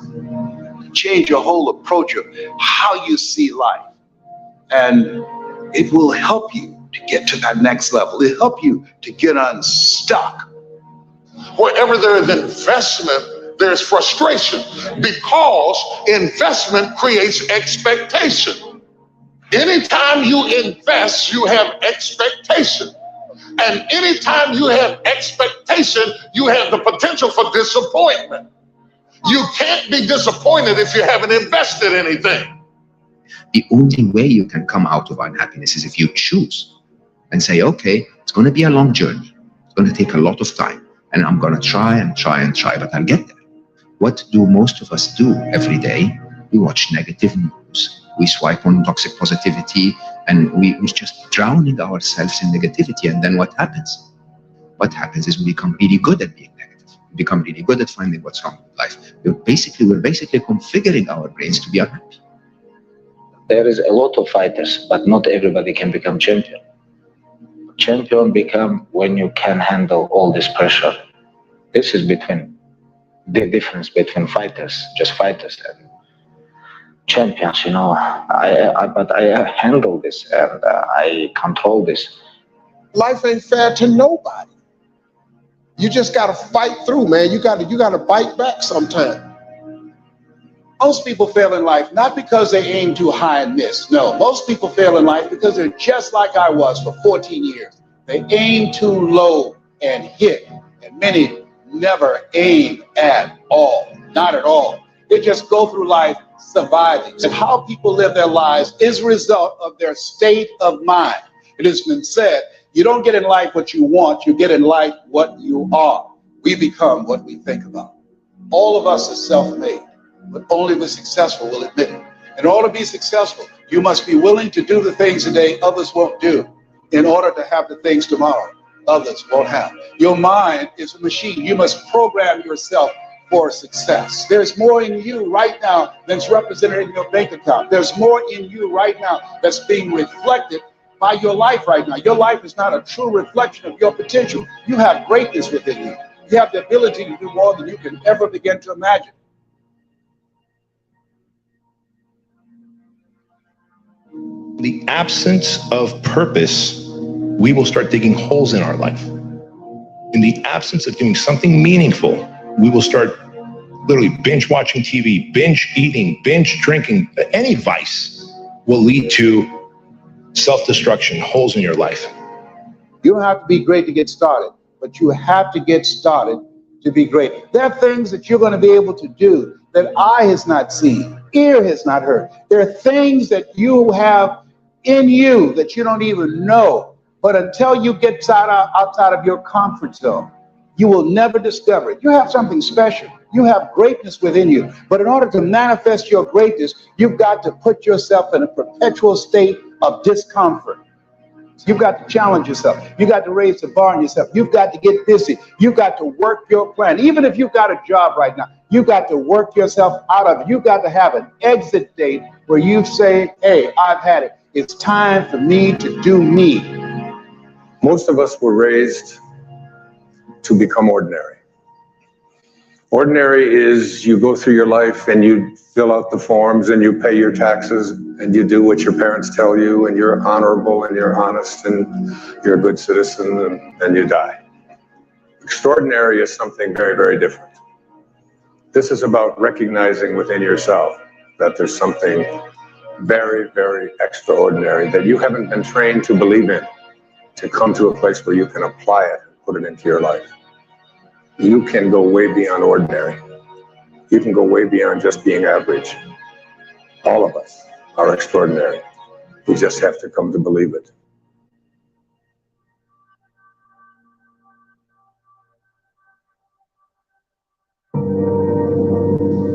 Change your whole approach of how you see life. And it will help you to get to that next level. It'll help you to get unstuck. Wherever there is investment, there's frustration, because investment creates expectation. Anytime you invest, you have expectation. And anytime you have expectation, you have the potential for disappointment. You can't be disappointed if you haven't invested anything. The only way you can come out of unhappiness is if you choose and say, okay, it's going to be a long journey. It's going to take a lot of time. And I'm going to try and try and try, but I'll get there. What do most of us do every day? We watch negative news. We swipe on toxic positivity, and we're just drowning ourselves in negativity. And then what happens? What happens is we become really good at being negative. We become really good at finding what's wrong with life. We're basically configuring our brains to be unhappy. There is a lot of fighters, but not everybody can become champion. Champion become when you can handle all this pressure. This is between the difference between fighters, just fighters, and champions. You know, but I handle this and I control this. Life ain't fair to nobody. You just gotta fight through, man. You gotta bite back sometime. Most people fail in life not because they aim too high and miss. No, most people fail in life because they're just like I was for 14 years. They aim too low and hit, and many never aim at all, not at all. They just go through life surviving. And how people live their lives is a result of their state of mind. It has been said, you don't get in life what you want, you get in life what you are. We become what we think about. All of us are self-made, but only the successful will admit it. In order to be successful, you must be willing to do the things today others won't do in order to have the things tomorrow others won't have. Your mind is a machine. You must program yourself for success. There's more in you right now that's represented in your bank account. There's more in you right now that's being reflected by your life right now. Your life is not a true reflection of your potential. You have greatness within you. You have the ability to do more than you can ever begin to imagine. The absence of purpose, we will start digging holes in our life. In the absence of doing something meaningful, we will start literally binge watching TV, binge eating, binge drinking. Any vice will lead to self-destruction, holes in your life. You don't have to be great to get started, but you have to get started to be great. There are things that you're going to be able to do that eye has not seen, ear has not heard. There are things that you have in you that you don't even know. But until you get outside of your comfort zone, you will never discover it. You have something special. You have greatness within you. But in order to manifest your greatness, you've got to put yourself in a perpetual state of discomfort. You've got to challenge yourself. You've got to raise the bar on yourself. You've got to get busy. You've got to work your plan. Even if you've got a job right now, you've got to work yourself out of it. You've got to have an exit date where you say, hey, I've had it. It's time for me to do me. Most of us were raised to become ordinary. Ordinary is you go through your life and you fill out the forms and you pay your taxes and you do what your parents tell you and you're honorable and you're honest and you're a good citizen and you die. Extraordinary is something very, very different. This is about recognizing within yourself that there's something very, very extraordinary that you haven't been trained to believe in, to come to a place where you can apply it and put it into your life. You can go way beyond ordinary. You can go way beyond just being average. All of us are extraordinary. We just have to come to believe it.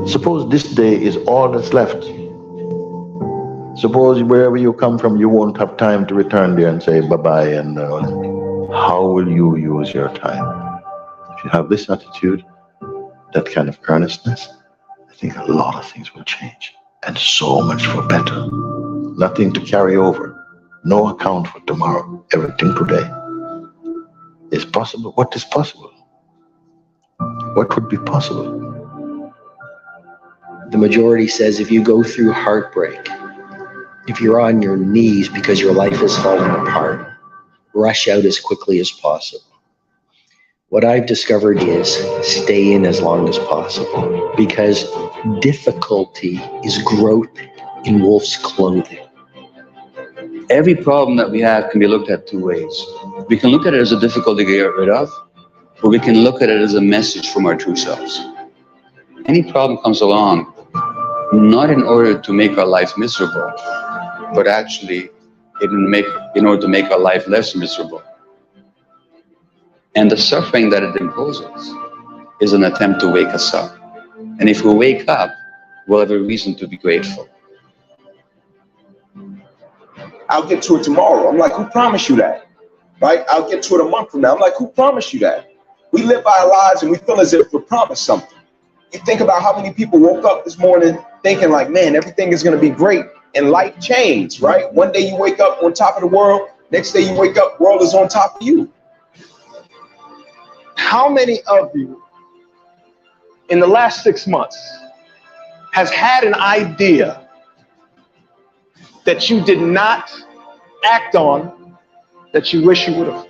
Suppose this day is all that's left. Suppose wherever you come from, you won't have time to return there and say bye-bye. And how will you use your time? If you have this attitude, that kind of earnestness, I think a lot of things will change. And so much for better. Nothing to carry over. No account for tomorrow. Everything today is possible. What is possible? What would be possible? The majority says if you go through heartbreak, if you're on your knees because your life is falling apart, rush out as quickly as possible. What I've discovered is stay in as long as possible, because difficulty is growth in wolf's clothing. Every problem that we have can be looked at two ways. We can look at it as a difficulty to get rid of, or we can look at it as a message from our true selves. Any problem comes along, not in order to make our life miserable, but actually in order to make our life less miserable. And the suffering that it imposes is an attempt to wake us up. And if we wake up, we'll have a reason to be grateful. I'll get to it tomorrow. I'm like, who promised you that? Right? I'll get to it a month from now. I'm like, who promised you that? We live our lives and we feel as if we're promised something. You think about how many people woke up this morning thinking like, man, everything is going to be great, and life changed, right? One day you wake up on top of the world. Next day you wake up, world is on top of you. How many of you in the last 6 months has had an idea that you did not act on that you wish you would have?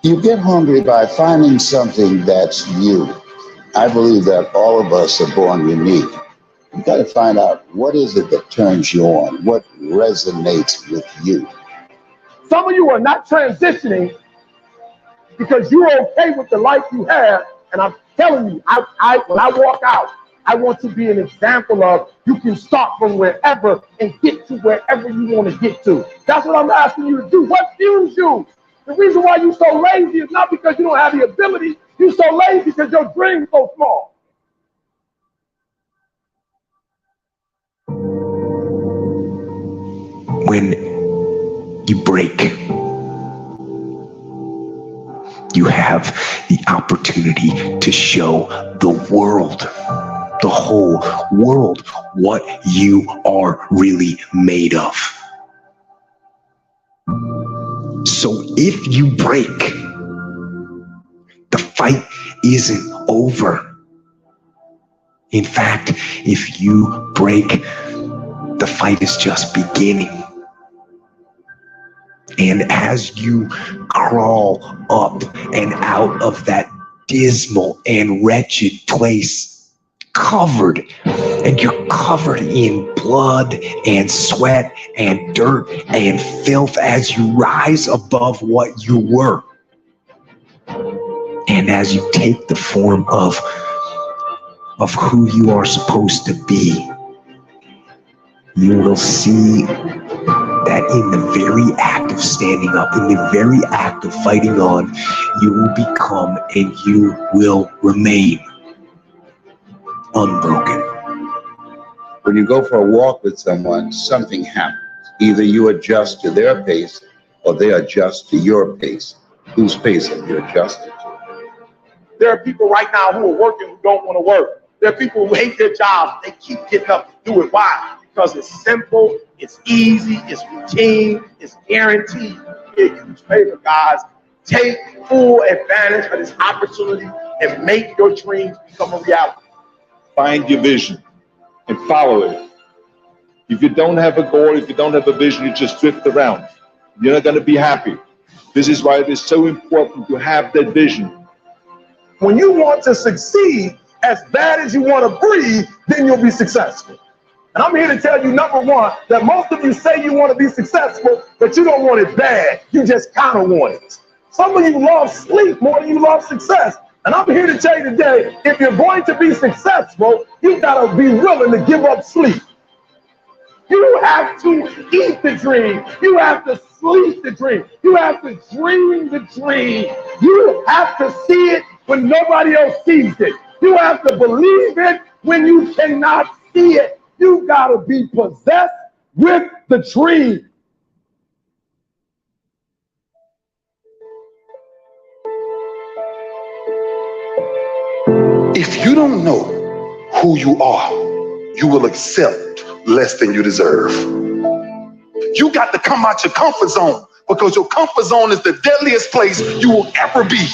You get hungry by finding something that's you. I believe that all of us are born unique. You got to find out what is it that turns you on, what resonates with you. Some of you are not transitioning because you're okay with the life you have. And I'm telling you, when I walk out, I want to be an example of you can start from wherever and get to wherever you want to get to. That's what I'm asking you to do. What fuels you? The reason why you're so lazy is not because you don't have the ability. You're so lazy because your dream's so small. When you break, You have the opportunity to show the world, the whole world, what you are really made of. So if you break, the fight isn't over. In fact, if you break, the fight is just beginning. And as you crawl up and out of that dismal and wretched place, covered, and you're covered in blood and sweat and dirt and filth as you rise above what you were. And as you take the form of who you are supposed to be, you will see that in the very act of standing up, in the very act of fighting on, you will become and you will remain unbroken. When you go for a walk with someone, something happens. Either you adjust to their pace or they adjust to your pace. Whose pace have you adjusted to? There are people right now who are working who don't want to work. There are people who hate their jobs. They keep getting up to do it. Why? Because it's simple, it's easy, it's routine, it's guaranteed. A huge favor, guys. Take full advantage of this opportunity and make your dreams become a reality. Find your vision and follow it. If you don't have a goal, if you don't have a vision, you just drift around. You're not going to be happy. This is why it is so important to have that vision. When you want to succeed as bad as you want to breathe, then you'll be successful. And I'm here to tell you, number one, that most of you say you want to be successful, but you don't want it bad. You just kind of want it. Some of you love sleep more than you love success. And I'm here to tell you today, if you're going to be successful, you got to be willing to give up sleep. You have to eat the dream. You have to sleep the dream. You have to dream the dream. You have to see it when nobody else sees it. You have to believe it when you cannot see it. You got to be possessed with the dream. If you don't know who you are, you will accept less than you deserve. You got to come out your comfort zone, because your comfort zone is the deadliest place you will ever be. You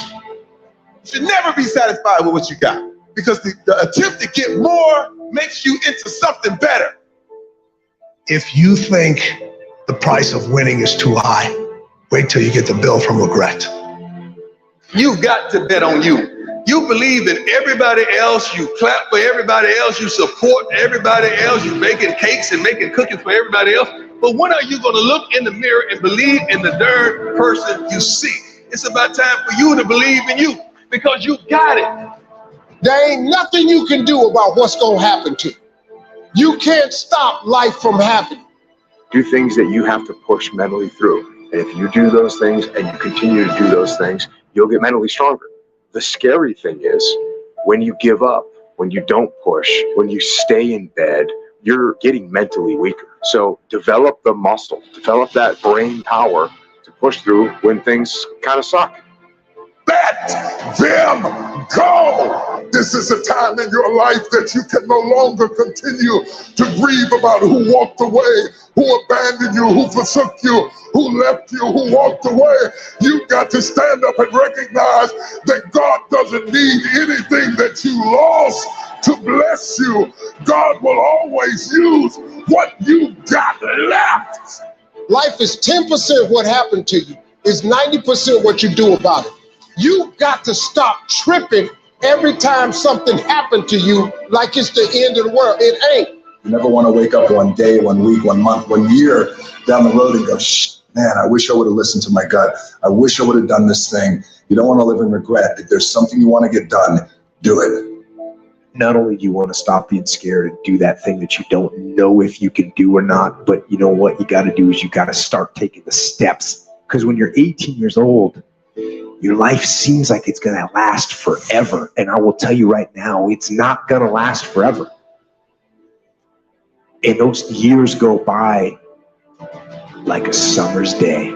should never be satisfied with what you got, because the attempt to get more makes you into something better. If you think the price of winning is too high, wait till you get the bill from regret. You've got to bet on you. You believe in everybody else, you clap for everybody else, you support everybody else, you're making cakes and making cookies for everybody else. But when are you going to look in the mirror and believe in the darn person you see? It's about time for you to believe in you, because you got it. There ain't nothing you can do about what's going to happen to you. You can't stop life from happening. Do things that you have to push mentally through. And if you do those things and you continue to do those things, you'll get mentally stronger. The scary thing is when you give up, when you don't push, when you stay in bed, you're getting mentally weaker. So develop the muscle, develop that brain power to push through when things kind of suck. Let them go. This is a time in your life that you can no longer continue to grieve about who walked away, who abandoned you, who forsook you, who left you, who walked away. You've got to stand up and recognize that God doesn't need anything that you lost to bless you. God will always use what you got left. Life is 10% what happened to you. It's 90% what you do about it. You got to stop tripping every time something happened to you like it's the end of the world. It ain't. You never want to wake up one day, 1 week, 1 month, 1 year down the road and go, man, I wish I would have listened to my gut. I wish I would have done this thing. You don't want to live in regret. If there's something you want to get done, do it. Not only do you want to stop being scared and do that thing that you don't know if you can do or not, but you know what you got to do is you got to start taking the steps. Because when you're 18 years old, your life seems like it's going to last forever. And I will tell you right now, it's not going to last forever. And those years go by like a summer's day.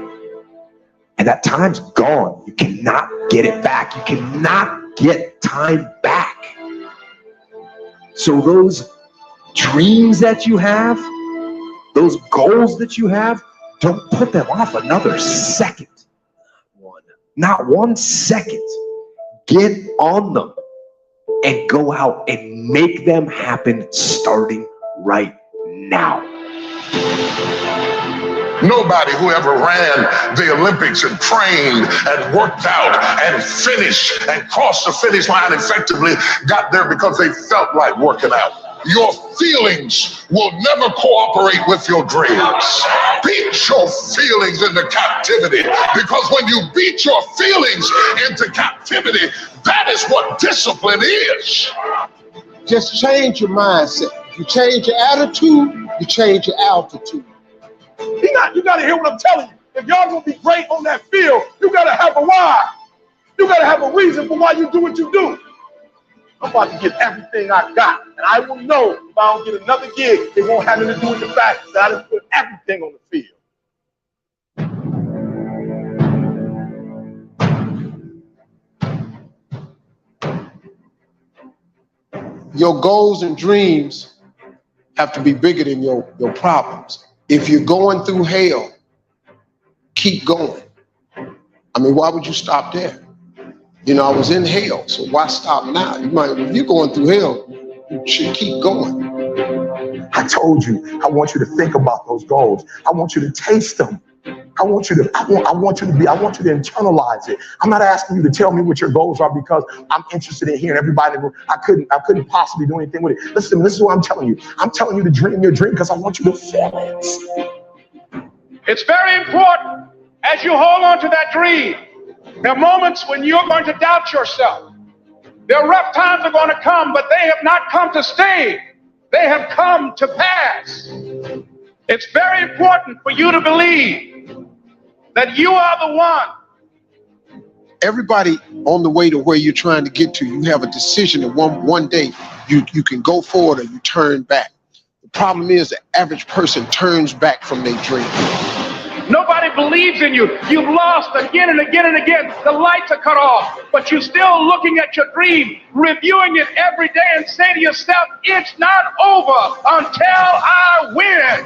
And that time's gone. You cannot get it back. You cannot get time back. So those dreams that you have, those goals that you have, don't put them off another second. Not 1 second. Get on them and go out and make them happen starting right now. Nobody who ever ran the Olympics and trained and worked out and finished and crossed the finish line effectively got there because they felt like working out. Your feelings will never cooperate with your dreams. Beat your feelings into captivity, because when you beat your feelings into captivity, that is what discipline is. Just change your mindset. You change your attitude, you change your altitude. You got to hear what I'm telling you. If y'all gonna be great on that field, you got to have a why. You got to have a reason for why you do what you do. I'm about to get everything I got, and I will know if I don't get another gig, it won't have anything to do with the fact that I done put everything on the field. Your goals and dreams have to be bigger than your problems. If you're going through hell, keep going. I mean, why would you stop there? You know, I was in hell, so why stop now? If you're going through hell, you should keep going. I told you, I want you to think about those goals. I want you to taste them. I want you to internalize it. I'm not asking you to tell me what your goals are because I'm interested in hearing everybody. I couldn't possibly do anything with it. Listen, this is what I'm telling you. I'm telling you to dream your dream because I want you to feel it. It's very important as you hold on to that dream. There are moments when you're going to doubt yourself. There are rough times are going to come, but they have not come to stay. They have come to pass. It's very important for you to believe that you are the one. Everybody on the way to where you're trying to get to, you have a decision that one day you can go forward or you turn back. The problem is the average person turns back from their dream. Nobody believes in you. You've lost again and again and again. The lights are cut off, but you're still looking at your dream, reviewing it every day and say to yourself, it's not over until I win.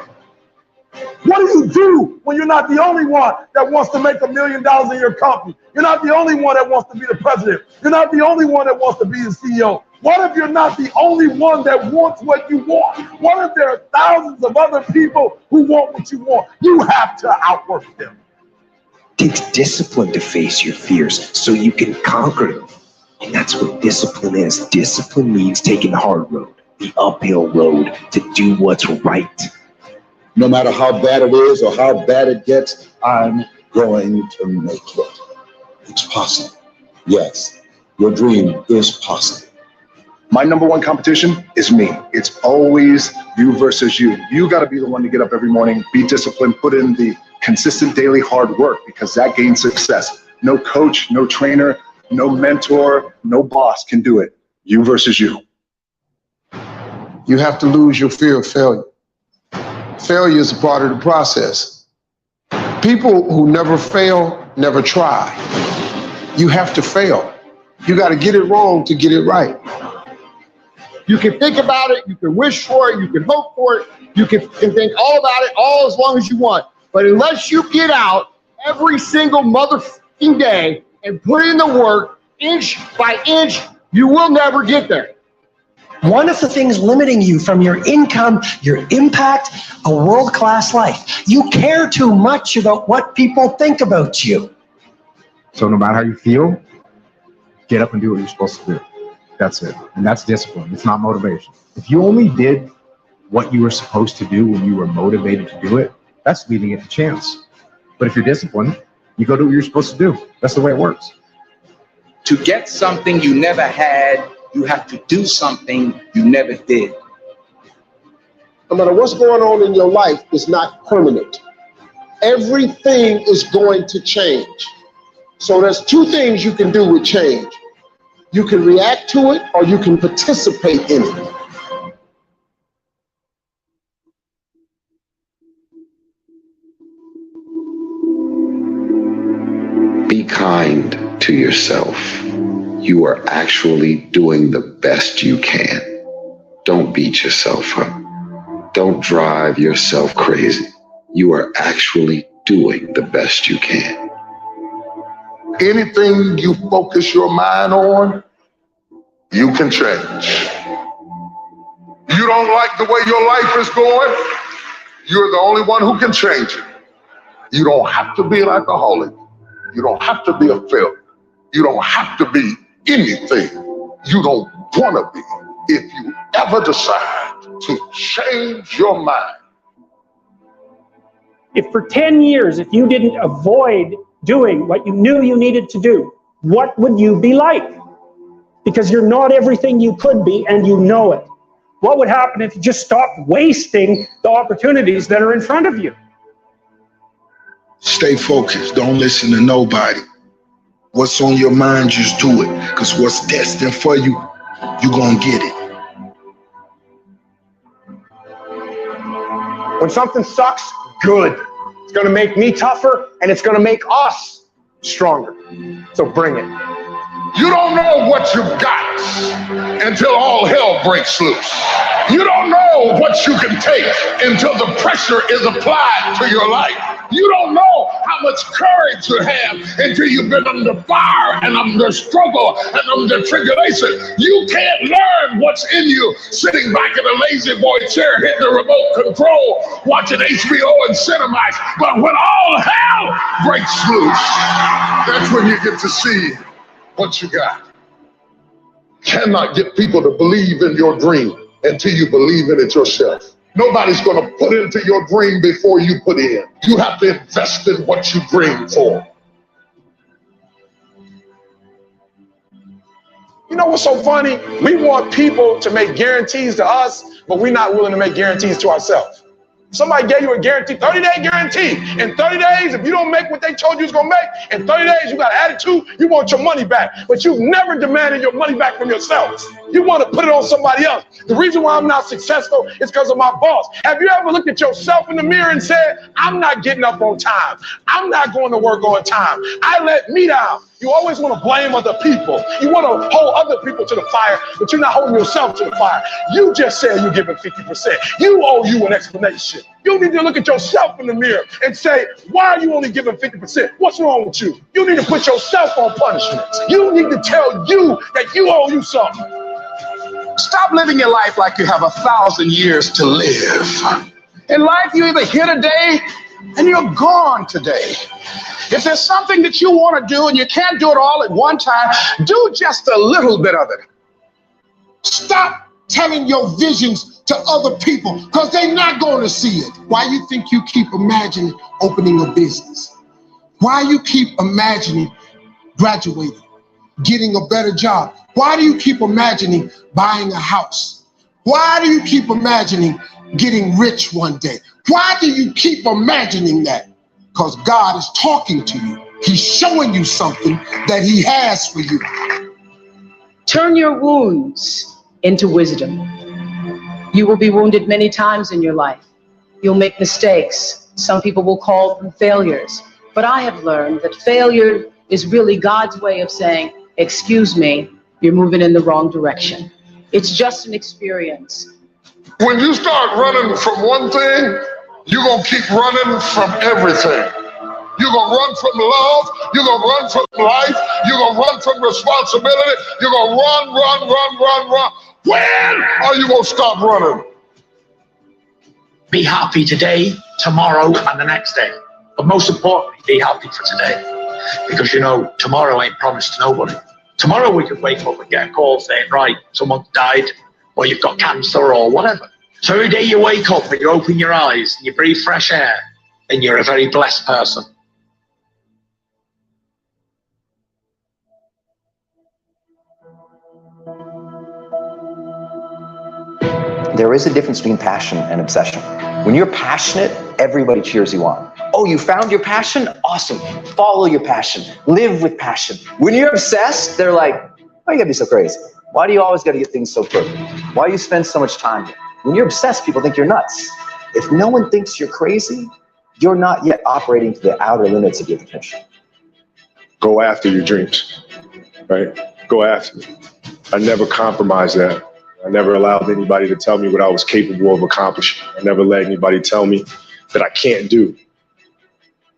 What do you do when you're not the only one that wants to make $1 million in your company? You're not the only one that wants to be the president. You're not the only one that wants to be the CEO. What if you're not the only one that wants what you want? What if there are thousands of other people who want what you want? You have to outwork them. It takes discipline to face your fears so you can conquer them. And that's what discipline is. Discipline means taking the hard road, the uphill road, to do what's right. No matter how bad it is or how bad it gets, I'm going to make it. It's possible. Yes, your dream is possible. My number one competition is me. It's always you versus you. You got to be the one to get up every morning, be disciplined, put in the consistent daily hard work, because that gains success. No coach, no trainer, no mentor, no boss can do it. You versus you. You have to lose your fear of failure. Failure is a part of the process. People who never fail, never try. You have to fail. You got to get it wrong to get it right. You can think about it, you can wish for it, you can hope for it, you can think all about it all as long as you want. But unless you get out every single motherfucking day and put in the work, inch by inch, you will never get there. One of the things limiting you from your income, your impact, a world-class life. You care too much about what people think about you. So no matter how you feel, get up and do what you're supposed to do. That's it. And that's discipline. It's not motivation. If you only did what you were supposed to do when you were motivated to do it, that's leaving it to chance. But if you're disciplined, you go do what you're supposed to do. That's the way it works. To get something you never had, you have to do something you never did. No matter what's going on in your life, it's not permanent. Everything is going to change. So there's two things you can do with change. You can react to it or you can participate in it. to yourself, you are actually doing the best you can. Don't beat yourself up. Don't drive yourself crazy. You are actually doing the best you can. Anything you focus your mind on, you can change. You don't like the way your life is going, you're the only one who can change it. You don't have to be an alcoholic. You don't have to be a failure. You don't have to be anything you don't want to be. If you ever decide to change your mind. If for 10 years, if you didn't avoid doing what you knew you needed to do, what would you be like? Because you're not everything you could be, and you know it. What would happen if you just stopped wasting the opportunities that are in front of you? Stay focused. Don't listen to nobody. What's on your mind, just do it. Because what's destined for you, you're going to get it. When something sucks, good. It's going to make me tougher, and it's going to make us stronger. So bring it. You don't know what you've got until all hell breaks loose. You don't know what you can take until the pressure is applied to your life. You don't know how much courage you have until you've been under fire and under struggle and under tribulation. You can't learn what's in you sitting back in a lazy boy chair hitting the remote control, watching HBO and Cinemax. But when all hell breaks loose, that's when you get to see what you got. Cannot get people to believe in your dream until you believe in it yourself. Nobody's going to put into your dream before you put in. You have to invest in what you dream for. You know what's so funny? We want people to make guarantees to us, but we're not willing to make guarantees to ourselves. Somebody gave you a guarantee, 30-day guarantee. In 30 days, if you don't make what they told you was gonna make, in 30 days, you got an attitude, you want your money back. But you've never demanded your money back from yourself. You want to put it on somebody else. The reason why I'm not successful is because of my boss. Have you ever looked at yourself in the mirror and said, I'm not getting up on time. I'm not going to work on time. I let me down. You always want to blame other people. You want to hold other people to the fire, but you're not holding yourself to the fire. You just said you're giving 50%. You owe you an explanation. You need to look at yourself in the mirror and say, why are you only giving 50%? What's wrong with you? You need to put yourself on punishment. You need to tell you that you owe you something. Stop living your life like you have 1,000 years to live. In life, you're either here today and you're gone today. If there's something that you want to do and you can't do it all at one time, do just a little bit of it. Stop telling your visions to other people because they're not going to see it. Why you think you keep imagining opening a business? Why you keep imagining graduating, getting a better job? Why do you keep imagining buying a house? Why do you keep imagining getting rich one day? Why do you keep imagining that? Because God is talking to you. He's showing you something that he has for you. Turn your wounds into wisdom. You will be wounded many times in your life. You'll make mistakes. Some people will call them failures. But I have learned that failure is really God's way of saying, excuse me, you're moving in the wrong direction. It's just an experience. When you start running from one thing, you're going to keep running from everything. You're going to run from love. You're going to run from life. You're going to run from responsibility. You're going to run. When are you going to stop running? Be happy today, tomorrow, and the next day. But most importantly, be happy for today. Because, you know, tomorrow ain't promised to nobody. Tomorrow we could wake up and get a call saying, right, someone died, or you've got cancer, or whatever. So every day you wake up and you open your eyes and you breathe fresh air, then you're a very blessed person. There is a difference between passion and obsession. When you're passionate, everybody cheers you on. Oh, you found your passion? Awesome. Follow your passion. Live with passion. When you're obsessed, they're like, why you gotta be so crazy? Why do you always gotta get things so perfect? Why do you spend so much time here? When you're obsessed, people think you're nuts. If no one thinks you're crazy, you're not yet operating to the outer limits of your potential. Go after your dreams, right? Go after it. I never compromised that. I never allowed anybody to tell me what I was capable of accomplishing. I never let anybody tell me that I can't do.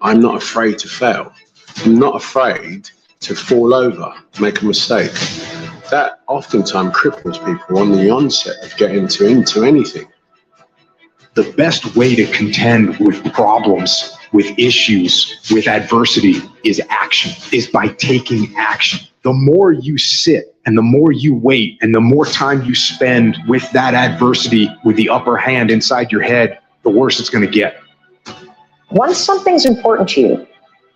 I'm not afraid to fail. I'm not afraid to fall over, make a mistake. That oftentimes cripples people on the onset of getting into anything. The best way to contend with problems, with issues, with adversity is action, is by taking action. The more you sit and the more you wait and the more time you spend with that adversity, with the upper hand inside your head, the worse it's going to get. Once something's important to you,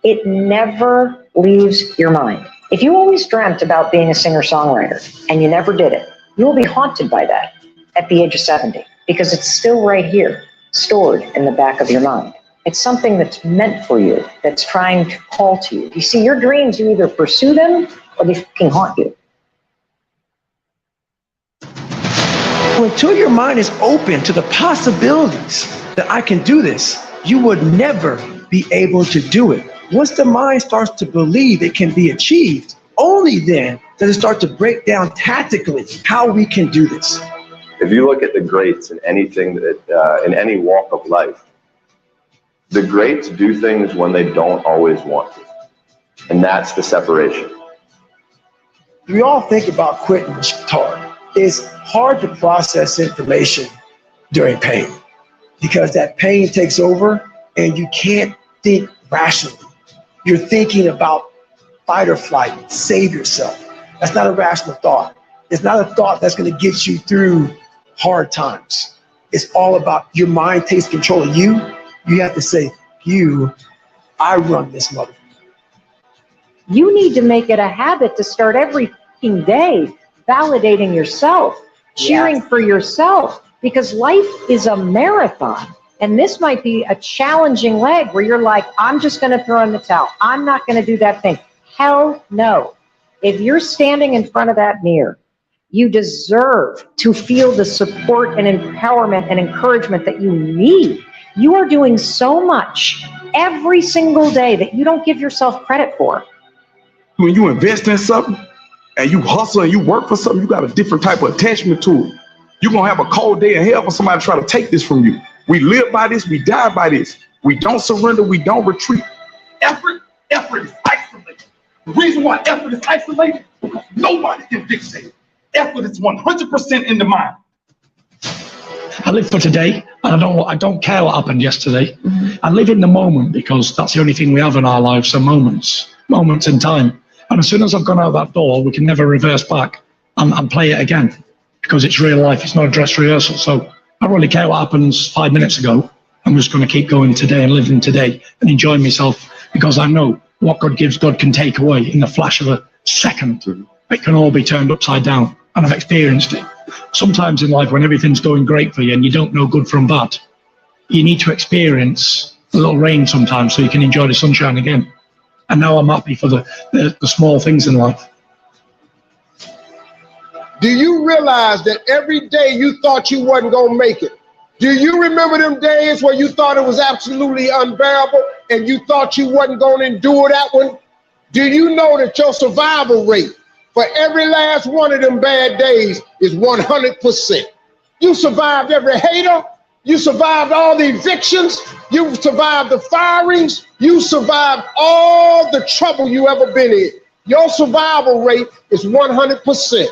it never leaves your mind. If you always dreamt about being a singer-songwriter and you never did it, you will be haunted by that at the age of 70 because it's still right here, stored in the back of your mind. It's something that's meant for you, that's trying to call to you. You see, your dreams, you either pursue them or they fucking haunt you. Until your mind is open to the possibilities that I can do this, you would never be able to do it. Once the mind starts to believe it can be achieved, only then does it start to break down tactically how we can do this. If you look at the greats in anything that, in any walk of life, the greats do things when they don't always want to. And that's the separation. We all think about quitting guitar. It's hard to process information during pain because that pain takes over and you can't think rationally. You're thinking about fight or flight, save yourself. That's not a rational thought. It's not a thought that's going to get you through hard times. It's all about your mind takes control of you. You have to say, I run this mother. You need to make it a habit to start every fucking day validating yourself, cheering for yourself, because life is a marathon. And this might be a challenging leg where you're like, I'm just going to throw in the towel. I'm not going to do that thing. Hell no. If you're standing in front of that mirror, you deserve to feel the support and empowerment and encouragement that you need. You are doing so much every single day that you don't give yourself credit for. When you invest in something and you hustle and you work for something, you got a different type of attachment to it. You're going to have a cold day in hell for somebody to try to take this from you. We live by this, we die by this. We don't surrender, we don't retreat. Effort is isolated. The reason why effort is isolated, because nobody can dictate it. Effort is 100% in the mind. I live for today, and I don't care what happened yesterday. I live in the moment because that's the only thing we have in our lives are moments in time. And as soon as I've gone out that door, we can never reverse back and play it again because it's real life. It's not a dress rehearsal. So I don't really care what happens 5 minutes ago. I'm just going to keep going today and living today and enjoying myself because I know what God gives, God can take away in the flash of a second. It can all be turned upside down, and I've experienced it. Sometimes in life when everything's going great for you and you don't know good from bad, you need to experience a little rain sometimes so you can enjoy the sunshine again. And now I'm happy for the small things in life. Do you realize that every day you thought you wasn't gonna make it? Do you remember them days where you thought it was absolutely unbearable and you thought you wasn't gonna endure that one? Do you know that your survival rate for every last one of them bad days is 100%? You survived every hater, you survived all the evictions, you survived the firings, you survived all the trouble you ever been in. Your survival rate is 100%.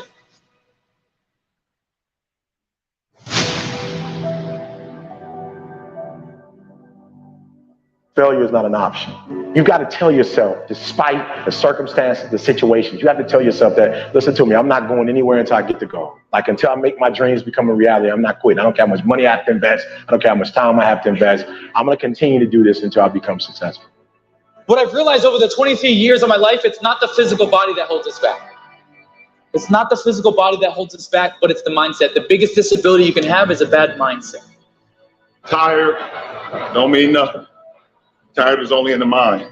Failure is not an option. You've got to tell yourself, despite the circumstances, the situations, you have to tell yourself that, listen to me, I'm not going anywhere until I get to go. Like until I make my dreams become a reality, I'm not quitting. I don't care how much money I have to invest. I don't care how much time I have to invest. I'm going to continue to do this until I become successful. What I've realized over the 23 years of my life, it's not the physical body that holds us back. It's not the physical body that holds us back, but it's the mindset. The biggest disability you can have is a bad mindset. Tired don't mean nothing. Tired is only in the mind.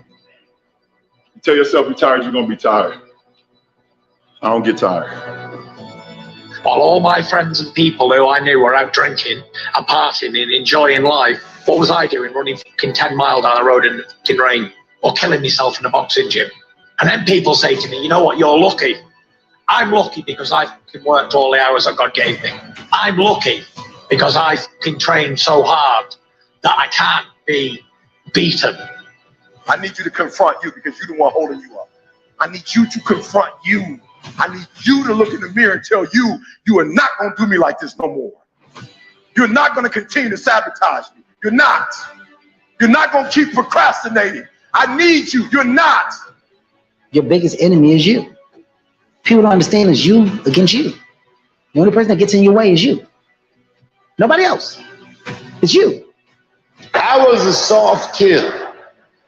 You tell yourself you're tired, you're going to be tired. I don't get tired. While all my friends and people who I knew were out drinking and partying and enjoying life, what was I doing? Running fucking 10 miles down the road in the fucking rain or killing myself in a boxing gym? And then people say to me, you know what, you're lucky. I'm lucky because I fucking worked all the hours that God gave me. I'm lucky because I fucking trained so hard that I can't be beaten. I need you to confront you because you're the one holding you up. I need you to confront you. I need you to look in the mirror and tell you, you are not going to do me like this no more. You're not going to continue to sabotage me. You're not. You're not going to keep procrastinating. I need you. You're not. Your biggest enemy is you. People don't understand it's you against you. The only person that gets in your way is you. Nobody else. It's you. I was a soft kid.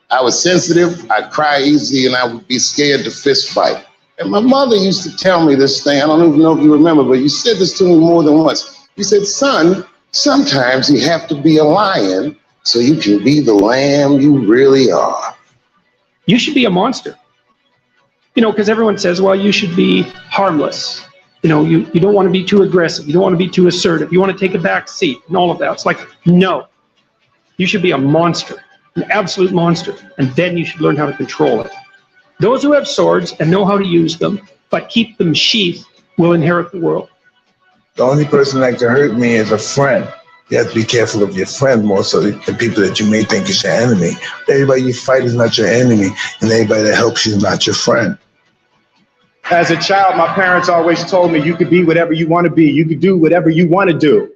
I was sensitive, I'd cry easy, and I would be scared to fist fight. And my mother used to tell me this thing, I don't even know if you remember, but you said this to me more than once. You said, son, sometimes you have to be a lion so you can be the lamb you really are. You should be a monster. You know, because everyone says, well, you should be harmless. You know, you don't want to be too aggressive. You don't want to be too assertive. You want to take a back seat and all of that. It's like, no, you should be a monster. An absolute monster, and then you should learn how to control it. Those who have swords and know how to use them, but keep them sheathed, will inherit the world. The only person that can hurt me is a friend. You have to be careful of your friend more so than the people that you may think is your enemy. Everybody you fight is not your enemy, and everybody that helps you is not your friend. As a child, my parents always told me you could be whatever you want to be. You could do whatever you want to do.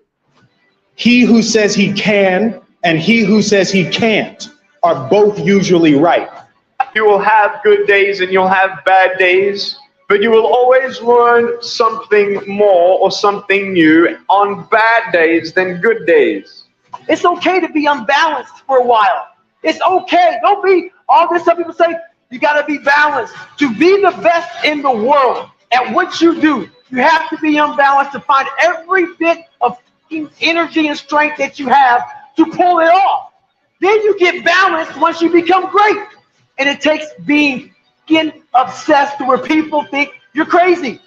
He who says he can and he who says he can't are both usually right. You will have good days and you'll have bad days, but you will always learn something more or something new on bad days than good days. It's okay to be unbalanced for a while. It's okay. Don't be all this. Some people say you got to be balanced. To be the best in the world at what you do, you have to be unbalanced to find every bit of energy and strength that you have to pull it off. Then you get balanced once you become great. And it takes being obsessed to where people think you're crazy.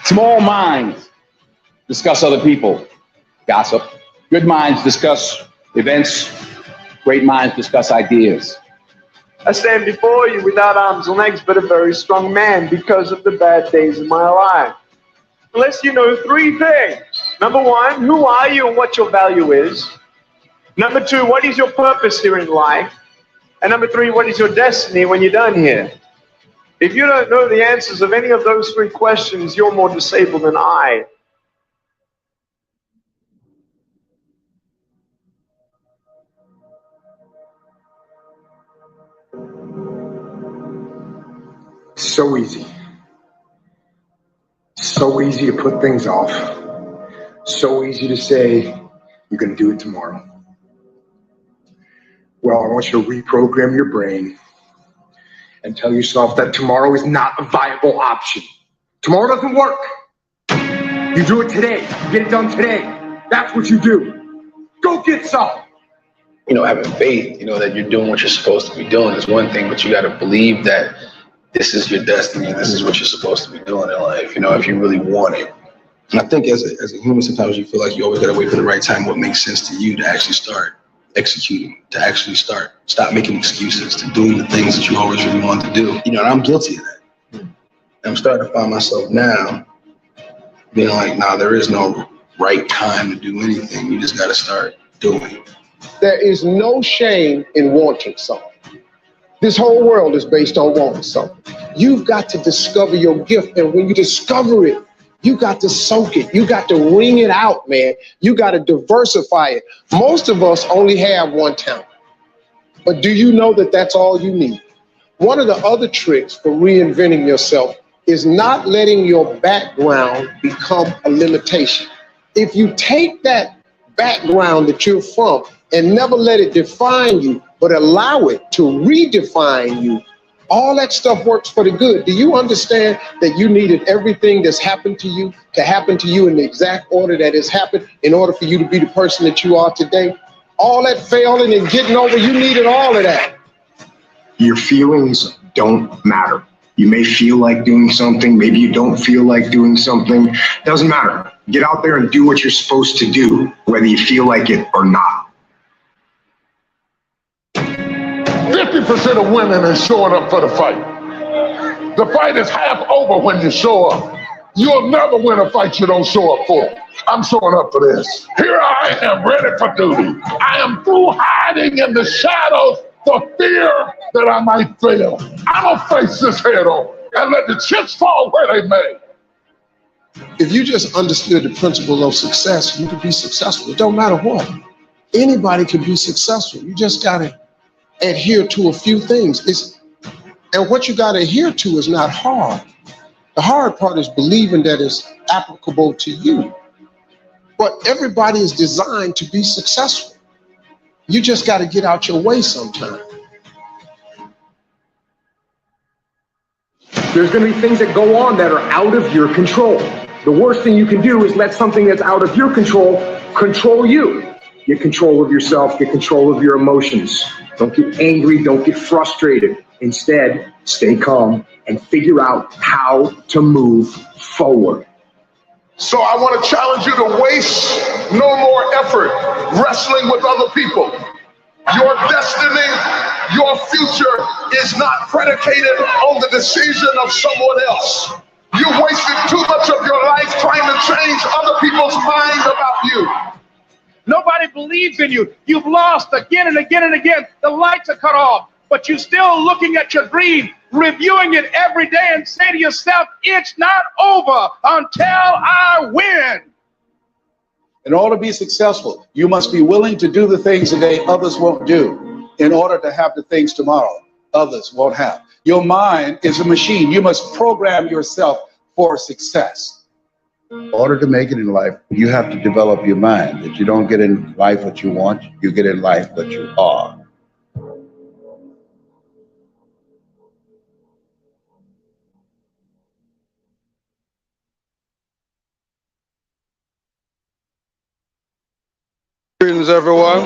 Small minds discuss other people, gossip. Good minds discuss events. Great minds discuss ideas. I stand before you without arms and legs, but a very strong man because of the bad days of my life. Unless you know three things. Number one, who are you and what your value is? Number two, what is your purpose here in life? And number three, what is your destiny when you're done here? If you don't know the answers of any of those three questions, you're more disabled than I. So easy. So easy to put things off. So easy to say, you're going to do it tomorrow. Well, I want you to reprogram your brain and tell yourself that tomorrow is not a viable option. Tomorrow doesn't work. You do it today. You get it done today. That's what you do. Go get some. You know, having faith, you know, that you're doing what you're supposed to be doing is one thing, but you got to believe that this is your destiny and this is what you're supposed to be doing in life, you know, if you really want it. And I think as a human, sometimes you feel like you always got to wait for the right time, what makes sense to you to actually start executing, to actually stop making excuses, to doing the things that you always really want to do. You know, and I'm guilty of that. And I'm starting to find myself now being like, nah, there is no right time to do anything. You just got to start doing. There is no shame in wanting something. This whole world is based on wanting something. You've got to discover your gift, and when you discover it, you got to soak it. You got to wring it out, man. You got to diversify it. Most of us only have one talent. But do you know that that's all you need? One of the other tricks for reinventing yourself is not letting your background become a limitation. If you take that background that you're from and never let it define you, but allow it to redefine you, all that stuff works for the good. Do you understand that you needed everything that's happened to you to happen to you in the exact order that has happened in order for you to be the person that you are today? All that failing and getting over, you needed all of that. Your feelings don't matter. You may feel like doing something, maybe you don't feel like doing something. Doesn't matter. Get out there and do what you're supposed to do, whether you feel like it or not. 50% of women are showing up for the fight. The fight is half over when you show up. You'll never win a fight you don't show up for. I'm showing up for this. Here I am, ready for duty. I am through hiding in the shadows for fear that I might fail. I'm gonna face this head on and let the chips fall where they may. If you just understood the principle of success, you could be successful. It don't matter what. Anybody can be successful. You just gotta adhere to a few things. And what you gotta adhere to is not hard. The hard part is believing that it's applicable to you. But everybody is designed to be successful. You just got to get out your way sometime. There's going to be things that go on that are out of your control. The worst thing you can do is let something that's out of your control control you. Get control of yourself, get control of your emotions. Don't get angry, don't get frustrated. Instead, stay calm and figure out how to move forward. So I want to challenge you to waste no more effort wrestling with other people. Your destiny, your future is not predicated on the decision of someone else. You wasted too much of your life trying to change other people's mind about you. Nobody believes in you. You've lost again and again and again. The lights are cut off, but you're still looking at your dream, reviewing it every day and say to yourself, it's not over until I win. In order to be successful, you must be willing to do the things today others won't do in order to have the things tomorrow others won't have. Your mind is a machine. You must program yourself for success. In order to make it in life, you have to develop your mind. If you don't get in life what you want, you get in life what you are. Greetings, everyone.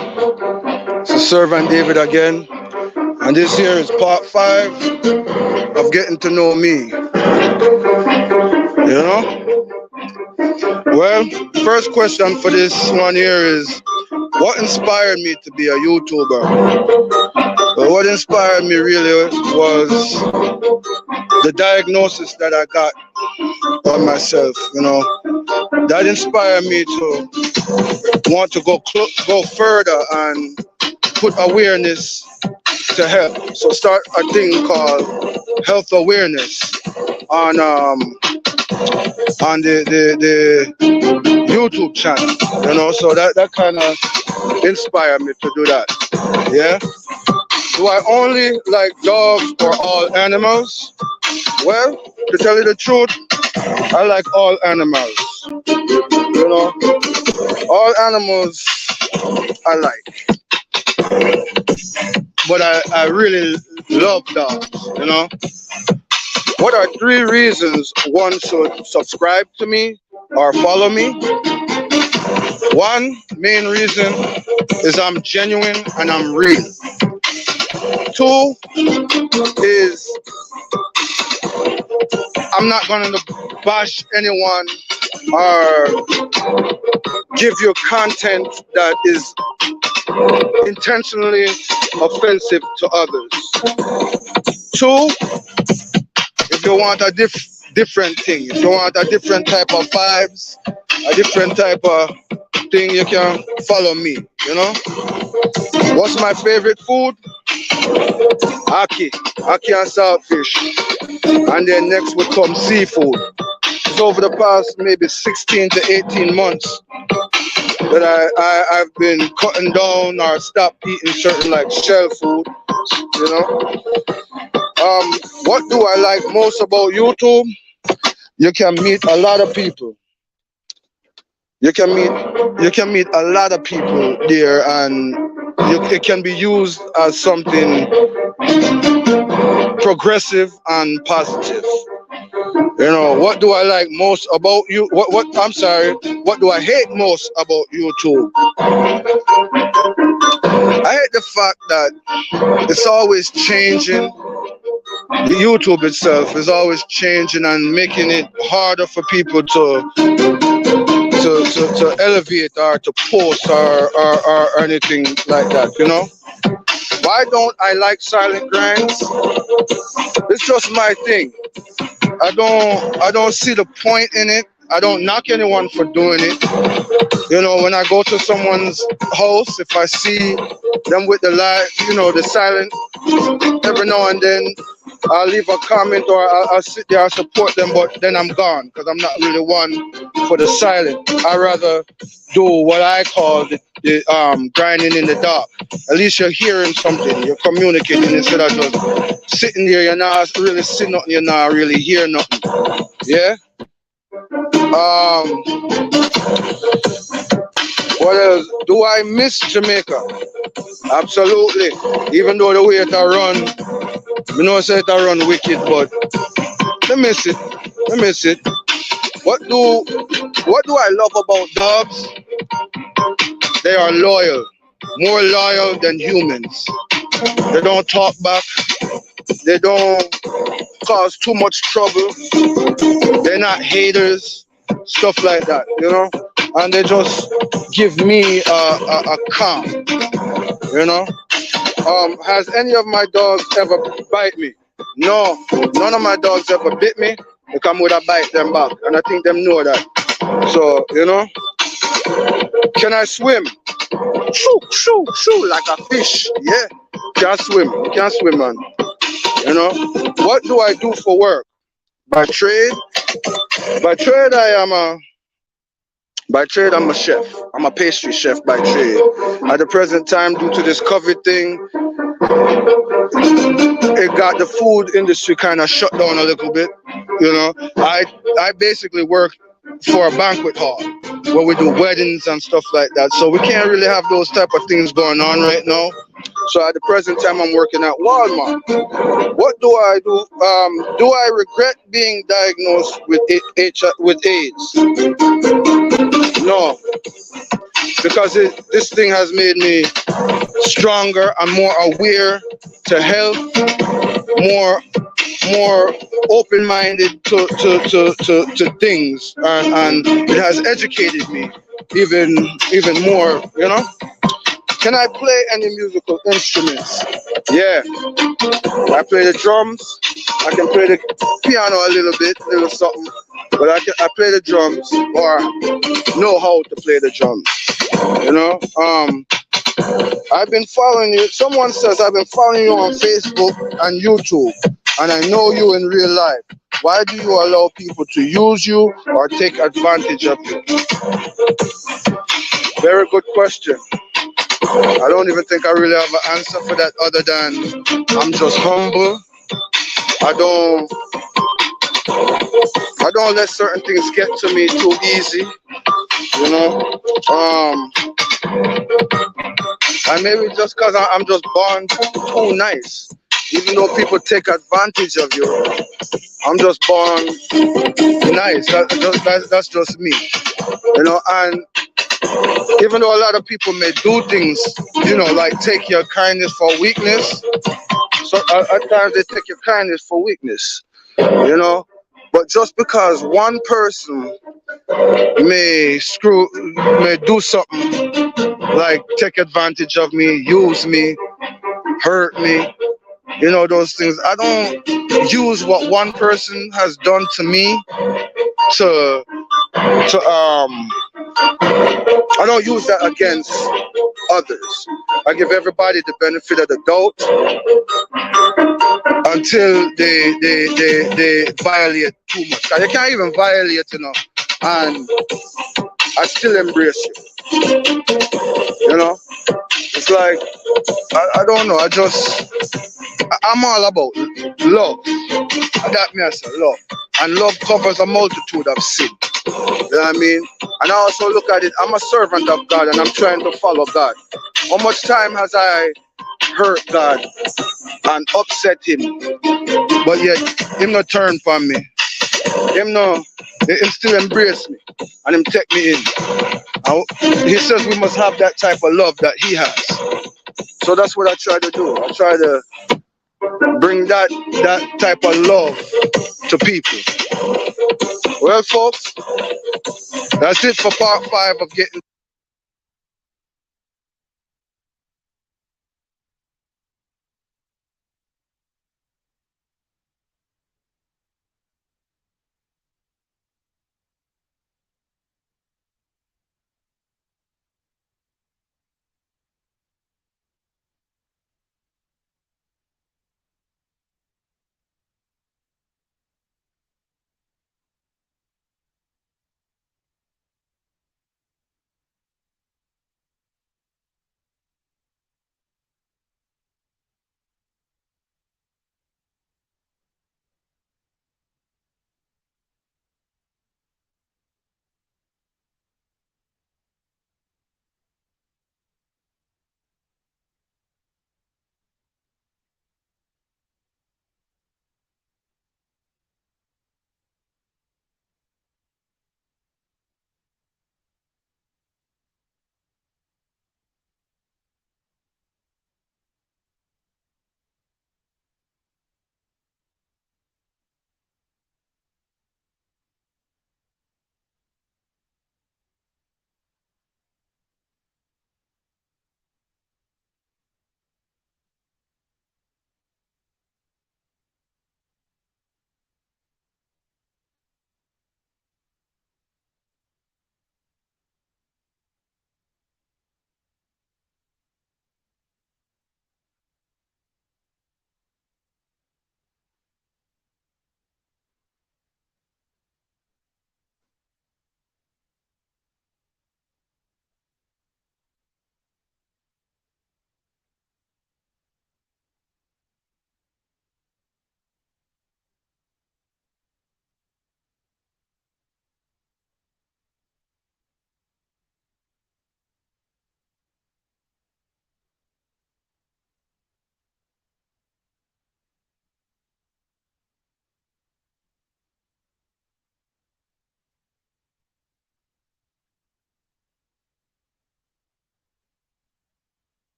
It's Servant David again, and this here is part 5 of getting to know me. You know? Well, first question for this one here is, what inspired me to be a YouTuber? Well, what inspired me really was the diagnosis that I got on myself, you know. That inspired me to want to go further and put awareness to health. So start a thing called health awareness on the YouTube channel, you know. So that kind of inspired me to do that. Yeah. Do I only like dogs or all animals? Well, to tell you the truth, I like all animals. You know, all animals I like. But I really love dogs, you know. What are 3 reasons one should subscribe to me or follow me? One main reason is I'm genuine and I'm real. 2 is I'm not going to bash anyone or give you content that is intentionally offensive to others. 2, if you want a different thing, if you want a different type of vibes, a different type of thing, you can follow me, you know. What's my favorite food? Ackee and saltfish, and then next would come seafood. It's over the past maybe 16 to 18 months that I've been cutting down or stopped eating certain like shell food, you know. What do I like most about YouTube? You can meet a lot of people. You can meet a lot of people there, and it can be used as something progressive and positive. You know, what do I like most about you? What do I hate most about YouTube? I hate the fact that it's always changing. The YouTube itself is always changing and making it harder for people to elevate or to post or anything like that, you know. Why don't I like silent grinds? It's just my thing. I don't see the point in it. I don't knock anyone for doing it. You know, when I go to someone's house, if I see them with the light, you know, the silent, every now and then I'll leave a comment or I'll sit there and support them, but then I'm gone because I'm not really one for the silent. I rather do what I call the grinding in the dark. At least you're hearing something, you're communicating instead of just sitting there, you're not really seeing nothing, you're not really hearing nothing. Yeah? What else? Do I miss Jamaica? Absolutely. Even though the way it run, you know, say it run wicked, but I miss it. I miss it. What do I love about dogs? They are loyal, more loyal than humans. They don't talk back. They don't cause too much trouble. They're not haters, stuff like that, you know? And they just give me a calm, you know? Has any of my dogs ever bite me? No, none of my dogs ever bit me. They come with a bite them back, and I think them know that. So, you know? Can I swim? Shoo, like a fish. Yeah, can't swim. Can't swim, man. You know? What do I do for work? By trade? By trade, I'm a chef. I'm a pastry chef by trade. At the present time, due to this COVID thing, it got the food industry kind of shut down a little bit. You know, I basically work for a banquet hall where we do weddings and stuff like that. So we can't really have those type of things going on right now. So at the present time, I'm working at Walmart. What do I do? Do I regret being diagnosed with AIDS? No, because this thing has made me stronger and more aware to health, more open-minded to things, and it has educated me even more, you know. Can I play any musical instruments? Yeah, I play the drums. I can play the piano a little something, but I play the drums, or know how to play the drums. You know, I've been following you. Someone says I've been following you on Facebook and YouTube, and I know you in real life. Why do you allow people to use you or take advantage of you? Very good question. I don't even think I really have an answer for that other than I'm just humble. I don't let certain things get to me too easy, you know. And maybe just because I'm just born too nice. Even though people take advantage of you, I'm just born nice. That's just me, you know. And even though a lot of people may do things, you know, like take your kindness for weakness, so at times they take your kindness for weakness, you know. But just because one person may do something like take advantage of me, use me, hurt me, you know, those things, I don't use what one person has done to me I don't use that against others. I give everybody the benefit of the doubt until they violate too much. You can't even violate enough, and I still embrace you. You know, it's like I don't know. I'm all about love. That means love, and love covers a multitude of sin. You know what I mean? And I also look at it, I'm a servant of God and I'm trying to follow God. How much time has I hurt God and upset him? But yet, him not turn from me. Him still embrace me and him take me in. He says we must have that type of love that he has. So that's what I try to do. I try to bring that type of love to people. Well, folks, that's it for part 5 of Getting